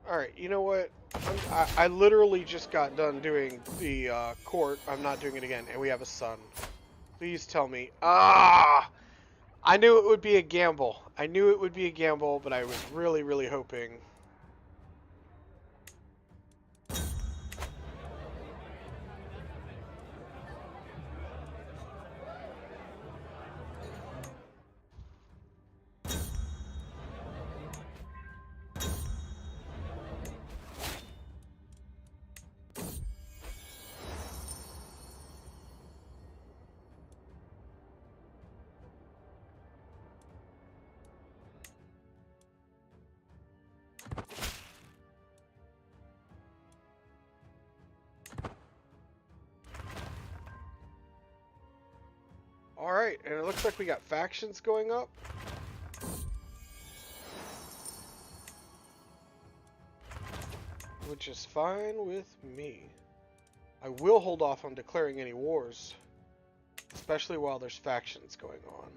Alright, you know what? I literally just got done doing the court. I'm not doing it again. And we have a son. Please tell me. Ah! I knew it would be a gamble. I knew it would be a gamble, but I was really, really hoping. Alright, and it looks like we got factions going up. Which is fine with me. I will hold off on declaring any wars. Especially while there's factions going on.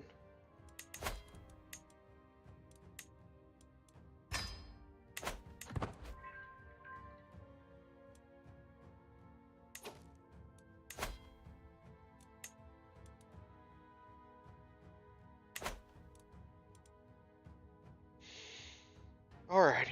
Alrighty.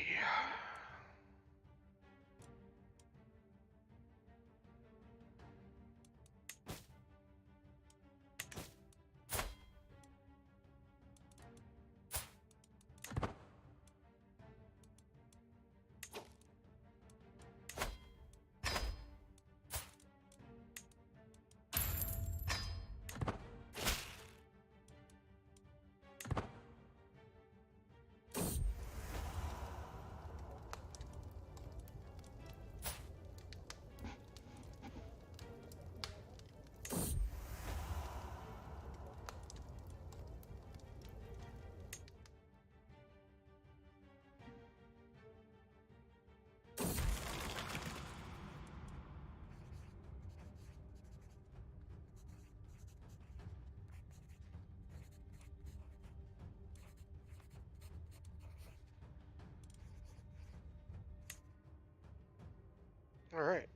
Alright.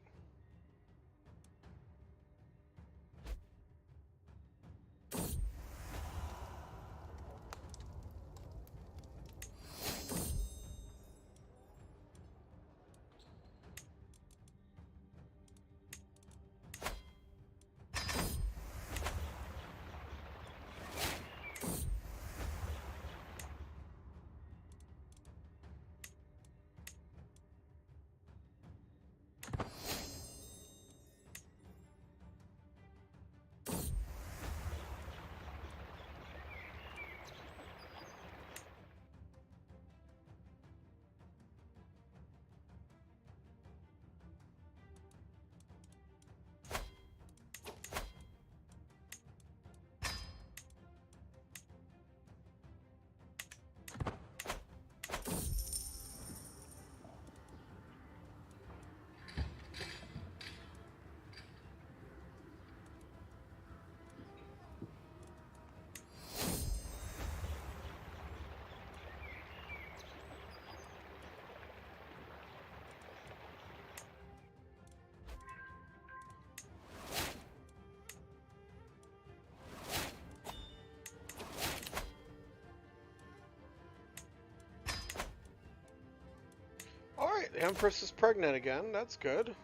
The Empress is pregnant again. That's good.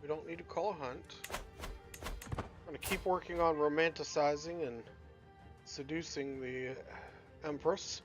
We don't need to call a hunt. I'm going to keep working on romanticizing and seducing the Empress.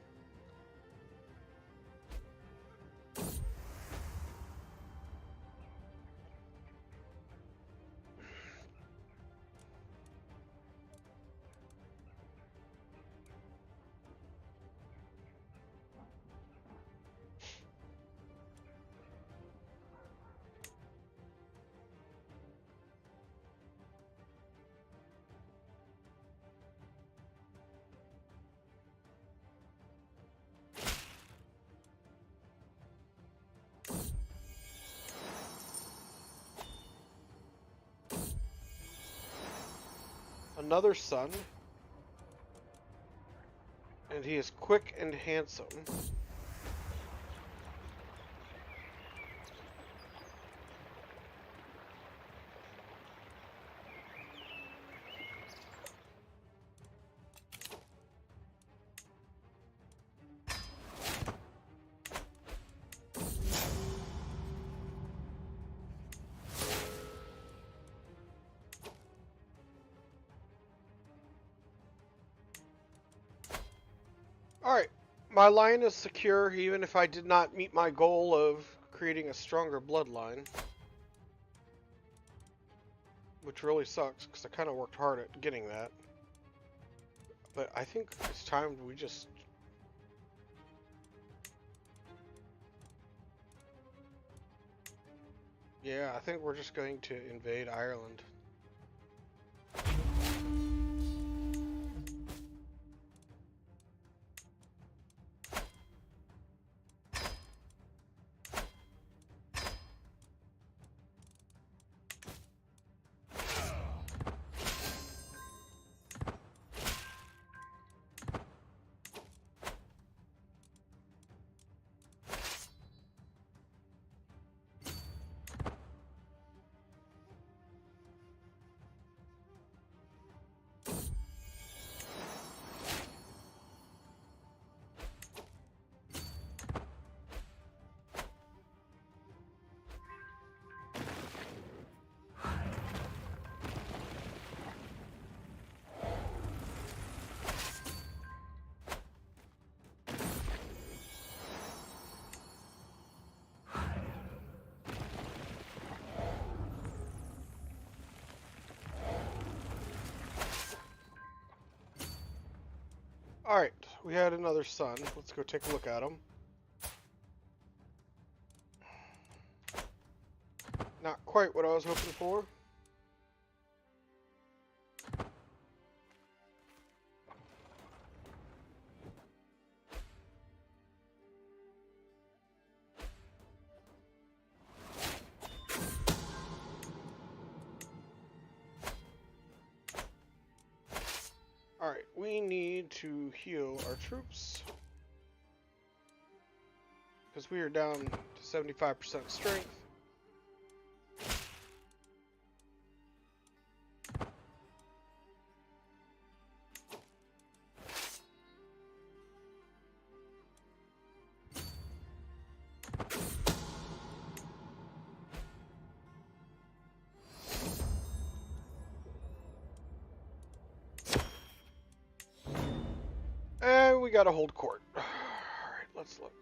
Another son, and he is quick and handsome. Alright, my line is secure even if I did not meet my goal of creating a stronger bloodline. Which really sucks, because I kind of worked hard at getting that. But I think it's time we just... Yeah, I think we're just going to invade Ireland. Alright, we had another son. Let's go take a look at him. Not quite what I was hoping for. Alright, we need to heal our troops. Because we are down to 75% strength. And we gotta hold court. Alright, let's look.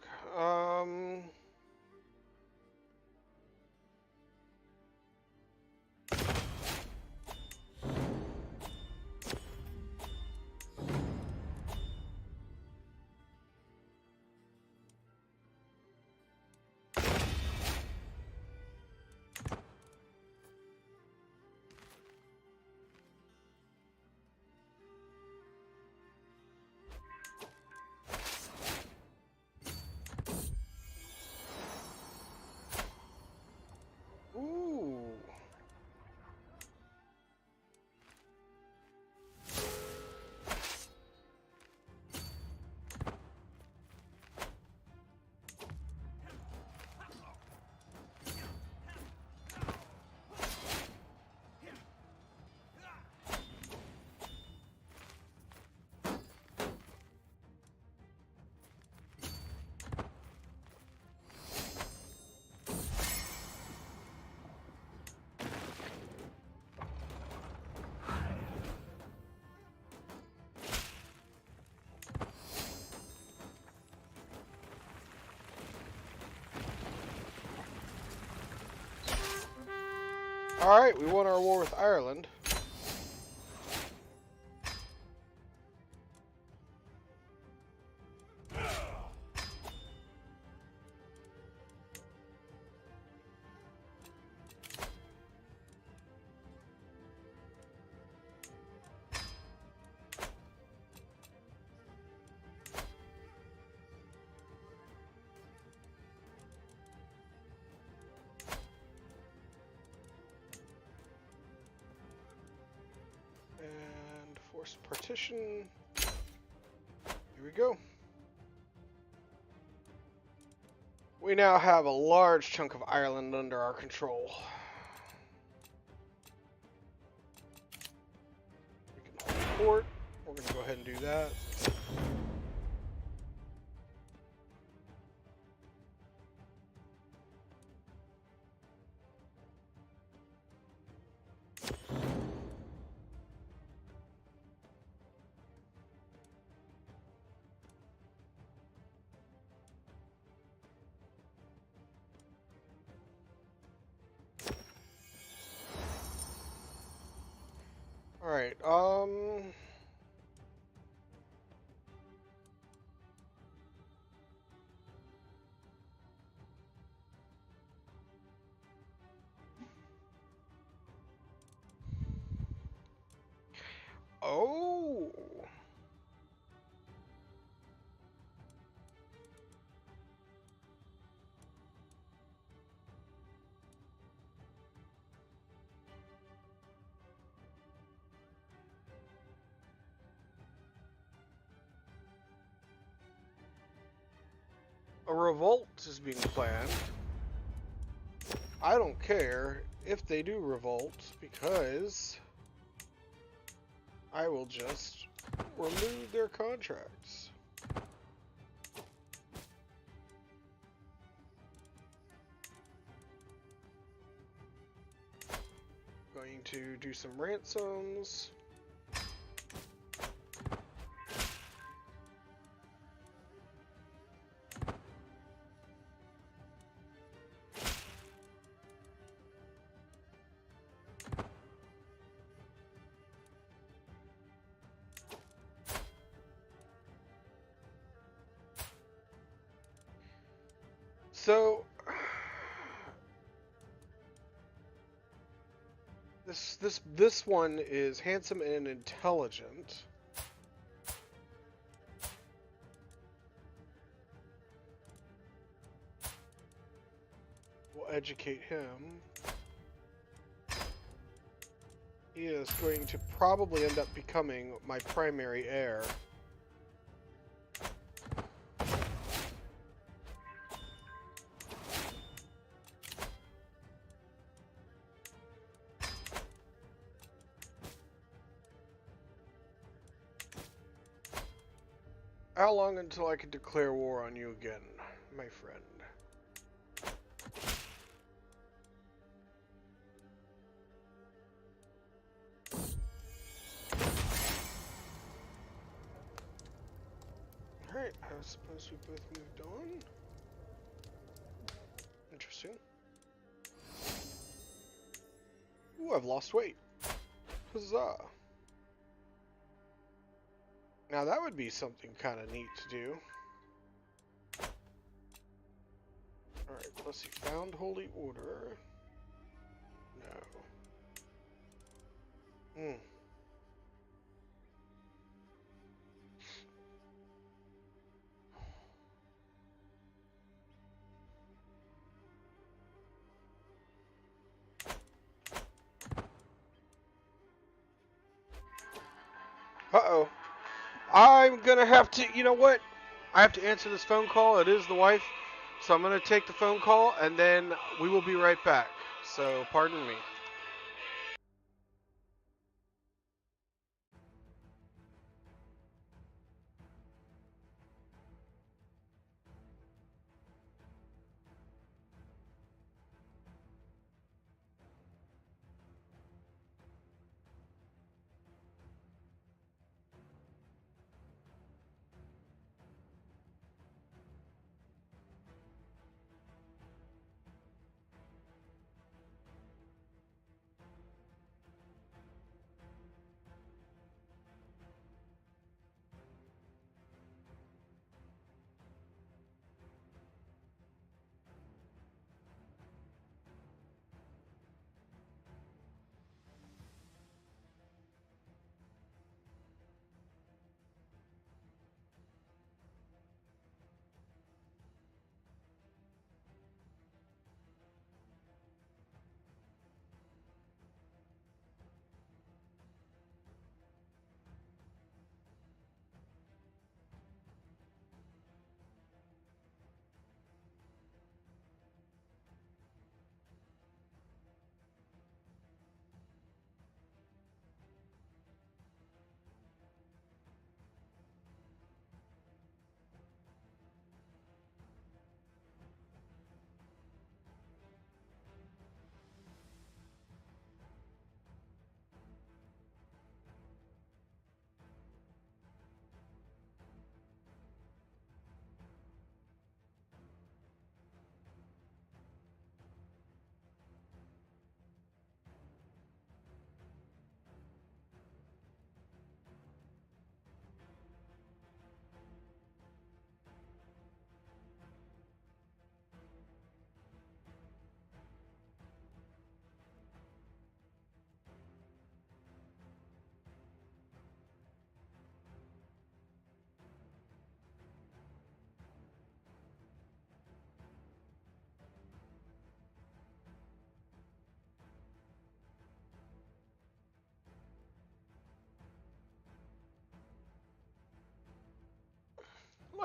Alright, we won our war with Ireland. Forced partition. Here we go. We now have a large chunk of Ireland under our control. We can hold port. We're going to go ahead and do that. Alright, oh! A revolt is being planned. I don't care if they do revolt, because I will just remove their contracts. Going to do some ransoms. So this one is handsome and intelligent. We'll educate him. He is going to probably end up becoming my primary heir. How long until I can declare war on you again, my friend? Alright, I suppose we both moved on. Interesting. Ooh, I've lost weight. Huzzah. Now that would be something kind of neat to do. Alright, let's see. Found Holy Order. No. Uh-oh. I'm gonna have to, you know what? I have to answer this phone call. It is the wife. So I'm gonna take the phone call and then we will be right back. So pardon me.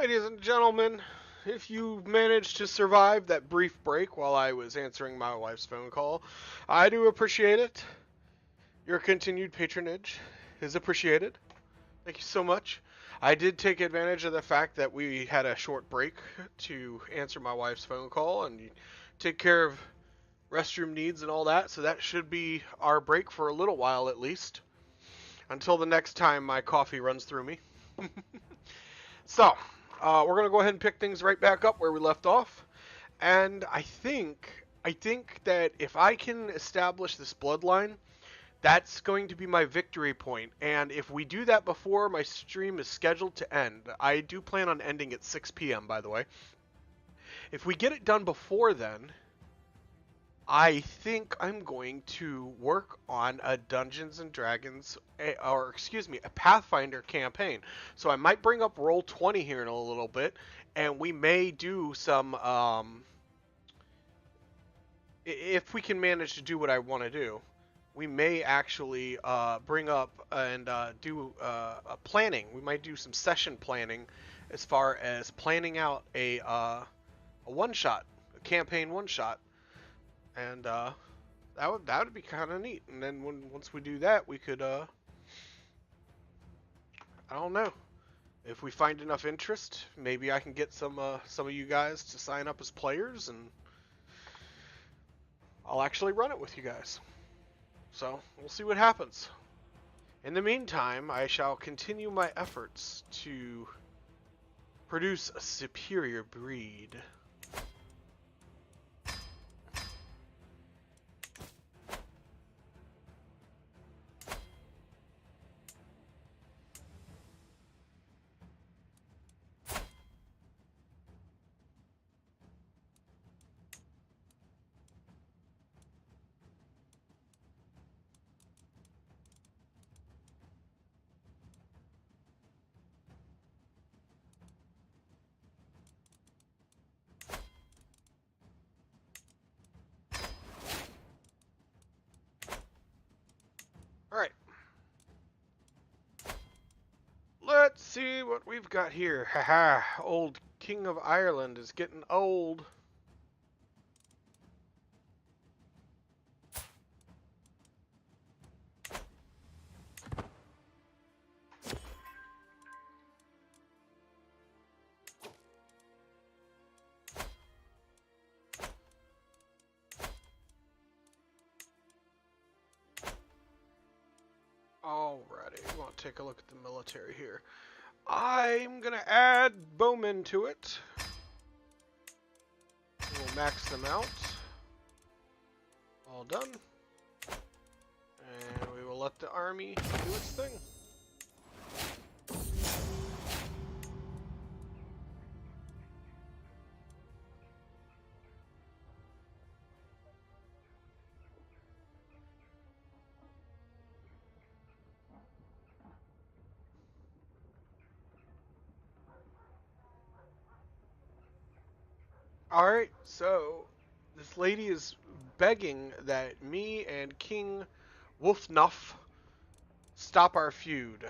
Ladies and gentlemen, if you managed to survive that brief break while I was answering my wife's phone call, I do appreciate it. Your continued patronage is appreciated. Thank you so much. I did take advantage of the fact that we had a short break to answer my wife's phone call and take care of restroom needs and all that, so that should be our break for a little while at least, until the next time my coffee runs through me. So, we're going to go ahead and pick things right back up where we left off, and I think that if I can establish this bloodline, that's going to be my victory point. And if we do that before my stream is scheduled to end, I do plan on ending at 6 p.m., by the way. If we get it done before then, I think I'm going to work on a Dungeons and Dragons, or excuse me, a Pathfinder campaign. So I might bring up Roll20 here in a little bit, and we may do some, if we can manage to do what I want to do, we may actually bring up and do a planning. We might do some session planning as far as planning out a one-shot, a campaign one-shot. And that would be kind of neat. And then once we do that, we could I don't know, if we find enough interest, maybe I can get some of you guys to sign up as players, and I'll actually run it with you guys. So we'll see what happens. In the meantime, I shall continue my efforts to produce a superior breed. Alright. Let's see what we've got here. Haha, old King of Ireland is getting old. Alrighty, we want to take a look at the military here. I'm going to add bowmen to it. We'll max them out. All done. And we will let the army do its thing. Alright, so this lady is begging that me and King Wolfnuff stop our feud.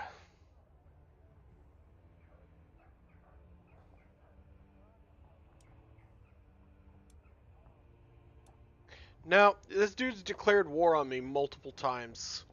Now, this dude's declared war on me multiple times.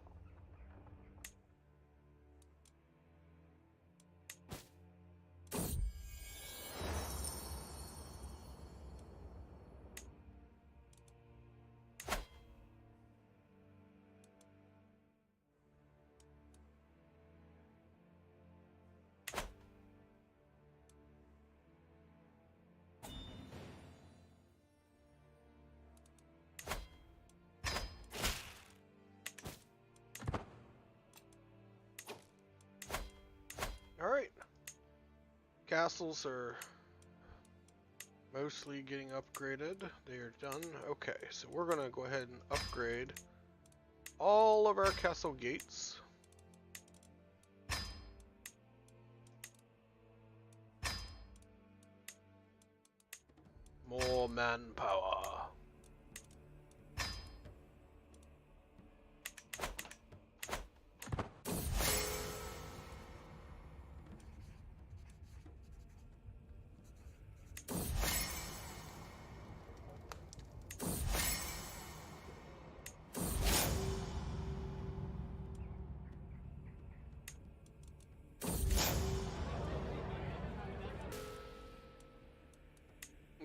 Alright. Castles are mostly getting upgraded. They are done. Okay, so we're going to go ahead and upgrade all of our castle gates. More manpower.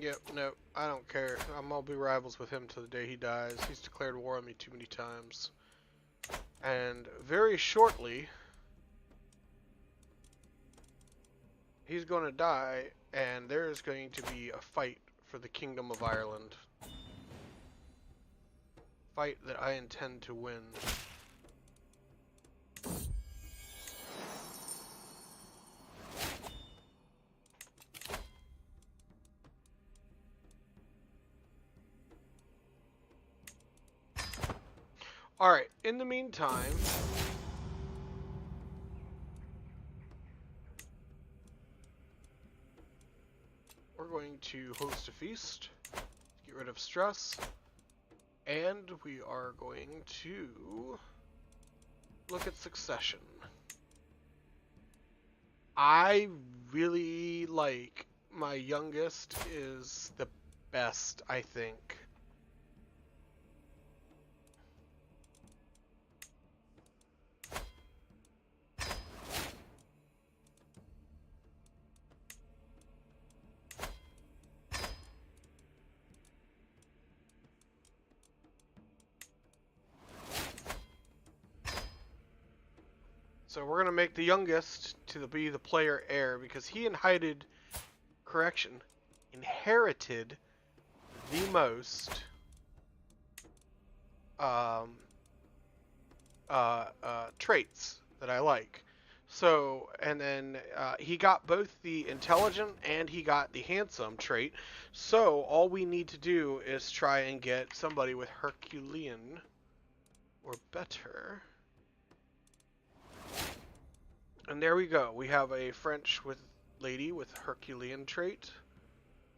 Yep, no, I don't care. I'll be rivals with him till the day he dies. He's declared war on me too many times. And very shortly, he's going to die, and there's going to be a fight for the Kingdom of Ireland. Fight that I intend to win. Alright, in the meantime, we're going to host a feast, get rid of stress, and we are going to look at succession. I really like my youngest is the best, I think. So we're gonna make the youngest to be the player heir because he inherited the most traits that I like. So, and then he got both the intelligent and he got the handsome trait. So all we need to do is try and get somebody with Herculean or better. And there we go. We have a French lady with Herculean trait.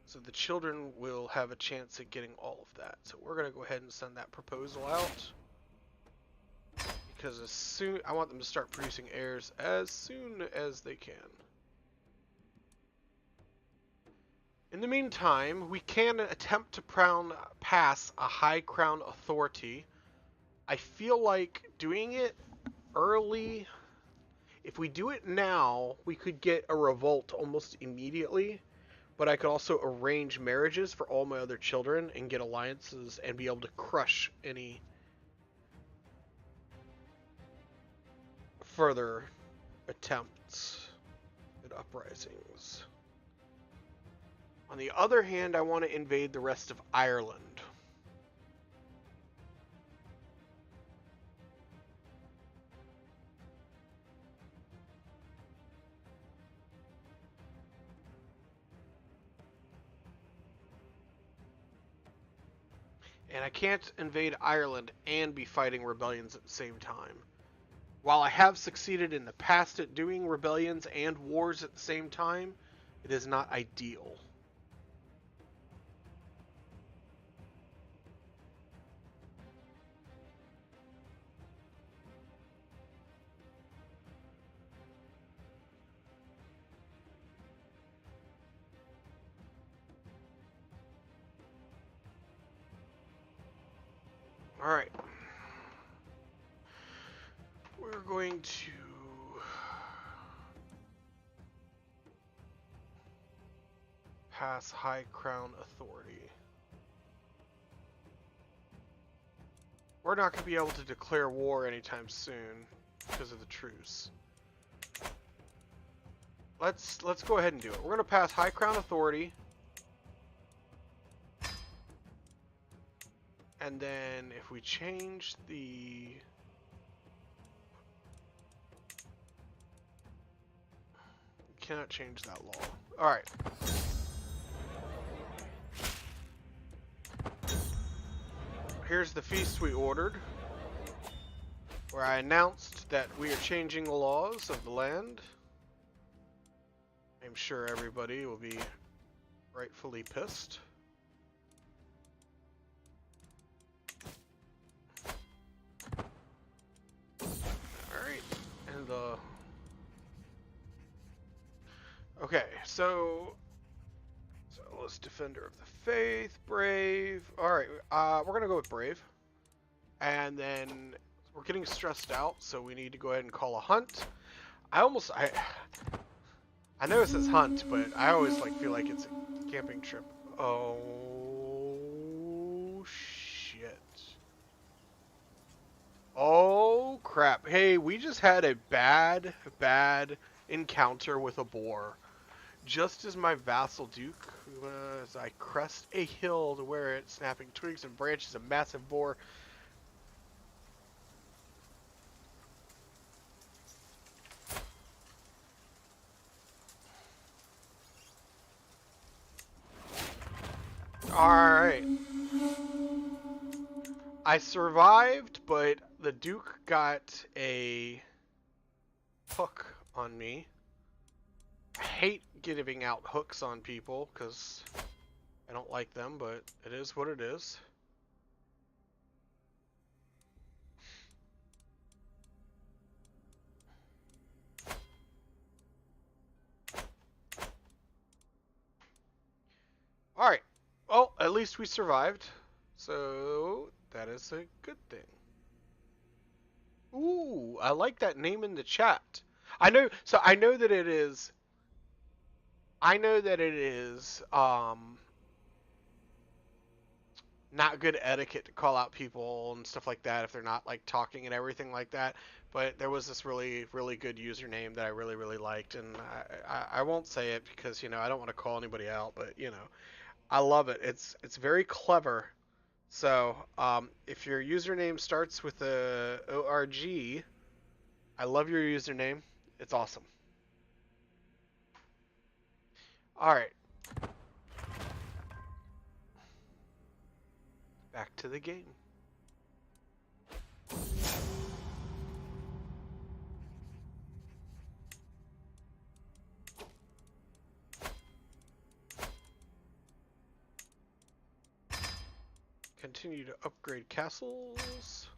So the children will have a chance at getting all of that. So we're going to go ahead and send that proposal out. Because I want them to start producing heirs as soon as they can. In the meantime, we can attempt to pass a high crown authority. I feel like doing it early. If we do it now, we could get a revolt almost immediately, but I could also arrange marriages for all my other children and get alliances and be able to crush any further attempts at uprisings. On the other hand, I want to invade the rest of Ireland. And I can't invade Ireland and be fighting rebellions at the same time. While I have succeeded in the past at doing rebellions and wars at the same time, it is not ideal. Alright. We're going to pass High Crown Authority. We're not going to be able to declare war anytime soon because of the truce. Let's go ahead and do it. We're going to pass High Crown Authority. And then if we change the cannot change that law. Alright. Here's the feast we ordered, where I announced that we are changing the laws of the land. I'm sure everybody will be rightfully pissed. Okay, so let's Defender of the Faith, Brave. Alright, we're gonna go with Brave. And then we're getting stressed out, so we need to go ahead and call a hunt. I know it says hunt, but I always feel like it's a camping trip. Oh, shit. Oh, crap. Hey, we just had a bad, bad encounter with a boar. Just as my vassal Duke, as I crest a hill to where it, snapping twigs and branches, a massive boar. Alright. I survived, but the Duke got a hook on me. I hate giving out hooks on people, because I don't like them, but it is what it is. Alright. Well, at least we survived. So, that is a good thing. Ooh, I like that name in the chat. I know that it is, not good etiquette to call out people and stuff like that if they're not, like, talking and everything like that. But there was this really, really good username that I really, really liked, and I won't say it because, I don't want to call anybody out, but, I love it. It's very clever. So, if your username starts with a ORG, I love your username. It's awesome. Alright, back to the game. Continue to upgrade castles.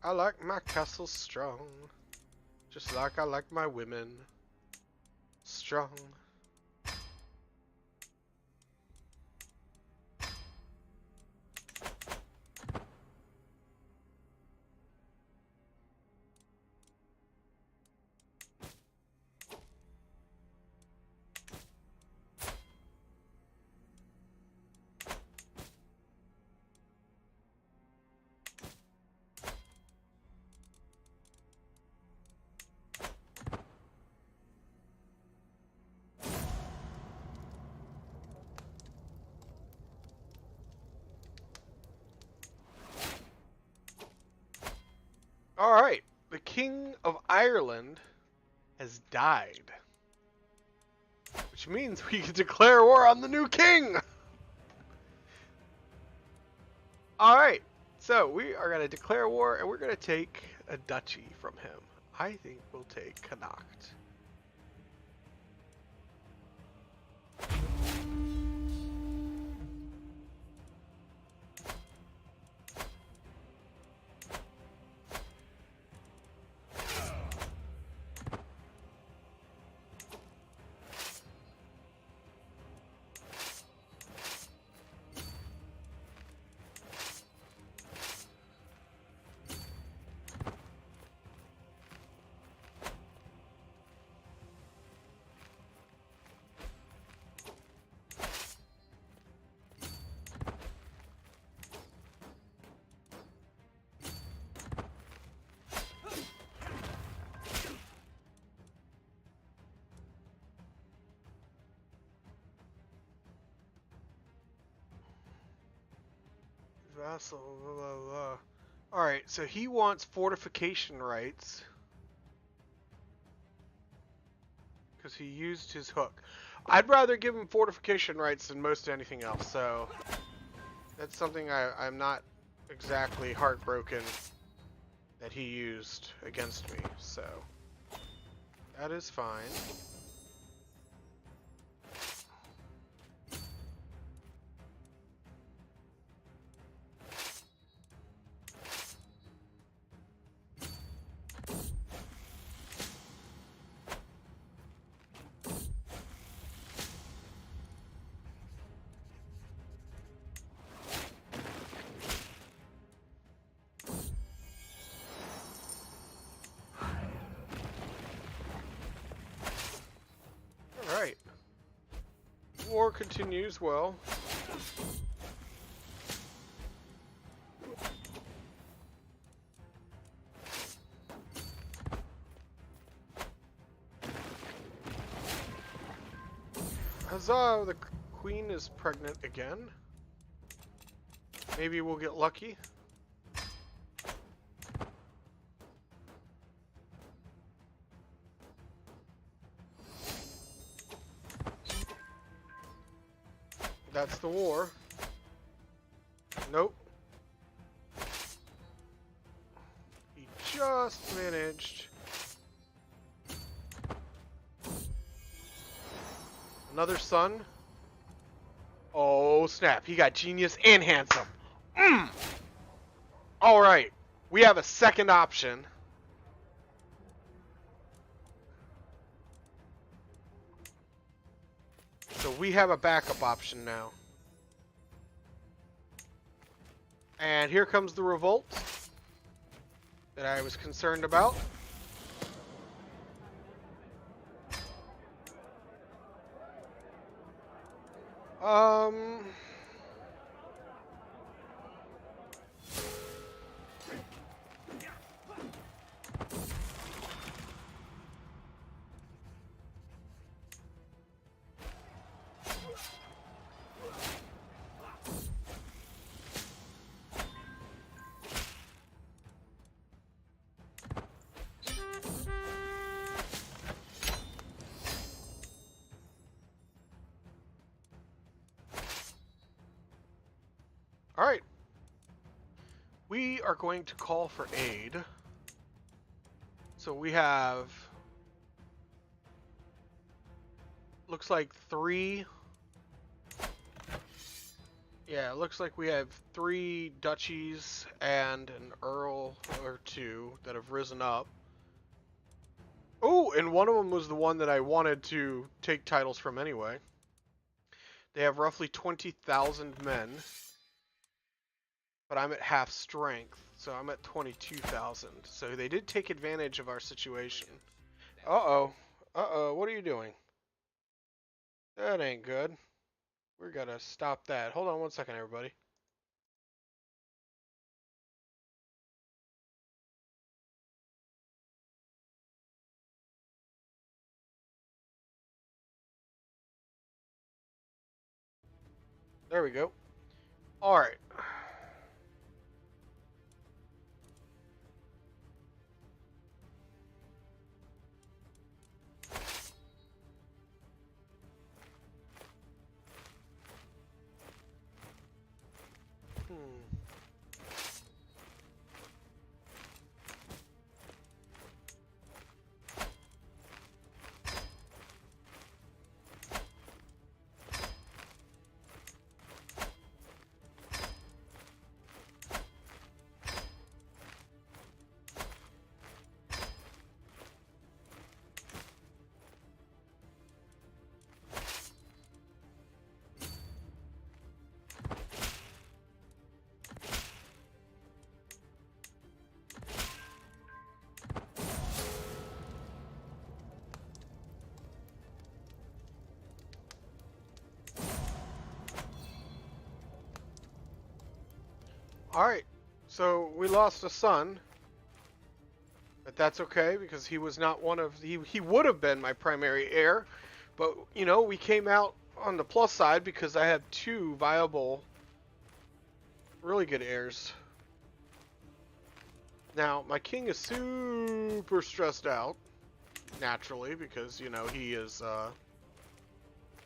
I like my castles strong. Just like I like my women. Strong. Alright, the King of Ireland has died. Which means we can declare war on the new king! Alright, so we are going to declare war and we're going to take a duchy from him. I think we'll take Connacht. Vassal, blah, blah, blah. Alright, so he wants fortification rights. Because he used his hook. I'd rather give him fortification rights than most anything else, so that's something I'm not exactly heartbroken that he used against me, so that is fine. war continues well. Huzzah, the queen is pregnant again. Maybe we'll get lucky. That's the war. Nope. He just managed. Another son. Oh, snap. He got genius and handsome. Alright. We have a second option. So we have a backup option now. And here comes the revolt that I was concerned about. Alright. We are going to call for aid. So we have... looks like 3... yeah, it looks like we have 3 duchies and an earl or 2 that have risen up. Oh, and one of them was the one that I wanted to take titles from anyway. They have roughly 20,000 men. But I'm at half strength, so I'm at 22,000. So they did take advantage of our situation. Uh-oh. Uh-oh, what are you doing? That ain't good. We're gonna stop that. Hold on one second, everybody. There we go. Alright. Alright, so we lost a son, but that's okay because he was not one of, he would have been my primary heir, but, you know, we came out on the plus side because I had 2 viable, really good heirs. Now, my king is super stressed out, naturally, because, you know, he has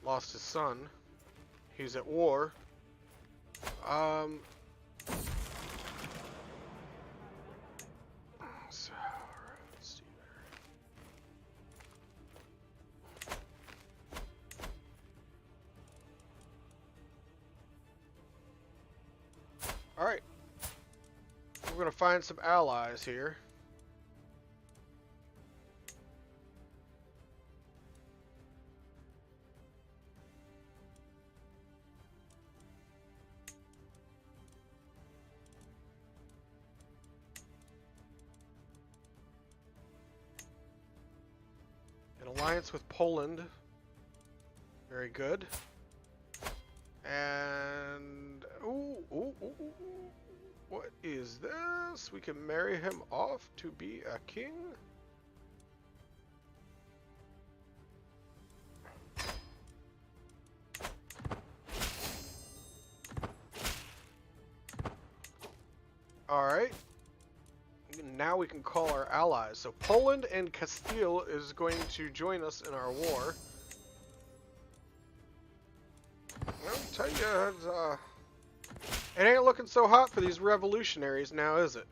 lost his son. He's at war. Alright. We're going to find some allies here. An alliance with Poland. Very good. And what is this? We can marry him off to be a king. All right. Now we can call our allies. So Poland and Castile is going to join us in our war. I'll tell you, it ain't looking so hot for these revolutionaries now, is it?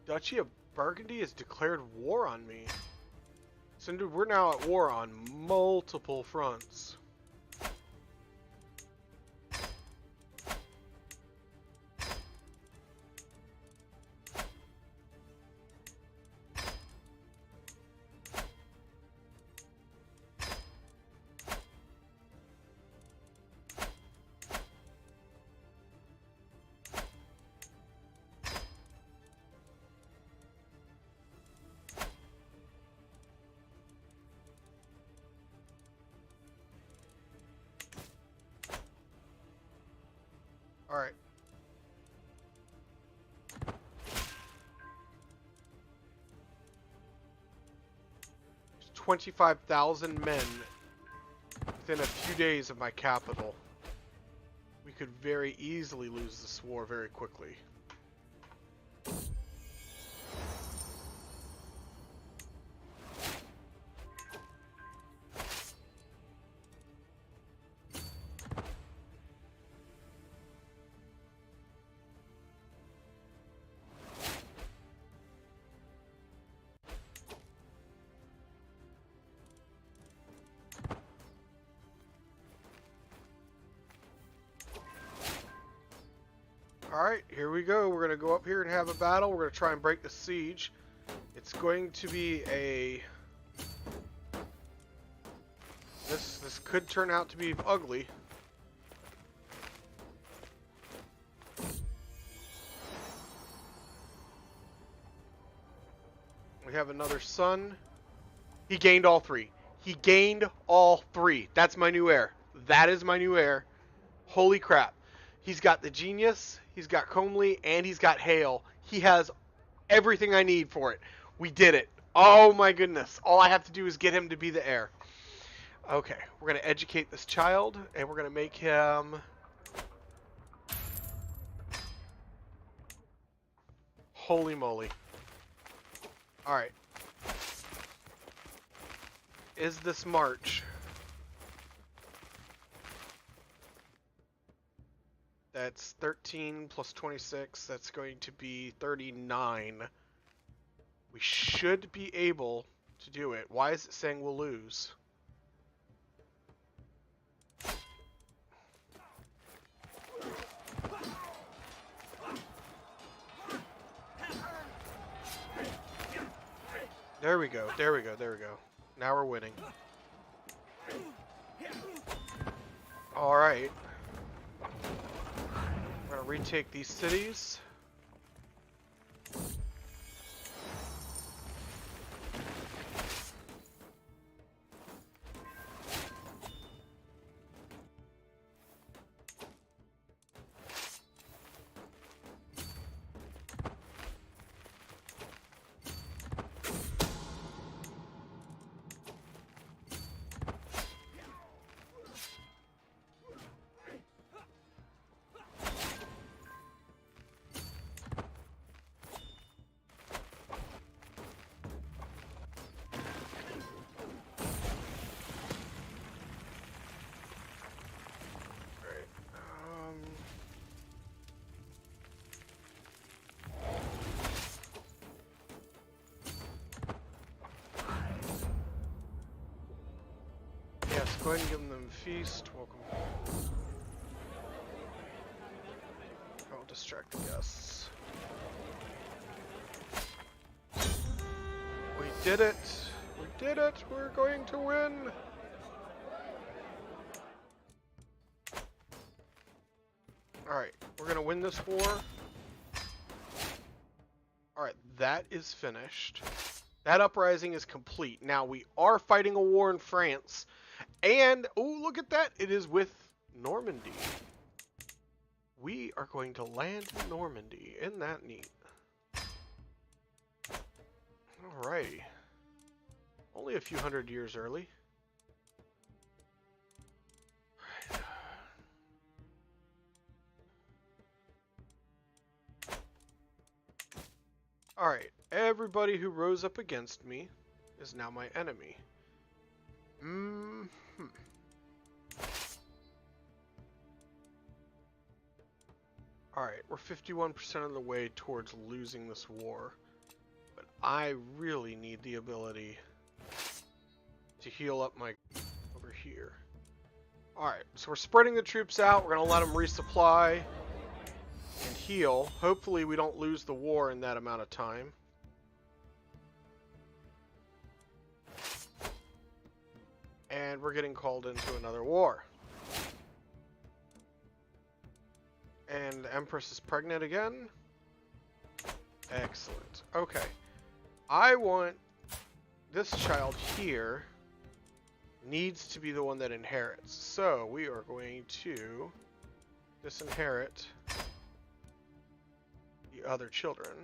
Duchy of Burgundy has declared war on me. So dude, we're now at war on multiple fronts. All right. 25,000 men within a few days of my capital. We could very easily lose this war very quickly. Alright, here we go. We're going to go up here and have a battle. We're going to try and break the siege. It's going to be a... This could turn out to be ugly. We have another son. He gained all three. He gained all three. That's my new heir. That is my new heir. Holy crap. He's got the genius, he's got comely, and he's got hail. He has everything I need for it. We did it. Oh my goodness. All I have to do is get him to be the heir. Okay, we're going to educate this child, and we're going to make him... Holy moly. Alright. Is this March? That's 13 plus 26. That's going to be 39. We should be able to do it. Why is it saying we'll lose? There we go. There we go. There we go. Now we're winning. All right. We're going to retake these cities. Go ahead and give them a feast. Welcome. I'll distract the guests. We did it. did it! We're going to win! Alright, we're gonna win this war. Alright, that is finished. That uprising is complete. Now, we are fighting a war in France. And, oh, look at that! It is with Normandy. We are going to land in Normandy. Isn't that neat? Alrighty. Only a few hundred years early. Alright, everybody who rose up against me is now my enemy. Alright, we're 51% of the way towards losing this war. But I really need the ability to heal up my over here. Alright, so we're spreading the troops out. We're going to let them resupply and heal. Hopefully we don't lose the war in that amount of time. And we're getting called into another war. And the Empress is pregnant again. Excellent. Okay. I want this child here needs to be the one that inherits. So we are going to disinherit the other children.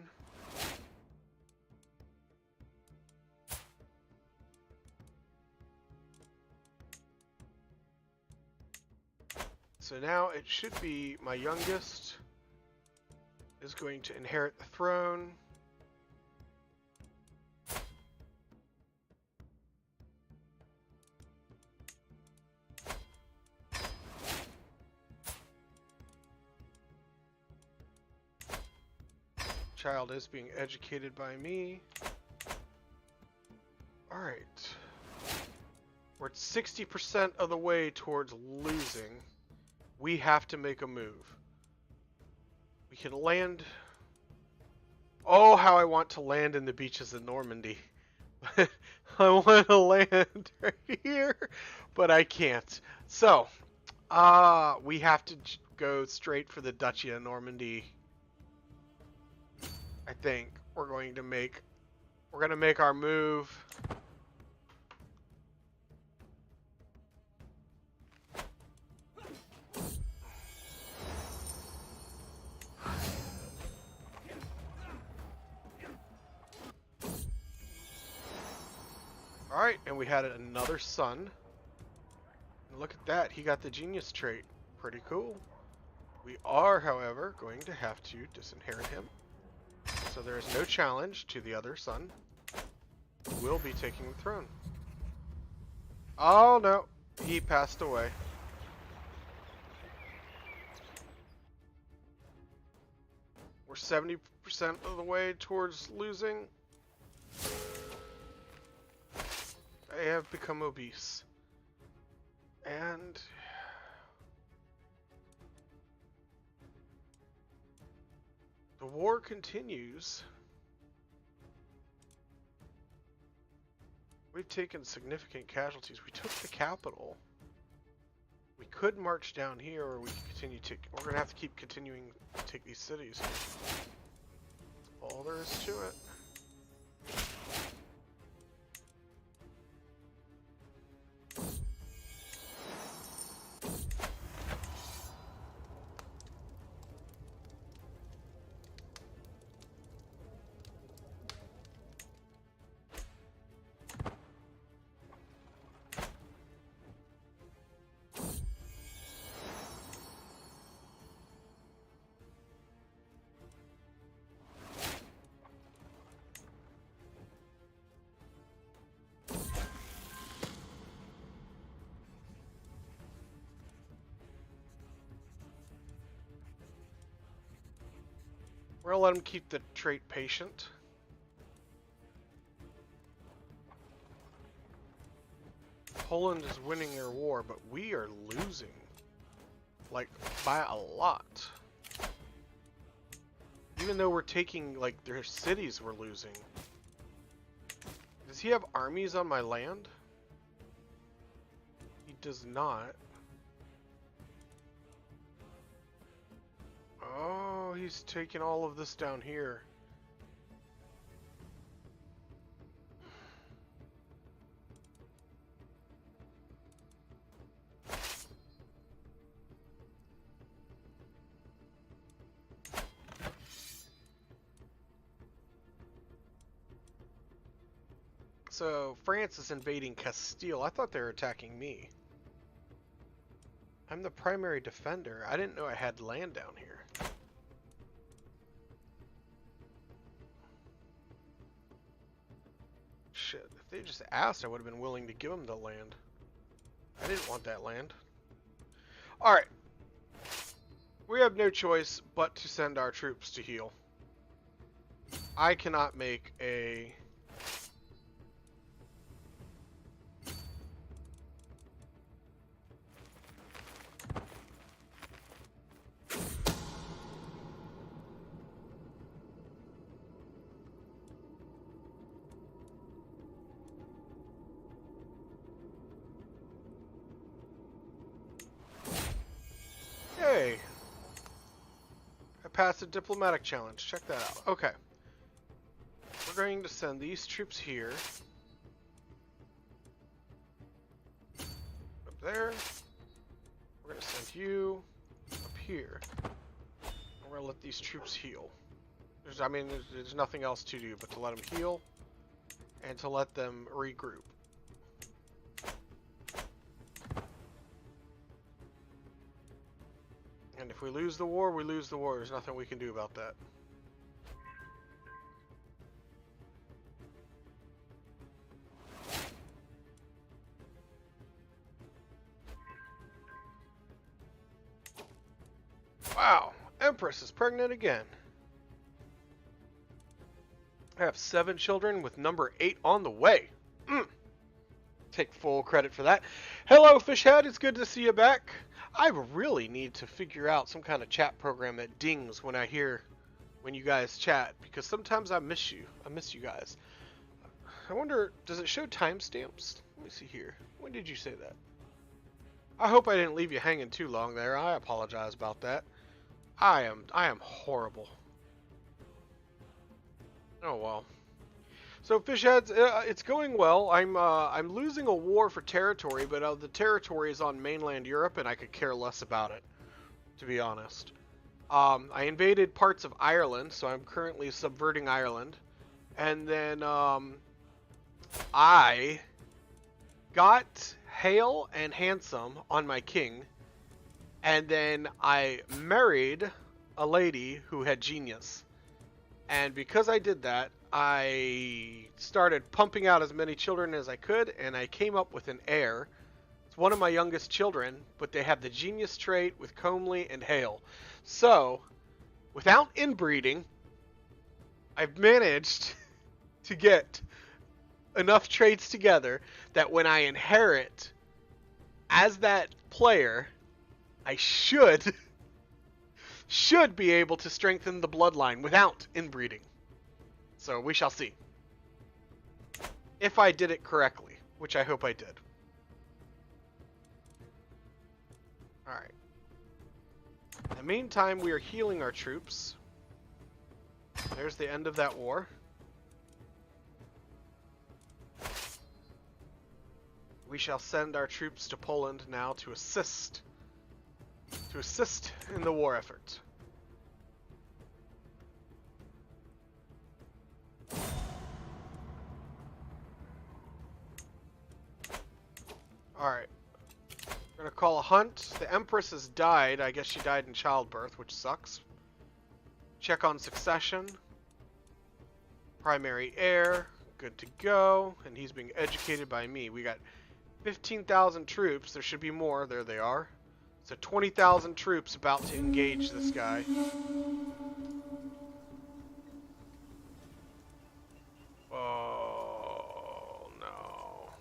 So now it should be my youngest is going to inherit the throne. Child is being educated by me. Alright. We're at 60% of the way towards losing. We have to make a move. We can land... Oh, how I want to land in the beaches of Normandy. I want to land right here, but I can't. So, we have to go straight for the Duchy of Normandy. I think we're going to make our move. Alright, and we had another son. And look at that, he got the genius trait. Pretty cool. We are, however, going to have to disinherit him. So there is no challenge to the other son. Who will be taking the throne. Oh no, he passed away. We're 70% of the way towards losing. I have become obese. And the war continues. We've taken significant casualties. We took the capital. We could march down here, or we can continue to... We're going to have to keep continuing to take these cities. All there is to it. We're gonna let him keep the trait patient. Poland is winning their war, but we are losing. Like, by a lot. Even though we're taking, like, their cities we're losing. Does he have armies on my land? He does not. Oh, he's taking all of this down here. So, France is invading Castile. I thought they were attacking me. I'm the primary defender. I didn't know I had land down here. Shit, if they just asked, I would have been willing to give them the land. I didn't want that land. Alright. We have no choice but to send our troops to heal. I cannot make a... Hey! I passed a diplomatic challenge. Check that out. Okay. We're going to send these troops here. Up there. We're going to send you up here. And we're going to let these troops heal. There's nothing else to do but to let them heal and to let them regroup. And if we lose the war, we lose the war. There's nothing we can do about that. Wow, Empress is pregnant again. I have 7 children with number 8 on the way. Take full credit for that. Hello, Fishhead. It's good to see you back. I really need to figure out some kind of chat program that dings when you guys chat, because sometimes I miss you. I miss you guys. I wonder, does it show timestamps? Let me see here. When did you say that? I hope I didn't leave you hanging too long there. I apologize about that. I am horrible. Oh well. So Fishheads, it's going well. I'm losing a war for territory, but the territory is on mainland Europe, and I could care less about it, to be honest. I invaded parts of Ireland, so I'm currently subverting Ireland, and then I got Hale and Handsome on my king, and then I married a lady who had genius. And because I did that, I started pumping out as many children as I could, and I came up with an heir. It's one of my youngest children, but they have the genius trait with Comely and Hale. So, without inbreeding, I've managed to get enough traits together that when I inherit as that player, I should be able to strengthen the bloodline without inbreeding. So we shall see. If I did it correctly, which I hope I did. Alright. In the meantime, we are healing our troops. There's the end of that war. We shall send our troops to Poland now to assist in the war effort. Alright. We're gonna call a hunt. The Empress has died. I guess she died in childbirth, which sucks. Check on succession. Primary heir. Good to go. And he's being educated by me. We got 15,000 troops. There should be more. There they are. So 20,000 troops about to engage this guy. Oh, no.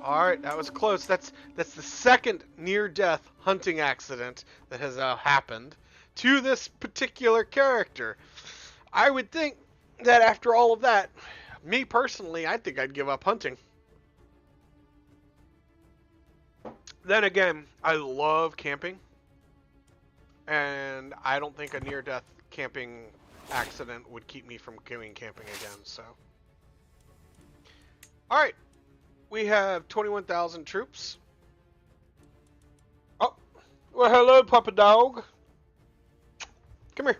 Alright, that was close. That's the second near-death hunting accident that has happened. to this particular character. I would think that after all of that, me personally, I think I'd give up hunting. Then again, I love camping, and I don't think a near-death camping accident would keep me from going camping again, so. Alright, we have 21,000 troops. Oh, well hello, Papa Dog. Come here.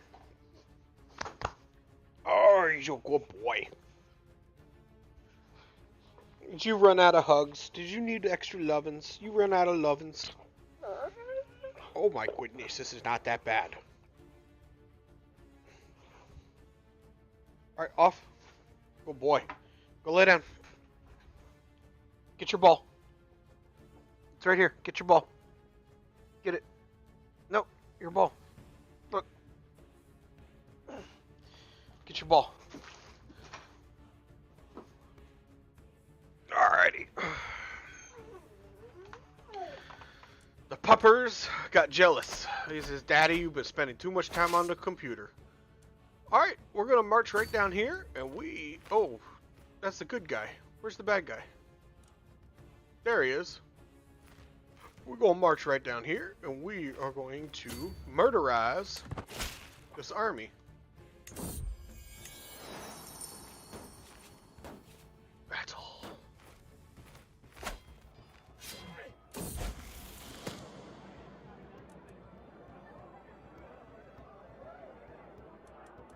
Oh, you're a good boy. Did you run out of hugs? Did you need extra lovin's? You run out of lovin's? Oh my goodness, this is not that bad. Alright, off. Good boy. Go lay down. Get your ball. It's right here. Get your ball. Get it. No, your ball. Look. Get your ball. Alrighty. The puppers got jealous. He says, Daddy, you've been spending too much time on the computer. Alright, we're going to march right down here, and we... Oh, that's the good guy. Where's the bad guy? There he is. We're going to march right down here, and we are going to murderize this army. That's all.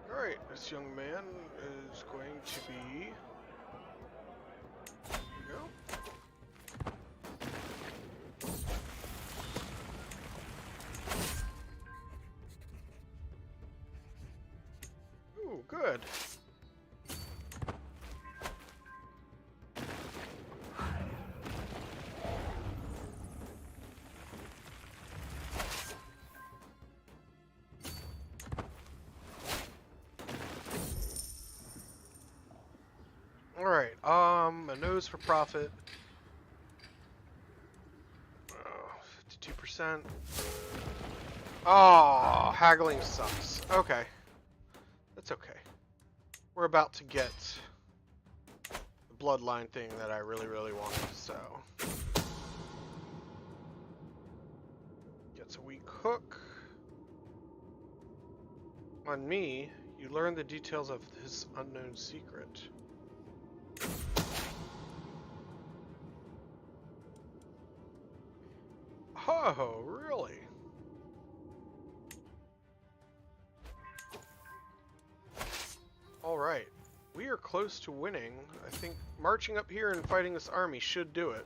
Alright, this young man is going to be... There we go. Ooh, good. Alright, a nose for profit. 52%. Oh, haggling sucks. Okay. That's okay. We're about to get the bloodline thing that I really, really wanted, so. Gets a weak hook. On me, you learn the details of his unknown secret. Oh, really? Alright. We are close to winning. I think marching up here and fighting this army should do it.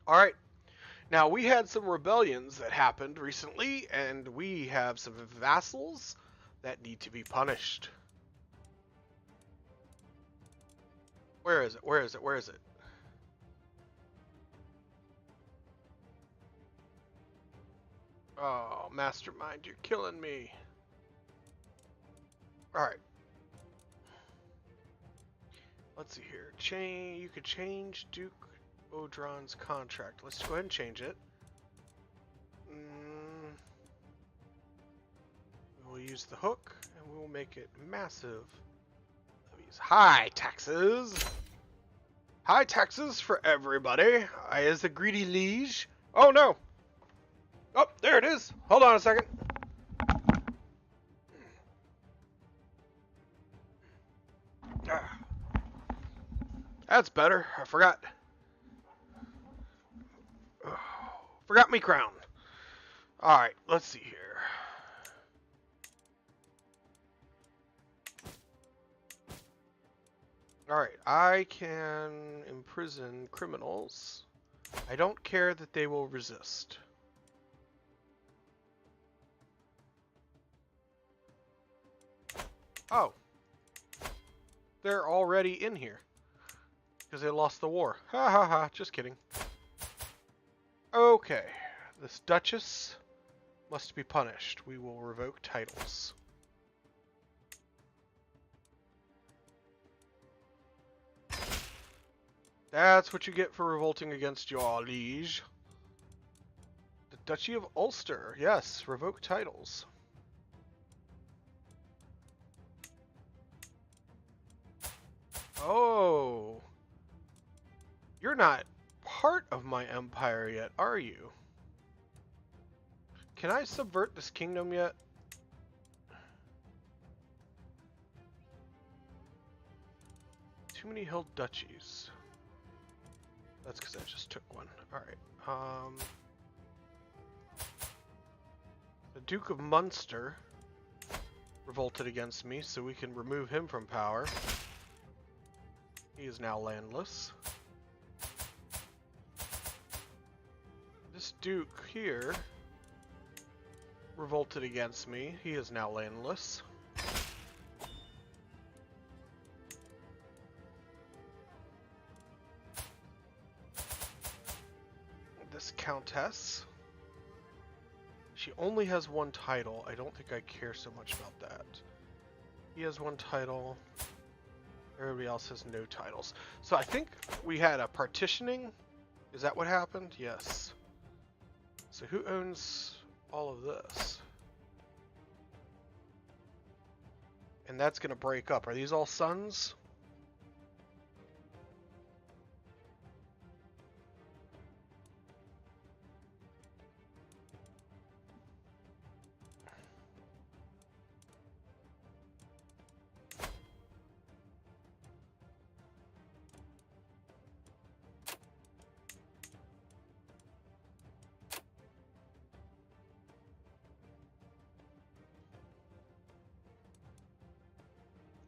Alright, now we had some rebellions that happened recently, and we have some vassals that need to be punished. Where is it? Where is it? Where is it? Oh, mastermind, you're killing me. Alright. Let's see here. You could change Duke Odron's contract. Let's go ahead and change it. We'll use the hook, and we'll make it massive. High taxes! High taxes for everybody. I is a greedy liege. Oh no! Oh, there it is! Hold on a second. That's better. I forgot. Forgot me crown. Alright, let's see here. Alright, I can imprison criminals. I don't care that they will resist. Oh. They're already in here. Because they lost the war. Ha ha ha, just kidding. Okay. This Duchess must be punished. We will revoke titles. That's what you get for revolting against your liege. The Duchy of Ulster. Yes, revoke titles. Oh. You're not part of my empire yet, are you? Can I subvert this kingdom yet? Too many held duchies. That's because I just took one. Alright. The Duke of Munster revolted against me, so we can remove him from power. He is now landless. This Duke here revolted against me. He is now landless. This Countess. She only has one title. I don't think I care so much about that. He has one title. Everybody else has no titles. So I think we had a partitioning. Is that what happened? Yes. So who owns all of this? And that's going to break up. Are these all sons?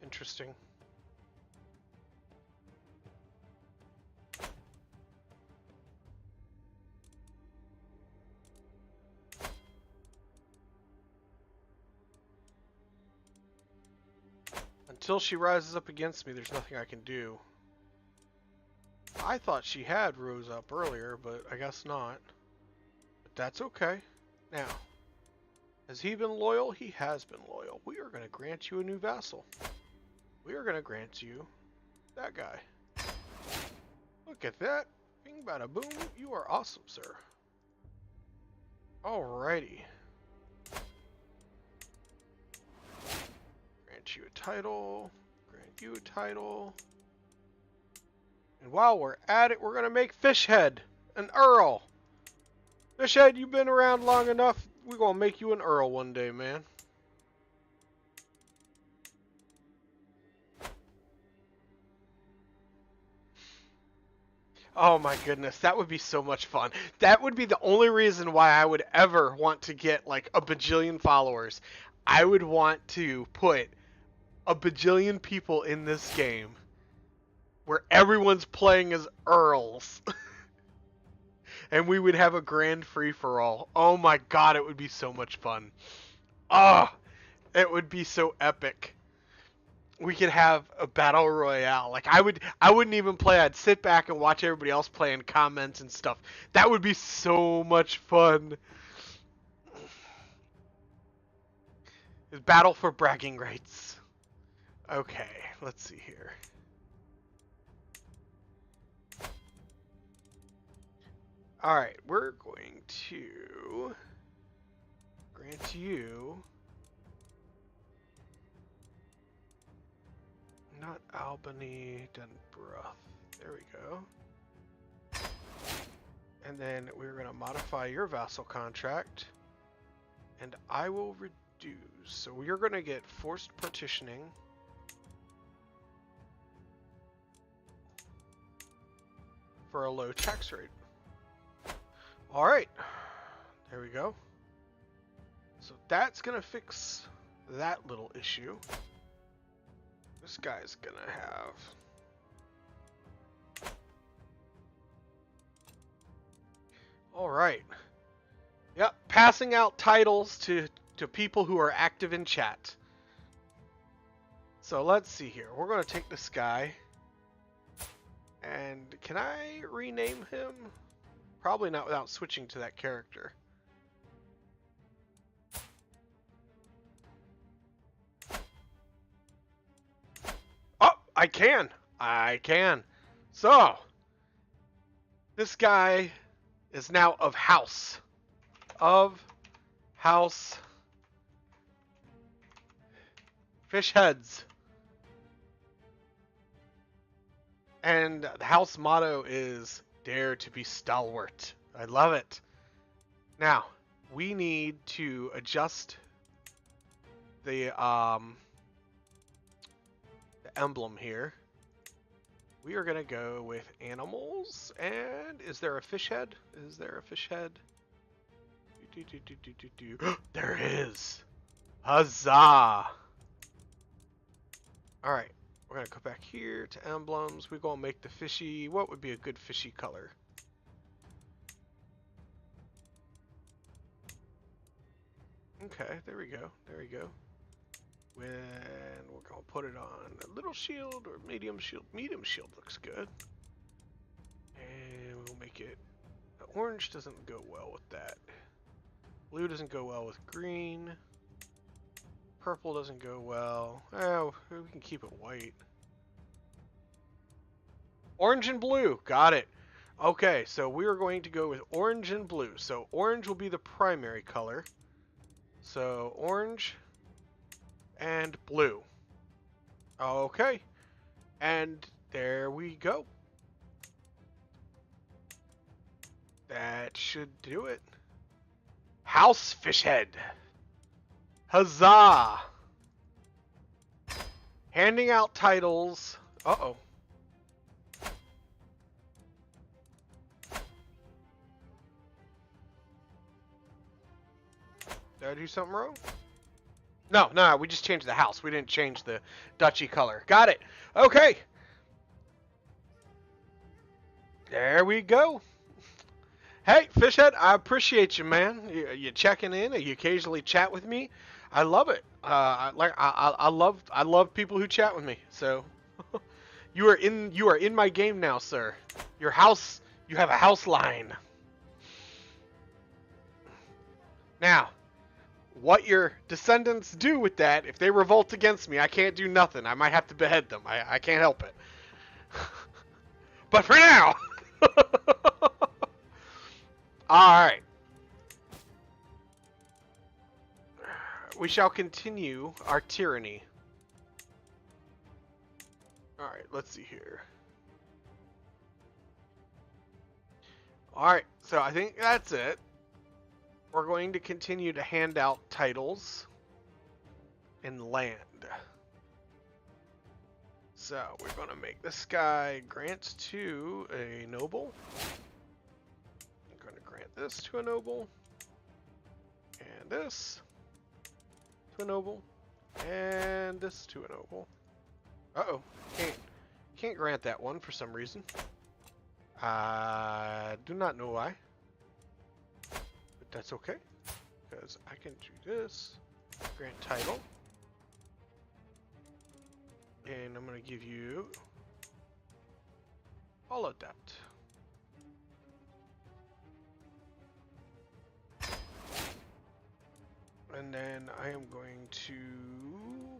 Interesting. Until she rises up against me, there's nothing I can do. I thought she had rose up earlier, but I guess not. But that's okay. Now, has he been loyal? He has been loyal. We are going to grant you a new vassal. We are going to grant you that guy. Look at that. Bing bada boom. You are awesome, sir. Alrighty. Grant you a title. Grant you a title. And while we're at it, we're going to make Fishhead an Earl. Fishhead, you've been around long enough. We're going to make you an Earl one day, man. Oh my goodness, that would be so much fun. That would be the only reason why I would ever want to get like a bajillion followers. I would want to put a bajillion people in this game where everyone's playing as Earls. And we would have a grand free-for-all. Oh my god, it would be so much fun. Ah, it would be so epic. We could have a battle royale. Like I wouldn't even play. I'd sit back and watch everybody else play and comment and stuff. That would be so much fun. It's battle for bragging rights. Okay, let's see here. Alright, we're going to grant you not Albany, Denborough. There we go. And then we're going to modify your vassal contract. And I will reduce. So you're going to get forced partitioning. For a low tax rate. Alright. There we go. So that's going to fix that little issue. This guy's gonna have alright. Yep, passing out titles to people who are active in chat. So let's see here. We're gonna take this guy. And can I rename him? Probably not without switching to that character. I can. I can. So, this guy is now of house. Of house fish heads. And the house motto is dare to be stalwart. I love it. Now, we need to adjust the emblem here. We are going to go with animals. And is there a fish head? Is there a fish head? There is. Huzzah! Alright, we're going to go back here to emblems. We're going to make the fishy. What would be a good fishy color? Okay, there we go. There we go. When we're going to put it on a little shield or medium shield. Medium shield looks good. And we'll make it. Orange doesn't go well with that. Blue doesn't go well with green. Purple doesn't go well. Oh, we can keep it white. Orange and blue. Got it. Okay, so we are going to go with orange and blue. So orange will be the primary color. So orange and blue. Okay. And there we go. That should do it. House fish head. Huzzah! Handing out titles. Uh-oh. Did I do something wrong? No, we just changed the house. We didn't change the duchy color. Got it. Okay. There we go. Hey, Fishhead, I appreciate you, man. You checking in. You occasionally chat with me. I love it. I love people who chat with me. So you are in my game now, sir. You have a house line. Now, what your descendants do with that, if they revolt against me, I can't do nothing. I might have to behead them. I can't help it. But for now. Alright. We shall continue our tyranny. Alright, let's see here. Alright, so I think that's it. We're going to continue to hand out titles and land. So, we're going to make this guy grant to a noble. I'm going to grant this to a noble. And this to a noble. And this to a noble. Uh-oh. Can't grant that one for some reason. I do not know why. But that's okay. Because I can do this. Grant title. And I'm going to give you all of that. And then I am going to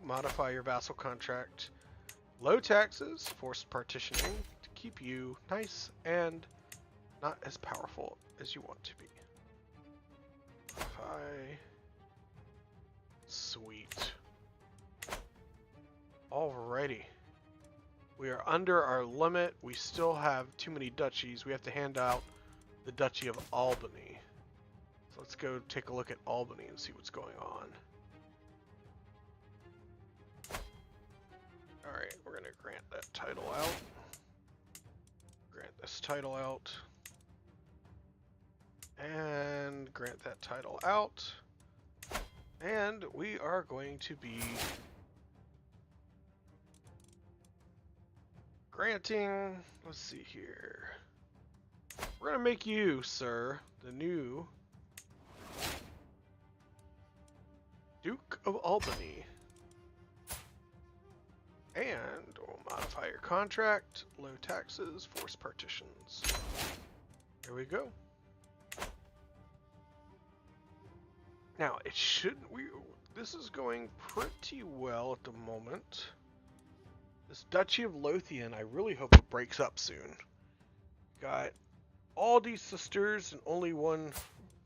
modify your vassal contract. Low taxes, forced partitioning, to keep you nice and not as powerful as you want to be. Modify. Sweet. Alrighty. We are under our limit. We still have too many duchies. We have to hand out the Duchy of Albany. So let's go take a look at Albany and see what's going on. Alright, we're going to grant that title out. Grant this title out. And grant that title out. And we are going to be granting, let's see here. We're going to make you, sir, the new Duke of Albany. And we'll modify your contract, low taxes, forced partitions. There we go. Now, it should, this is going pretty well at the moment. This Duchy of Lothian, I really hope it breaks up soon. Got all these sisters and only one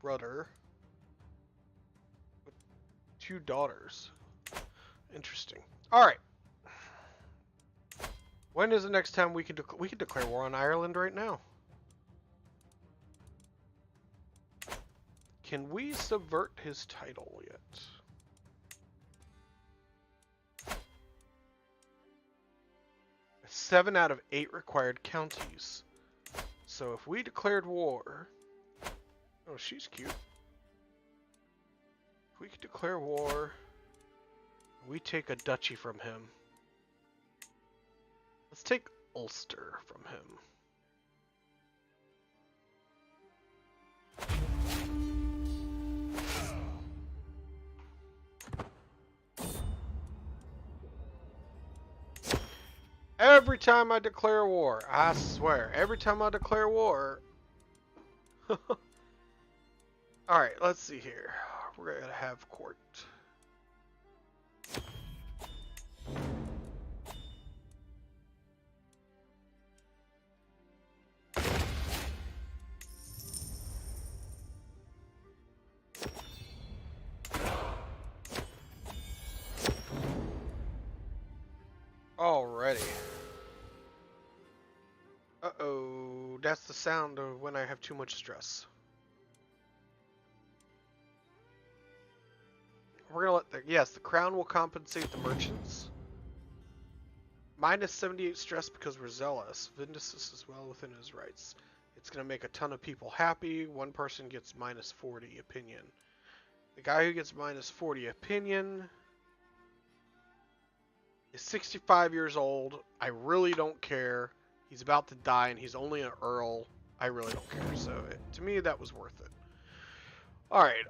brother. With 2 daughters. Interesting. Alright. When is the next time we can declare war on Ireland right now? Can we subvert his title yet? Seven out of 8 required counties. So if we declared war... Oh, she's cute. If we could declare war, we take a duchy from him. Let's take Ulster from him. Every time I declare war, I swear, every time I declare war... Alright, let's see here. We're gonna have court. Already. Uh-oh, that's the sound of when I have too much stress. We're gonna let the... Yes, the crown will compensate the merchants. Minus 78 stress because we're zealous. Vindicis is well within his rights. It's gonna make a ton of people happy. One person gets minus 40 opinion. The guy who gets minus 40 opinion is 65 years old. I really don't care. He's about to die and he's only an earl. I really don't care. So to me, that was worth it. Alright,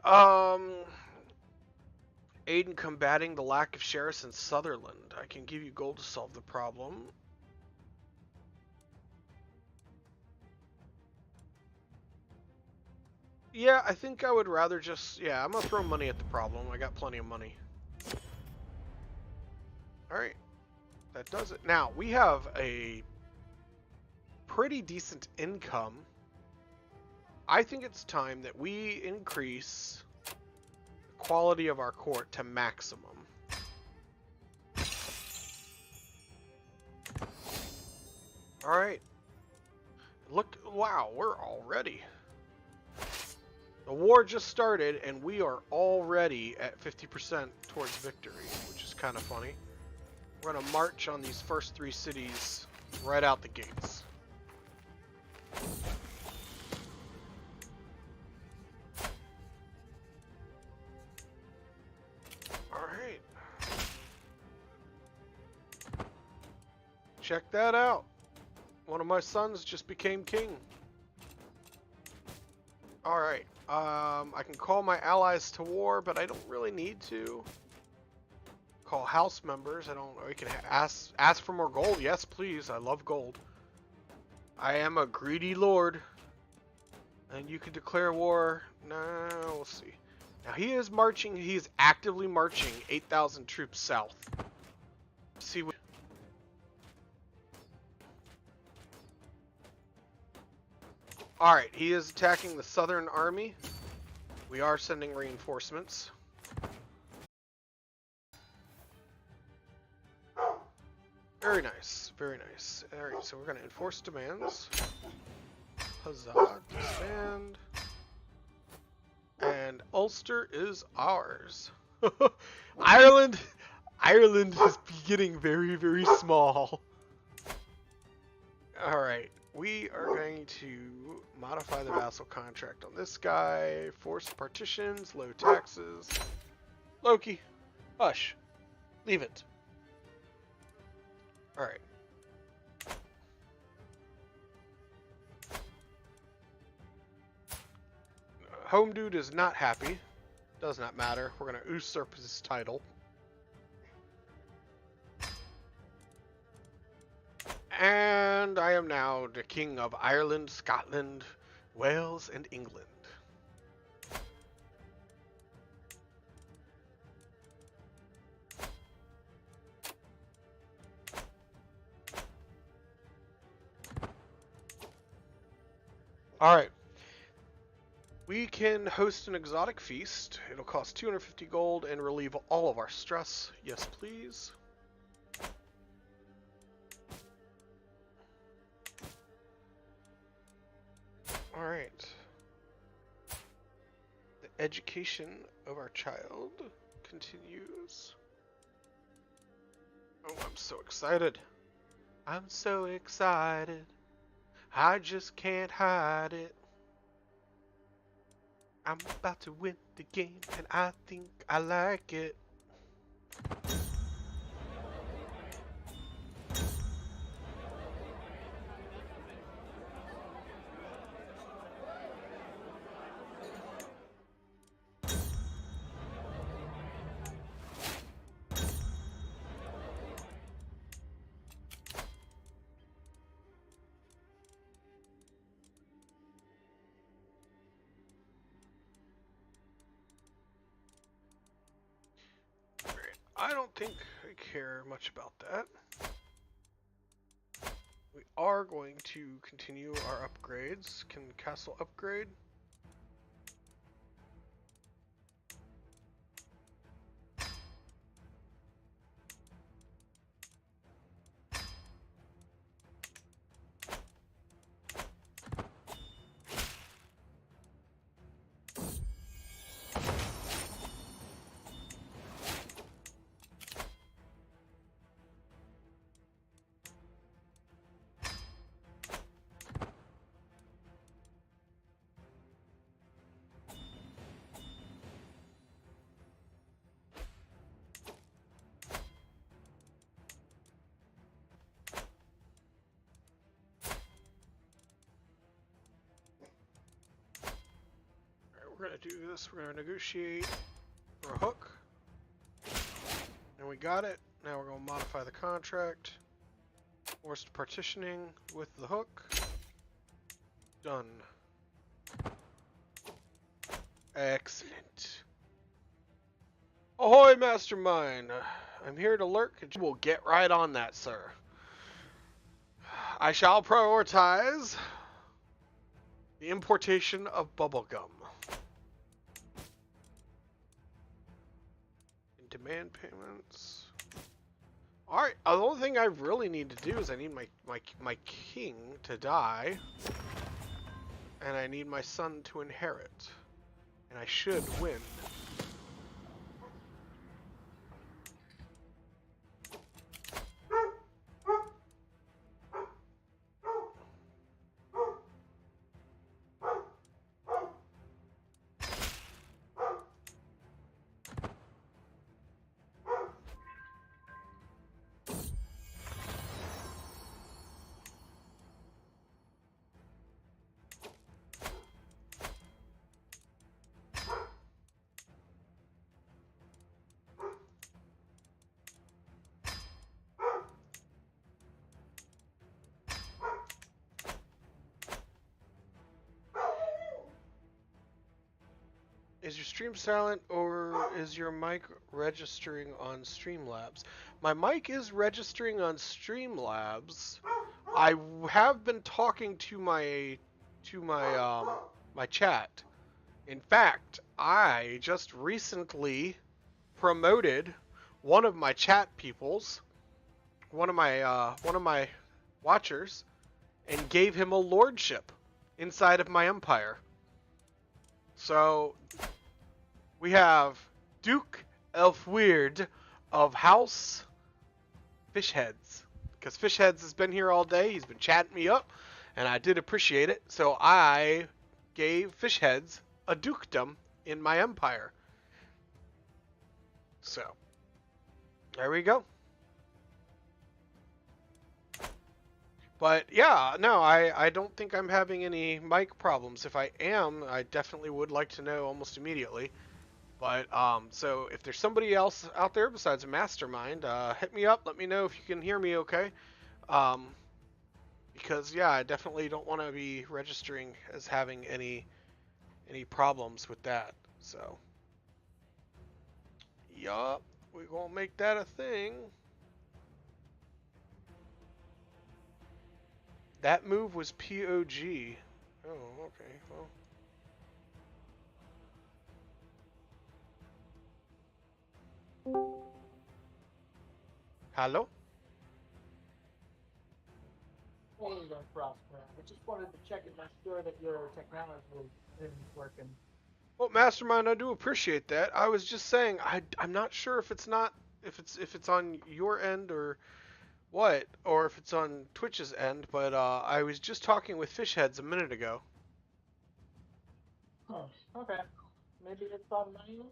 aid in combating the lack of sheriffs in Sutherland. I can give you gold to solve the problem. Yeah, I think I would rather just... Yeah, I'm gonna throw money at the problem. I got plenty of money. Alright. That does it. Now, we have a pretty decent income. I think it's time that we increase the quality of our court to maximum. Alright. Look, wow, we're all ready. The war just started, and we are already at 50% towards victory, which is kind of funny. We're going to march on these first 3 cities right out the gates. Alright. Check that out. One of my sons just became king. Alright. I can call my allies to war, but I don't really need to. Call house members. I don't. We can ask for more gold. Yes, please. I love gold. I am a greedy lord. And you can declare war. No, we'll see. Now he is marching. He is actively marching 8,000 troops south. See what. Alright, he is attacking the southern army. We are sending reinforcements. Very nice, very nice. Alright, so we're going to enforce demands. Huzzah, disband. And Ulster is ours. Ireland is getting very, very small. Alright. We are going to modify the vassal contract on this guy. Forced partitions, low taxes. Loki, hush. Leave it. Alright. Home dude is not happy. Does not matter. We're going to usurp his title. And I am now the King of Ireland, Scotland, Wales, and England. Alright. We can host an exotic feast. It'll cost 250 gold and relieve all of our stress. Yes, please. Alright. The education of our child continues. Oh, I'm so excited. I'm so excited. I just can't hide it. I'm about to win the game, and I think I like it. I don't think I care much about that. We are going to continue our upgrades. Can castle upgrade? We're going to do this. We're going to negotiate for a hook. And we got it. Now we're going to modify the contract. Forced partitioning with the hook. Done. Excellent. Ahoy, Mastermind! I'm here to lurk and we'll get right on that, sir. I shall prioritize the importation of bubblegum. Demand payments. Alright, the only thing I really need to do is I need my king to die. And I need my son to inherit. And I should win. Is your stream silent or is your mic registering on Streamlabs? My mic is registering on Streamlabs. I have been talking to my my chat. In fact, I just recently promoted one of my chat peoples, one of my watchers, and gave him a lordship inside of my empire. So we have Duke Elfweird of House Fishheads. Because Fishheads has been here all day. He's been chatting me up, and I did appreciate it. So I gave Fishheads a dukedom in my empire. So, there we go. But yeah, no, I don't think I'm having any mic problems. If I am, I definitely would like to know almost immediately. But, so if there's somebody else out there besides a mastermind, hit me up, let me know if you can hear me okay. Because, yeah, I definitely don't want to be registering as having any problems with that, so. Yup, we're gonna make that a thing. That move was POG. Oh, okay. Well. Hello? Hey there, Prospero. I just wanted to check and make sure that your technology is working. Well, Mastermind, I do appreciate that. I was just saying, I'm not sure if it's not if it's on your end or what, or if it's on Twitch's end, but I was just talking with Fishheads a minute ago. Oh, okay. Maybe it's on my end.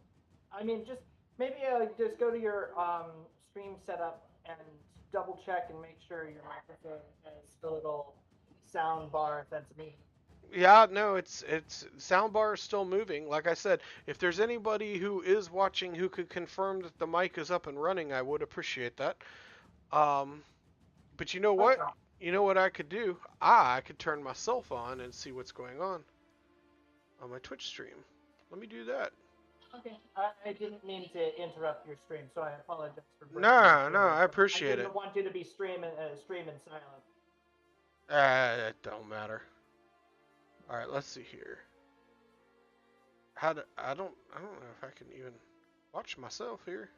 I mean, maybe just go to your stream setup and double check and make sure your microphone has the little sound bar that's me. Yeah, no, it's soundbar is still moving. Like I said, if there's anybody who is watching who could confirm that the mic is up and running, I would appreciate that. Um, but you know what? Okay. You know what I could do? I could turn myself on and see what's going on my Twitch stream. Let me do that. Okay. I didn't mean to interrupt your stream, so I apologize for breaking No, into no, it. I But I appreciate it. didn't want you to be streaming silent. It don't matter. All right, let's see here. I don't know if I can even watch myself here.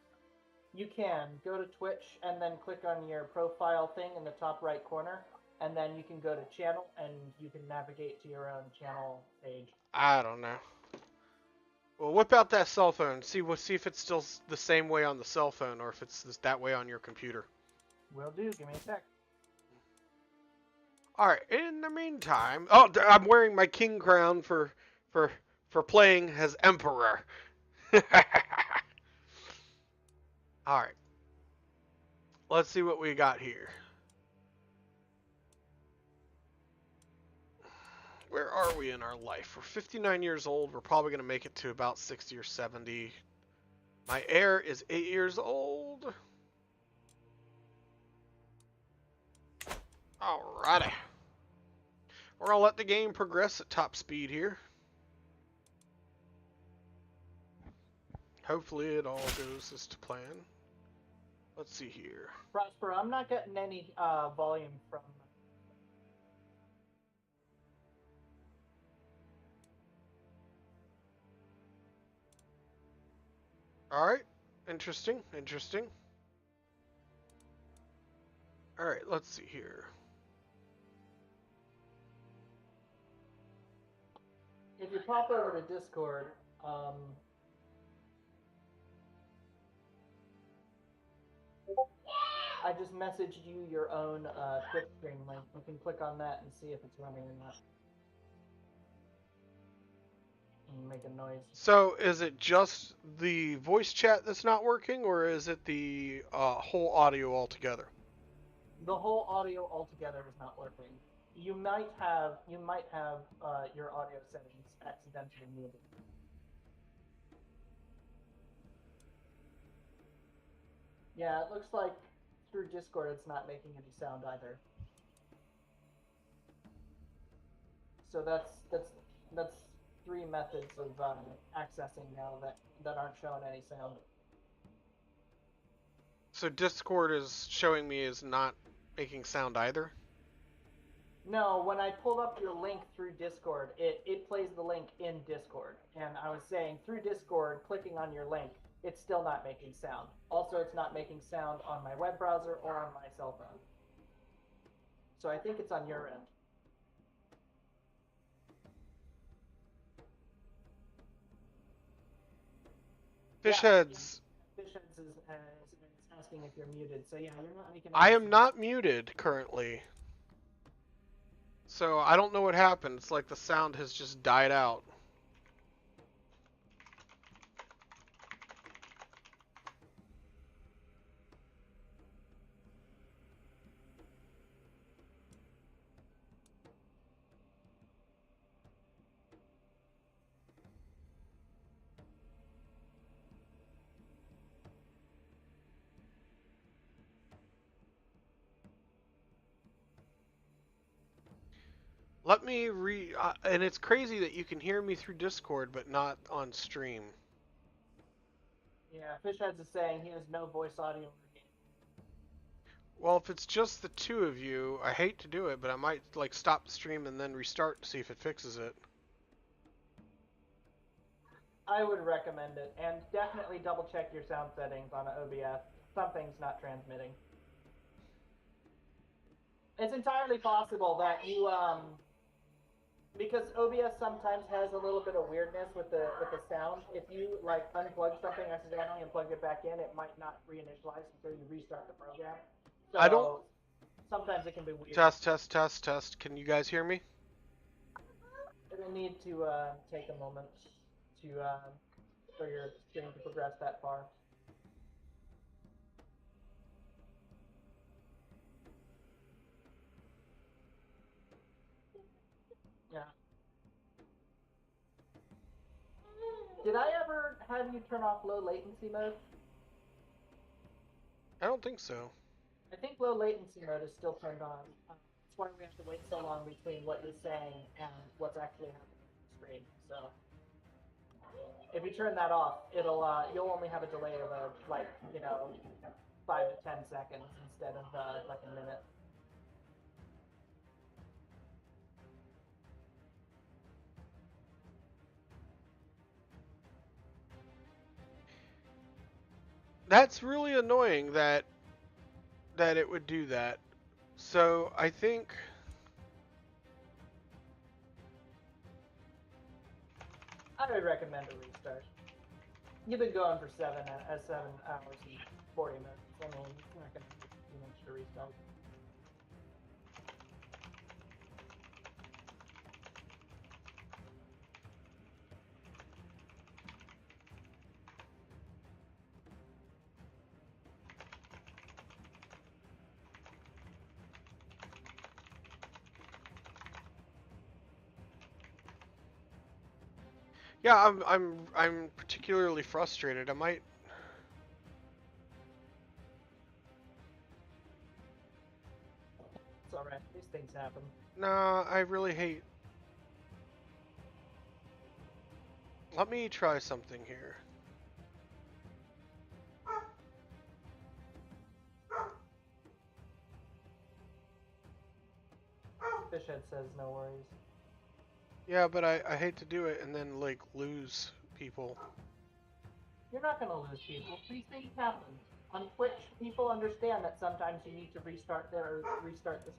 You can go to Twitch and then click on your profile thing in the top right corner, and then you can go to channel and you can navigate to your own channel page. I don't know. Well, whip out that cell phone. See if it's still the same way on the cell phone, or if it's that way on your computer. Will do. Give me a sec. All right. In the meantime, oh, I'm wearing my king crown for for playing as emperor. All right. Let's see what we got here. Where are we in our life? We're 59 years old. We're probably going to make it to about 60 or 70. My heir is 8 years old. Alrighty. We're going to let the game progress at top speed here. Hopefully it all goes as to plan. Let's see here. Prosper, I'm not getting any volume from. Alright. Interesting. Interesting. Alright, let's see here. If you pop over to Discord, I just messaged you your own Twitch stream link. You can click on that and see if it's running or not. And make a noise. So, is it just the voice chat that's not working, or is it the whole audio altogether? The whole audio altogether is not working. You might have your audio settings accidentally muted. Yeah, it looks like through Discord it's not making any sound either. So that's three methods of accessing now that aren't showing any sound. So Discord is showing me is not making sound either? No, when I pulled up your link through Discord, it plays the link in Discord. And I was saying through Discord, clicking on your link, it's still not making sound. Also, it's not making sound on my web browser or on my cell phone. So I think it's on your end. Fishheads. Yeah, Fishheads is asking if you're muted. So yeah, you're not making. I am not muted currently. So I don't know what happened. It's like the sound has just died out. Let me and it's crazy that you can hear me through Discord but not on stream. Yeah, Fishheads is saying he has no voice audio. Well, if it's just the two of you, I hate to do it, but I might like stop the stream and then restart to see if it fixes it. I would recommend it, and definitely double check your sound settings on OBS. Something's not transmitting. It's entirely possible that you because OBS sometimes has a little bit of weirdness with the sound. If you like unplug something accidentally and plug it back in, it might not reinitialize until you restart the program. I don't. So sometimes it can be weird. Test, test, test, test. Can you guys hear me? It'll need to take a moment to for your stream to progress that far. Yeah. Did I ever have you turn off low latency mode? I don't think so. I think low latency mode is still turned on. That's why we have to wait so long between what you're saying and what's actually happening on the screen. So if you turn that off, it'll you'll only have a delay of 5 to 10 seconds instead of like a minute. That's really annoying that it would do that. So I think I would recommend a restart. You've been going for 7 hours and 40 minutes. I mean, it's not going to take too much to restart. yeah, I'm particularly frustrated. I might. It's alright. These things happen. Nah, I really hate. Let me try something here. Fishhead says no worries. Yeah, but I hate to do it and then like lose people. You're not going to lose people. These things happen. On Twitch, people understand that sometimes you need to restart the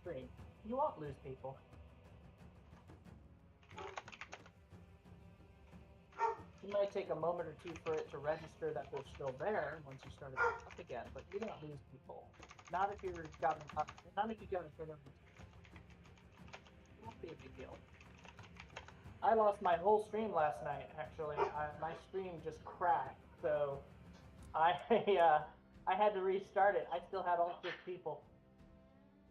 stream. You won't lose people. It might take a moment or two for it to register that they're still there once you start it up again, but you don't lose people. Not if you've got to turn them. It won't be a big deal. I lost my whole stream last night. Actually, my stream just crashed, so I I had to restart it. I still had all 6 people.